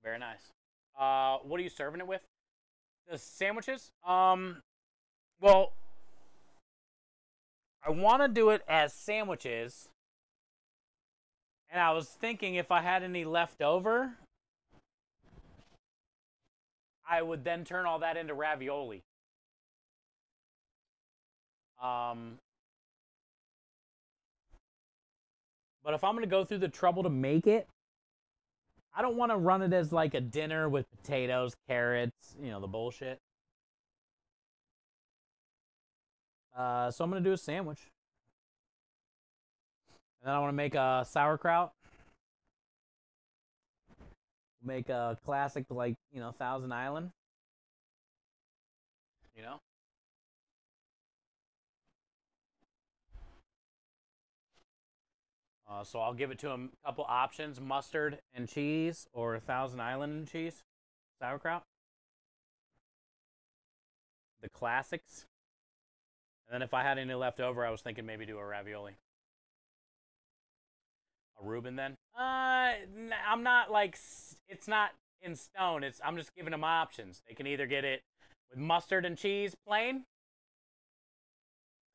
Very nice. What are you serving it with? The sandwiches? Well, I want to do it as sandwiches. And I was thinking if I had any left over, I would then turn all that into ravioli. But if I'm going to go through the trouble to make it, I don't want to run it as like a dinner with potatoes, carrots, you know, the bullshit. So I'm going to do a sandwich. And then I want to make a sauerkraut. Make a classic, like, you know, Thousand Island. You know? So I'll give it to him a couple options: mustard and cheese, or Thousand Island and cheese, sauerkraut. The classics. And then if I had any left over, I was thinking maybe do a ravioli. A Reuben then? I'm not like, it's not in stone. I'm just giving them options. They can either get it with mustard and cheese plain,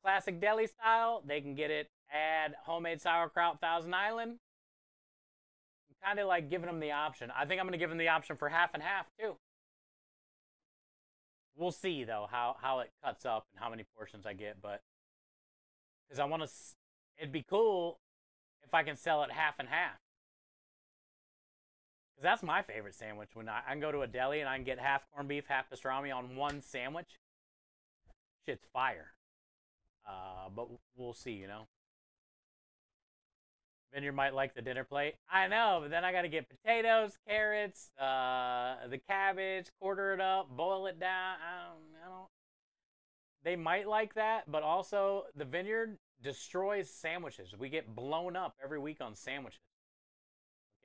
classic deli style. They can get it, add homemade sauerkraut, Thousand Island. I'm kind of like giving them the option. I think I'm going to give them the option for half and half too. We'll see though how it cuts up and how many portions I get, but because I want to, it'd be cool if I can sell it half and half. Because that's my favorite sandwich. When I can go to a deli and I can get half corned beef, half pastrami on one sandwich. Shit's fire. But we'll see, you know. Vineyard might like the dinner plate. I know, but then I got to get potatoes, carrots, the cabbage, quarter it up, boil it down. I don't. They might like that, but also the Vineyard destroys sandwiches. We get blown up every week on sandwiches.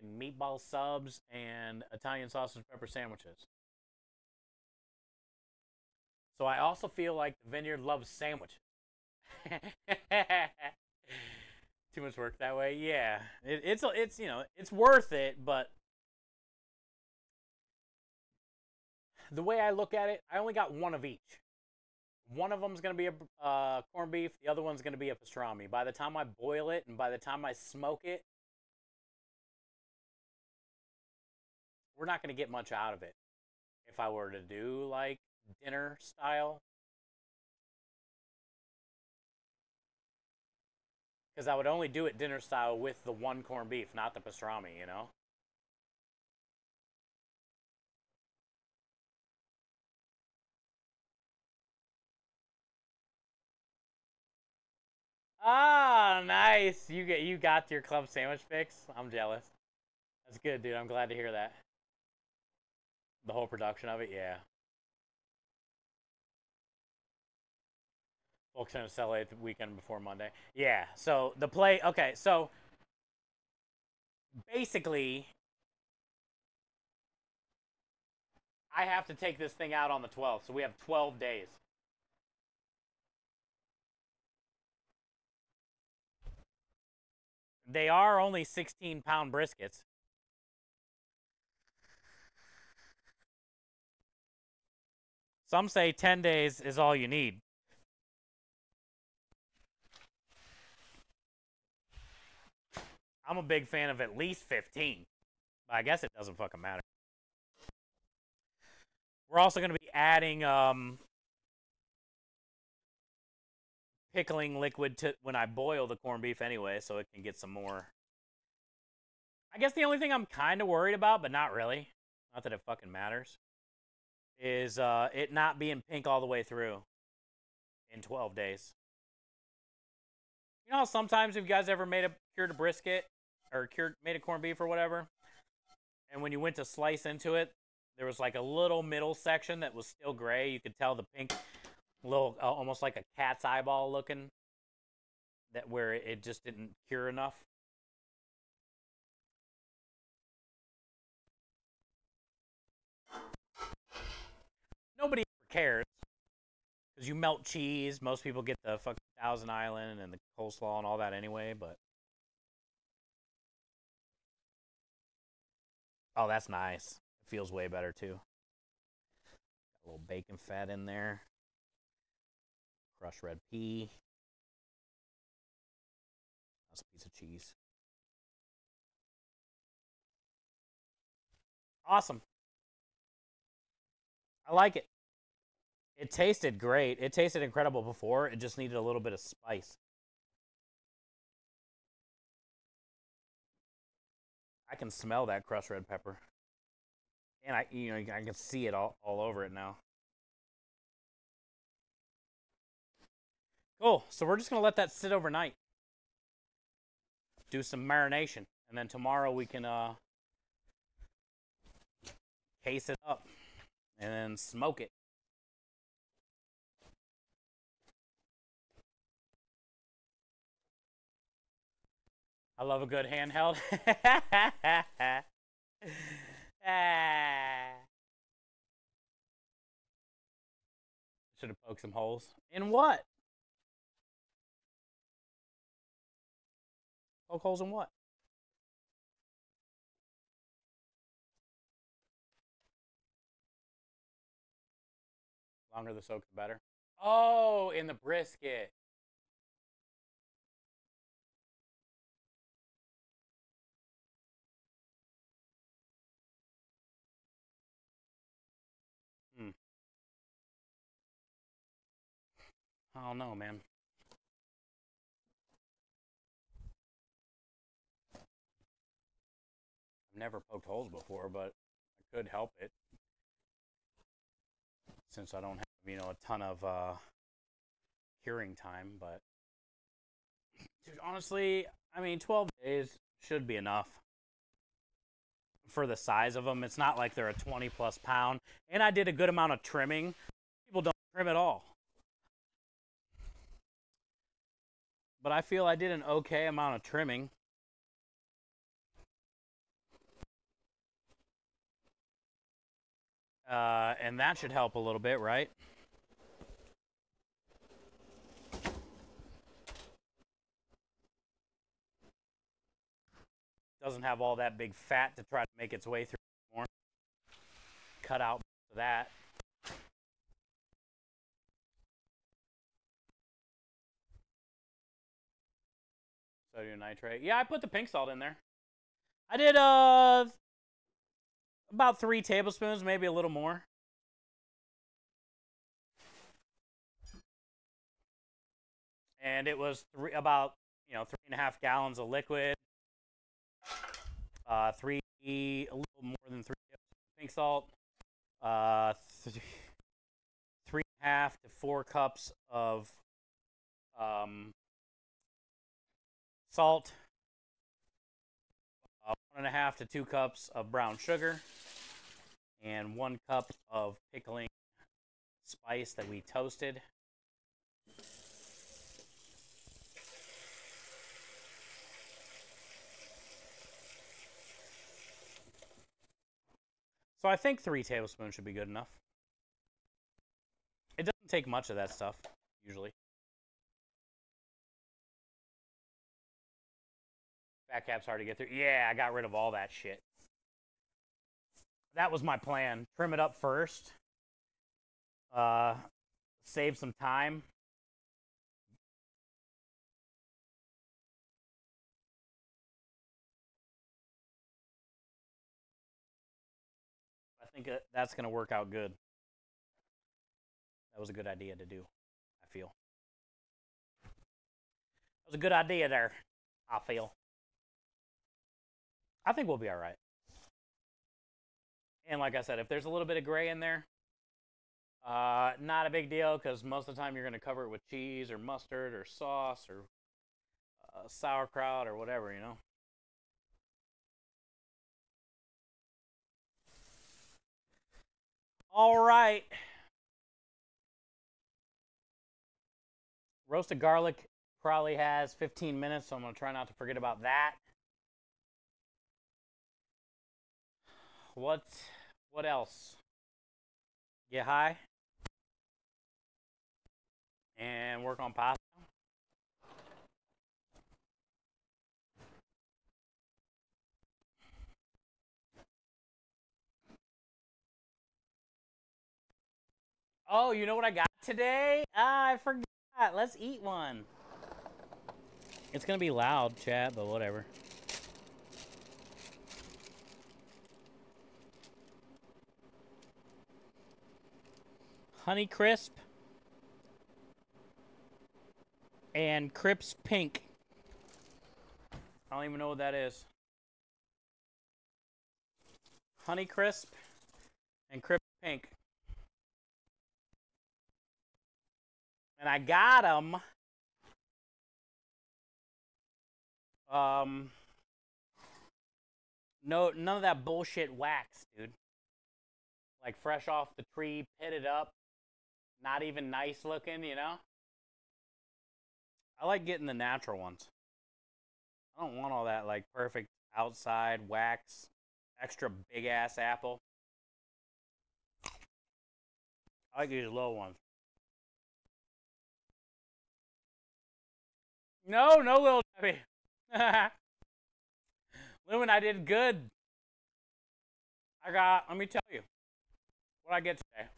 Meatball subs and Italian sausage pepper sandwiches. So I also feel like the Vineyard loves sandwiches. Too much work that way. Yeah, it's you know, it's worth it, but the way I look at it, I only got one of each. One of them is going to be a corned beef. The other one's going to be a pastrami. By the time I boil it and by the time I smoke it, we're not going to get much out of it. If I were to do like dinner style, because I would only do it dinner style with the one corned beef, not the pastrami, you know? Ah, nice. You got your club sandwich fix. I'm jealous. That's good, dude. I'm glad to hear that. The whole production of it, yeah. Folks are going to sell it the weekend before Monday. Yeah, so the play, okay, so basically, I have to take this thing out on the 12th, so we have 12 days. They are only 16-pound briskets. Some say 10 days is all you need. I'm a big fan of at least 15. But I guess it doesn't fucking matter. We're also going to be adding pickling liquid to when I boil the corned beef anyway, so it can get some more. I guess the only thing I'm kind of worried about, but not really, not that it fucking matters, is it not being pink all the way through in 12 days. You know how sometimes if you guys ever cured a brisket or made a corned beef or whatever, and when you went to slice into it, there was like a little middle section that was still gray. You could tell the pink, little almost like a cat's eyeball looking, that where it just didn't cure enough. Nobody ever cares because you melt cheese. Most people get the fucking Thousand Island and the coleslaw and all that anyway, but oh, that's nice. It feels way better too. Got a little bacon fat in there. Crushed red pea. That's a piece of cheese. Awesome. I like it. It tasted great. It tasted incredible before. It just needed a little bit of spice. I can smell that crushed red pepper. And I can see it all over it now. Cool. So we're just going to let that sit overnight. Do some marination. And then tomorrow we can case it up and then smoke it. I love a good handheld. Should have poked some holes. In what? Poke holes in what? Longer the soak, the better. Oh, in the brisket. I don't know, man. I've never poked holes before, but I could help it. Since I don't have, you know, a ton of curing time, but dude, honestly, I mean, 12 days should be enough for the size of them. It's not like they're a 20+ pound, and I did a good amount of trimming. People don't trim at all, but I feel I did an okay amount of trimming. And that should help a little bit, right? Doesn't have all that big fat to try to make its way through anymore. Cut out that. Sodium nitrate. Yeah, I put the pink salt in there. I did about 3 tablespoons, maybe a little more. And it was about 3.5 gallons of liquid. A little more than 3 tablespoons of pink salt. 3.5 to 4 cups of salt. 1.5 to 2 cups of brown sugar. And 1 cup of pickling spice that we toasted. So I think 3 tablespoons should be good enough. It doesn't take much of that stuff, usually. Fat cap's hard to get through. Yeah, I got rid of all that shit. That was my plan. Trim it up first. Save some time. I think that's going to work out good. That was a good idea to do, I feel. That was a good idea there, I feel. I think we'll be all right. And like I said, if there's a little bit of gray in there, not a big deal, because most of the time you're going to cover it with cheese or mustard or sauce or sauerkraut or whatever, you know. All right. Roasted garlic probably has 15 minutes, so I'm going to try not to forget about that. What else? Get high and work on pasta. Oh, you know what I got today? I forgot. Let's eat one. It's going to be loud, chat, but whatever. Honey Crisp and Crips Pink. I don't even know what that is. Honey Crisp and Crips Pink. And I got them. No, none of that bullshit wax, dude. Like fresh off the tree, pitted up. Not even nice looking, you know? I like getting the natural ones. I don't want all that, like, perfect outside wax, extra big-ass apple. I like these little ones. No, no little Debbie. Lumen, I did good. Let me tell you what I get today.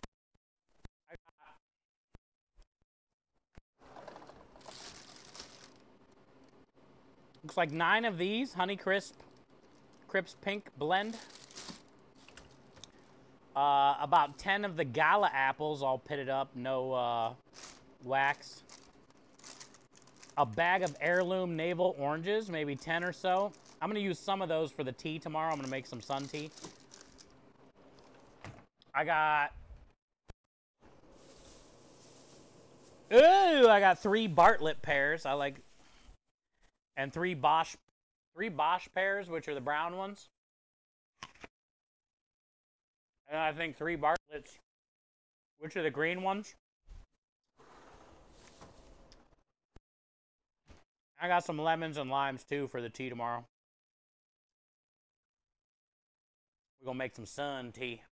Looks like 9 of these Honey Crisp Pink Blend. About 10 of the Gala apples all pitted up, no wax. A bag of heirloom navel oranges, maybe 10 or so. I'm going to use some of those for the tea tomorrow. I'm going to make some sun tea. I got 3 Bartlett pears. I like, and 3 Bosch pears, which are the brown ones. And I think 3 Bartletts, which are the green ones. I got some lemons and limes too for the tea tomorrow. We're gonna make some sun tea.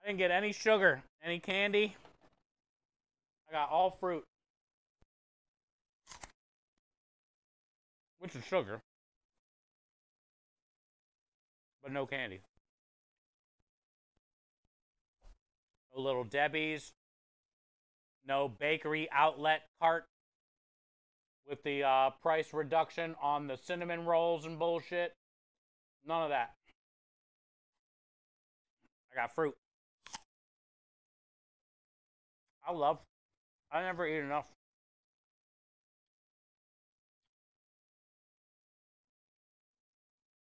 I didn't get any sugar, any candy. I got all fruit, which is sugar, but no candy. No Little Debbie's. No bakery outlet cart with the price reduction on the cinnamon rolls and bullshit. None of that. I got fruit. I never eat enough.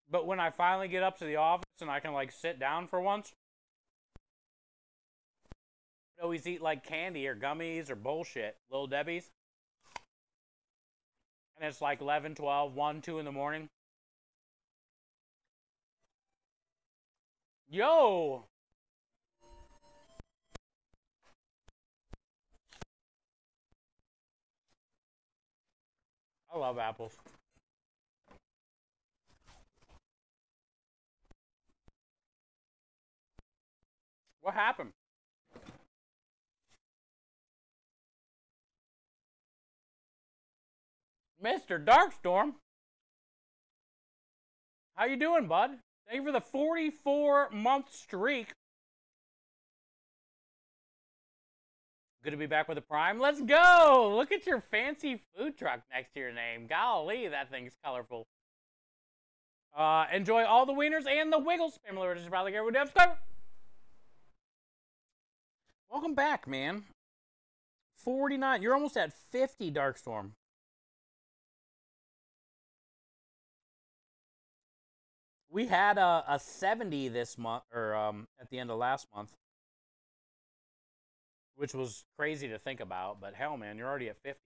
But when I finally get up to the office and I can like sit down for once, I always eat like candy or gummies or bullshit. Little Debbie's. And it's like 11, 12, 1, 2 in the morning. Yo! I love apples. What happened? Mr. Darkstorm. How you doing, bud? Thank you for the 44-month streak. Good to be back with the Prime. Let's go! Look at your fancy food truck next to your name. Golly, that thing's colorful. Enjoy all the wieners and the Wiggles. Family Register probably get with subscriber. Welcome back, man. 49. You're almost at 50, Darkstorm. We had a 70 this month, or at the end of last month, which was crazy to think about, but hell, man, you're already at 50.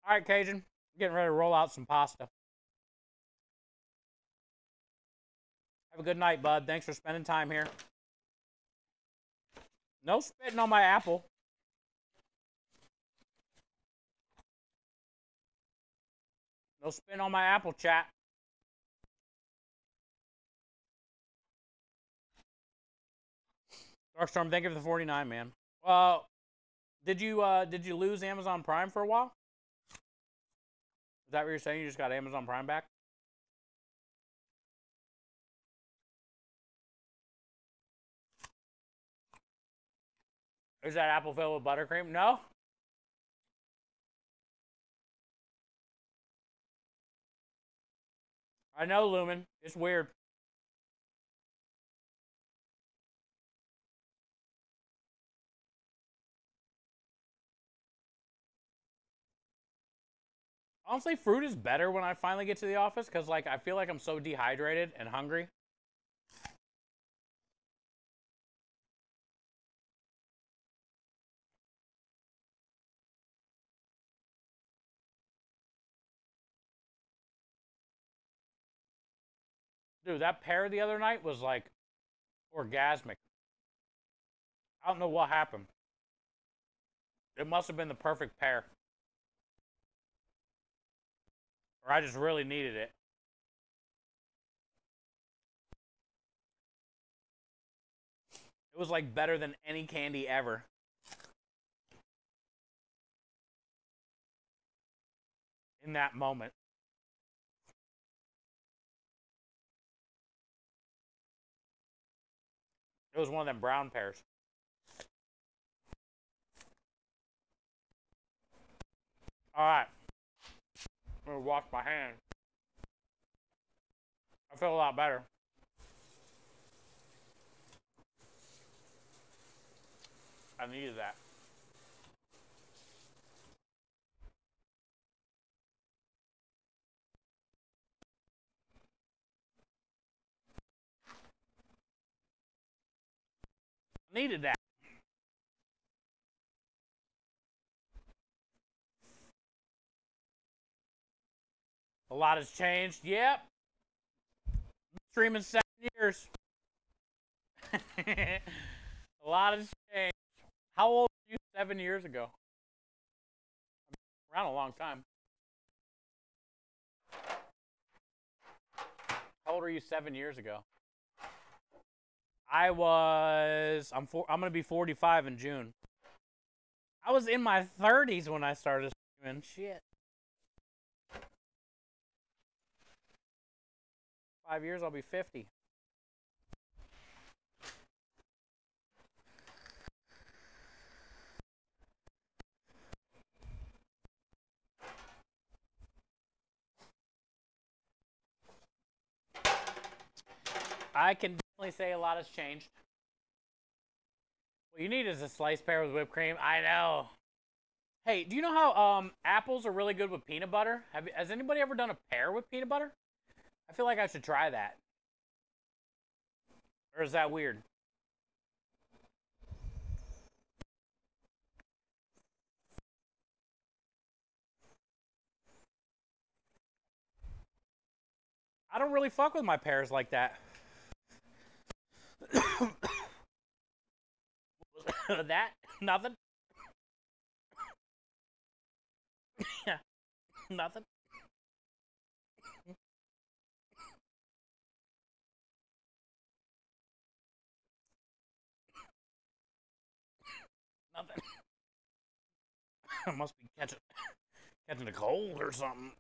All right, Cajun, getting ready to roll out some pasta. Have a good night, bud. Thanks for spending time here. No spitting on my apple. No spin on my apple, chat. Darkstorm, thank you for the 49, man. Did you lose Amazon Prime for a while? Is that what you're saying? You just got Amazon Prime back? Is that apple filled with buttercream? No? I know, Lumen. It's weird. Honestly, fruit is better when I finally get to the office because, like, I feel like I'm so dehydrated and hungry. Dude, that pear the other night was, like, orgasmic. I don't know what happened. It must have been the perfect pair. Or I just really needed it. It was like better than any candy ever. In that moment. It was one of them brown pears. Alright. I'm gonna wash my hands. I feel a lot better. I needed that. Needed that. A lot has changed. Yep. Streaming 7 years. A lot has changed. How old were you 7 years ago? Around a long time. How old were you 7 years ago? I'm gonna be 45 in June. I was in my 30s when I started streaming. Shit. 5 years, I'll be 50. I can definitely say a lot has changed. What you need is a sliced pear with whipped cream. I know. Hey, do you know how apples are really good with peanut butter? Has anybody ever done a pear with peanut butter? I feel like I should try that. Or is that weird? I don't really fuck with my pears like that. That? Nothing? Yeah. Nothing? Nothing. I must be catching a cold or something.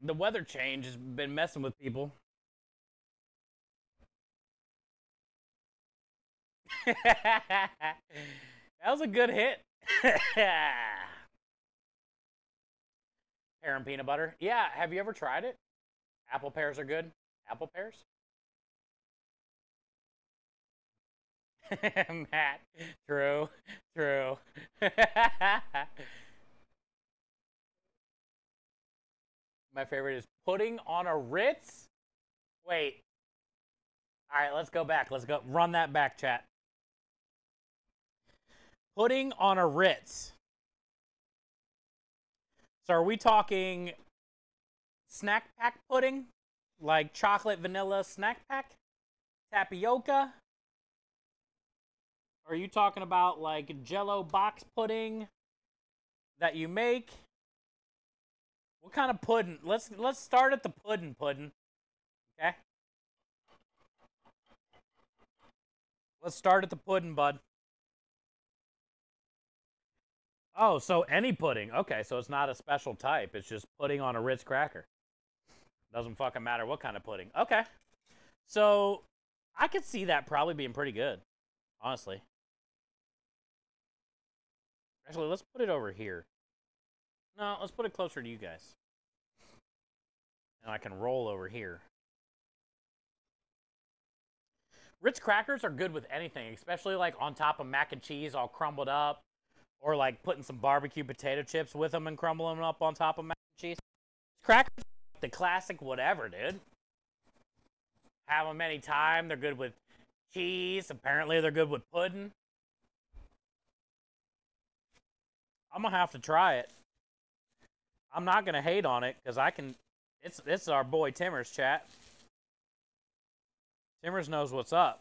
The weather change has been messing with people. That was a good hit. Pear and peanut butter. Yeah, have you ever tried it? Apple pears are good. Apple pears? Matt, true, true. My favorite is pudding on a Ritz. Wait. All right, let's go back. Let's go run that back, chat. Pudding on a Ritz. So are we talking snack pack pudding? Like chocolate vanilla snack pack? Tapioca? Or are you talking about like Jello box pudding that you make? What kind of pudding? Let's start at the pudding. Okay? Let's start at the pudding, bud. Oh, so any pudding. Okay, so it's not a special type. It's just pudding on a Ritz cracker. Doesn't fucking matter what kind of pudding. Okay. So, I could see that probably being pretty good. Honestly. Actually, let's put it over here. No, let's put it closer to you guys. And I can roll over here. Ritz crackers are good with anything, especially like on top of mac and cheese all crumbled up. Or like putting some barbecue potato chips with them and crumbling them up on top of mac and cheese. Crackers are the classic whatever, dude. Have them anytime. They're good with cheese. Apparently they're good with pudding. I'm going to have to try it. I'm not going to hate on it because I can... It's our boy Timmers, chat. Timmers knows what's up.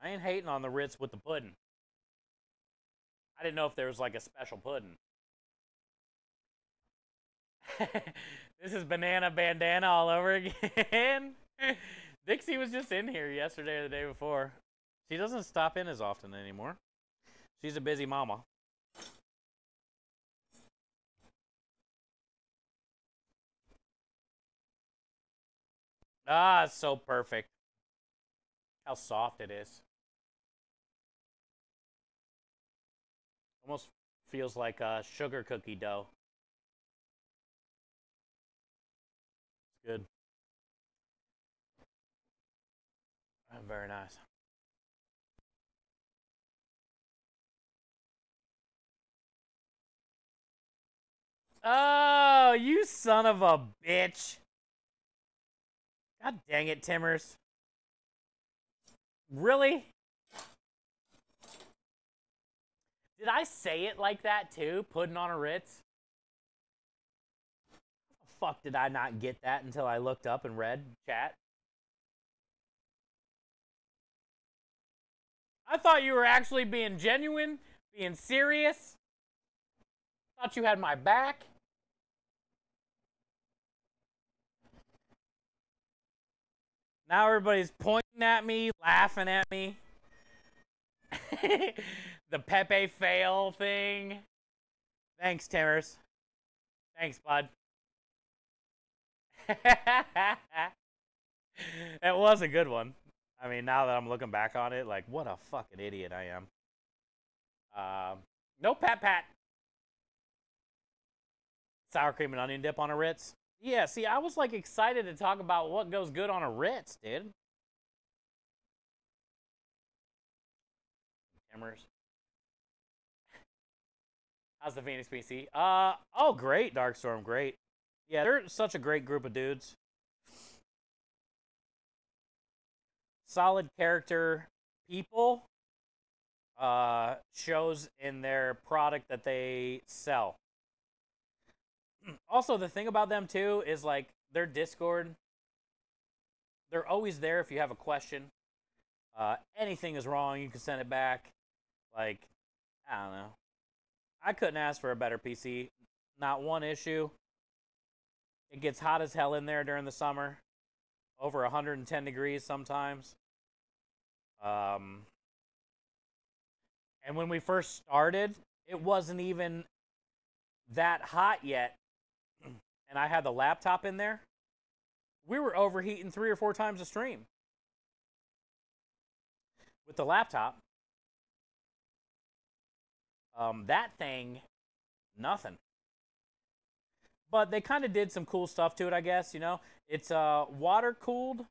I ain't hating on the Ritz with the pudding. I didn't know if there was like a special pudding. This is banana bandana all over again. Dixie was just in here yesterday or the day before. She doesn't stop in as often anymore. She's a busy mama. Ah, it's so perfect. How soft it is. Almost feels like a sugar cookie dough. It's good. Very nice. Oh, you son of a bitch. God dang it, Timmers. Really? Did I say it like that too? Pudding on a Ritz? How the fuck did I not get that until I looked up and read chat? I thought you were actually being genuine, being serious. Thought you had my back. Now everybody's pointing at me, laughing at me. The Pepe fail thing. Thanks, Timmers. Thanks, bud. It was a good one. I mean, now that I'm looking back on it, like, what a fucking idiot I am. No pat. Sour cream and onion dip on a Ritz. Yeah, see, I was, like, excited to talk about what goes good on a Ritz, dude. Timmers. How's the Phoenix PC? Oh, great, Darkstorm, great. Yeah, they're such a great group of dudes. Solid character people. Shows in their product that they sell. Also, the thing about them, too, is, like, their Discord, they're always there if you have a question. Anything is wrong, you can send it back. Like, I don't know. I couldn't ask for a better PC. Not one issue. It gets hot as hell in there during the summer. Over 110 degrees sometimes. And when we first started, it wasn't even that hot yet. And I had the laptop in there. We were overheating 3 or 4 times a stream. With the laptop. That thing, nothing. But they kind of did some cool stuff to it, I guess, you know. It's water cooled,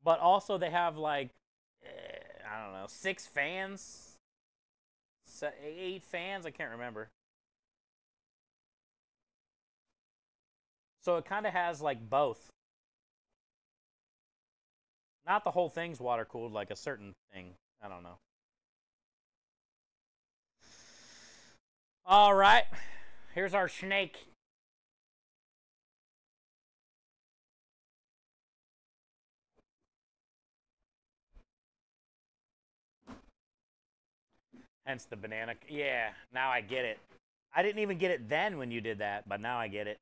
but also they have like, I don't know, 6 fans, 8 fans, I can't remember. So it kind of has like both. Not the whole thing's water cooled, like a certain thing. I don't know. All right, here's our snake. Hence the banana. Yeah, now I get it. I didn't even get it then when you did that, but now I get it.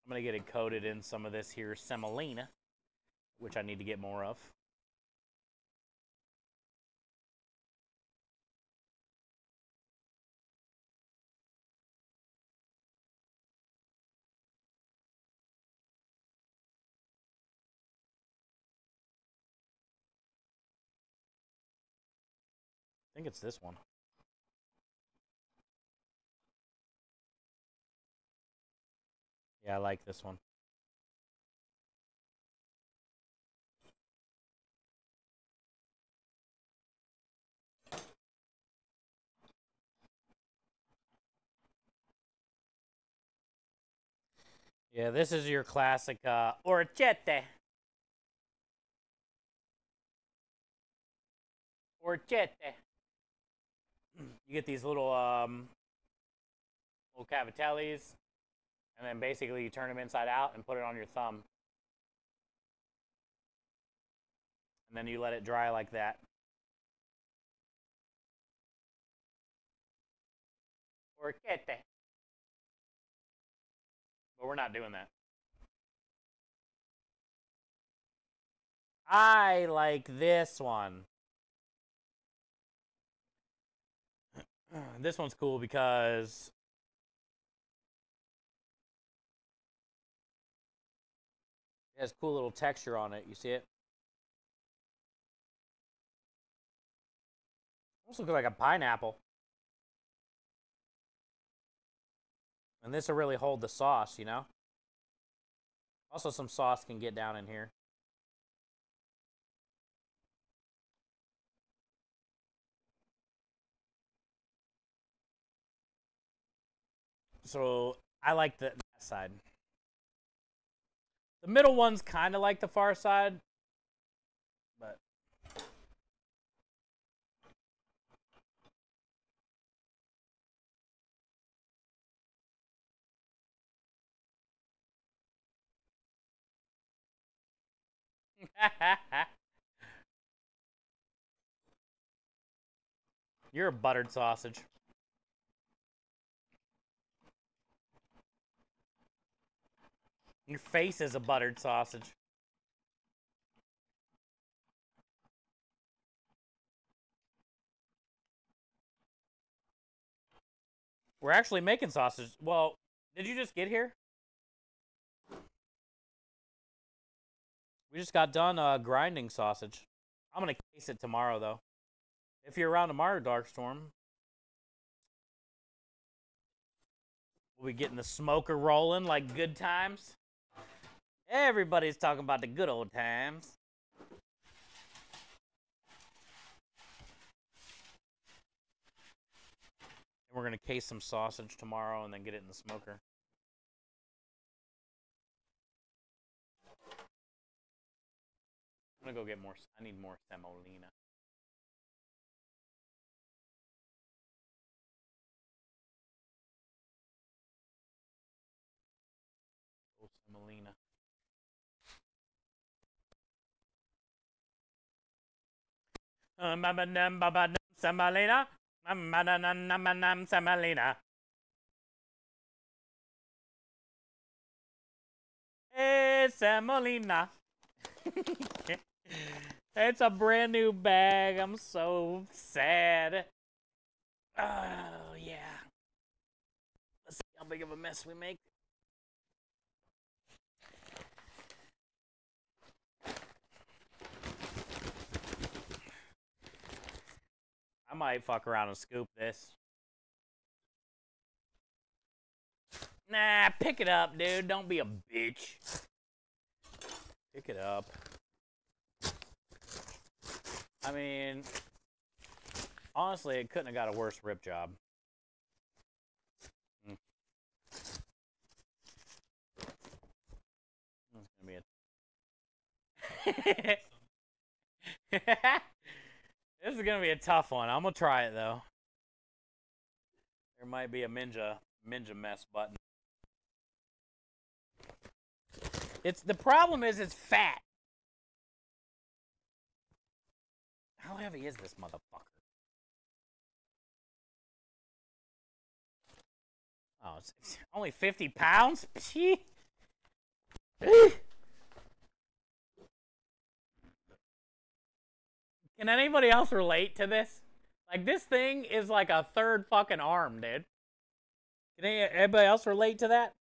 I'm going to get it coated in some of this here semolina, which I need to get more of. I think it's this one. Yeah, I like this one. Yeah, this is your classic orchette. Orchette. You get these little cavatellis. And then basically you turn them inside out and put it on your thumb. And then you let it dry like that. Orchete. But we're not doing that. I like this one. This one's cool because it has cool little texture on it. You see it? Almost looks like a pineapple. And this will really hold the sauce, you know? Also, some sauce can get down in here. So I like that side. The middle one's kind of like the far side, but you're a buttered sausage. Your face is a buttered sausage. We're actually making sausage. Well, did you just get here? We just got done grinding sausage. I'm going to case it tomorrow, though. If you're around tomorrow, Darkstorm, we'll be getting the smoker rolling like good times. Everybody's talking about the good old times. And we're going to case some sausage tomorrow and then get it in the smoker. I'm going to go get more. I need more semolina. Oh, semolina. Semolina. Semolina. Hey, semolina. It's a brand new bag. I'm so sad. Oh, yeah. Let's see how big of a mess we make. I might fuck around and scoop this. Nah, pick it up, dude. Don't be a bitch. Pick it up. I mean, honestly, it couldn't have got a worse rip job. That's gonna be a... This is gonna be a tough one. I'm gonna try it though. There might be a ninja mess button. The problem is it's fat. How heavy is this motherfucker? Oh, it's only 50 pounds? Can anybody else relate to this? Like, this thing is like a third fucking arm, dude. Can anybody else relate to that?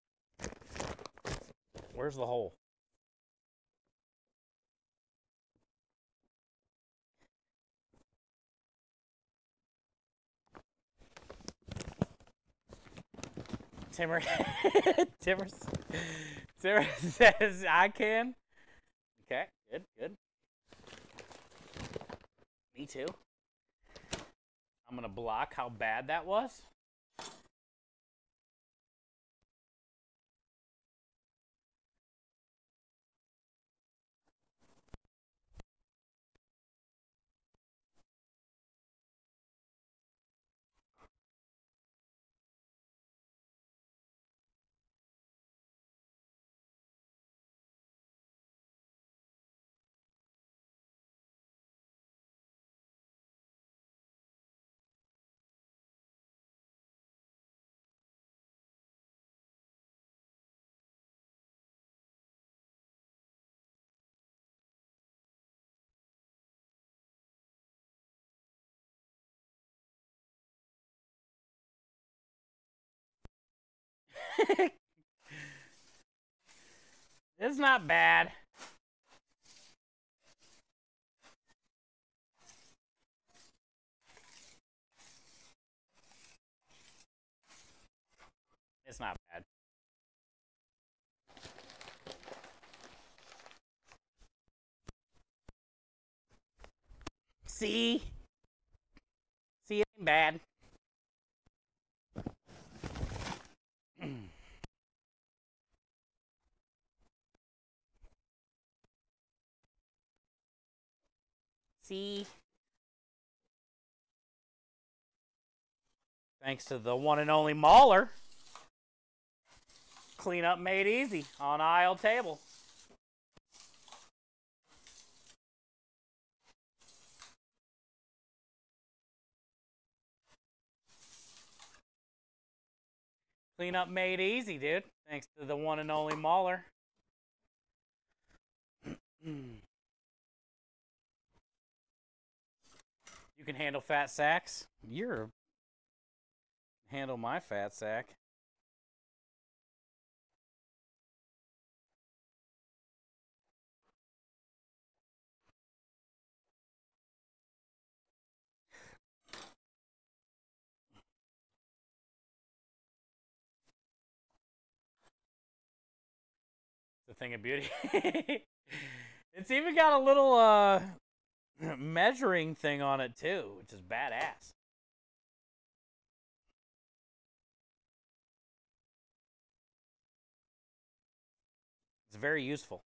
Where's the hole? Timmer says I can. Okay, good. Me too. I'm gonna block how bad that was. It's not bad. It's not bad. See? See, it ain't bad. See? Thanks to the one and only Mauler. Cleanup made easy on aisle table. Cleanup made easy, dude. Thanks to the one and only Mauler. You can handle fat sacks. You're handle my fat sack. The thing of beauty. It's even got a little measuring thing on it too, which is badass. It's very useful.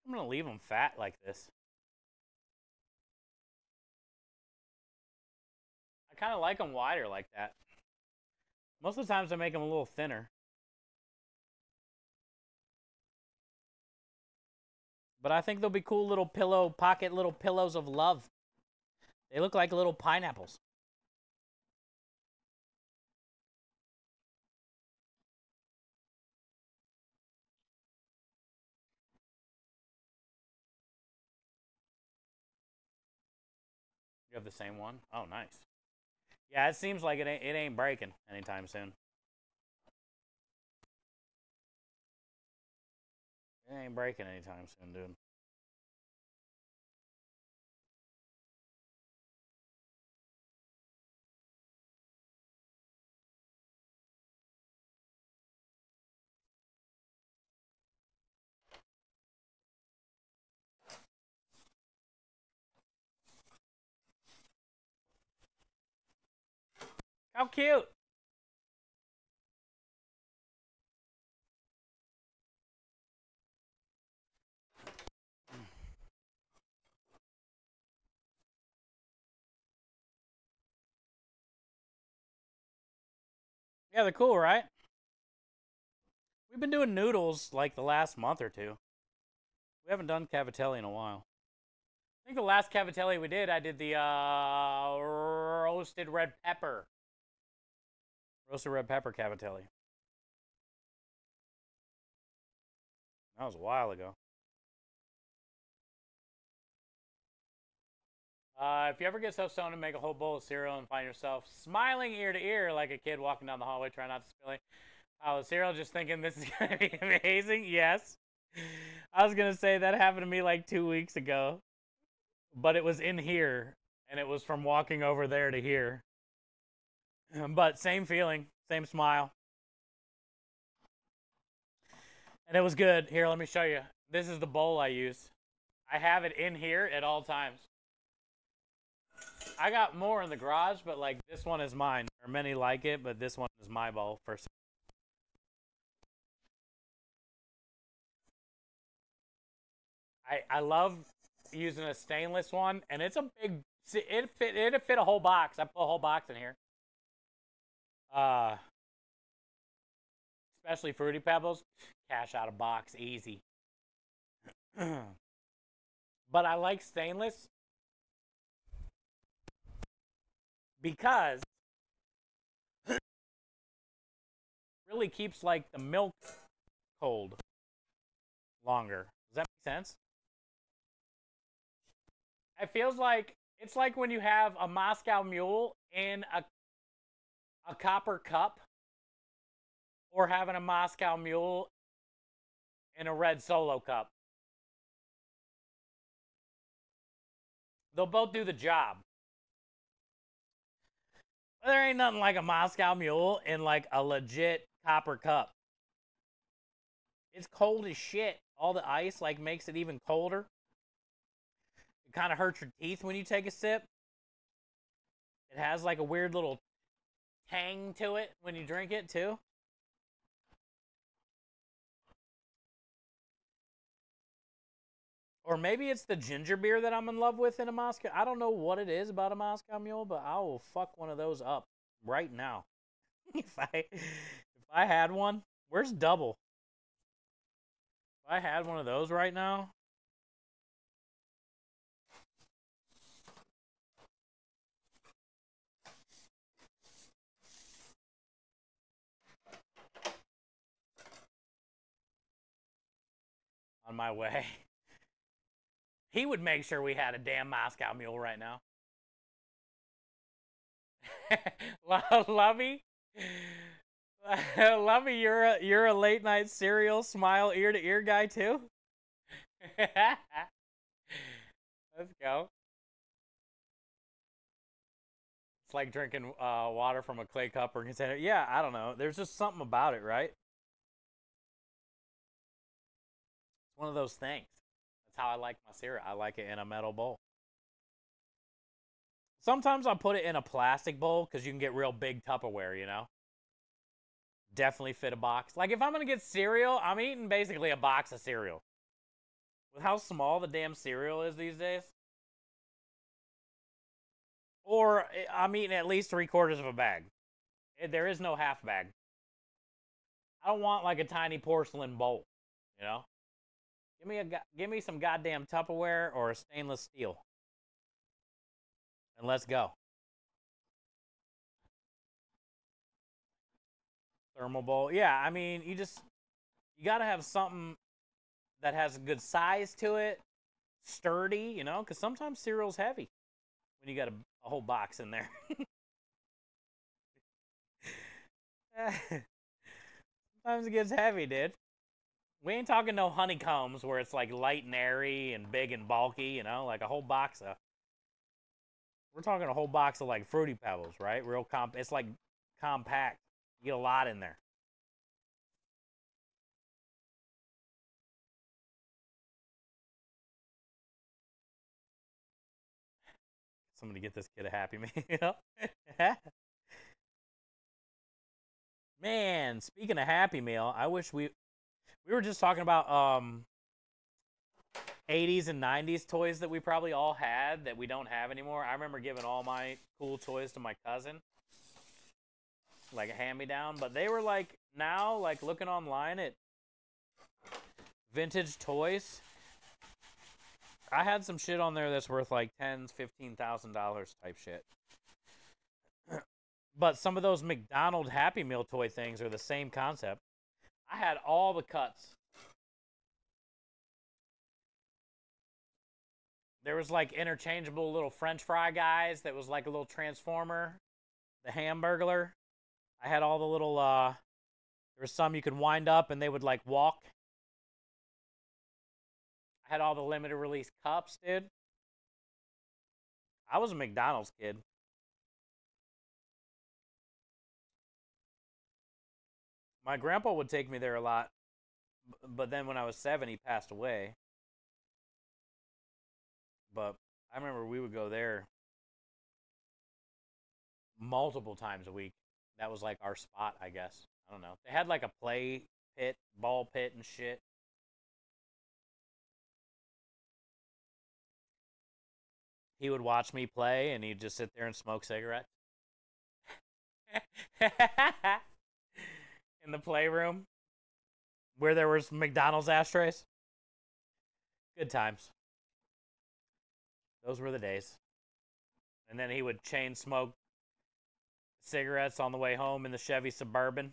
I'm gonna leave them fat like this. I kind of like them wider like that. Most of the times I make them a little thinner. But I think they'll be cool little pocket little pillows of love. They look like little pineapples. You have the same one? Oh, nice. Yeah, it seems like it ain't breaking anytime soon. It ain't breaking anytime soon, dude. How cute! Yeah, they're cool, right? We've been doing noodles like the last month or two. We haven't done cavatelli in a while. I think the last cavatelli we did, I did the roasted red pepper. Roasted red pepper cavatelli. That was a while ago. If you ever get so stoned and make a whole bowl of cereal and find yourself smiling ear to ear like a kid walking down the hallway trying not to spill it, cereal just thinking this is going to be amazing, yes. I was going to say that happened to me like 2 weeks ago. But it was in here, and it was from walking over there to here. But same feeling, same smile. And it was good. Here, let me show you. This is the bowl I use. I have it in here at all times. I got more in the garage, but like this one is mine. There are many like it, but this one is my bowl first. I love using a stainless one, and it's a big. It'd fit a whole box. I put a whole box in here. Especially Fruity Pebbles, cash out of box easy. But I like stainless because it really keeps like the milk cold longer. Does that make sense? It feels like it's like when you have a Moscow Mule in a copper cup, or having a Moscow Mule in a red Solo cup. They'll both do the job. There ain't nothing like a Moscow Mule in like a legit copper cup. It's cold as shit. All the ice like makes it even colder. It kind of hurts your teeth when you take a sip. It has like a weird little tang to it when you drink it too. Or maybe it's the ginger beer that I'm in love with in a Moscow. I don't know what it is about a Moscow Mule, but I will fuck one of those up right now. if I had one, where's Double? If I had one of those right now, on my way, he would make sure we had a damn Moscow Mule right now. Lovey, Lovey, you're a late night cereal smile ear to ear guy too. Let's go. It's like drinking water from a clay cup or container. Yeah, I don't know. There's just something about it, right? It's one of those things. That's how I like my cereal. I like it in a metal bowl. Sometimes I'll put it in a plastic bowl because you can get real big Tupperware, you know? Definitely fit a box. Like, if I'm going to get cereal, I'm eating basically a box of cereal. With how small the damn cereal is these days. Or I'm eating at least 3/4 of a bag. There is no half bag. I don't want like a tiny porcelain bowl, you know? Give me some goddamn Tupperware or a stainless steel. And let's go. Thermal bowl. Yeah, I mean, you got to have something that has a good size to it, sturdy, you know, because sometimes cereal's heavy when you got a whole box in there. Sometimes it gets heavy, dude. We ain't talking no honeycombs where it's like light and airy and big and bulky, you know, like a whole box of. We're talking a whole box of like Fruity Pebbles, right? It's like compact. You get a lot in there. Somebody get this kid a Happy Meal. Man, speaking of Happy Meal, I wish we were just talking about 80s and 90s toys that we probably all had that we don't have anymore. I remember giving all my cool toys to my cousin, like a hand-me-down, but they were like, now, like looking online at vintage toys, I had some shit on there that's worth like $10,000-$15,000 type shit. But some of those McDonald's Happy Meal toy things are the same concept. I had all the cuts. There was like interchangeable little French fry guys that was like a little transformer. The Hamburglar. I had all the little, there was some you could wind up and they would like walk. I had all the limited release cups, dude. I was a McDonald's kid. My grandpa would take me there a lot, but then when I was 7, he passed away. But I remember we would go there multiple times a week. That was like our spot, I guess. I don't know. They had like a play pit, ball pit and shit. He would watch me play and he'd just sit there and smoke cigarettes. In the playroom where there was McDonald's ashtrays. Good times. Those were the days. And then he would chain smoke Cigarettes on the way home in the Chevy Suburban.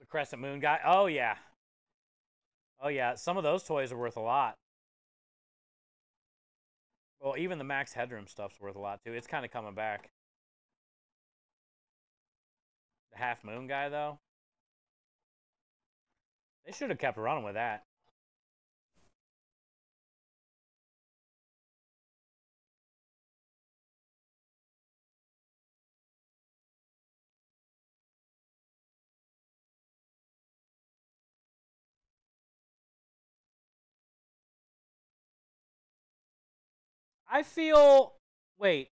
The Crescent Moon guy. Oh, yeah. Oh, yeah. Some of those toys are worth a lot. Well, even the Max Headroom stuff's worth a lot, too. It's kind of coming back. The Half Moon guy, though. They should have kept running with that. I feel... Wait.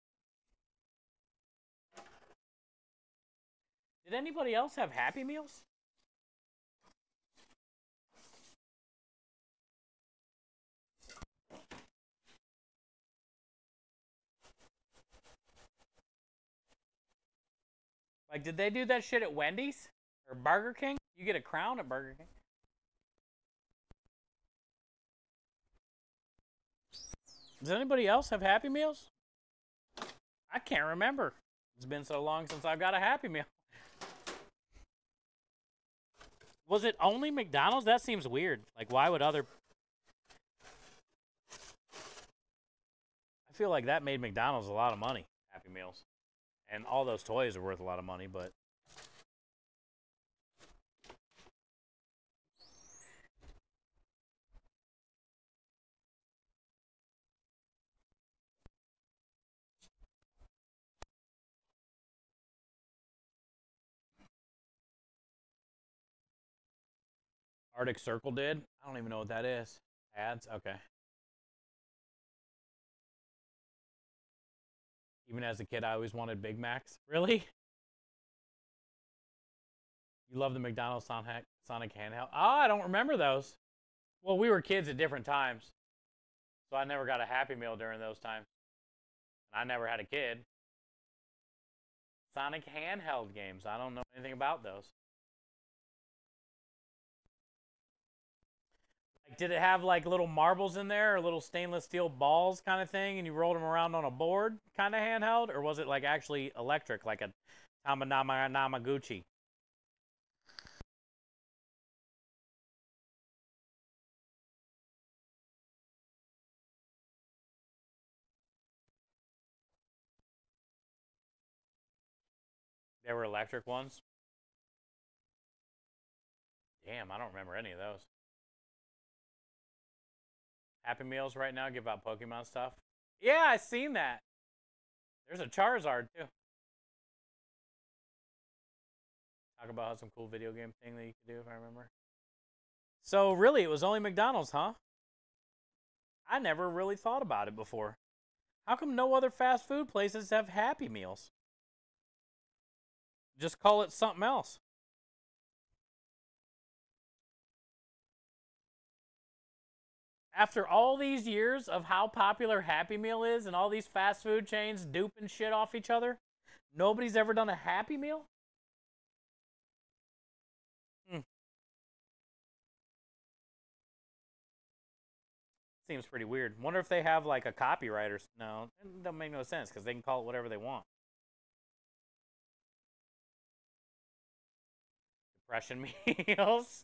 Did anybody else have Happy Meals? Like, did they do that shit at Wendy's? Or Burger King? You get a crown at Burger King. Does anybody else have Happy Meals? I can't remember. It's been so long since I've got a Happy Meal. Was it only McDonald's? That seems weird. Like, why would other... I feel like that made McDonald's a lot of money, Happy Meals. And all those toys are worth a lot of money, but... Arctic Circle did? I don't even know what that is. Ads? Okay. Even as a kid, I always wanted Big Macs. Really? You love the McDonald's Sonic handheld? Oh, I don't remember those. Well, we were kids at different times. So I never got a Happy Meal during those times. And I never had a kid. Sonic handheld games. I don't know anything about those. Like, did it have like little marbles in there or little stainless steel balls kind of thing and you rolled them around on a board kind of handheld? Or was it like actually electric like a Tamagotchi? They were electric ones? Damn, I don't remember any of those. Happy Meals right now give out Pokemon stuff. Yeah, I seen that. There's a Charizard too. Talk about some cool video game thing that you could do if I remember. So really, it was only McDonald's, huh? I never really thought about it before. How come no other fast food places have Happy Meals? Just call it something else. After all these years of how popular Happy Meal is and all these fast food chains duping shit off each other, nobody's ever done a Happy Meal? Seems pretty weird. Wonder if they have like a copyright or... No, it doesn't make no sense because they can call it whatever they want. Depression meals.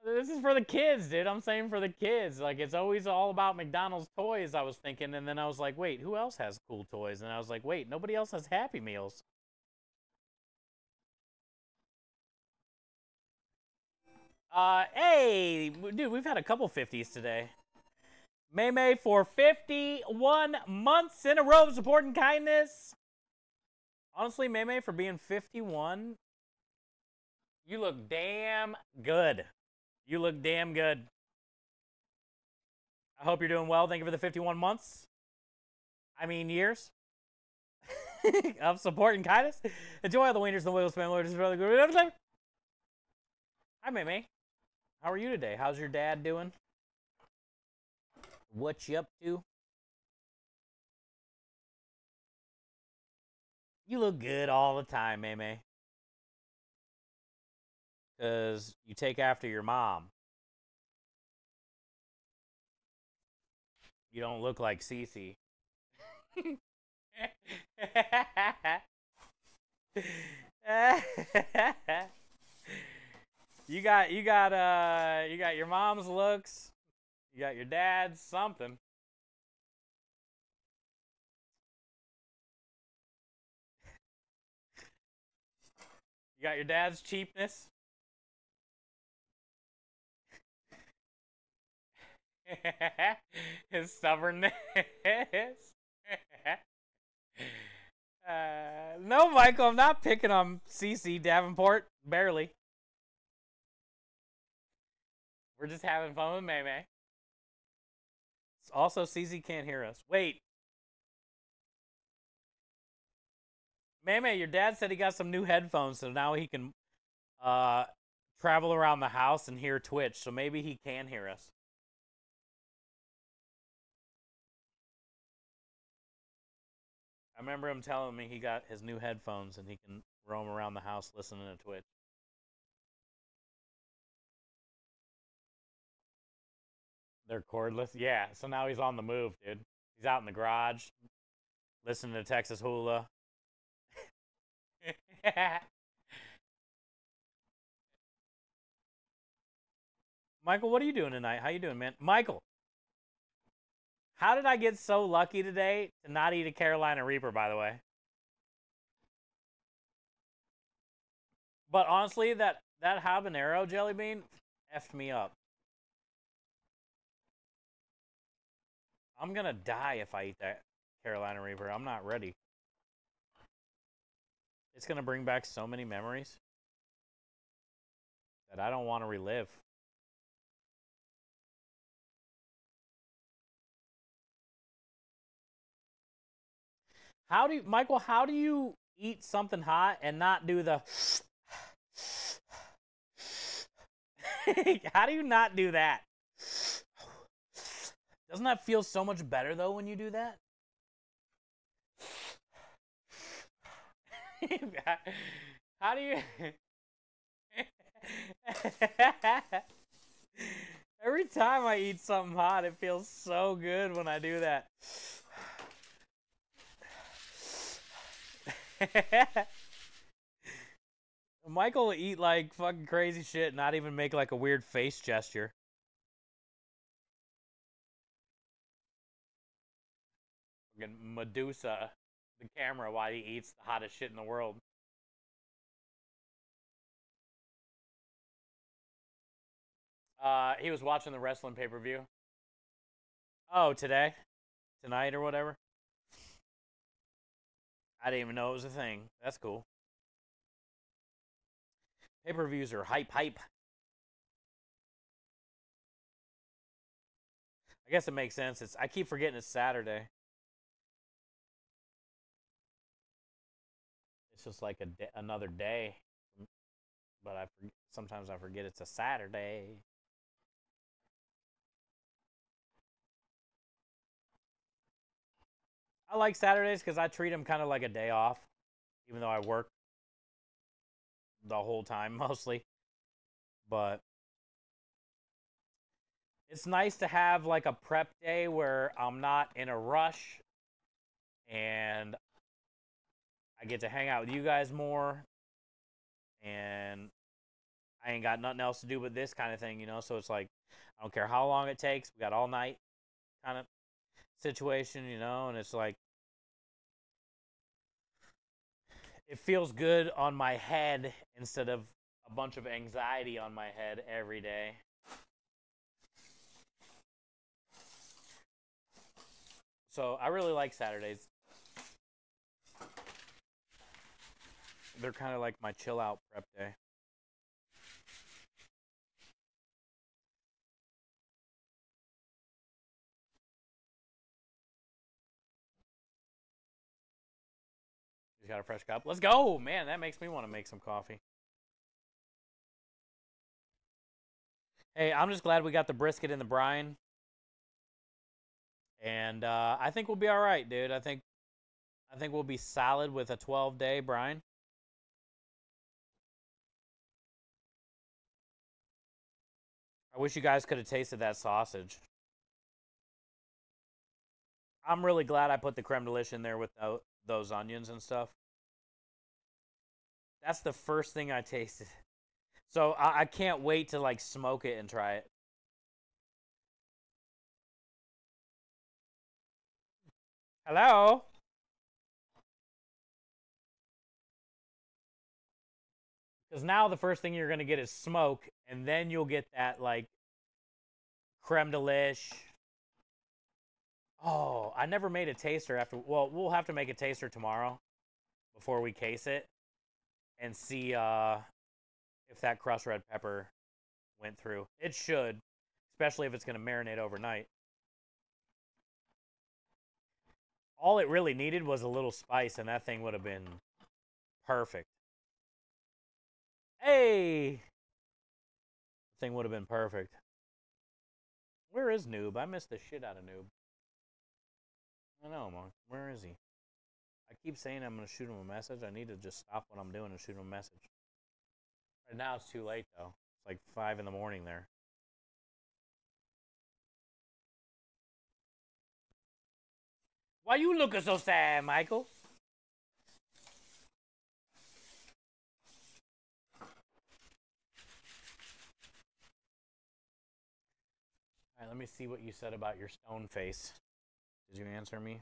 This is for the kids, dude. I'm saying for the kids. Like, it's always all about McDonald's toys, I was thinking. And then I was like, wait, who else has cool toys? And I was like, wait, nobody else has Happy Meals. Hey, dude, we've had a couple 50s today. May for 51 months in a row of support and kindness. Honestly, May for being 51, you look damn good. You look damn good. I hope you're doing well. Thank you for the 51 months. I mean, years of support and kindness. Enjoy all the wieners and the wheels, family. This is really good. Hi, May. How are you today? How's your dad doing? What you up to? You look good all the time, May. Because you take after your mom. You don't look like Cece. You got your mom's looks. You got your dad's something. You got your dad's cheapness. His stubbornness. No, Michael, I'm not picking on CC Davenport. Barely. We're just having fun with May May. Also, CC can't hear us. Wait. May May, your dad said he got some new headphones, so now he can travel around the house and hear Twitch, so maybe he can hear us. I remember him telling me he got his new headphones and he can roam around the house listening to Twitch. They're cordless? Yeah, so now he's on the move, dude. He's out in the garage, listening to Texas Hula. Michael, what are you doing tonight? How you doing, man? Michael, how did I get so lucky today to not eat a Carolina Reaper, by the way? But honestly, that habanero jelly bean effed me up. I'm gonna die if I eat that Carolina Reaper. I'm not ready. It's gonna bring back so many memories that I don't want to relive. Michael, how do you eat something hot and not do the how do you not do that? Doesn't that feel so much better though when you do that? How do you Every time I eat something hot, it feels so good when I do that. Michael will eat like fucking crazy shit, not even make like a weird face gesture. Fucking Medusa the camera while he eats the hottest shit in the world. He was watching the wrestling pay-per-view. Oh, today? Tonight or whatever? I didn't even know it was a thing. That's cool. Pay-per-views are hype. I guess it makes sense. I keep forgetting it's Saturday. It's just like another day. But sometimes I forget it's a Saturday. I like Saturdays because I treat them kind of like a day off, even though I work the whole time mostly. But it's nice to have like a prep day where I'm not in a rush and I get to hang out with you guys more and I ain't got nothing else to do but this kind of thing, you know? So it's like, I don't care how long it takes. We got all night kind of situation, you know? And it's like, it feels good on my head instead of a bunch of anxiety on my head every day. So I really like Saturdays. They're kind of like my chill out prep day. You got a fresh cup? Let's go! Man, that makes me want to make some coffee. Hey, I'm just glad we got the brisket in the brine. And I think we'll be all right, dude. I think we'll be solid with a 12-day brine. I wish you guys could have tasted that sausage. I'm really glad I put the creme delish in there with those onions and stuff. That's the first thing I tasted. So I can't wait to like smoke it and try it. Hello? Because now the first thing you're going to get is smoke, and then you'll get that like creme delish. Oh, I never made a taster after. Well, we'll have to make a taster tomorrow before we case it and see if that crushed red pepper went through. It should, especially if it's going to marinate overnight. All it really needed was a little spice, and that thing would have been perfect. Hey! The thing would have been perfect. Where is Noob? I missed the shit out of Noob. I know, Monk. Where is he? I keep saying I'm going to shoot him a message. I need to just stop what I'm doing and shoot him a message. Right now it's too late, though. It's like 5 in the morning there. Why you looking so sad, Michael? All right, let me see what you said about your stone face. Did you answer me?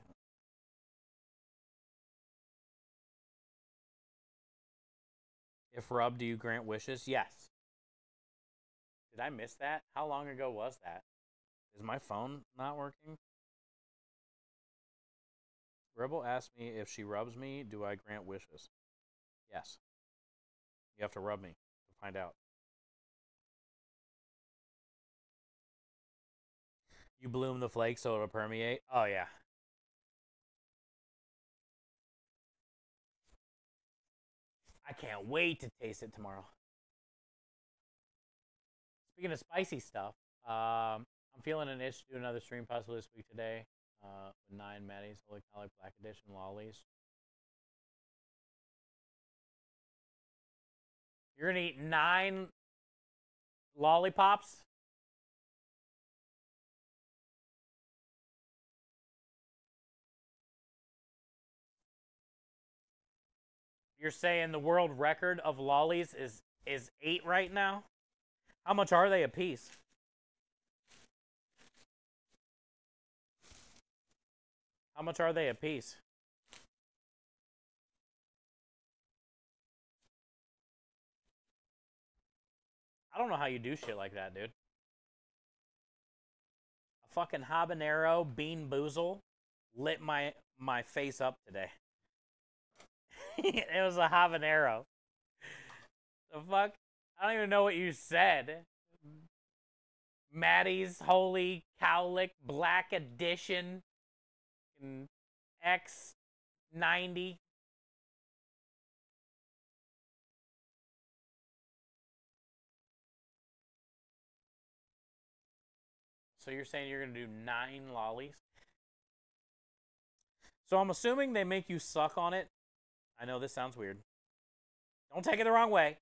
If rubbed, do you grant wishes? Yes. Did I miss that? How long ago was that? Is my phone not working? Rebel asked me if she rubs me, do I grant wishes? Yes. You have to rub me to find out. You bloom the flakes so it'll permeate? Oh, yeah. I can't wait to taste it tomorrow. Speaking of spicy stuff, I'm feeling an itch to do another stream possibly this week today. With 9 Maddie's Holy Cali Black Edition lollies. You're gonna eat 9 lollipops? You're saying the world record of lollies is 8 right now? How much are they a piece? How much are they a piece? I don't know how you do shit like that, dude. A fucking habanero bean boozle lit my face up today. It was a habanero. The fuck? I don't even know what you said. Maddie's Holy Cowlick Black Edition X90. So you're saying you're going to do 9 lollies? So I'm assuming they make you suck on it. I know this sounds weird. Don't take it the wrong way.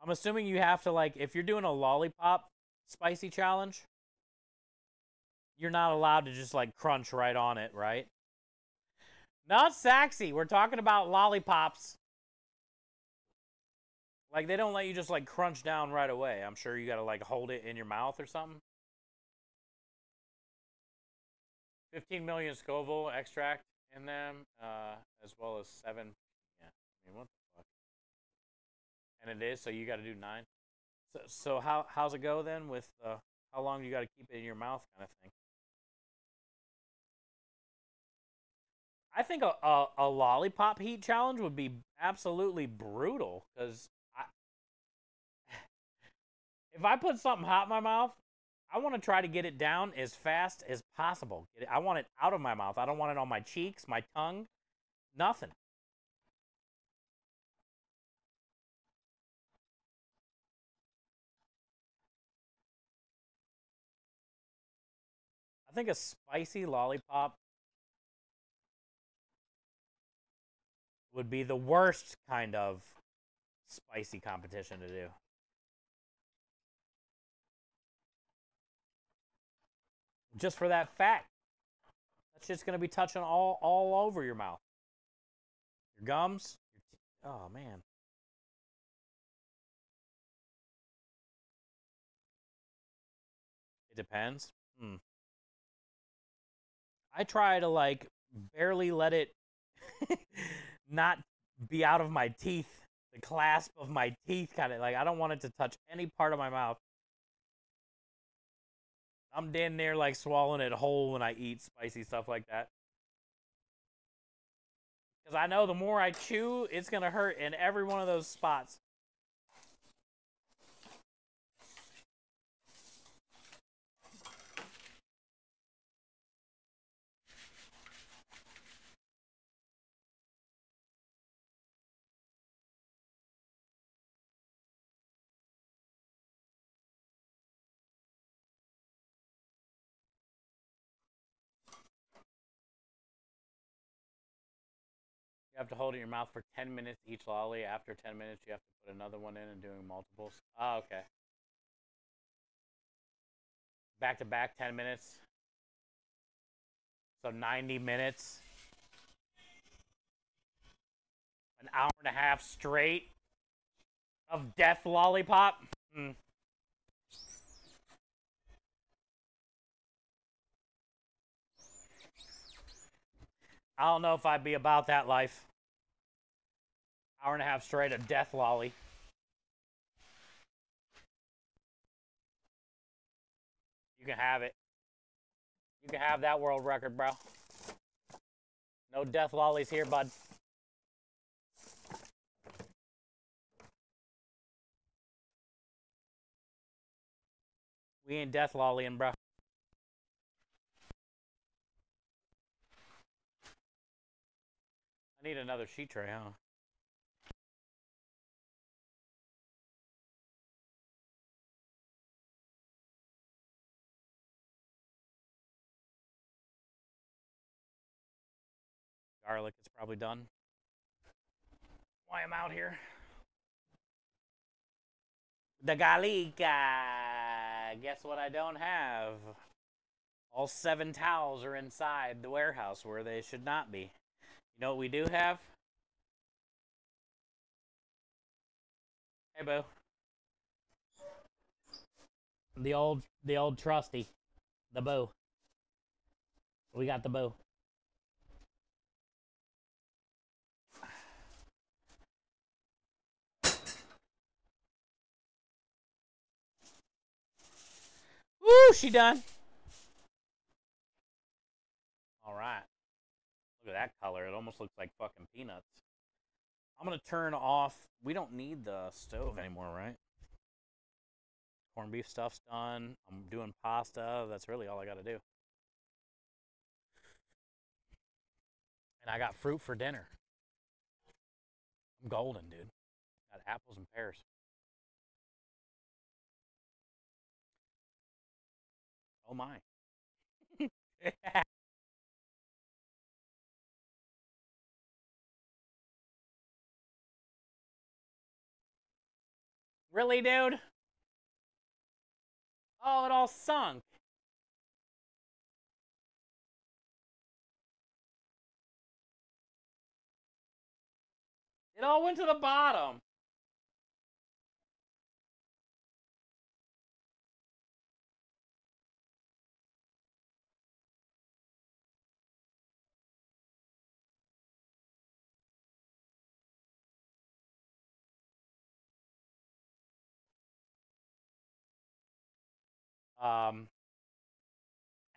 I'm assuming you have to, like, if you're doing a lollipop spicy challenge, you're not allowed to just, like, crunch right on it, right? Not sexy. We're talking about lollipops. Like, they don't let you just, like, crunch down right away. I'm sure you got to, like, hold it in your mouth or something. 15 million Scoville extract in them, as well as 7. Yeah, I mean, what the fuck? And it is, so you got to do 9. So how's it go then with how long you got to keep it in your mouth kind of thing? I think a lollipop heat challenge would be absolutely brutal, because if I put something hot in my mouth, I want to try to get it down as fast as possible. I want it out of my mouth. I don't want it on my cheeks, my tongue, nothing. I think a spicy lollipop would be the worst kind of spicy competition to do. Just for that fact. That's just gonna be touching all over your mouth. Your gums. Oh man. It depends. I try to like barely let it not be out of my teeth. The clasp of my teeth kind of like, I don't want it to touch any part of my mouth. I'm damn near like swallowing it whole when I eat spicy stuff like that. Because I know the more I chew, it's going to hurt in every one of those spots. You have to hold it in your mouth for 10 minutes each lolly. After 10 minutes, you have to put another one in and doing multiples. Oh, okay. Back to back, 10 minutes. So 90 minutes. An hour and a half straight of death lollipop. I don't know if I'd be about that life. Hour and a half straight of death lolly. You can have it. You can have that world record, bro. No death lollies here, bud. We ain't death lollying, bro. I need another sheet tray, huh? Garlic is probably done. Why I'm out here? The garlic. Guess what I don't have? All 7 towels are inside the warehouse where they should not be. You know what we do have? Hey, boo. The old trusty. The boo. We got the boo. Woo, she done. All right. Look at that color. It almost looks like fucking peanuts. I'm going to turn off. We don't need the stove anymore, right? Corned beef stuff's done. I'm doing pasta. That's really all I got to do. And I got fruit for dinner. I'm golden, dude. Got apples and pears. Oh my. Really, dude? Oh, it all sunk. It all went to the bottom.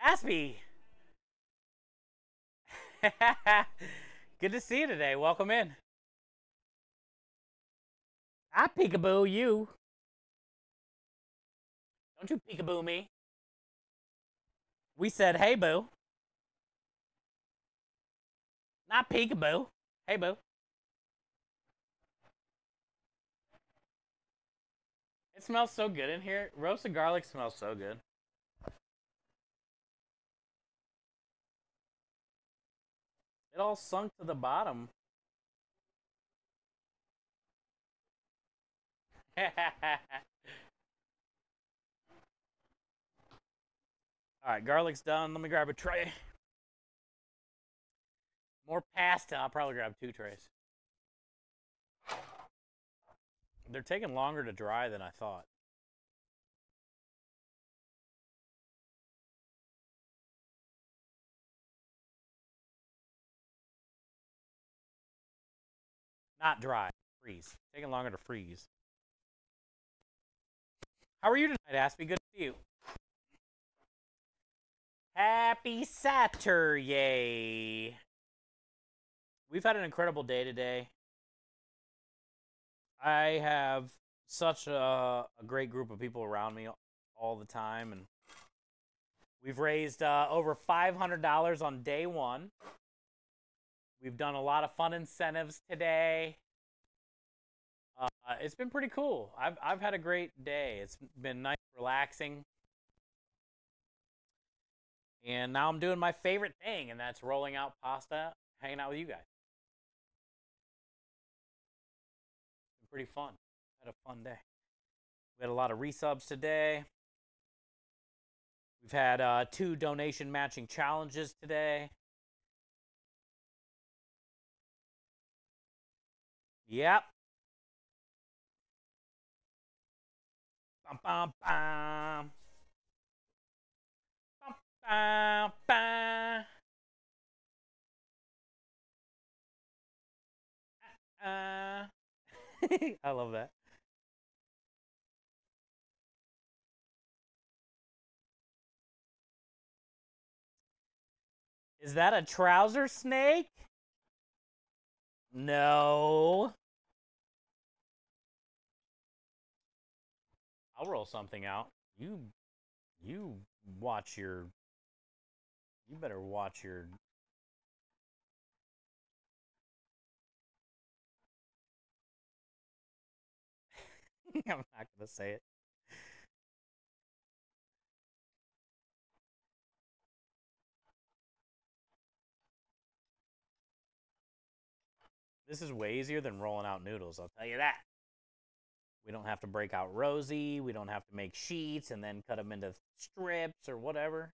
Aspie. Good to see you today. Welcome in. I peekaboo you. Don't you peekaboo me. We said, hey, boo. Not peekaboo. Hey, boo. It smells so good in here. Roasted garlic smells so good. It all sunk to the bottom. All right, garlic's done. Let me grab a tray. More pasta. I'll probably grab 2 trays. They're taking longer to dry than I thought. Not dry. Freeze. Taking longer to freeze. How are you tonight, Aspie? Good to see you. Happy Saturday. We've had an incredible day today. I have such a great group of people around me all the time, and we've raised over $500 on day 1. We've done a lot of fun incentives today. It's been pretty cool. I've had a great day. It's been nice, relaxing. And now I'm doing my favorite thing, and that's rolling out pasta, hanging out with you guys. It's been pretty fun. Had a fun day. We had a lot of resubs today. We've had 2 donation matching challenges today. Yep. Bum, bum, bum. Bum, bum, bum. I love that. Is that a trouser snake? No. I'll roll something out. You watch your. You better watch your. I'm not gonna say it. This is way easier than rolling out noodles, I'll tell you that. We don't have to break out Rosie. We don't have to make sheets and then cut them into strips or whatever.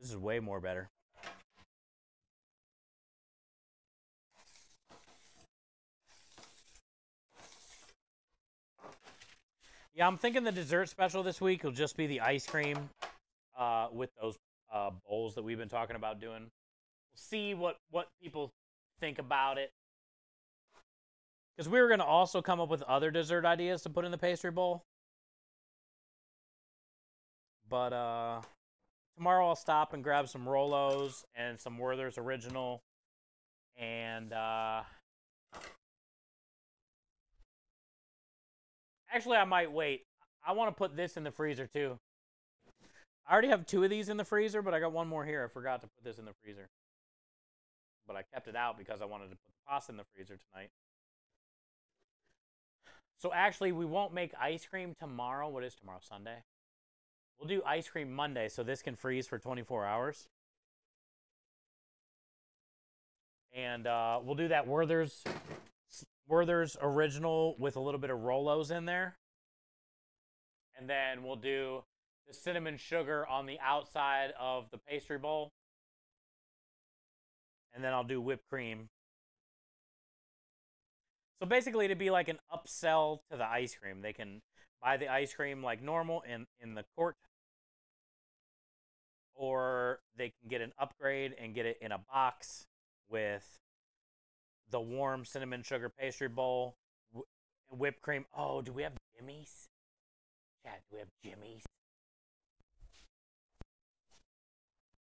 This is way more better. Yeah, I'm thinking the dessert special this week will just be the ice cream with those bowls that we've been talking about doing. We'll see what people think about it. Because we were going to also come up with other dessert ideas to put in the pastry bowl. But tomorrow I'll stop and grab some Rolos and some Werther's Original. And actually, I might wait. I want to put this in the freezer too. I already have 2 of these in the freezer, but I got 1 more here. I forgot to put this in the freezer. But I kept it out because I wanted to put the pasta in the freezer tonight. So actually, we won't make ice cream tomorrow. What is tomorrow? Sunday? We'll do ice cream Monday, so this can freeze for 24 hours. And we'll do that Werther's Original with a little bit of Rolos in there. And then we'll do the cinnamon sugar on the outside of the pastry bowl. And then I'll do whipped cream. So basically, it'd be like an upsell to the ice cream. They can buy the ice cream like normal in the quart, or they can get an upgrade and get it in a box with the warm cinnamon sugar pastry bowl, whipped cream. Oh, do we have Jimmy's? Chad, do we have Jimmy's?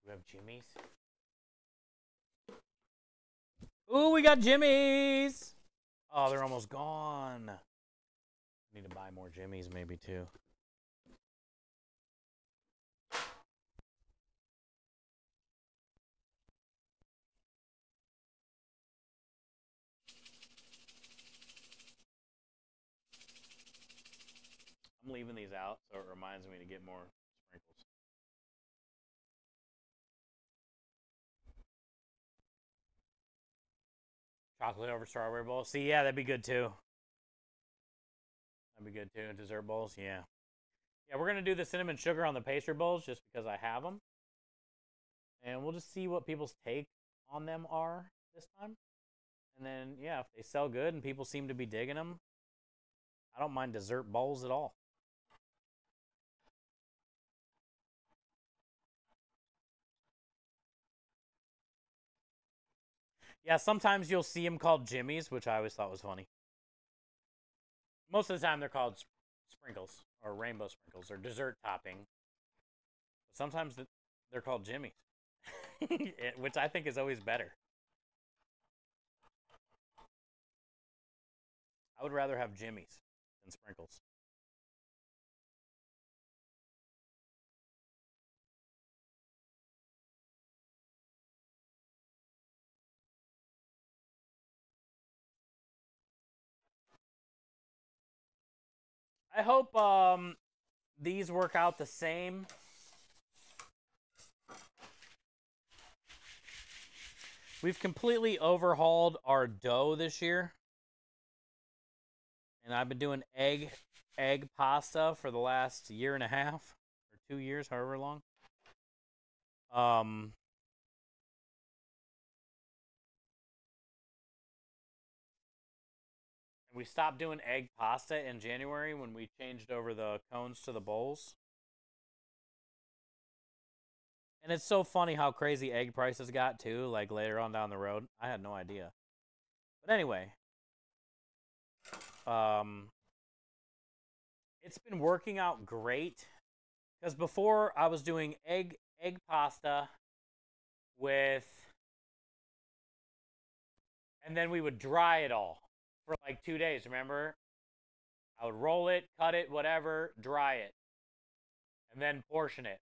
Do we have Jimmy's? Ooh, we got Jimmy's! Oh, they're almost gone. Need to buy more Jimmy's maybe too. I'm leaving these out so it reminds me to get more sprinkles. Chocolate over strawberry bowl. See, yeah, that'd be good too. That'd be good too. Dessert bowls, yeah. Yeah, we're going to do the cinnamon sugar on the pastry bowls just because I have them. And we'll just see what people's take on them are this time. And then, yeah, if they sell good and people seem to be digging them, I don't mind dessert bowls at all. Yeah, sometimes you'll see them called Jimmy's, which I always thought was funny. Most of the time they're called sprinkles or rainbow sprinkles or dessert topping. But sometimes they're called Jimmy's, which I think is always better. I would rather have Jimmy's than sprinkles. I hope these work out the same. We've completely overhauled our dough this year. And I've been doing egg pasta for the last year and a half or 2 years, however long. We stopped doing egg pasta in January when we changed over the cones to the bowls. And it's so funny how crazy egg prices got too, like later on down the road. I had no idea. But anyway, it's been working out great because before I was doing egg pasta with, and then we would dry it all for like 2 days, remember? I would roll it, cut it, whatever, dry it, and then portion it.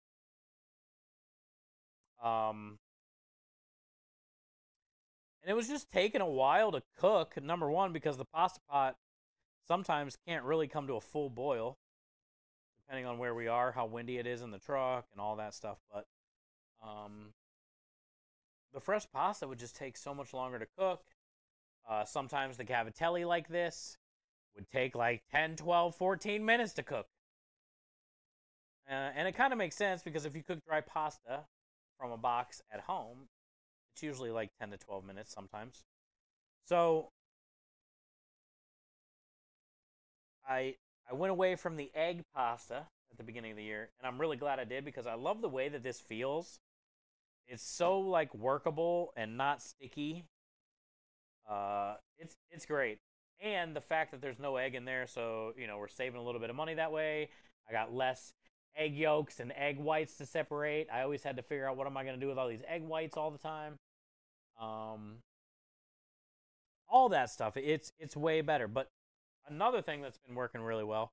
And it was just taking a while to cook, number one, because the pasta pot sometimes can't really come to a full boil, depending on where we are, how windy it is in the truck, and all that stuff. But the fresh pasta would just take so much longer to cook. Sometimes the cavatelli like this would take like 10, 12, 14 minutes to cook. And it kind of makes sense because if you cook dry pasta from a box at home, it's usually like 10 to 12 minutes sometimes. So I went away from the egg pasta at the beginning of the year, and I'm really glad I did because I love the way that this feels. It's so like workable and not sticky. It's great. And the fact that there's no egg in there, so, you know, we're saving a little bit of money that way. I got less egg yolks and egg whites to separate. I always had to figure out what am I going to do with all these egg whites all the time. All that stuff. It's way better. But another thing that's been working really well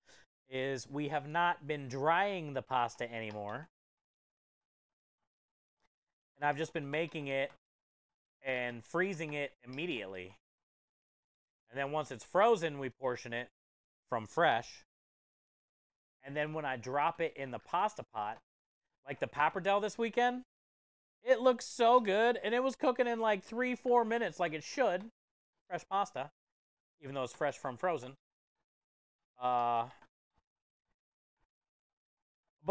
is we have not been drying the pasta anymore. And I've just been making it and freezing it immediately. And then once it's frozen, we portion it from fresh. And then when I drop it in the pasta pot, like the pappardelle this weekend, it looks so good. And it was cooking in like 3-4 minutes like it should. Fresh pasta, even though it's fresh from frozen. But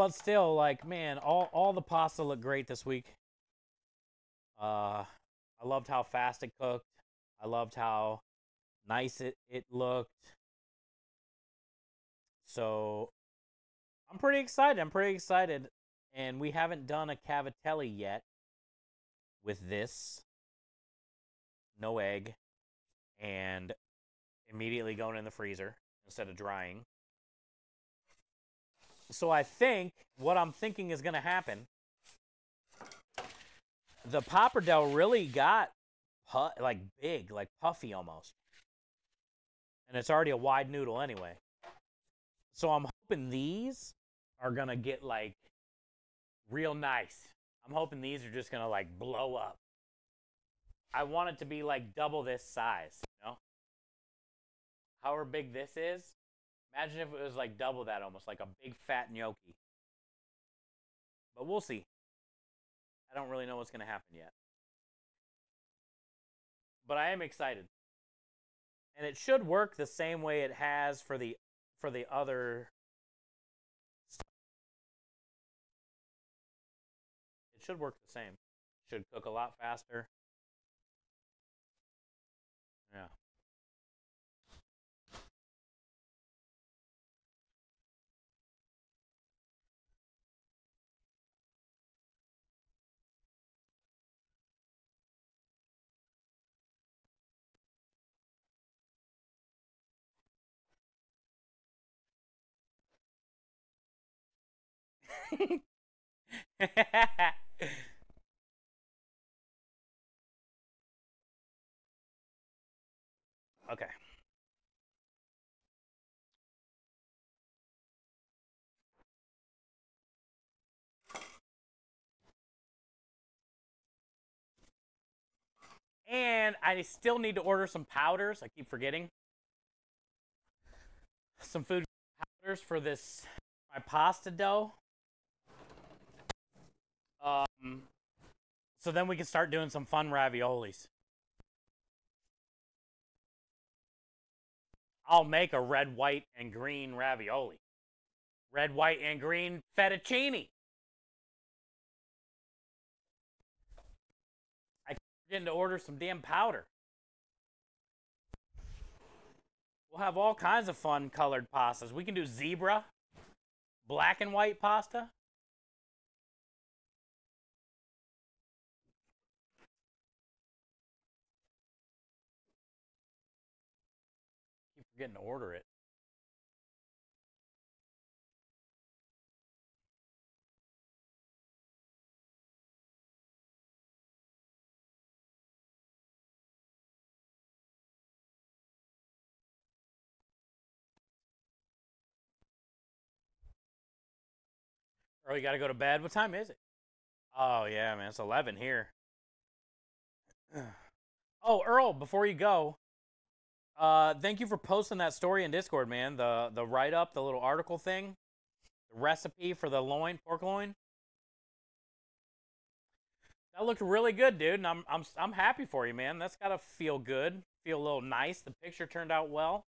still, like, man, all the pasta looked great this week. I loved how fast it cooked. I loved how nice it looked. So I'm pretty excited. And we haven't done a cavatelli yet with this. No egg. And immediately going in the freezer instead of drying. So I think what I'm thinking is going to happen, the pappardelle really got like big, like puffy almost. And it's already a wide noodle anyway. So I'm hoping these are going to get like real nice. I'm hoping these are just going to like blow up. I want it to be like double this size, you know? However big this is, imagine if it was like double that almost, like a big fat gnocchi. But we'll see. I don't really know what's going to happen yet. But I am excited. And it should work the same way it has for the other stuff. It should work the same. Should cook a lot faster. Yeah. Okay. And I still need to order some powders. I keep forgetting. Some food powders for this, my pasta dough. So then we can start doing some fun raviolis. I'll make a red, white, and green ravioli. Red, white, and green fettuccine. I keep forgetting to order some damn powder. We'll have all kinds of fun colored pastas. We can do zebra, black and white pasta. Keep forgetting to order it. Oh, you gotta go to bed? What time is it? Oh, yeah, man. It's 11 here. Oh, Earl, before you go, thank you for posting that story in Discord, man. The write-up, the little article thing. The recipe for the pork loin. That looked really good, dude, and I'm happy for you, man. That's gotta feel good. Feel a little nice. The picture turned out well.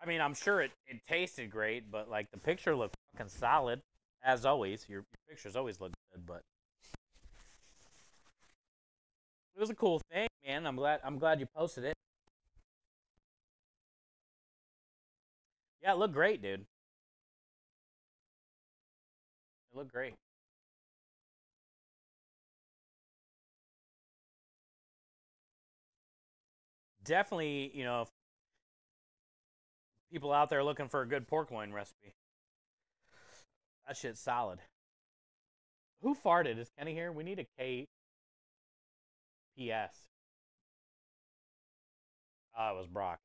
I mean, I'm sure it tasted great, but like the picture looked fucking solid, as always. Your pictures always look good, but it was a cool thing, man. I'm glad you posted it. Yeah, it looked great, dude. It looked great. Definitely, you know, people out there looking for a good pork loin recipe. That shit's solid. Who farted? Is Kenny here? We need a KPS. Oh, it was Brock.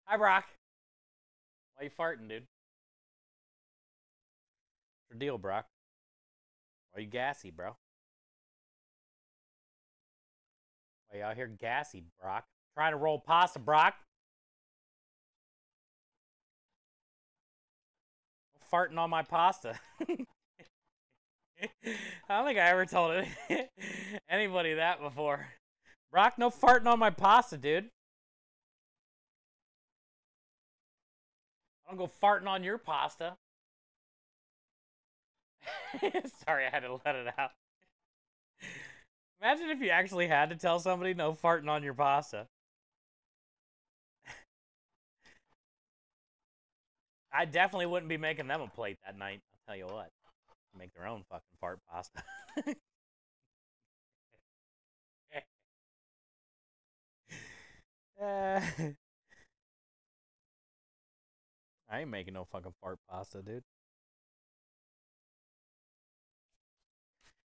Hi, Brock. Why you farting, dude? What's your deal, Brock? Why you gassy, bro? Why you out here gassy, Brock? Trying to roll pasta, Brock? Farting on my pasta. I don't think I ever told anybody that before. Brock, no farting on my pasta, dude. I don't go farting on your pasta. Sorry, I had to let it out. Imagine if you actually had to tell somebody no farting on your pasta. I definitely wouldn't be making them a plate that night. I'll tell you what. Make their own fucking fart pasta. I ain't making no fucking fart pasta, dude.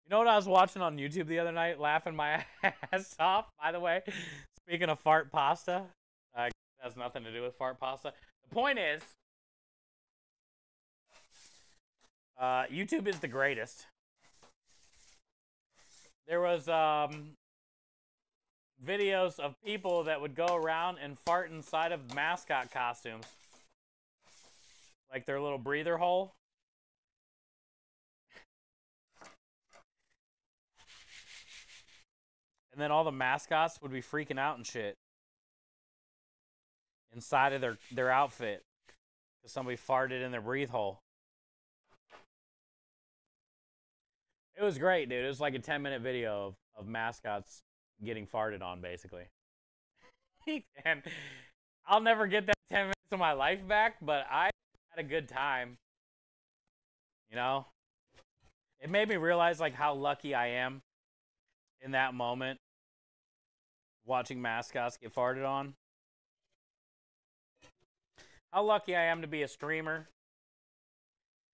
You know what I was watching on YouTube the other night, laughing my ass off, by the way? Speaking of fart pasta, it has nothing to do with fart pasta. The point is, YouTube is the greatest. There was videos of people that would go around and fart inside of mascot costumes. Like their little breather hole. And then all the mascots would be freaking out and shit. Inside of their outfit. Because somebody farted in their breathe hole. It was great, dude. It was like a 10-minute video of mascots getting farted on, basically. And I'll never get that 10 minutes of my life back, but I had a good time. You know? It made me realize like how lucky I am in that moment watching mascots get farted on. How lucky I am to be a streamer.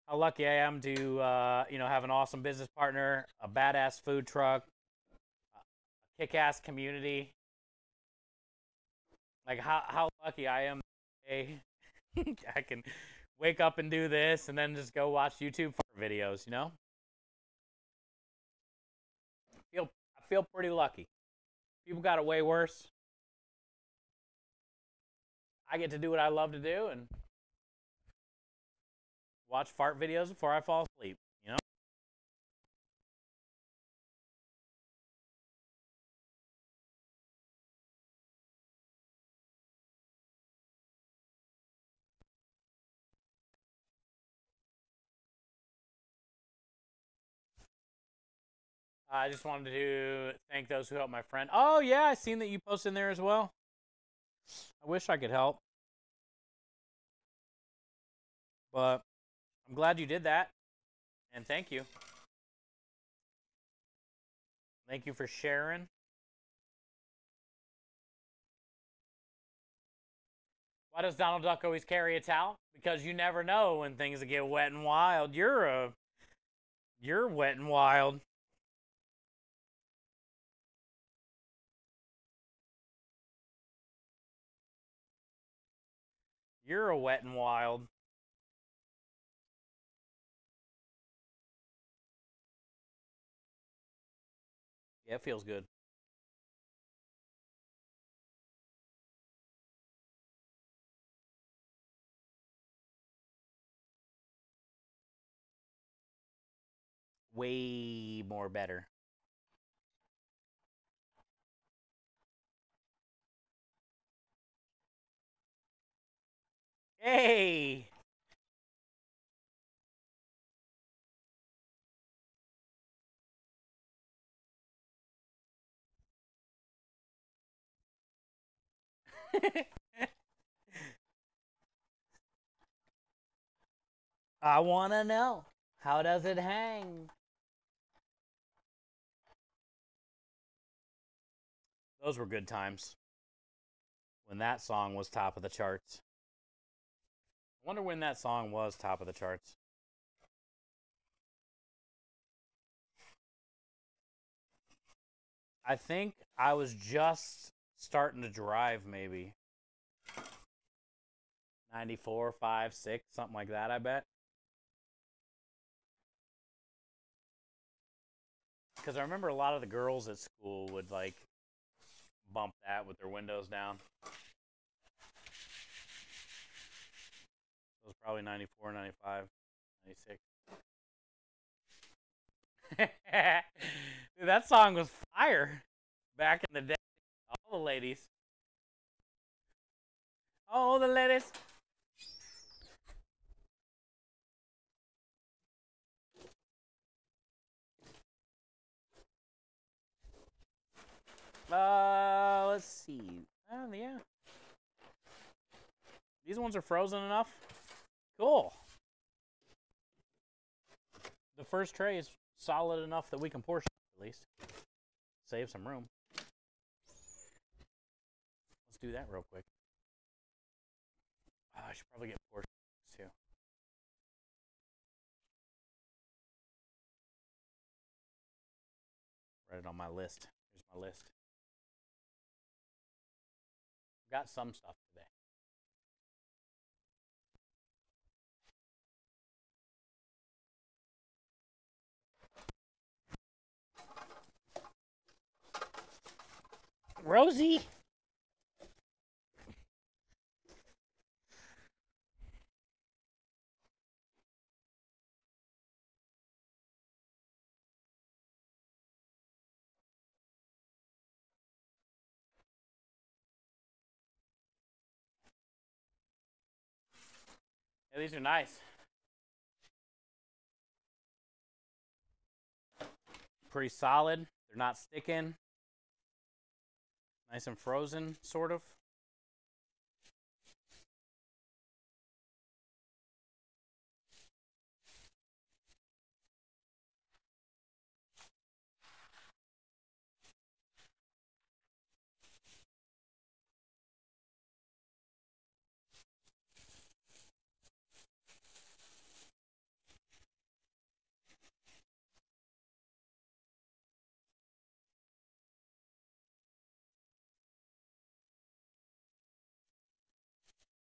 How lucky I am to, you know, have an awesome business partner, a badass food truck, a kick-ass community. Like how lucky I am. Hey, I can wake up and do this, and then just go watch YouTube videos. You know, I feel pretty lucky. People got it way worse. I get to do what I love to do and watch fart videos before I fall asleep. You know. I just wanted to thank those who helped my friend. Oh, yeah, I seen that you posted in there as well. I wish I could help. But I'm glad you did that. And thank you. Thank you for sharing. Why does Donald Duck always carry a towel? Because you never know when things get wet and wild. You're wet and wild. You're a wet and wild. Yeah, it feels good. Way more better. Hey! I want to know. How does it hang? Those were good times. When that song was top of the charts. I wonder when that song was top of the charts. I think I was just starting to drive, maybe. 94, 5, 6, something like that, I bet. Because I remember a lot of the girls at school would, like, bump that with their windows down. It was probably 94, 95, 96. Dude, that song was fire back in the day. All the ladies. Oh, the ladies. Let's see. Yeah. These ones are frozen enough. Cool. The first tray is solid enough that we can portion at least. Save some room. Let's do that real quick. Oh, I should probably get portions too. Write it on my list. Here's my list. Got some stuff today. Rosie. Yeah, these are nice. pretty solid. They're not sticking. Nice and frozen, sort of.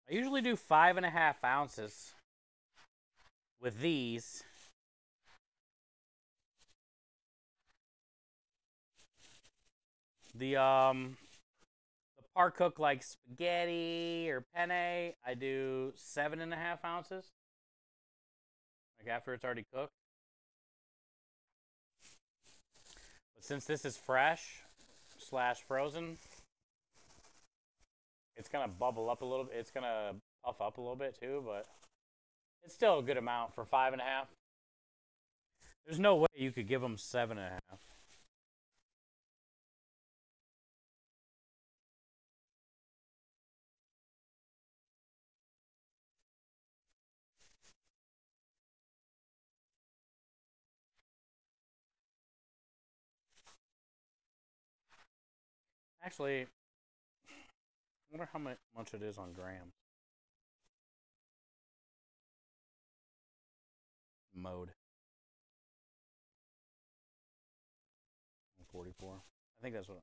I usually do 5.5 ounces with these. The par cook like spaghetti or penne, I do 7.5 ounces. Like after it's already cooked. But since this is fresh / frozen, it's gonna bubble up a little bit. It's gonna puff up a little bit too, but it's still a good amount for 5.5. There's no way you could give them 7.5. Actually, I wonder how much it is on grams. Mode. 44. I think that's what.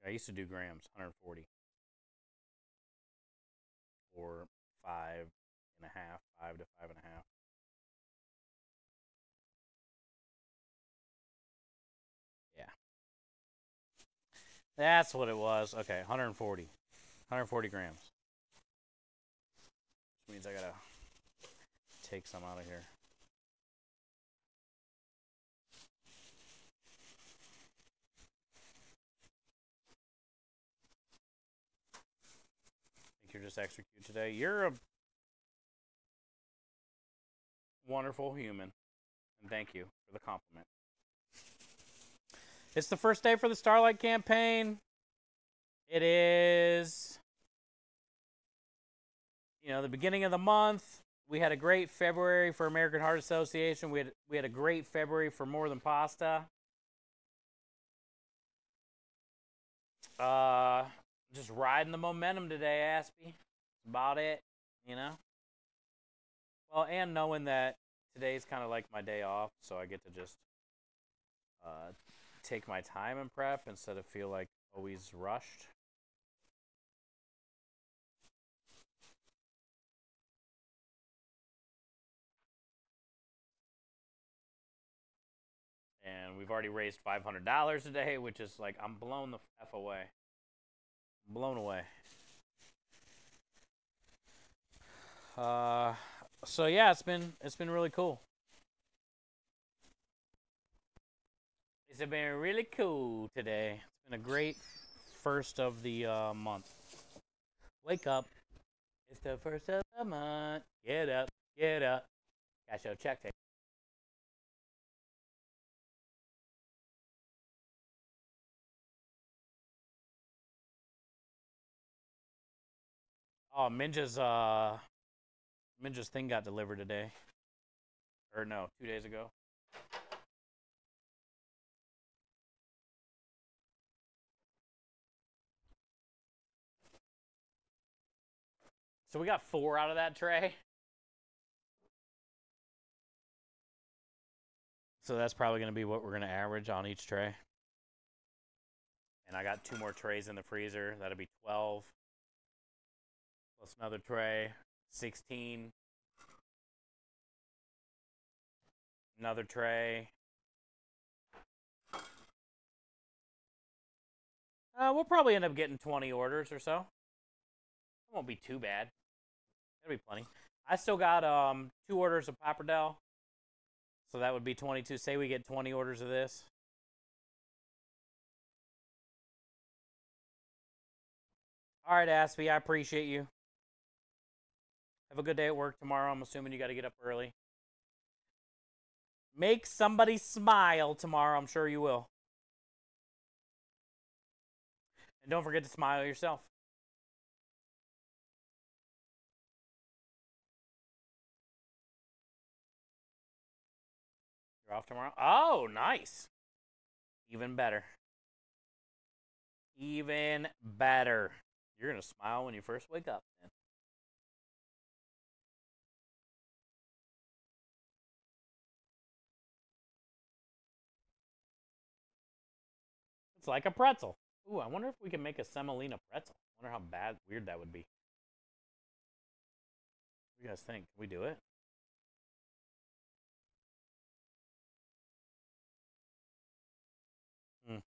I used to do grams, 140. Or 5.5, 5 to 5.5. Yeah. That's what it was. Okay, 140. 140 grams. Which means I gotta take some out of here. Think you're just extra cute today? You're a wonderful human. And thank you for the compliment. It's the first day for the Starlight campaign. It is, the beginning of the month. We had a great February for American Heart Association. We had a great February for More Than Pasta. Just riding the momentum today, Aspie. About it, Well, and knowing that today's kind of like my day off, so I get to just take my time and prep instead of feel like always rushed. And we've already raised $500 today, which is like, I'm blown the F away. I'm blown away. So yeah, it's been really cool. It's been really cool today. It's been a great first of the month. Wake up. It's the first of the month. Get up, get up. Cash out, check tape. Oh, Minja's thing got delivered today. Or no, 2 days ago. So we got 4 out of that tray. So that's probably going to be what we're going to average on each tray. And I got 2 more trays in the freezer. That'll be 12. Plus another tray, 16. Another tray. We'll probably end up getting 20 orders or so. It won't be too bad. That'll be plenty. I still got 2 orders of pappardelle. So that would be 22. Say we get 20 orders of this. All right, Aspie, I appreciate you. Have a good day at work tomorrow. I'm assuming you got to get up early. Make somebody smile tomorrow. I'm sure you will. And don't forget to smile yourself. You're off tomorrow? Oh, nice. Even better. Even better. You're going to smile when you first wake up, man. It's like a pretzel. Ooh, I wonder if we can make a semolina pretzel. I wonder how weird that would be. What do you guys think? Can we do it? Hmm.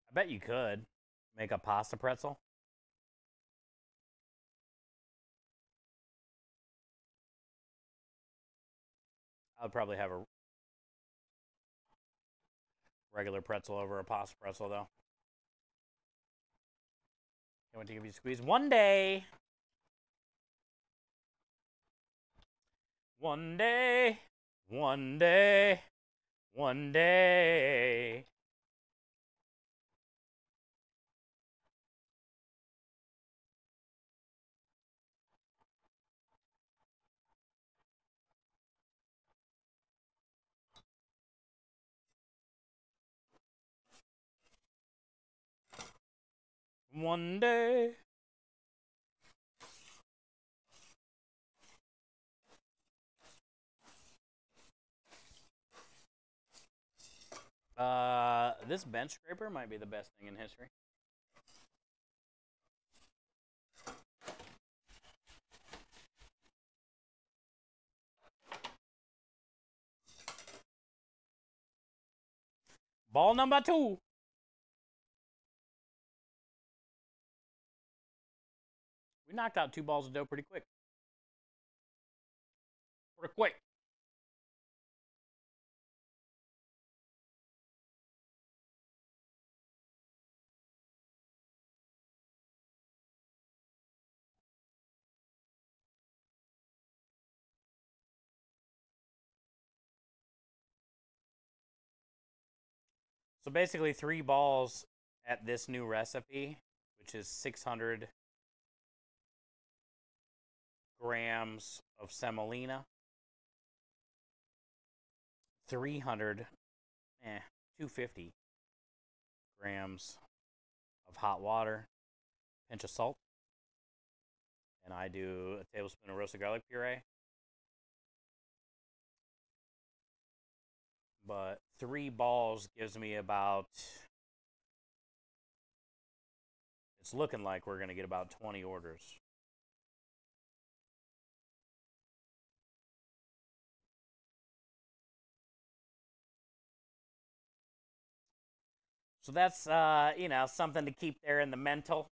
I bet you could make a pasta pretzel. I would probably have a regular pretzel over a pasta pretzel, though. Can't wait to give you a squeeze one day. One day. One day. One day. One day. This bench scraper might be the best thing in history. Ball number 2. We knocked out 2 balls of dough pretty quick. Pretty quick. So basically 3 balls at this new recipe, which is 600 grams of semolina, 250 grams of hot water, pinch of salt, and I do a tablespoon of roasted garlic puree. But 3 balls gives me about, it's looking like we're going to get about 20 orders. So that's, you know, something to keep there in the mental.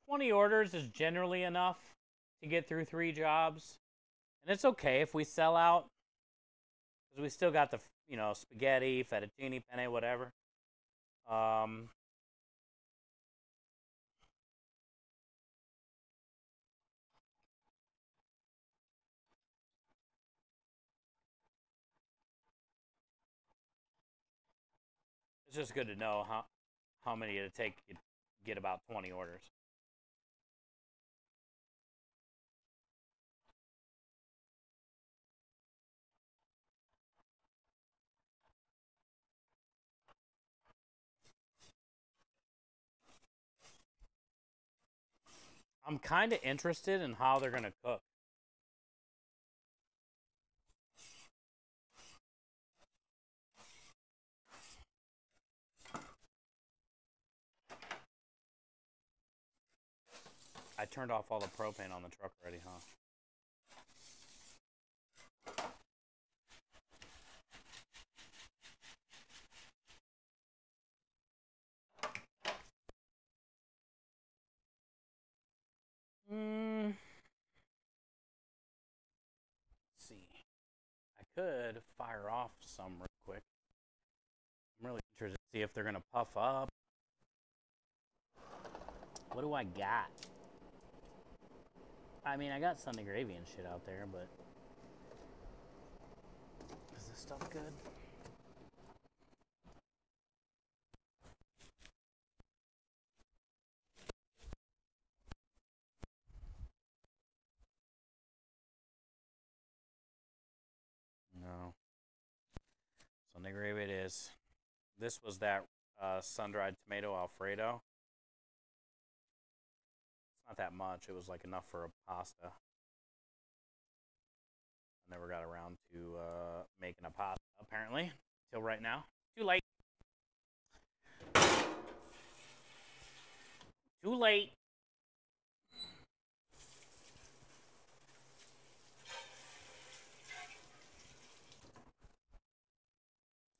$20 orders is generally enough to get through 3 jobs. And it's okay if we sell out, because we still got the, you know, spaghetti, fettuccine, penne, whatever. It's just good to know how many it'll take to get about 20 orders. I'm kind of interested in how they're going to cook. I turned off all the propane on the truck already, huh? Let's see. I could fire off some real quick. I'm really interested to see if they're going to puff up What do I got? I mean, I got Sunday gravy and shit out there, but is this stuff good? No. Sunday gravy it is. This was that sun-dried tomato Alfredo. It's not that much. It was like enough for a pasta. I never got around to making a pasta, apparently, till right now. Too late. Too late.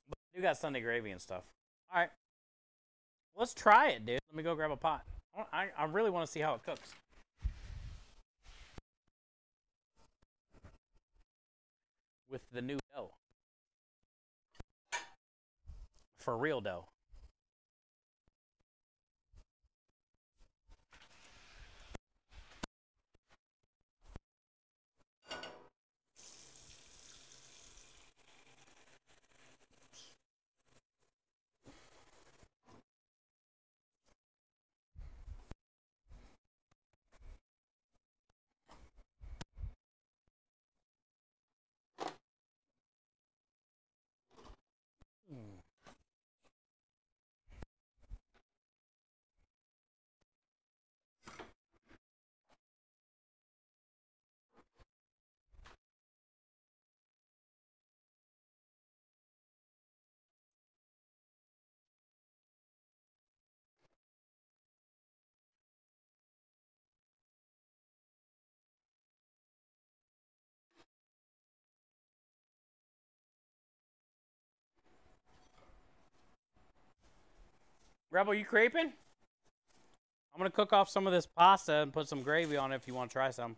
But you got Sunday gravy and stuff. All right. Let's try it, dude. Let me go grab a pot. I really want to see how it cooks. With the new dough. For real dough. Rebel, you creeping? I'm going to cook off some of this pasta and put some gravy on it if you want to try some.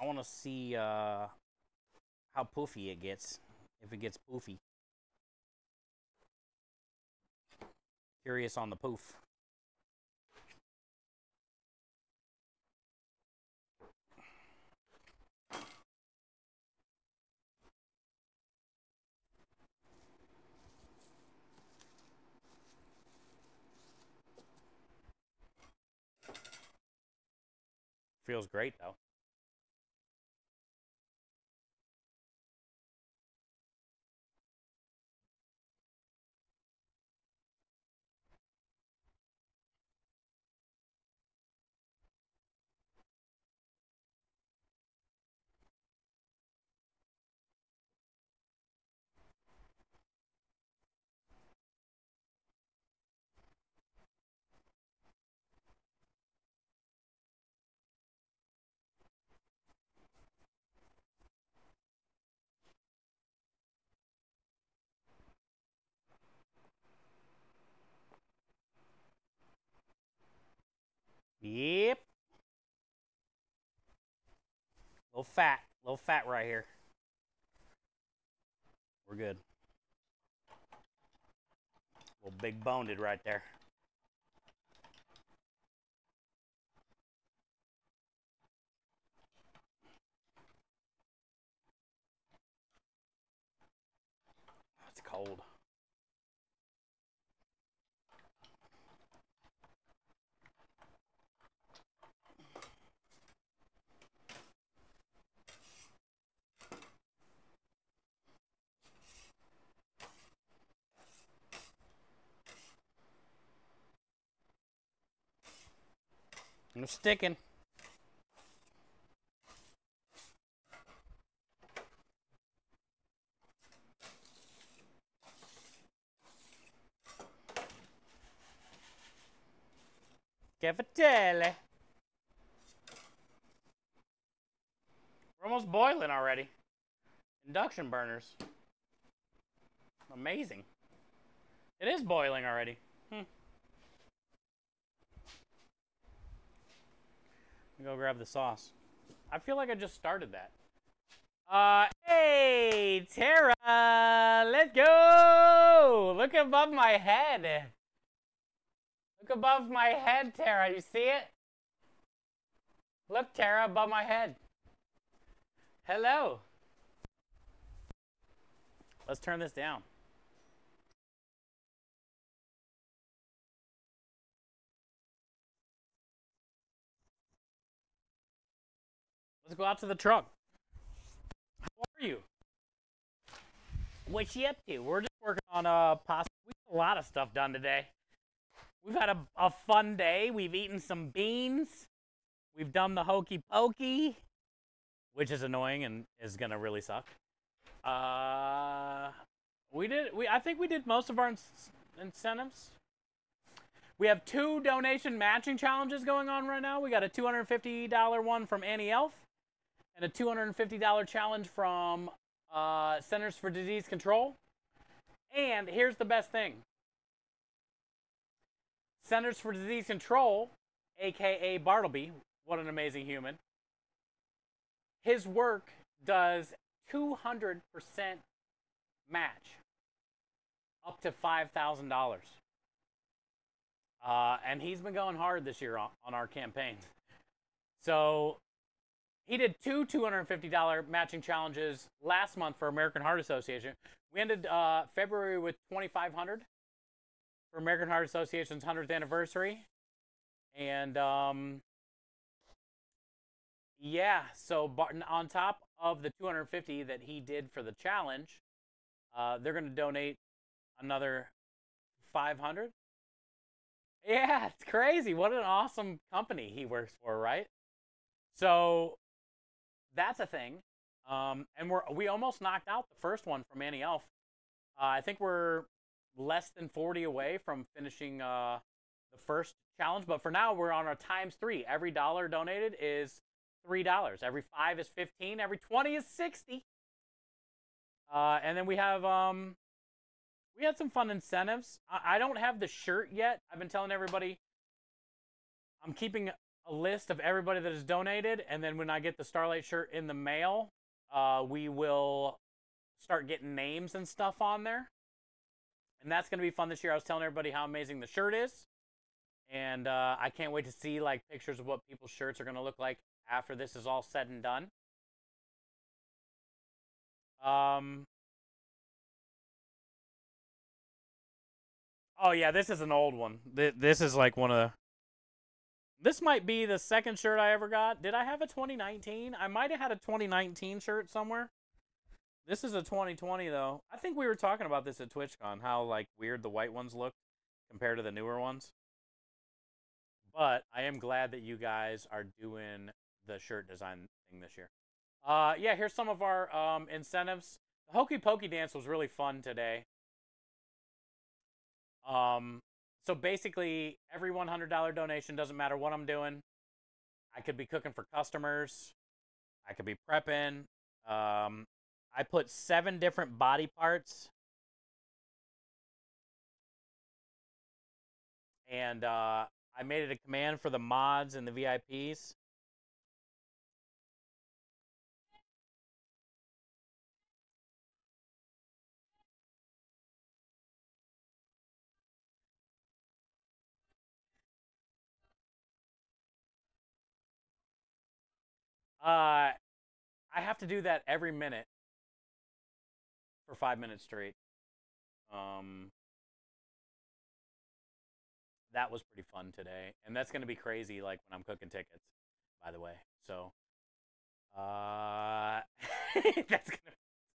I want to see how poofy it gets, if it gets poofy. Curious on the poof. Feels great, though. Yep. Little fat right here. We're good. Little big boned right there. It's cold. I'm sticking. Cafatelli. We're almost boiling already. Induction burners. Amazing. It is boiling already. Go grab the sauce. I feel like I just started that. Hey, Tara, let's go. Look above my head. Look above my head, Tara. You see it? Look, Tara, above my head. Hello. Let's turn this down. Let's go out to the truck. How are you? What's she up to? We're just working on pasta. We got a lot of stuff done today. We've had a fun day. We've eaten some beans. We've done the hokey pokey, which is annoying and is gonna really suck. I think we did most of our incentives. We have 2 donation matching challenges going on right now. We got a $250 one from Annie Elf and a $250 challenge from Centers for Disease Control. And here's the best thing. Centers for Disease Control, aka Bartleby, what an amazing human. His work does 200% match up to $5,000. And he's been going hard this year on our campaigns. So he did 2 $250 matching challenges last month for American Heart Association. We ended February with $2,500 for American Heart Association's 100th anniversary. And yeah, so on top of the $250 that he did for the challenge, they're going to donate another $500. Yeah, it's crazy. What an awesome company he works for, right? So that's a thing. And we almost knocked out the first one from Annie Elf. I think we're less than 40 away from finishing the first challenge, but for now we're on our ×3. Every dollar donated is $3. Every 5 is 15. Every 20 is 60. And then we have we had some fun incentives. I don't have the shirt yet. I've been telling everybody I'm keeping a list of everybody that has donated, and then when I get the Starlight shirt in the mail, we will start getting names and stuff on there. And that's going to be fun this year. I was telling everybody how amazing the shirt is. And I can't wait to see like pictures of what people's shirts are going to look like after this is all said and done. Oh yeah, this is an old one. This is like one of the... This might be the second shirt I ever got. Did I have a 2019? I might have had a 2019 shirt somewhere. This is a 2020 though. I think we were talking about this at TwitchCon, how like weird the white ones look compared to the newer ones. But I am glad that you guys are doing the shirt design thing this year. Yeah, here's some of our incentives. The Hokey Pokey dance was really fun today. So basically, every $100 donation, doesn't matter what I'm doing. I could be cooking for customers. I could be prepping. I put 7 different body parts. And I made it a command for the mods and the VIPs. I have to do that every minute for 5 minutes straight. That was pretty fun today, and that's going to be crazy like when I'm cooking tickets, by the way. So that's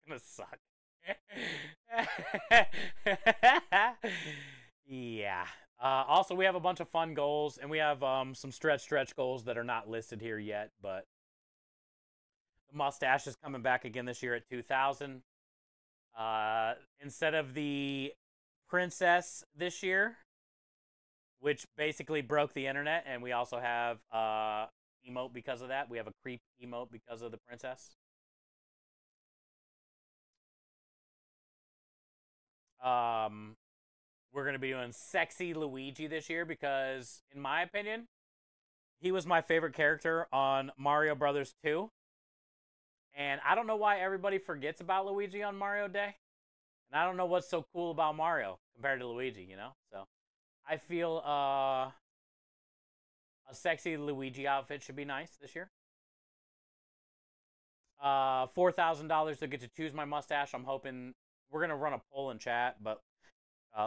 gonna suck. Yeah. Also, we have a bunch of fun goals, and we have some stretch goals that are not listed here yet, but the mustache is coming back again this year at 2,000. Instead of the princess this year, which basically broke the internet, and we also have emote because of that. We have a creep emote because of the princess. We're going to be doing Sexy Luigi this year because, in my opinion, he was my favorite character on Mario Brothers 2. And I don't know why everybody forgets about Luigi on Mario Day. And I don't know what's so cool about Mario compared to Luigi, you know? So I feel a sexy Luigi outfit should be nice this year. $4,000 to get to choose my mustache. I'm hoping we're going to run a poll in chat, but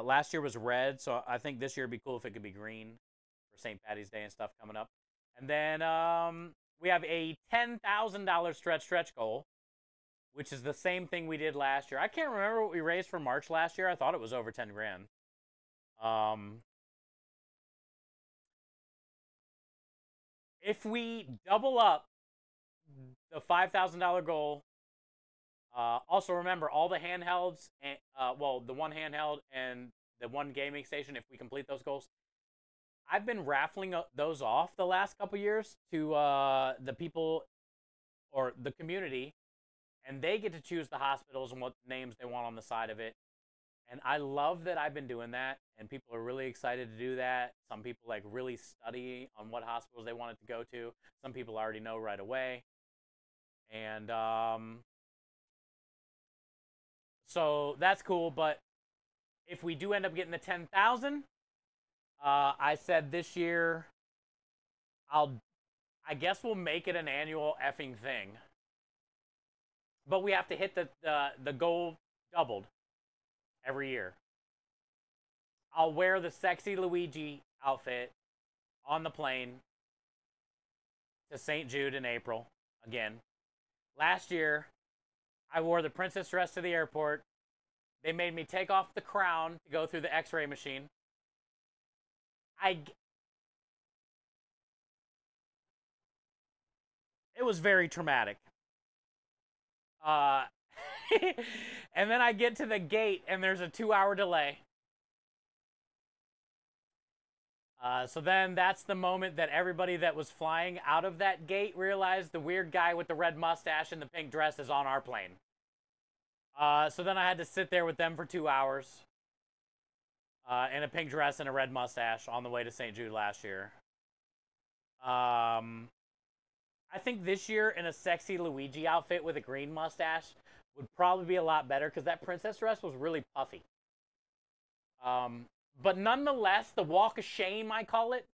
last year was red, so I think this year would be cool if it could be green for St. Patty's Day and stuff coming up. And then we have a $10,000 stretch goal, which is the same thing we did last year. I can't remember what we raised for March last year. I thought it was over 10 grand. If we double up the $5,000 goal, also remember all the handhelds, and well, the one handheld and the one gaming station, if we complete those goals, I've been raffling those off the last couple years to the people or the community, and they get to choose the hospitals and what names they want on the side of it. And I love that I've been doing that, and people are really excited to do that. Some people like really study on what hospitals they want it to go to. Some people already know right away. And so that's cool, but if we do end up getting the 10,000, I said this year I guess we'll make it an annual effing thing. But we have to hit the goal doubled every year. I'll wear the sexy Luigi outfit on the plane to St. Jude in April again. Last year, I wore the princess dress to the airport. They made me take off the crown to go through the x-ray machine. It was very traumatic. And then I get to the gate and there's a 2-hour delay. So then that's the moment that everybody that was flying out of that gate realized the weird guy with the red mustache and the pink dress is on our plane. So then I had to sit there with them for 2 hours in a pink dress and a red mustache on the way to St. Jude last year. I think this year in a sexy Luigi outfit with a green mustache would probably be a lot better because that princess dress was really puffy. But nonetheless, the walk of shame, I call it,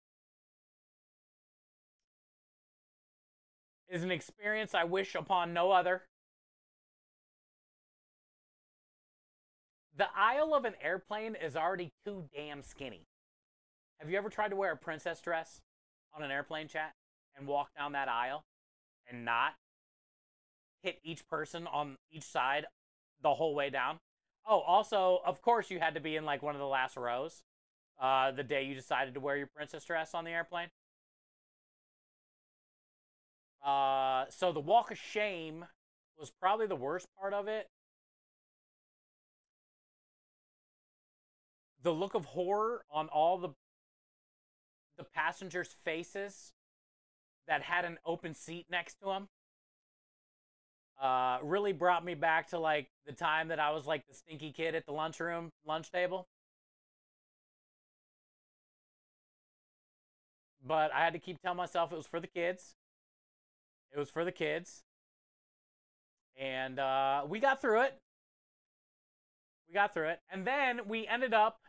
is an experience I wish upon no other. The aisle of an airplane is already too damn skinny. Have you ever tried to wear a princess dress on an airplane, chat, and walk down that aisle and not hit each person on each side the whole way down? Oh, also, of course, you had to be in like one of the last rows the day you decided to wear your princess dress on the airplane. So the walk of shame was probably the worst part of it. The look of horror on all the passengers' faces that had an open seat next to them really brought me back to like the time that I was like the stinky kid at the lunch table. But I had to keep telling myself it was for the kids. It was for the kids. And we got through it. We got through it. And then we ended up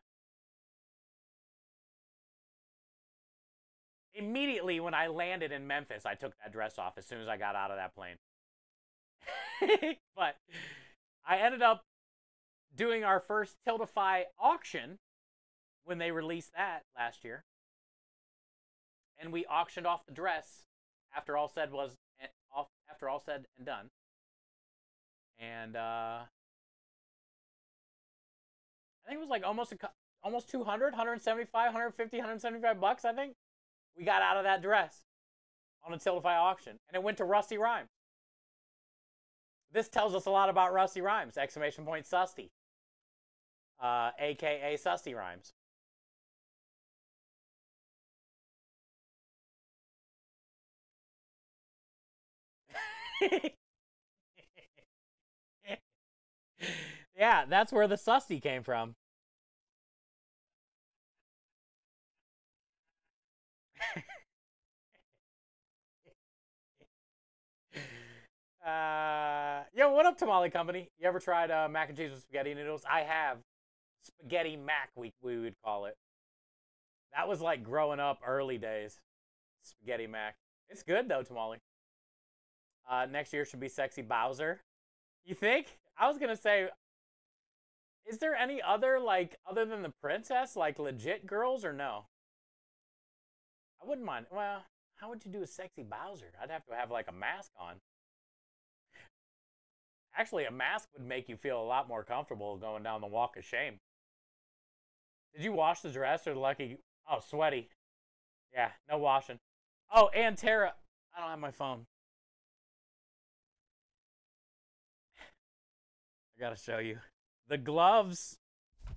immediately when I landed in Memphis, I took that dress off as soon as I got out of that plane. But I ended up doing our first Tiltify auction when they released that last year. And we auctioned off the dress after all said and done. And I think it was like almost 200, 175, 150, 175 bucks, I think. We got out of that dress on a Tiltify auction. And it went to Rusty Rhymes. This tells us a lot about Rusty Rhymes. Exclamation point Susty. A.K.A. Susty Rhymes. Yeah, that's where the Susty came from. Yo, what up, Tamale Company? You ever tried mac and cheese with spaghetti noodles? I have. Spaghetti mac, we would call it. That was like growing up early days. Spaghetti Mac. It's good though, Tamale. Next year should be Sexy Bowser. You think? I was gonna say, is there any other, like, other than the princess, like legit girls or no? I wouldn't mind. Well, how would you do a Sexy Bowser? I'd have to have like a mask on. Actually, a mask would make you feel a lot more comfortable going down the walk of shame. Did you wash the dress or the lucky? Oh, sweaty. Yeah, no washing. Oh, and Tara, I don't have my phone. I gotta show you. The gloves. Let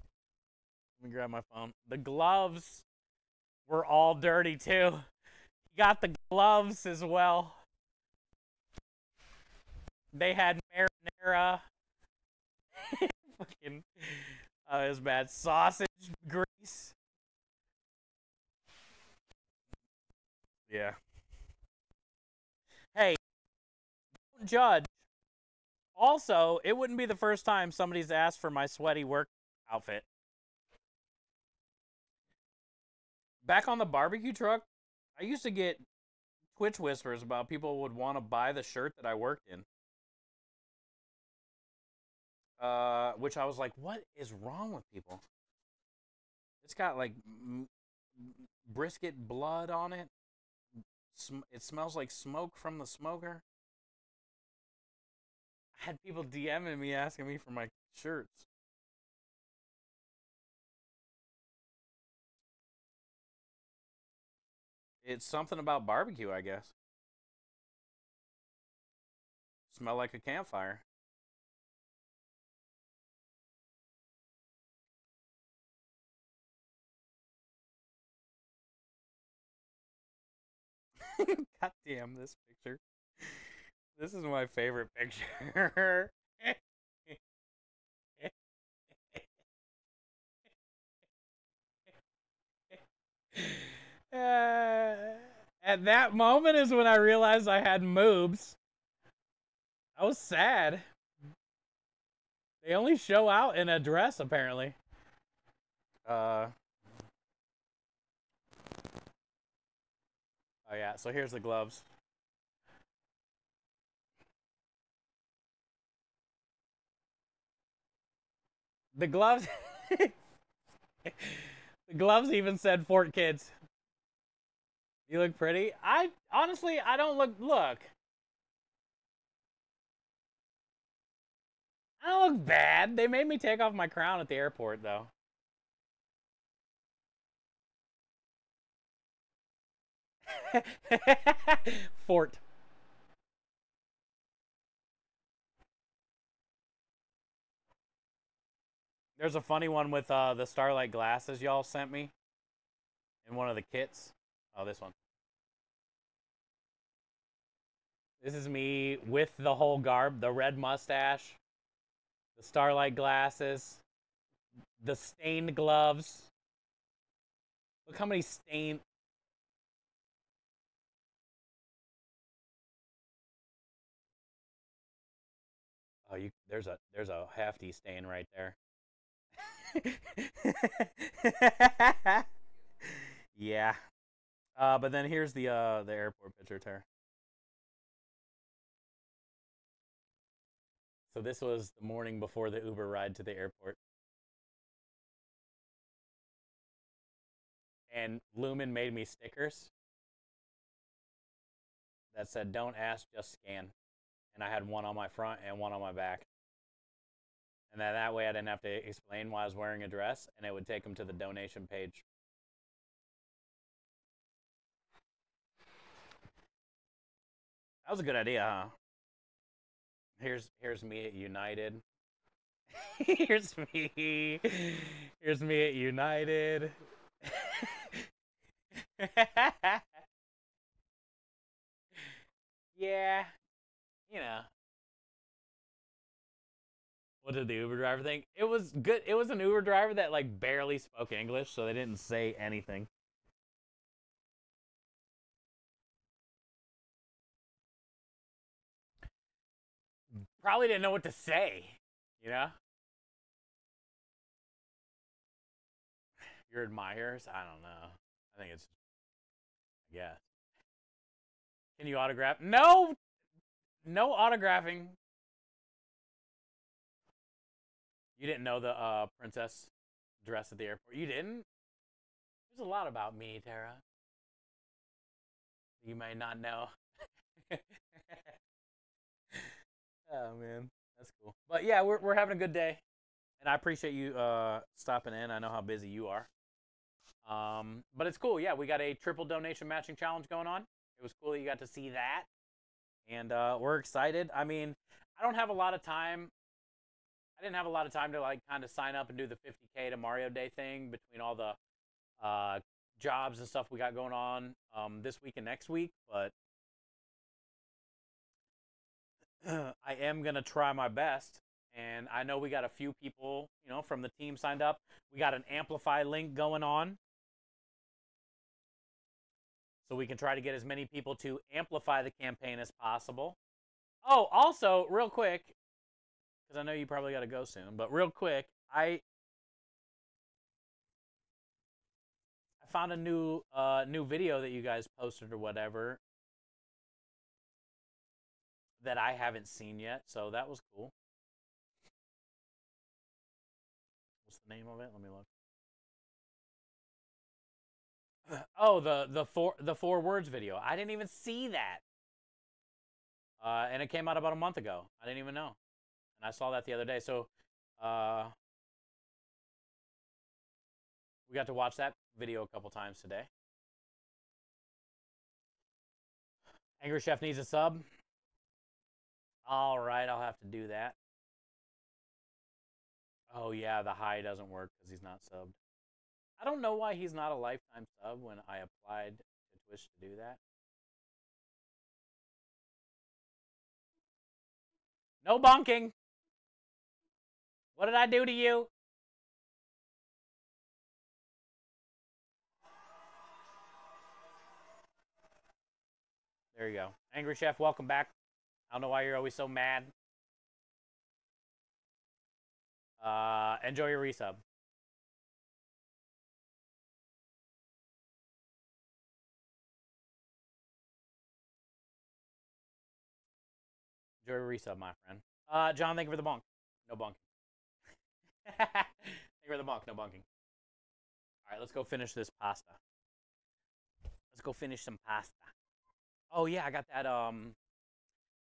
me grab my phone. The gloves were all dirty too. You got the gloves as well. They had marinara. Fucking, it was bad. Sausage grease. Yeah. Hey, don't judge. Also, it wouldn't be the first time somebody's asked for my sweaty work outfit. Back on the barbecue truck, I used to get Twitch whispers about people would want to buy the shirt that I worked in. Which I was like, what is wrong with people? It's got like brisket blood on it. It smells like smoke from the smoker. I had people DMing me asking me for my shirts. It's something about barbecue, I guess. Smell like a campfire. God damn this picture. This is my favorite picture. At that moment is when I realized I had moobs. I was sad. They only show out in a dress, apparently. Oh yeah, so here's the gloves. The gloves... the gloves even said Fort Kids. You look pretty. Honestly, I don't look. I don't look bad. They made me take off my crown at the airport, though. Fort. There's a funny one with the Starlight glasses y'all sent me in one of the kits. Oh, this one. This is me with the whole garb, the red mustache, the Starlight glasses, the stained gloves. Look how many stained... Oh, there's a hefty stain right there. Yeah. But then here's the airport picture, Tara. So this was the morning before the Uber ride to the airport. And Lumen made me stickers that said, "Don't ask, just scan." And I had one on my front and one on my back. And then that way I didn't have to explain why I was wearing a dress, and it would take them to the donation page. That was a good idea, huh? Here's me at United. Here's me at United. Yeah, you know. What did the Uber driver think? It was good. It was an Uber driver that like barely spoke English, so they didn't say anything. Probably didn't know what to say, you know? Your admirers? I don't know. think it's, yeah. Can you autograph? No, no autographing. You didn't know the princess dress at the airport. You didn't? There's a lot about me, Tara. You may not know. Oh man, that's cool. But yeah, we're having a good day, and I appreciate you stopping in. I know how busy you are. But it's cool. Yeah, we got a triple donation matching challenge going on. It was cool that you got to see that, and we're excited. I mean, I don't have a lot of time. I didn't have a lot of time to like kind of sign up and do the 50K to Mario Day thing between all the jobs and stuff we got going on this week and next week, but I am going to try my best. And I know we got a few people, you know, from the team signed up. We got an Amplify link going on. So we can try to get as many people to amplify the campaign as possible. Oh, also, real quick, because I know you probably got to go soon, but real quick, I found a new video that you guys posted or whatever that I haven't seen yet, so that was cool. What's the name of it? Let me look. Oh, the four words video. I didn't even see that. And it came out about a month ago. I didn't even know. And I saw that the other day. So we got to watch that video a couple times today. Angry Chef needs a sub. All right, I'll have to do that. Oh, yeah, the high doesn't work because he's not subbed. I don't know why he's not a lifetime sub when I applied to Twitch to do that. No bonking. What did I do to you? There you go. Angry Chef, welcome back. I don't know why you're always so mad. Enjoy your resub. Enjoy your resub, my friend. John, thank you for the bonk. No bonking. Thank you for the bonk. No bonking. All right, let's go finish this pasta. Let's go finish some pasta. Oh yeah, I got that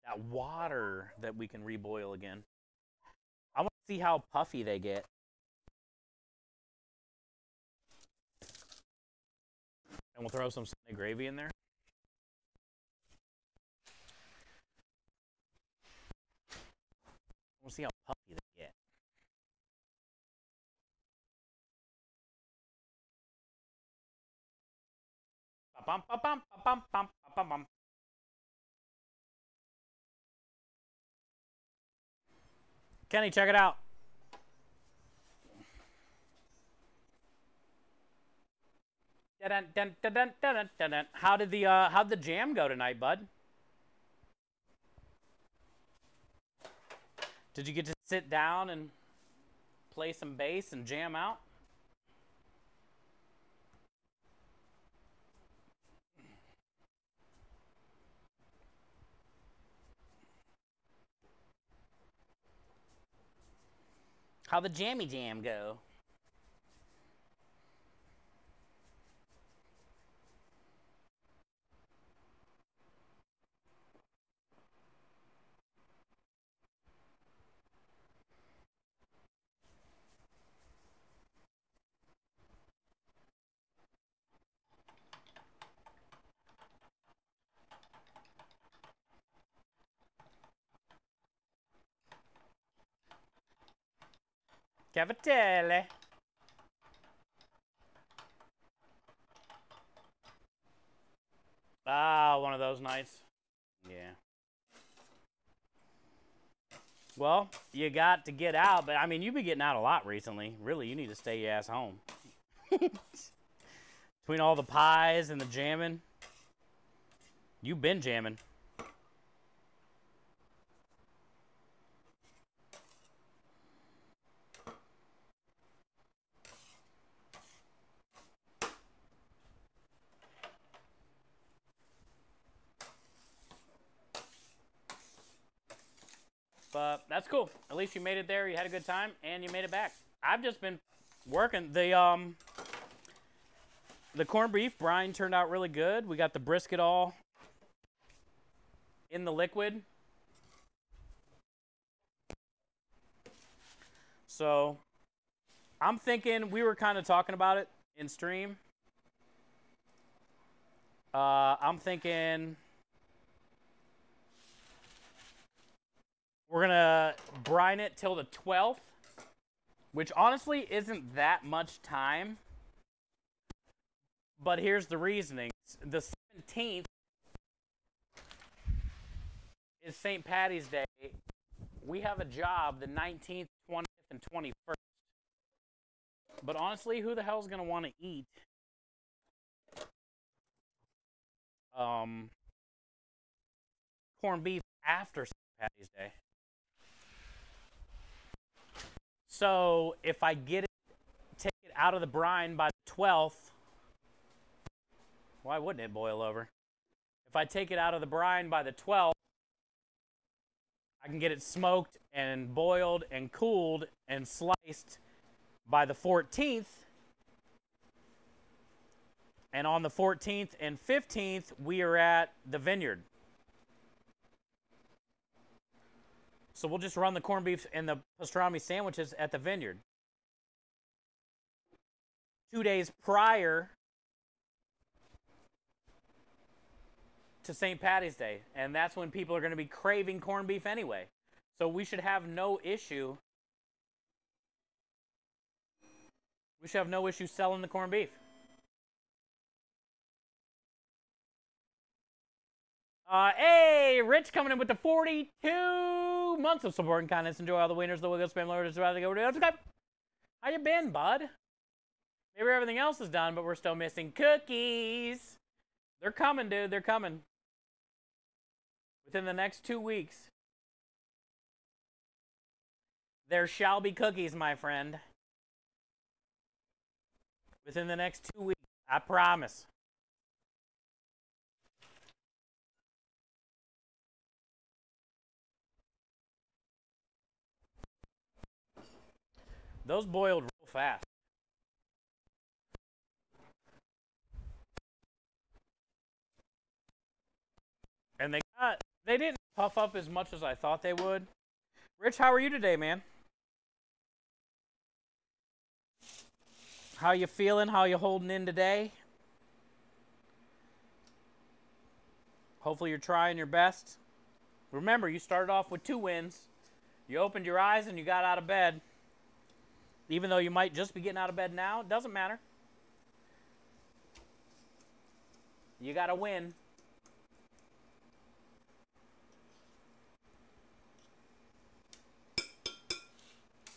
that water that we can reboil again. I want to see how puffy they get. And we'll throw some Sunday gravy in there. We'll see how puffy they get. Bum, bum, bum, bum, bum, bum, bum. Kenny, check it out. How'd the jam go tonight, bud? Did you get to sit down and play some bass and jam out? How'd the jammy jam go? Cavatelli. Ah, one of those nights. Yeah. Well, you got to get out, but I mean, you've been getting out a lot recently. Really, you need to stay your ass home. Between all the pies and the jamming, you've been jamming. But that's cool. At least you made it there. You had a good time, and you made it back. I've just been working. The corned beef brine turned out really good. We got the brisket all in the liquid. So I'm thinking, we were kind of talking about it in stream. I'm thinking we're going to brine it till the 12th, which honestly isn't that much time. But here's the reasoning. The 17th is St. Patty's Day. We have a job the 19th, 20th, and 21st. But honestly, who the hell is going to want to eat corned beef after St. Patty's Day? So if I take it out of the brine by the 12th, why wouldn't it boil over? If I take it out of the brine by the 12th, I can get it smoked and boiled and cooled and sliced by the 14th. And on the 14th and 15th, we are at the vineyard. So we'll just run the corned beef and the pastrami sandwiches at the vineyard. 2 days prior to St. Patty's Day. And that's when people are going to be craving corned beef anyway. So we should have no issue. We should have no issue selling the corned beef. Hey, Rich coming in with the 42 months of support and kindness. Enjoy all the winners, the wiggle spam lords, rather go to subscribe. How you been, bud? Maybe everything else is done, but we're still missing cookies. They're coming, dude. They're coming. Within the next 2 weeks. There shall be cookies, my friend. Within the next 2 weeks. I promise. Those boiled real fast. And they didn't puff up as much as I thought they would. Rich, how are you today, man? How you feeling? How you holding in today? Hopefully you're trying your best. Remember, you started off with 2 wins. You opened your eyes and you got out of bed. Even though you might just be getting out of bed now, it doesn't matter. You got to win.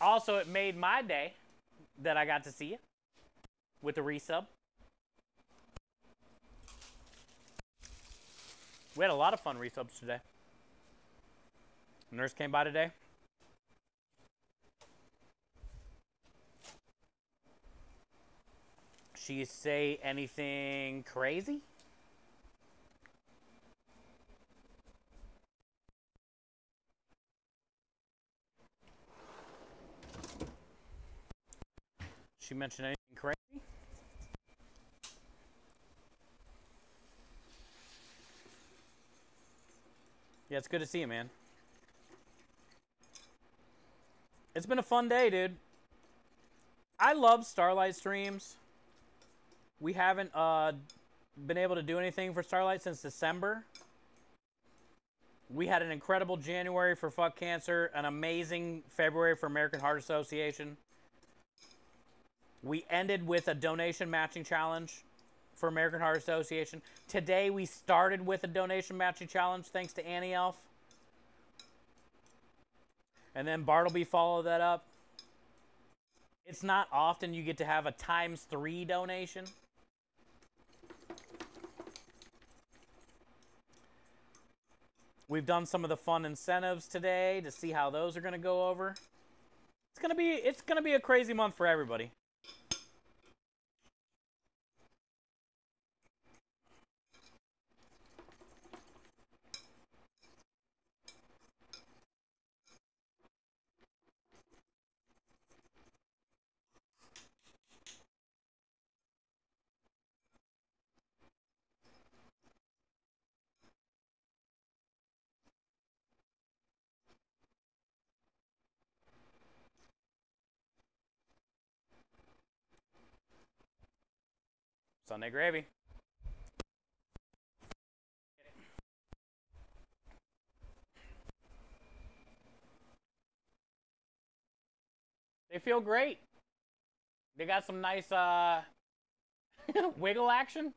Also, it made my day that I got to see you with the resub. We had a lot of fun resubs today. Nurse came by today. She say anything crazy? She mentioned anything crazy? Yeah, it's good to see you, man. It's been a fun day, dude. I love Starlight streams. We haven't been able to do anything for Starlight since December. We had an incredible January for Fuck Cancer, an amazing February for American Heart Association. We ended with a donation matching challenge for American Heart Association. Today we started with a donation matching challenge thanks to Annie Elf. And then Bartleby followed that up. It's not often you get to have a ×3 donation. We've done some of the fun incentives today to see how those are going to go over. It's going to be a crazy month for everybody. Sunday gravy. They feel great. They got some nice wiggle action,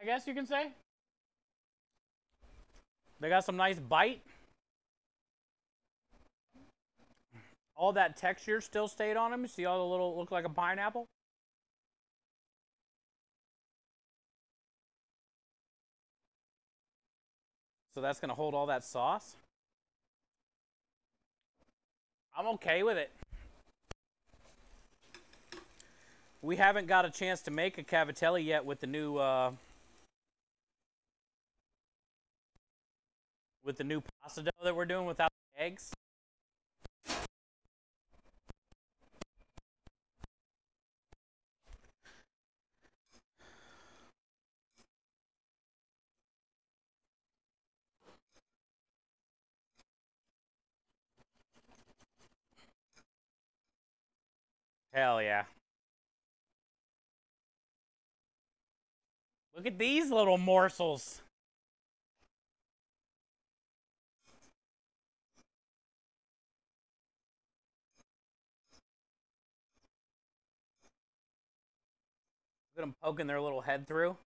I guess you can say. They got some nice bite. All that texture still stayed on them. See all the little, look like a pineapple? So that's going to hold all that sauce. I'm okay with it. We haven't got a chance to make a cavatelli yet with the new pasta dough that we're doing without eggs. Hell yeah. Look at these little morsels. Look at them poking their little head through.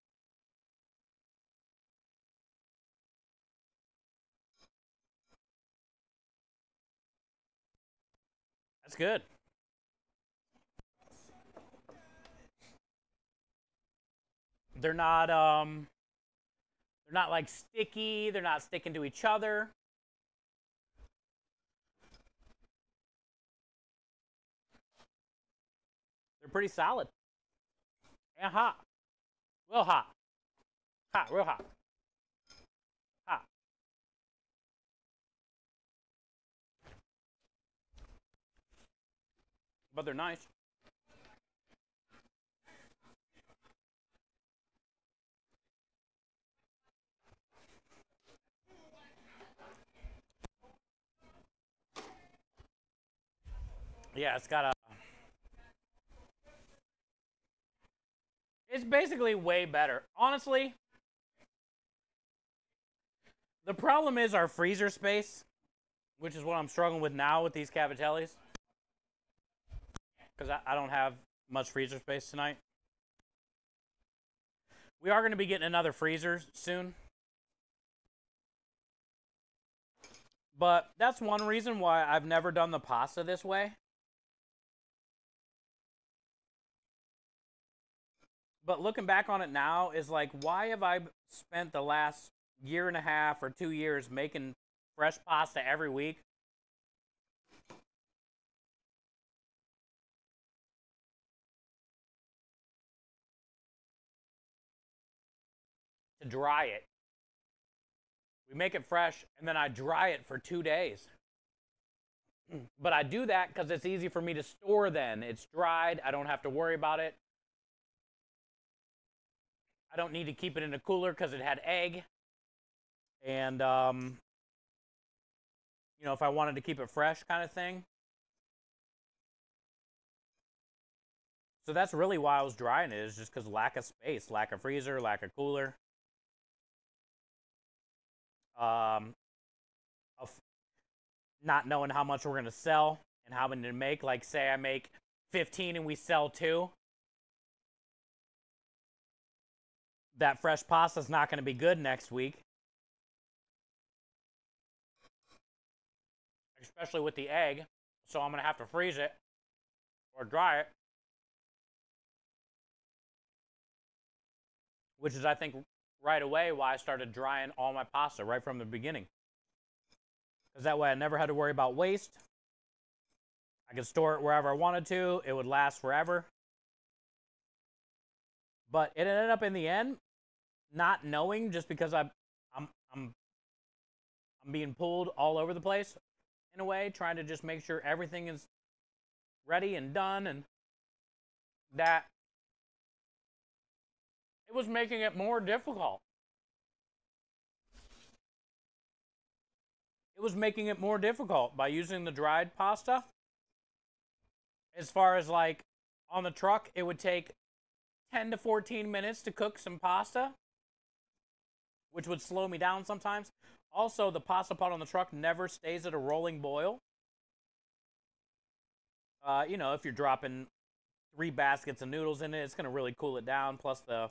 That's good. They're not like sticky, they're not sticking to each other. They're pretty solid. And hot. Real hot. Hot, real hot. Hot. But they're nice. Yeah, it's got a... It's basically way better. Honestly, the problem is our freezer space, which is what I'm struggling with now with these cavatellis. Because I don't have much freezer space tonight. We are going to be getting another freezer soon. But that's one reason why I've never done the pasta this way. But looking back on it now is like, why have I spent the last year and a half or 2 years making fresh pasta every week? To dry it. We make it fresh and then I dry it for 2 days. But I do that because it's easy for me to store then. It's dried. I don't have to worry about it. I don't need to keep it in a cooler because it had egg. And, you know, if I wanted to keep it fresh kind of thing. So that's really why I was drying it, is just because lack of space, lack of freezer, lack of cooler. Of not knowing how much we're going to sell and how many to make. Like, say I make 15 and we sell 2. That fresh pasta is not going to be good next week. Especially with the egg. So I'm going to have to freeze it or dry it. Which is, I think, right away why I started drying all my pasta right from the beginning. Because that way I never had to worry about waste. I could store it wherever I wanted to. It would last forever. But it ended up in the end not knowing, just because I'm being pulled all over the place in a way, trying to just make sure everything is ready and done, and that it was making it more difficult. It was making it more difficult by using the dried pasta. As far as like on the truck, it would take 10 to 14 minutes to cook some pasta, which would slow me down sometimes. Also, the pasta pot on the truck never stays at a rolling boil. You know, if you're dropping 3 baskets of noodles in it, it's going to really cool it down. Plus, the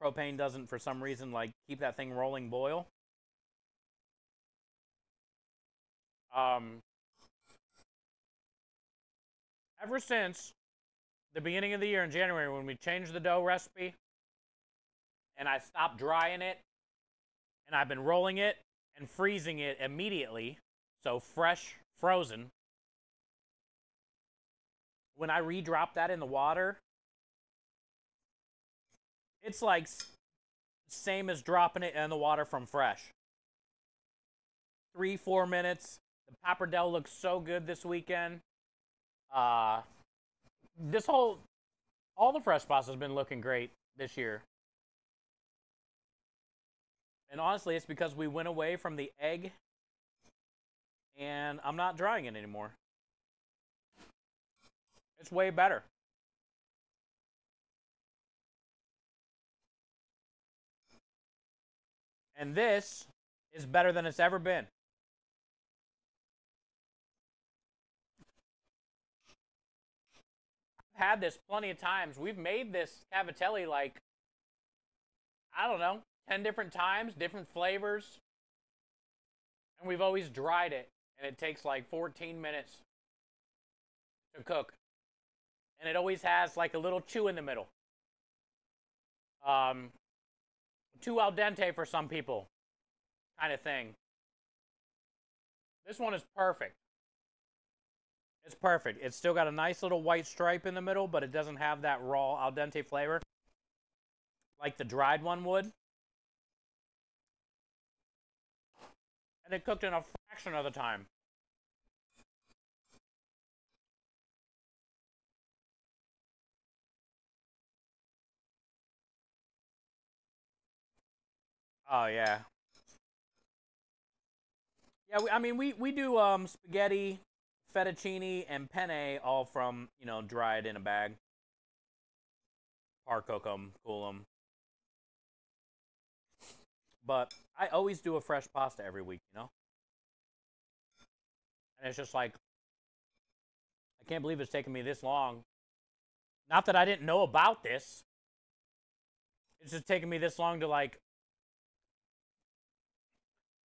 propane doesn't, for some reason, like, keep that thing rolling boil. Ever since the beginning of the year in January, when we changed the dough recipe, and I stopped drying it, and I've been rolling it and freezing it immediately, so fresh, frozen. When I re-drop that in the water, it's like same as dropping it in the water from fresh. 3-4 minutes. The pappardelle looks so good this weekend. All the fresh pasta has been looking great this year. And honestly, it's because we went away from the egg, and I'm not drying it anymore. It's way better. And this is better than it's ever been. I've had this plenty of times. We've made this cavatelli like, I don't know, 10 different times, different flavors. And we've always dried it. And it takes like 14 minutes to cook. And it always has like a little chew in the middle. Too al dente for some people, kind of thing. This one is perfect. It's perfect. It's still got a nice little white stripe in the middle, but it doesn't have that raw al dente flavor like the dried one would. And it cooked in a fraction of the time. Oh, yeah. Yeah, I mean, we do spaghetti, fettuccine, and penne all from, you know, dried in a bag. Par cook them, cool them. But I always do a fresh pasta every week, you know? And it's just like, I can't believe it's taken me this long. Not that I didn't know about this. It's just taken me this long to, like,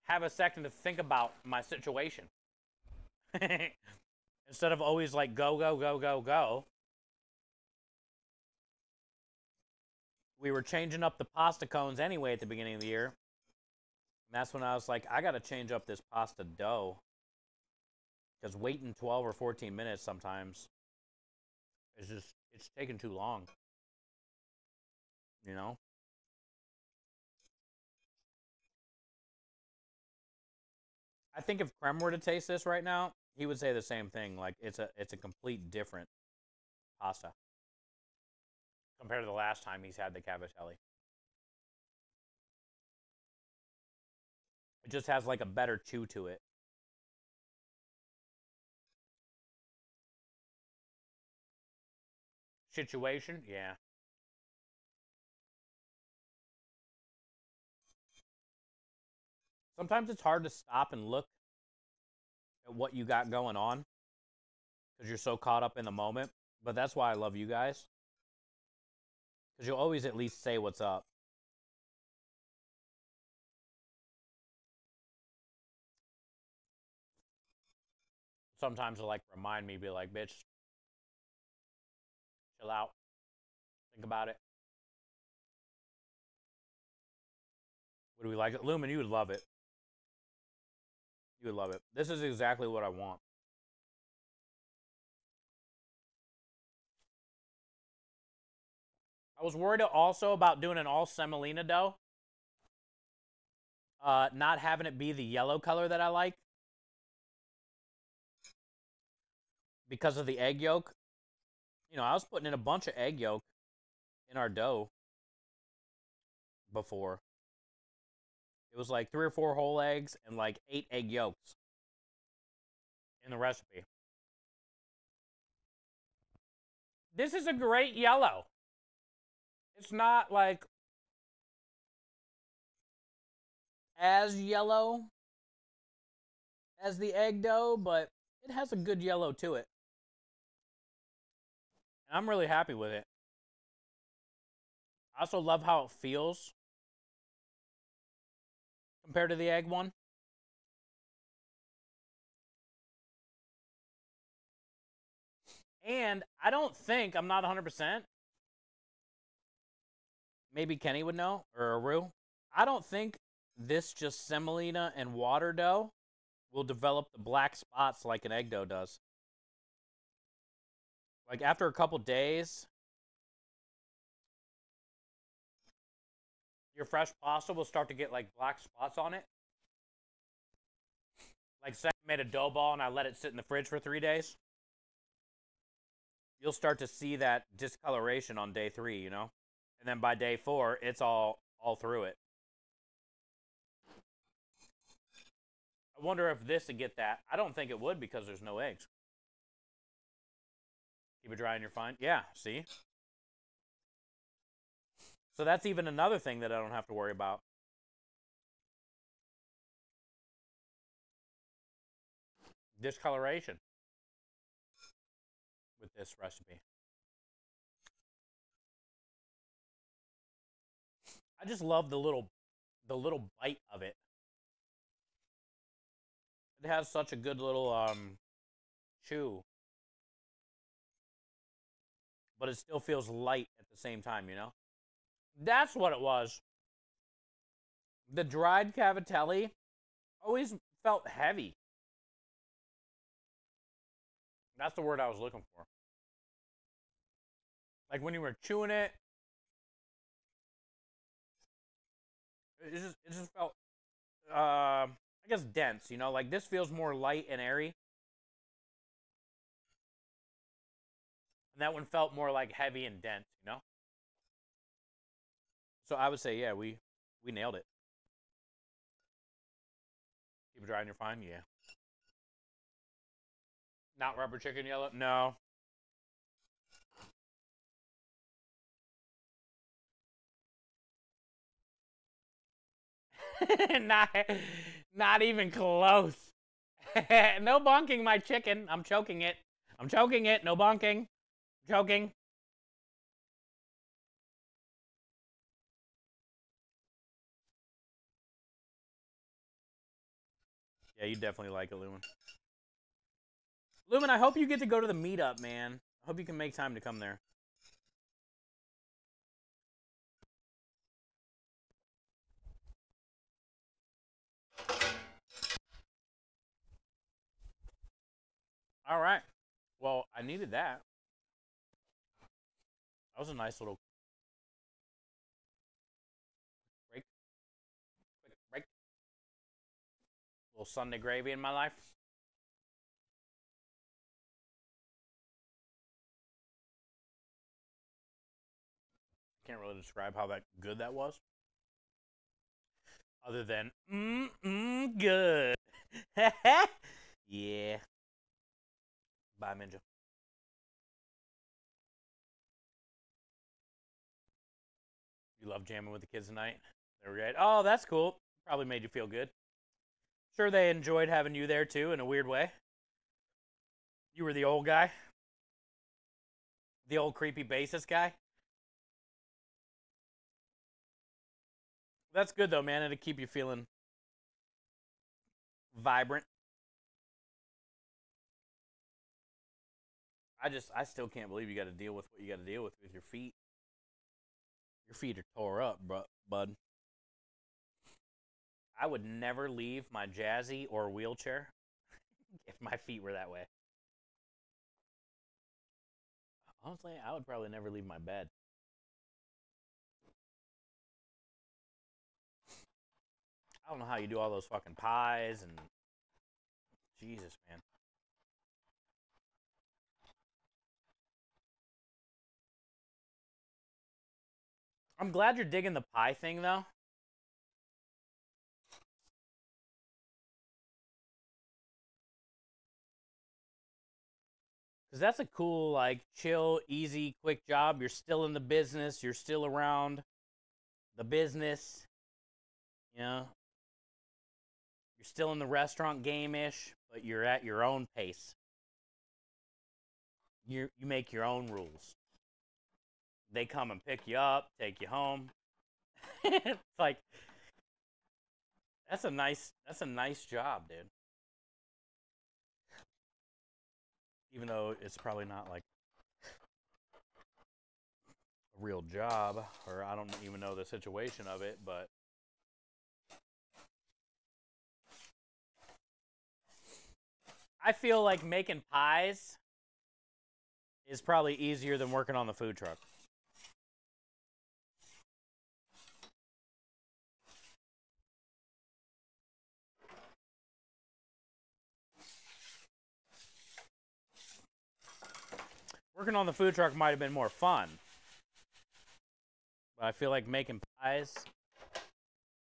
have a second to think about my situation. Instead of always like go, go, go, go, go. We were changing up the pasta cones anyway at the beginning of the year. And that's when I was like, I got to change up this pasta dough. Because waiting 12 or 14 minutes sometimes is just, it's taking too long. You know? I think if Krem were to taste this right now, he would say the same thing. Like, it's a complete different pasta compared to the last time he's had the cavatelli. It just has like a better chew to it. Situation, yeah. Sometimes it's hard to stop and look at what you got going on because you're so caught up in the moment. But that's why I love you guys. Because you'll always at least say what's up. Sometimes they'll like remind me, be like, bitch, chill out. Think about it. Would we like it? Lumen, you would love it. You would love it. This is exactly what I want. I was worried also about doing an all semolina dough. Not having it be the yellow color that I like. Because of the egg yolk. You know, I was putting in a bunch of egg yolk in our dough before. It was like 3 or 4 whole eggs and like 8 egg yolks in the recipe. This is a great yellow. It's not like as yellow as the egg dough, but it has a good yellow to it. And I'm really happy with it. I also love how it feels compared to the egg one. And I don't think, I'm not 100%, maybe Kenny would know, or Aru. I don't think this just semolina and water dough will develop the black spots like an egg dough does. Like after a couple days, your fresh pasta will start to get like black spots on it. Like say I made a dough ball and I let it sit in the fridge for 3 days. You'll start to see that discoloration on day 3, you know? And then by day 4, it's all through it. I wonder if this would get that. I don't think it would because there's no eggs. Keep it dry and you're fine. Yeah, see? So that's even another thing that I don't have to worry about. Discoloration with this recipe. I just love the little bite of it. It has such a good little chew. But it still feels light at the same time, you know? That's what it was. The dried cavatelli always felt heavy. That's the word I was looking for. Like when you were chewing it, it just felt, I guess, dense, you know? Like this feels more light and airy. And that one felt more like heavy and dense, you know? So I would say, yeah, we nailed it. Keep it dry and you're fine? Yeah. Not rubber chicken yellow? No. not even close. No bonking my chicken. I'm choking it. I'm choking it. No bonking. Choking. Yeah, you definitely like it, Lumen. Lumen, I hope you get to go to the meetup, man. I hope you can make time to come there. All right. Well, I needed that. That was a nice little break. Quick break. A little Sunday gravy in my life. Can't really describe how that good that was. Other than, good. Yeah. Bye, Minja. You love jamming with the kids tonight? They were great. Oh, that's cool. Probably made you feel good. Sure they enjoyed having you there, too, in a weird way. You were the old guy? The old creepy bassist guy? That's good, though, man. It'll keep you feeling vibrant. I still can't believe you got to deal with what you got to deal with your feet. Your feet are tore up, bud. I would never leave my Jazzy or wheelchair if my feet were that way. Honestly, I would probably never leave my bed. I don't know how you do all those fucking pies and... Jesus, man. I'm glad you're digging the pie thing, though. Because that's a cool, like, chill, easy, quick job. You're still in the business. You're still around the business. You know? You're still in the restaurant game-ish, but you're at your own pace. You make your own rules. They come and pick you up, take you home. It's like, that's a nice job, dude. Even though it's probably not like a real job, or I don't even know the situation of it, but I feel like making pies is probably easier than working on the food truck. Working on the food truck might have been more fun, but I feel like making pies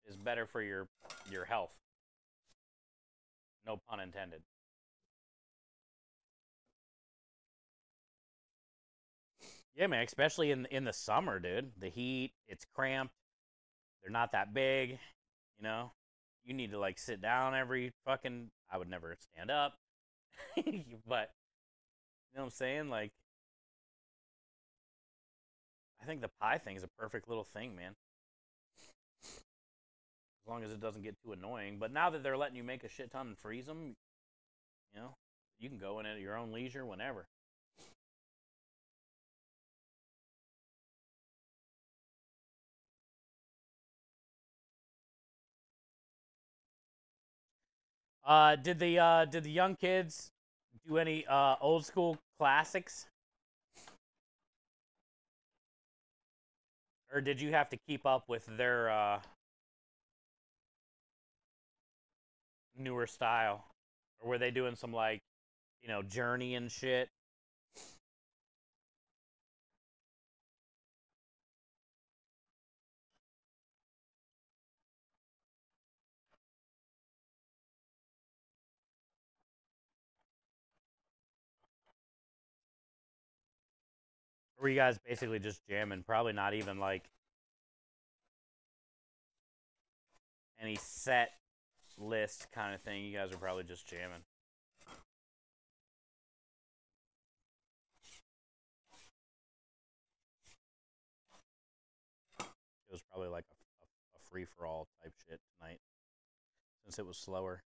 is better for your health. No pun intended. Yeah, man, especially in the summer, dude. The heat, it's cramped. They're not that big, you know. You need to like sit down every fucking. I would never stand up, but you know what I'm saying? Like, I think the pie thing is a perfect little thing, man. As long as it doesn't get too annoying. But now that they're letting you make a shit ton and freeze them, you know, you can go in at your own leisure whenever. Did the young kids do any old school classics? Or did you have to keep up with their newer style? Or were they doing some, like, you know, Journey and shit? Or were you guys basically just jamming? Probably not even, like, any set list kind of thing. You guys are probably just jamming. It was probably like a free-for-all type shit tonight, since it was slower.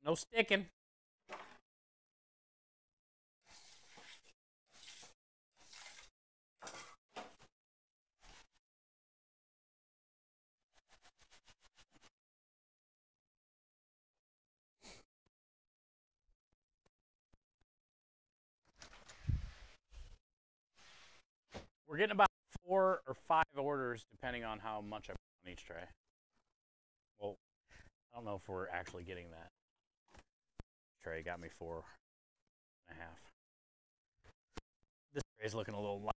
No sticking. We're getting about 4 or 5 orders, depending on how much I put on each tray. Well, I don't know if we're actually getting that. Tray got me 4.5. This tray's looking a little light.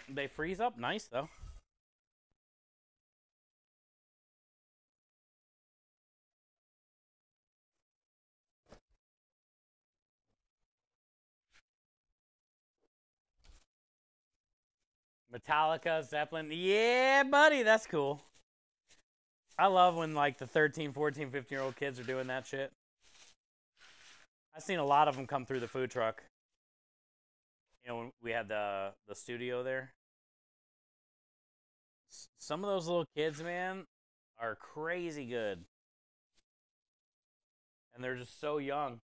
They freeze up nice, though. Metallica, Zeppelin. Yeah, buddy, that's cool. I love when, like, the 13, 14, 15-year-old kids are doing that shit. I've seen a lot of them come through the food truck. You know, when we had the studio there. Some of those little kids, man, are crazy good. And they're just so young.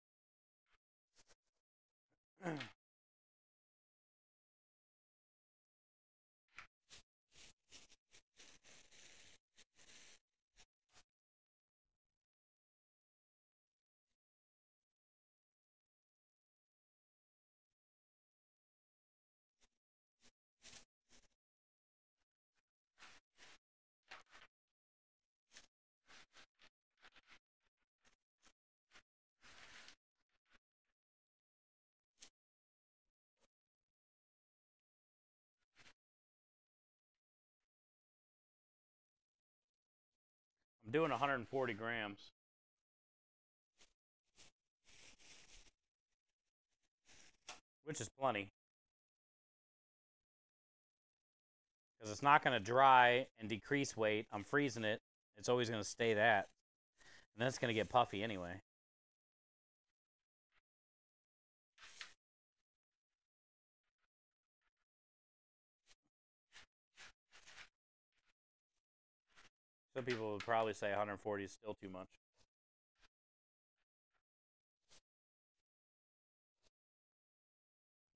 I'm doing 140 grams. Which is plenty. Because it's not going to dry and decrease weight. I'm freezing it. It's always going to stay that. And then it's going to get puffy anyway. Some people would probably say 140 is still too much.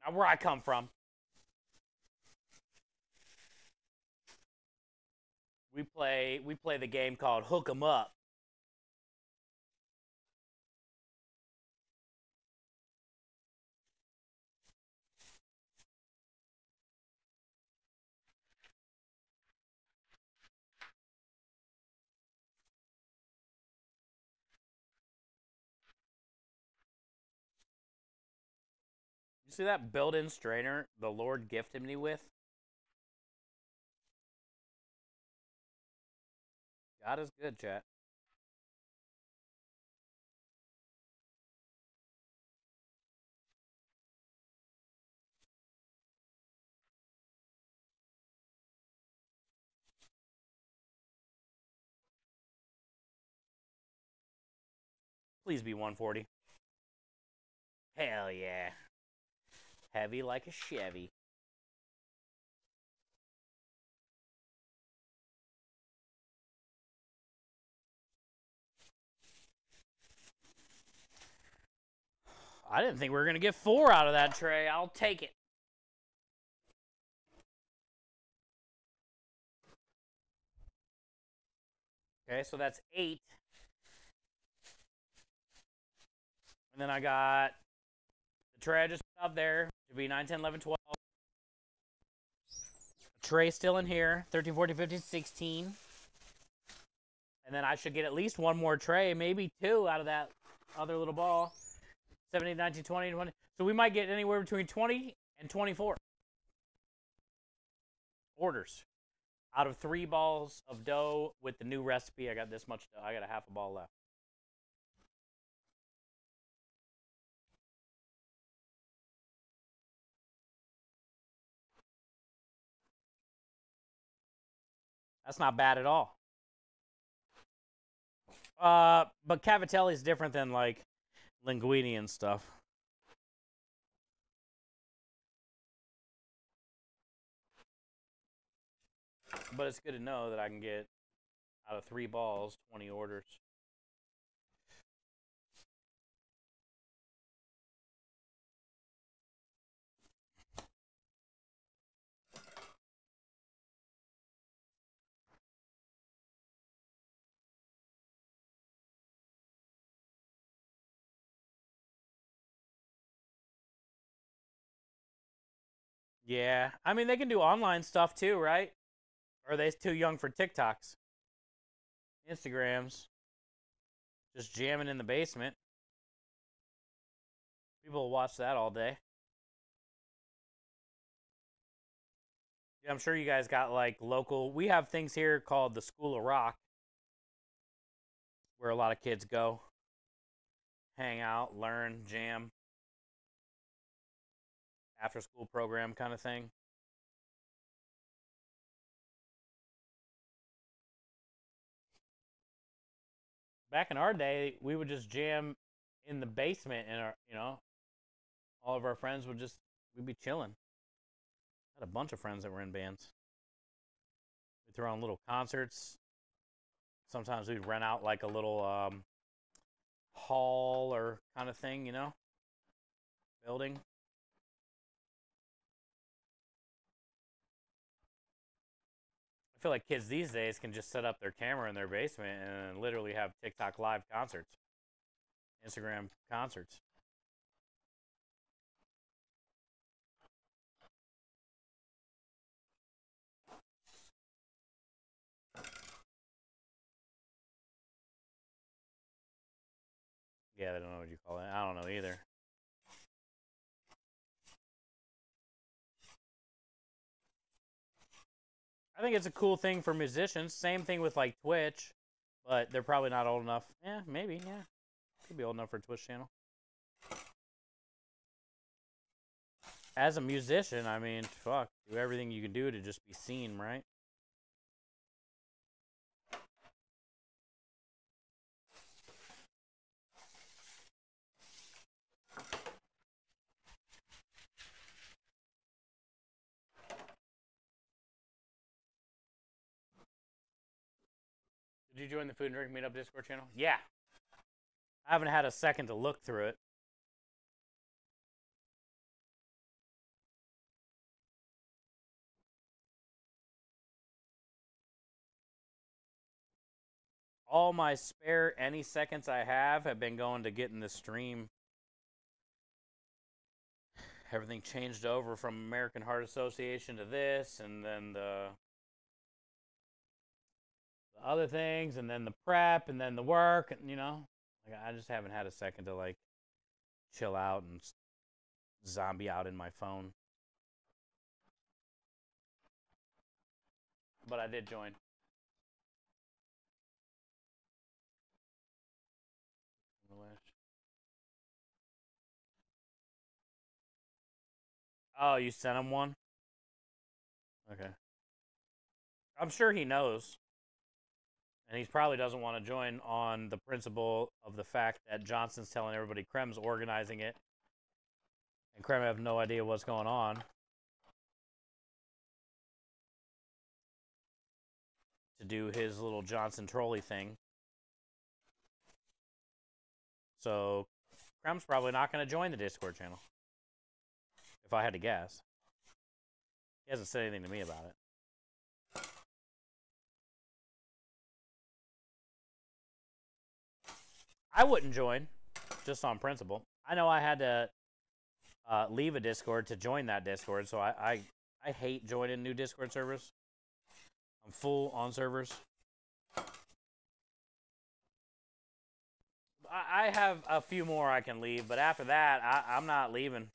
Now, where I come from, we play the game called Hook 'em Up. You see that built-in strainer the Lord gifted me with? God is good, chat. Please be 140. Hell yeah. Heavy like a Chevy. I didn't think we were going to get 4 out of that tray. I'll take it. Okay, so that's 8. And then I got the tray I just put up there. Should be 9, 10, 11, 12. A tray still in here. 13, 14, 15, 16. And then I should get at least 1 more tray, maybe 2 out of that other little ball. 17, 19, 20, 20. So we might get anywhere between 20 and 24 orders out of 3 balls of dough with the new recipe. I got this much dough. I got a half a ball left. That's not bad at all. But cavatelli is different than like linguine and stuff. But it's good to know that I can get out of 3 balls, 20 orders. Yeah, I mean, they can do online stuff too, right? Or are they too young for TikToks? Instagrams. Just jamming in the basement. People will watch that all day. Yeah, I'm sure you guys got like local. We have things here called the School of Rock, where a lot of kids go, hang out, learn, jam. After school program kind of thing. Back in our day, we would just jam in the basement, and our, all of our friends we'd be chilling. I had a bunch of friends that were in bands. We'd throw on little concerts. Sometimes we'd rent out like a little hall or kind of thing, building. I feel like kids these days can just set up their camera in their basement and literally have TikTok live concerts, Instagram concerts. Yeah, they don't know what you call it. I don't know either. I think it's a cool thing for musicians. Same thing with like Twitch. But they're probably not old enough. Yeah, maybe, yeah. Could be old enough for a Twitch channel. As a musician, I mean, fuck, do everything you can do to just be seen, right? Did you join the Food and Drink Meetup Discord channel? Yeah. I haven't had a second to look through it. All my spare any seconds I have been going to getting the stream. Everything changed over from American Heart Association to this, and then the other things, and then the prep, and then the work, and, you know, like, I just haven't had a second to, like, chill out and zombie out in my phone. But I did join. Oh, you sent him one? Okay. I'm sure he knows. And he probably doesn't want to join on the principle of the fact that Johnson's telling everybody Krem's organizing it. And Krem have no idea what's going on. To do his little Johnson trolley thing. So, Krem's probably not going to join the Discord channel. If I had to guess. He hasn't said anything to me about it. I wouldn't join, just on principle. I know I had to leave a Discord to join that Discord, so I hate joining new Discord servers. I'm full on servers. I have a few more I can leave, but after that, I'm not leaving.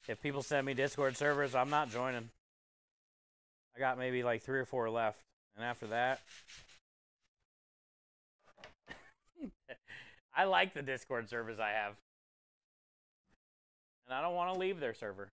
If people send me Discord servers, I'm not joining. I got maybe like 3 or 4 left, and after that... I like the Discord servers I have. And I don't want to leave their server.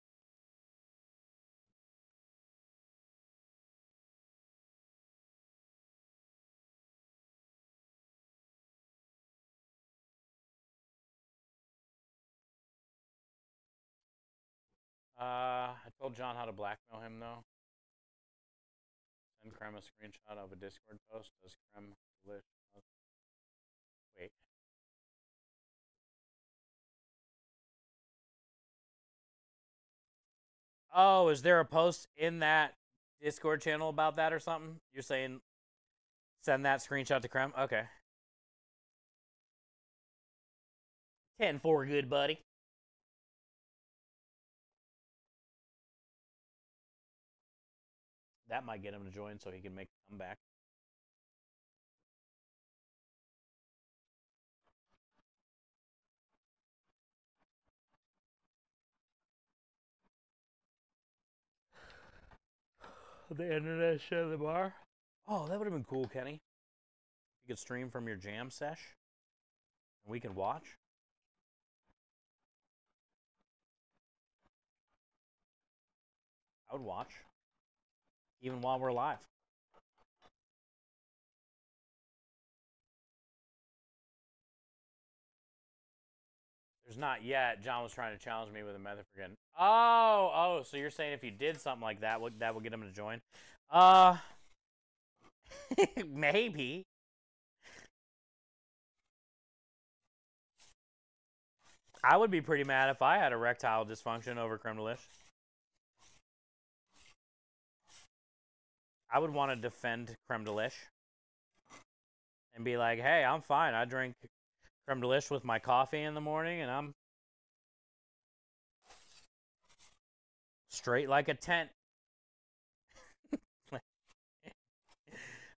I told John how to blackmail him, though. Send Krem a screenshot of a Discord post. Does Krem lish? Wait. Oh, is there a post in that Discord channel about that or something? You're saying send that screenshot to Krem? Okay. 10-4, good buddy. That might get him to join so he can make a comeback. The internet shut the bar. Oh, that would have been cool, Kenny. You could stream from your jam sesh, and we can watch. I would watch, even while we're live. There's not yet. John was trying to challenge me with a method for getting. Oh, so you're saying if you did something like that, would get him to join? Maybe. I would be pretty mad if I had erectile dysfunction over creme de lish. I would want to defend creme de lish and be like, hey, I'm fine. I drink creme de lish with my coffee in the morning, and I'm straight like a tent.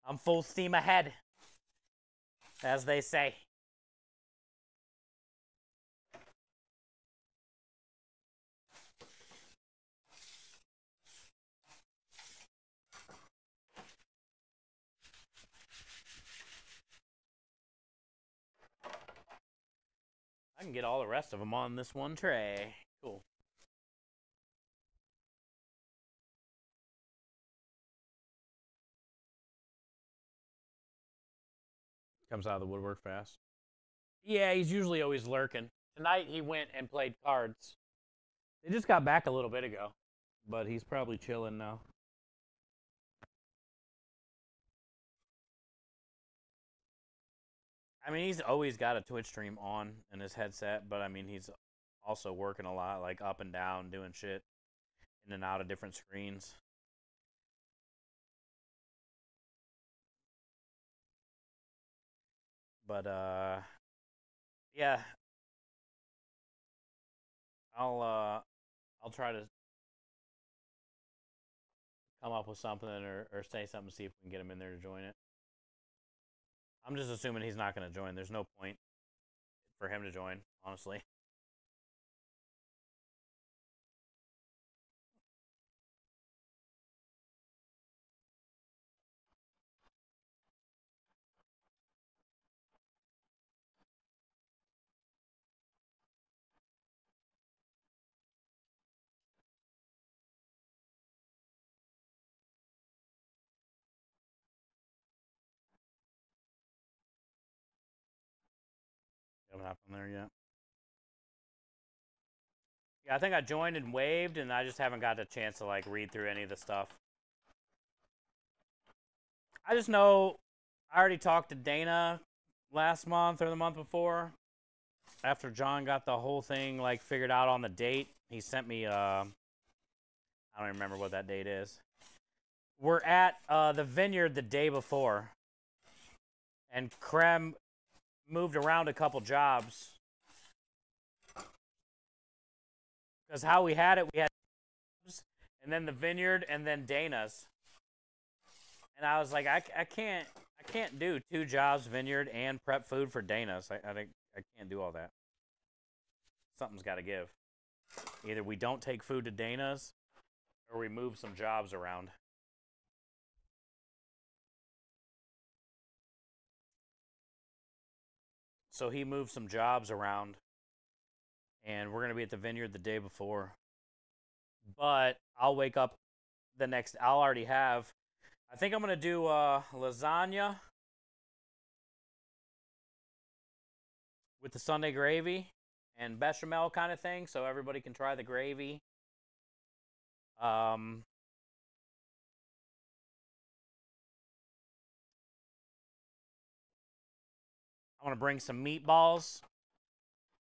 I'm full steam ahead, as they say. can get all the rest of them on this one tray. Cool. Comes out of the woodwork fast. Yeah, he's usually always lurking. Tonight he went and played cards. They just got back a little bit ago, but he's probably chilling now. I mean, he's always got a Twitch stream on in his headset, but I mean, he's also working a lot, like up and down, doing shit in and out of different screens. But yeah, I'll try to come up with something or say something, see if we can get him in there to join it. I'm just assuming he's not going to join. There's no point for him to join, honestly. Haven't happened there yet. Yeah, I think I joined and waved, and I just haven't got a chance to like read through any of the stuff. I just know I already talked to Dana last month or the month before. After John got the whole thing like figured out on the date, he sent me I don't even remember what that date is. We're at the vineyard the day before, and Krem moved around a couple jobs. Because how we had it, we had jobs, and then the vineyard, and then Dana's. And I was like, I can't do 2 jobs, vineyard, and prep food for Dana's. I can't do all that. Something's got to give. Either we don't take food to Dana's, or we move some jobs around. So he moved some jobs around, and we're going to be at the vineyard the day before. But I'll wake up I'll already have, I think I'm going to do lasagna with the Sunday gravy and bechamel kind of thing, so everybody can try the gravy. I want to bring some meatballs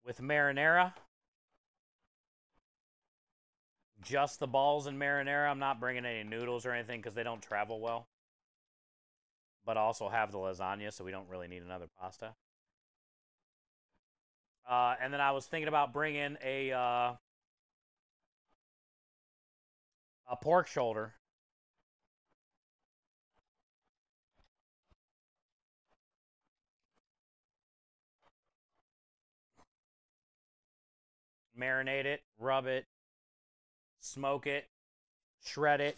with marinara. Just the balls and marinara. I'm not bringing any noodles or anything because they don't travel well. But also have the lasagna, so we don't really need another pasta. And then I was thinking about bringing a pork shoulder. Marinate it, rub it, smoke it, shred it,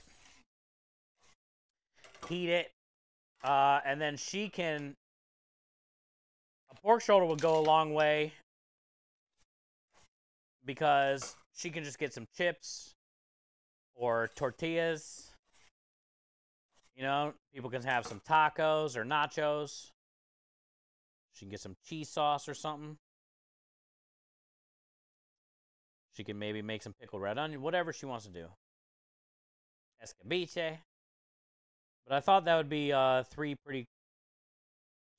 heat it, and then a pork shoulder would go a long way because she can just get some chips or tortillas. You know, people can have some tacos or nachos. She can get some cheese sauce or something. She can maybe make some pickled red onion, whatever she wants to do. Escabeche. But I thought that would be 3 pretty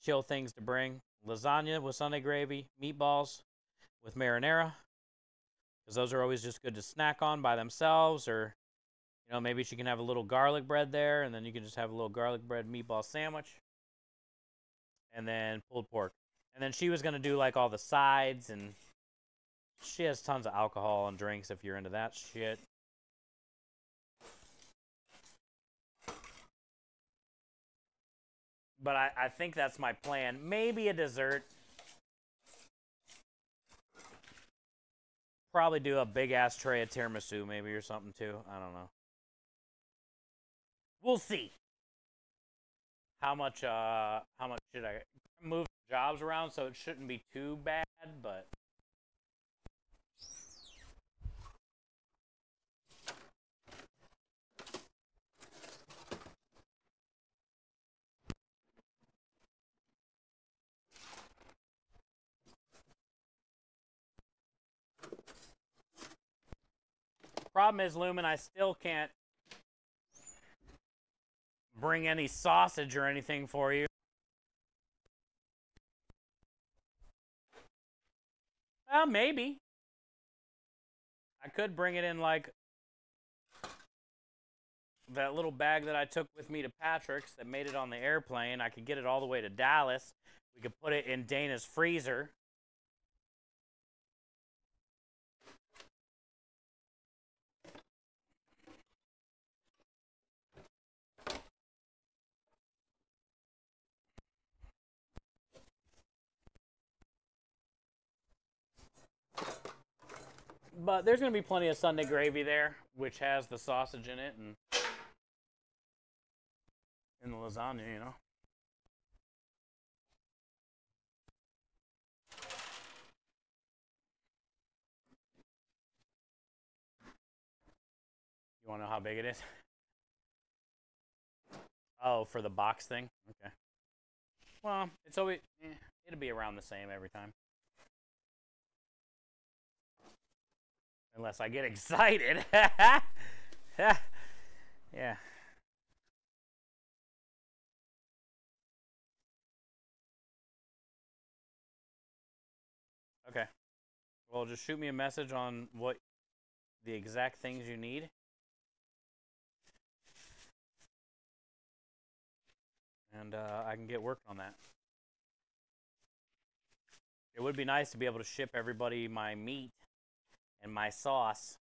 chill things to bring. Lasagna with Sunday gravy, meatballs with marinara, because those are always just good to snack on by themselves, or, you know, maybe she can have a little garlic bread there, and then you can just have a little garlic bread meatball sandwich, and then pulled pork. And then she was going to do, like, all the sides, and she has tons of alcohol and drinks if you're into that shit. But I think that's my plan. Maybe a dessert. Probably do a big-ass tray of tiramisu maybe or something, too. I don't know. We'll see. How much should I move jobs around, so it shouldn't be too bad, but Problem is, Lumen, I still can't bring any sausage or anything for you. Well, maybe. I could bring it in like that little bag that I took with me to Patrick's that made it on the airplane. I could get it all the way to Dallas. We could put it in Dana's freezer. But there's going to be plenty of Sunday gravy there, which has the sausage in it and in the lasagna, you know. You want to know how big it is? Oh, for the box thing? Okay. Well, it's always, it'll be around the same every time. Unless I get excited. Yeah. Okay. Well, just shoot me a message on what the exact things you need. And I can get working on that. It would be nice to be able to ship everybody my meat and my sauce.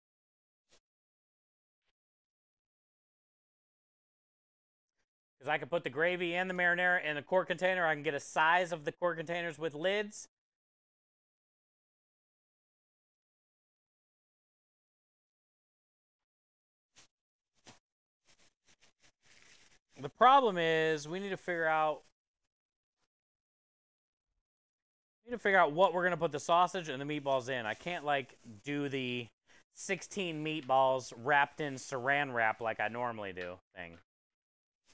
Because I can put the gravy and the marinara in a quart container. I can get a size of the quart containers with lids. The problem is we need to figure out what we're going to put the sausage and the meatballs in. I can't like do the 16 meatballs wrapped in saran wrap like I normally do thing.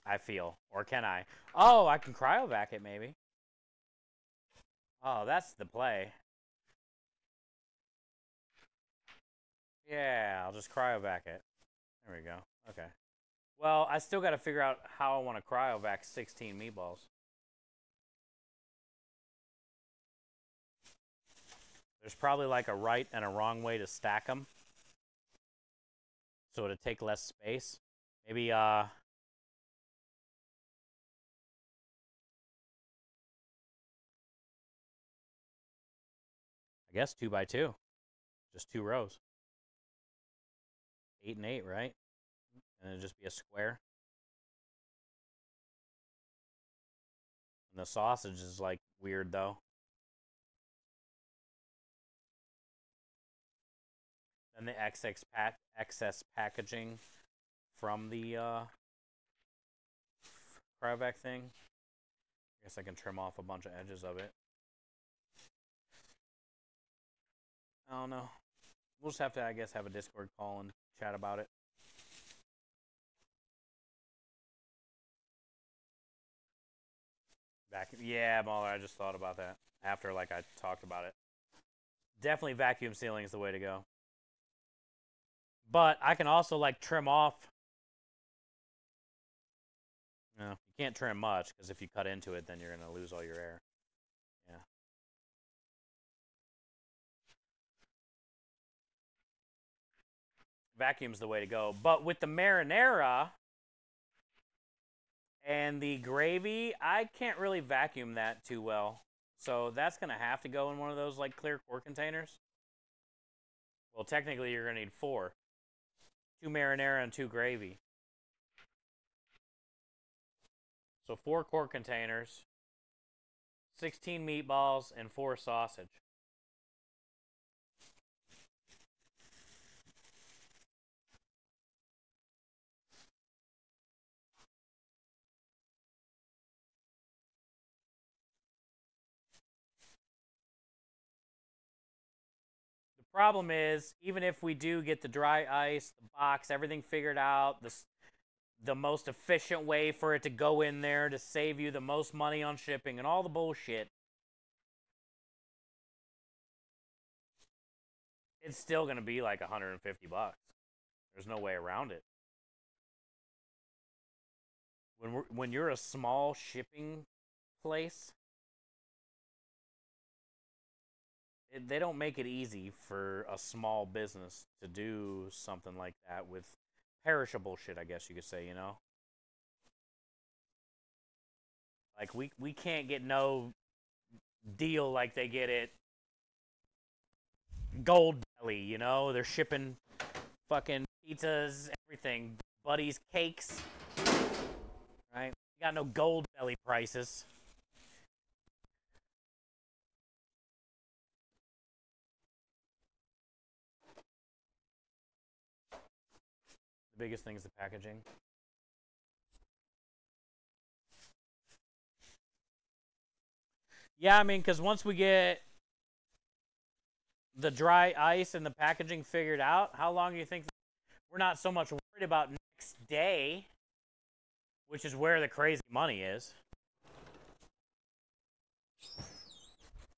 I feel. Or can I? Oh, I can cryovac it maybe. Oh, that's the play. Yeah, I'll just cryovac it. There we go. Okay. Well, I still got to figure out how I want to cryovac 16 meatballs. There's probably like a right and a wrong way to stack them. So it'd take less space. Maybe, I guess 2 by 2. Just 2 rows. 8 and 8, right? And it'd just be a square. And the sausage is like weird though. And the excess packaging from the cryovac thing. I guess I can trim off a bunch of edges of it. I don't know. We'll just have to, I guess, have a Discord call and chat about it. Yeah, Mahler, I just thought about that after like I talked about it. Definitely vacuum sealing is the way to go. But I can also like trim off. No, you can't trim much because if you cut into it, then you're going to lose all your air. Yeah. Vacuum's the way to go. But with the marinara and the gravy, I can't really vacuum that too well. So that's going to have to go in one of those like clear quart containers. Well, technically you're going to need 4. 2 marinara and 2 gravy. So 4 quart containers, 16 meatballs, and 4 sausage. Problem is, even if we do get the dry ice, the box, everything figured out, the most efficient way for it to go in there to save you the most money on shipping and all the bullshit, it's still going to be like $150. There's no way around it. When you're a small shipping place, they don't make it easy for a small business to do something like that with perishable shit, I guess you could say, you know? Like, we can't get no deal like they get at Gold Belly, you know? They're shipping fucking pizzas, everything. Buddy's cakes. Right? You got no Gold Belly prices. The biggest thing is the packaging. Yeah, I mean, because once we get the dry ice and the packaging figured out, how long do you think we're not so much worried about next day, which is where the crazy money is.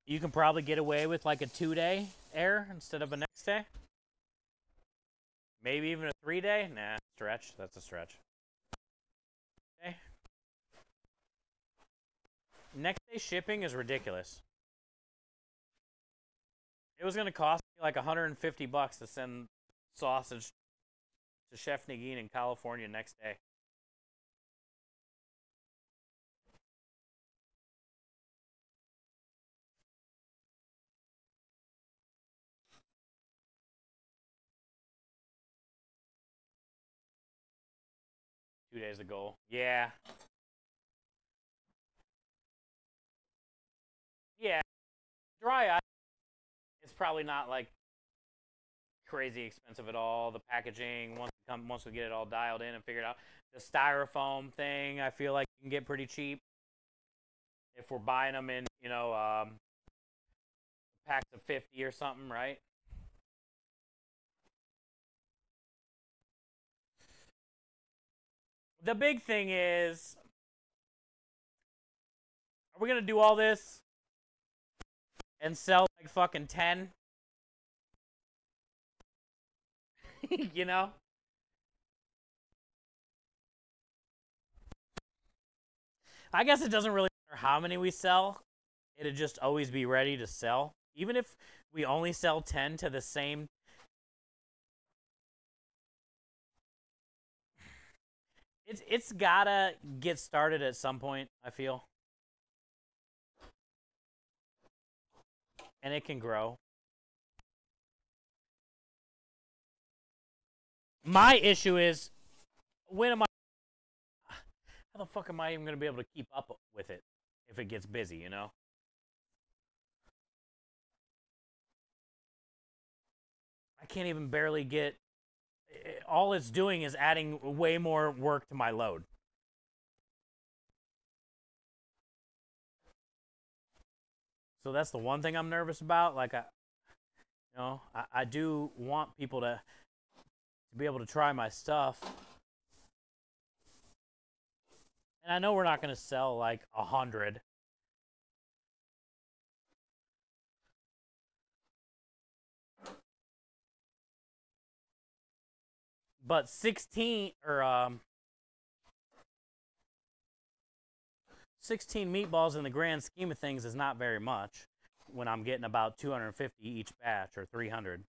You can probably get away with like a 2-day error instead of a next day. Maybe even a 3-day? Nah, stretch. That's a stretch. Okay. Next day shipping is ridiculous. It was going to cost me like $150 to send sausage to Chef Nagin in California next day. Two days ago. Yeah. Yeah. Dry ice is probably not like crazy expensive at all. The packaging, once we get it all dialed in and figured out. The styrofoam thing, I feel like you can get pretty cheap. If we're buying them in, you know, packs of 50 or something, right? The big thing is, are we going to do all this and sell like fucking 10? You know? I guess it doesn't really matter how many we sell. It'd just always be ready to sell. Even if we only sell 10 to the same. It's gotta get started at some point, I feel. And it can grow. My issue is, when am I... How the fuck am I even going to be able to keep up with it if it gets busy, you know? I can't even barely get... All it's doing is adding way more work to my load. So that's the one thing I'm nervous about. Like, I do want people to be able to try my stuff. And I know we're not going to sell like 100. But 16 meatballs in the grand scheme of things is not very much when I'm getting about 250 each batch or 300.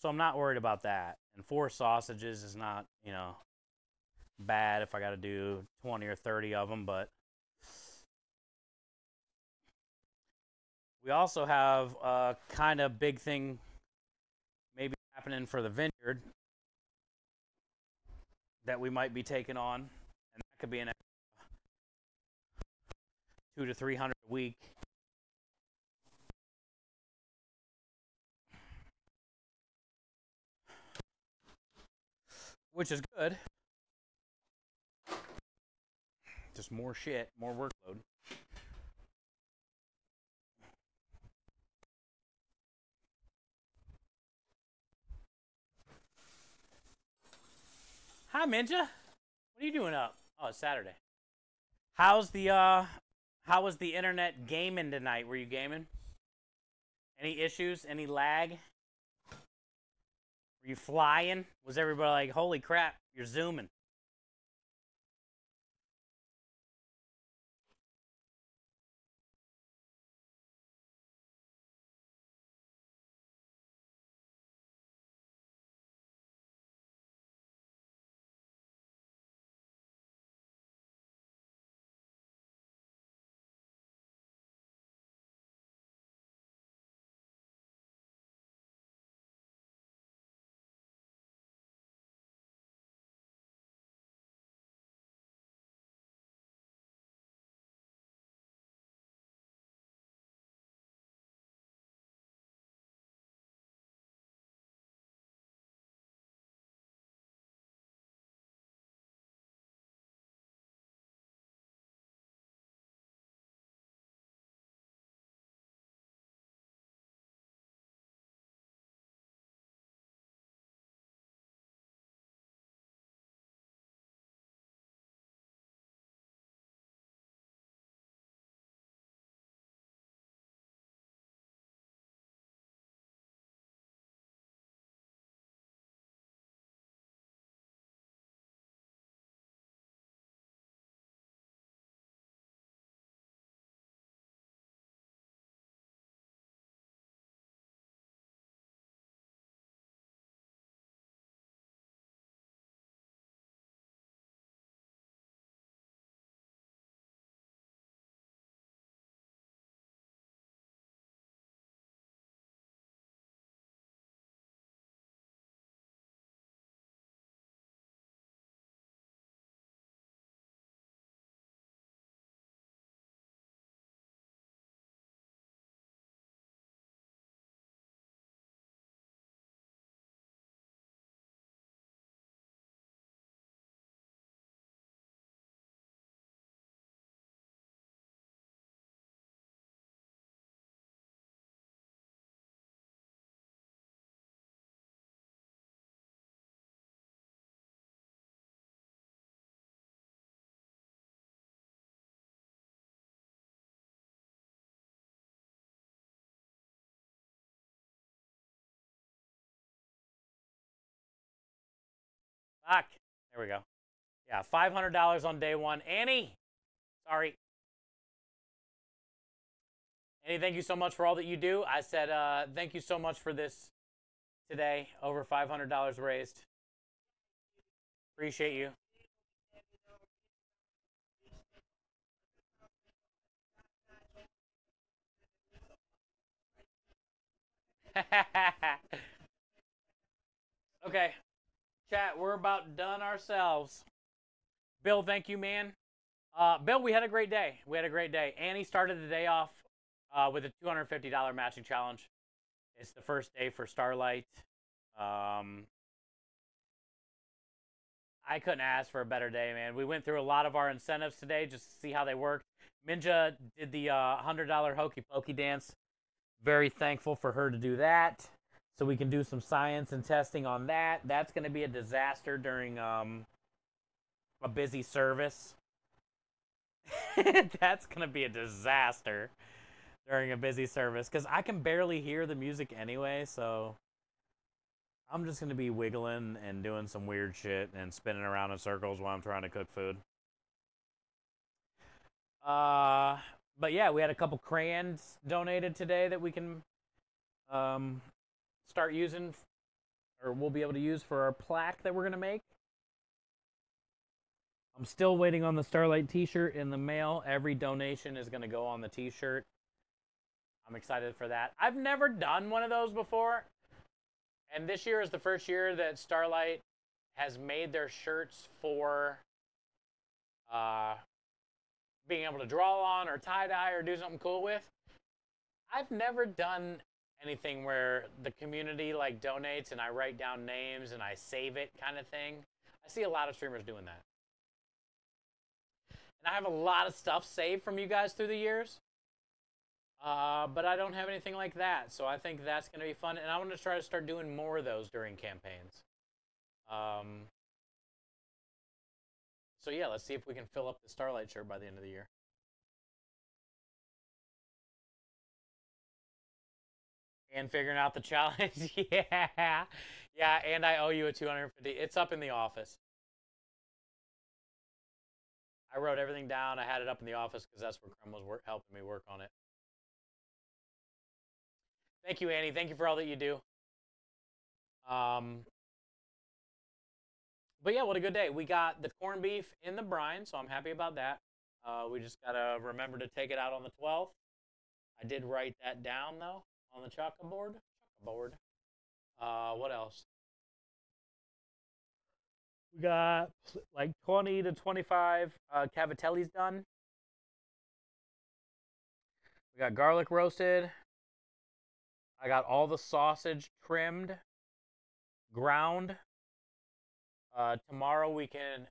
So I'm not worried about that. And 4 sausages is not, you know, bad if I got to do 20 or 30 of them, but we also have a kind of big thing maybe happening for the vineyard that we might be taking on, and that could be an extra 200 to 300 a week. Which is good. Just more shit, more workload. Hi, Minja. What are you doing up? Oh, it's Saturday. How was the internet gaming tonight? Were you gaming? Any issues? Any lag? Were you flying? Was everybody like, holy crap, you're zooming? Fuck. There we go. Yeah, $500 on day one. Annie, sorry. Annie, thank you so much for all that you do. I said thank you so much for this today. Over $500 raised. Appreciate you. Okay. Chat, we're about done ourselves. Bill, thank you, man. Bill, we had a great day. We had a great day. Annie started the day off with a $250 matching challenge. It's the first day for Starlight. I couldn't ask for a better day, man. We went through a lot of our incentives today just to see how they worked. Minja did the $100 hokey pokey dance. Very thankful for her to do that. So we can do some science and testing on that. That's going to be a disaster during a busy service. That's going to be a disaster during a busy service because I can barely hear the music anyway, so I'm just going to be wiggling and doing some weird shit and spinning around in circles while I'm trying to cook food. But yeah, we had a couple crayons donated today that we can start using, or we'll be able to use for our plaque that we're going to make. I'm still waiting on the Starlight t-shirt in the mail. Every donation is going to go on the t-shirt. I'm excited for that. I've never done one of those before. And this year is the first year that Starlight has made their shirts for being able to draw on or tie-dye or do something cool with. I've never done anything where the community like donates and I write down names and I save it kind of thing. I see a lot of streamers doing that. And I have a lot of stuff saved from you guys through the years. But I don't have anything like that. So I think that's going to be fun. And I want to try to start doing more of those during campaigns. So yeah, let's see if we can fill up the Starlight shirt by the end of the year. And figuring out the challenge. Yeah. Yeah, and I owe you a 250. It's up in the office. I wrote everything down. I had it up in the office because that's where Crum was helping me work on it. Thank you, Annie. Thank you for all that you do. But yeah, what a good day. We got the corned beef in the brine, so I'm happy about that. We just got to remember to take it out on the 12th. I did write that down, though, on the chalkboard. What else? We got like 20 to 25 cavatellis done. We got garlic roasted. I got all the sausage trimmed, ground. Tomorrow we can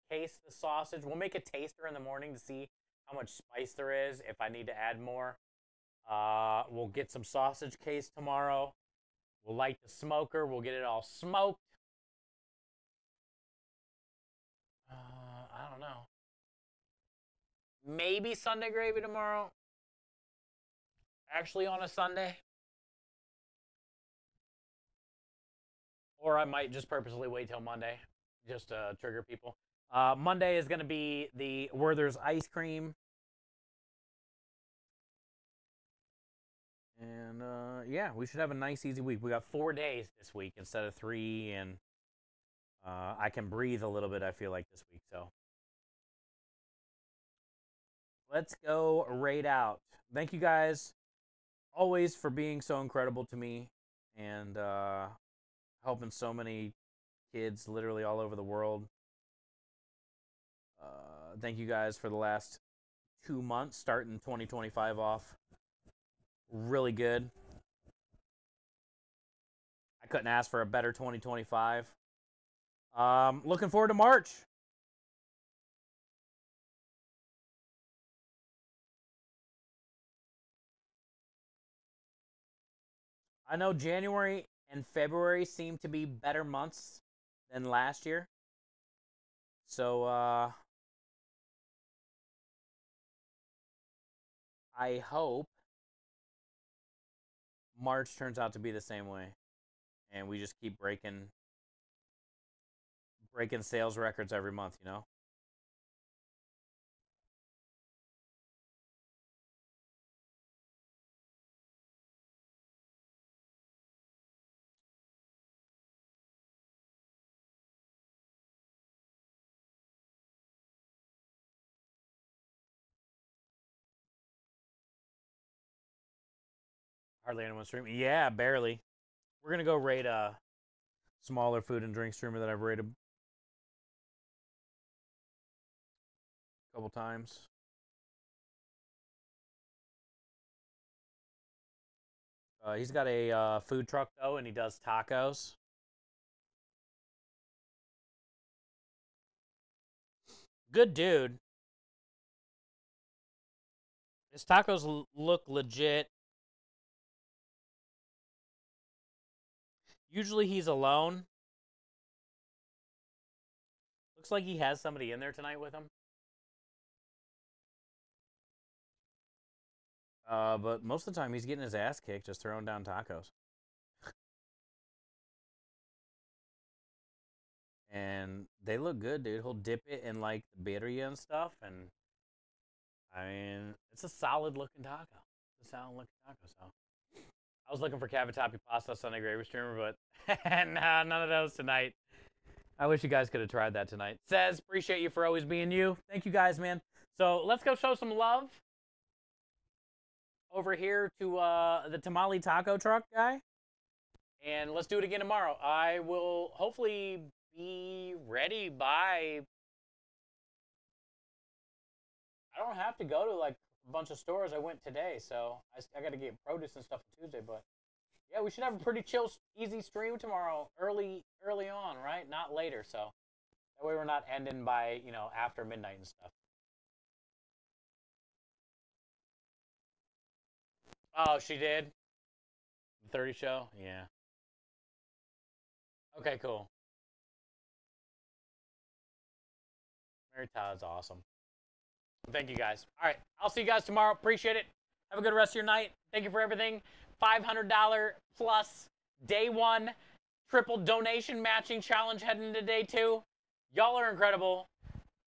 taste the sausage. We'll make a taster in the morning to see how much spice there is, if I need to add more. We'll get some sausage case tomorrow. We'll light the smoker. We'll get it all smoked. I don't know. Maybe Sunday gravy tomorrow. Actually on a Sunday. Or I might just purposely wait till Monday, just to trigger people. Monday is going to be the Werther's ice cream. And yeah, we should have a nice, easy week. We got 4 days this week instead of 3, and I can breathe a little bit, I feel like, this week. So let's go raid out. Thank you guys always for being so incredible to me and helping so many kids literally all over the world. Thank you guys for the last 2 months, starting 2025 off really good. I couldn't ask for a better 2025. Looking forward to March. I know January and February seem to be better months than last year. So, I hope March turns out to be the same way. And we just keep breaking sales records every month, you know? Hardly anyone streaming. Yeah, barely. We're going to go raid a smaller food and drink streamer that I've rated a couple times. He's got a food truck, though, and he does tacos. Good dude. His tacos look legit. Usually he's alone. Looks like he has somebody in there tonight with him. But most of the time he's getting his ass kicked just throwing down tacos. And they look good, dude. He'll dip it in like the birria and stuff, and I mean, it's a solid looking taco. It's a solid looking taco. So I was looking for cavatappi pasta Sunday gravy streamer, but nah, none of those tonight. I wish you guys could have tried that tonight. Says, appreciate you for always being you. Thank you guys, man. So let's go show some love over here to the tamale taco truck guy. And let's do it again tomorrow. I will hopefully be ready by... I don't have to go to like a bunch of stores. I went today, so I got to get produce and stuff on Tuesday. But yeah, we should have a pretty chill, easy stream tomorrow, early on, right? Not later, so that way we're not ending by, you know, after midnight and stuff. Oh, she did? The 30 show? Yeah. Okay, cool. Mary Todd's awesome. Thank you, guys. All right, I'll see you guys tomorrow. Appreciate it. Have a good rest of your night. Thank you for everything. $500 plus day one triple donation matching challenge heading into day two. Y'all are incredible.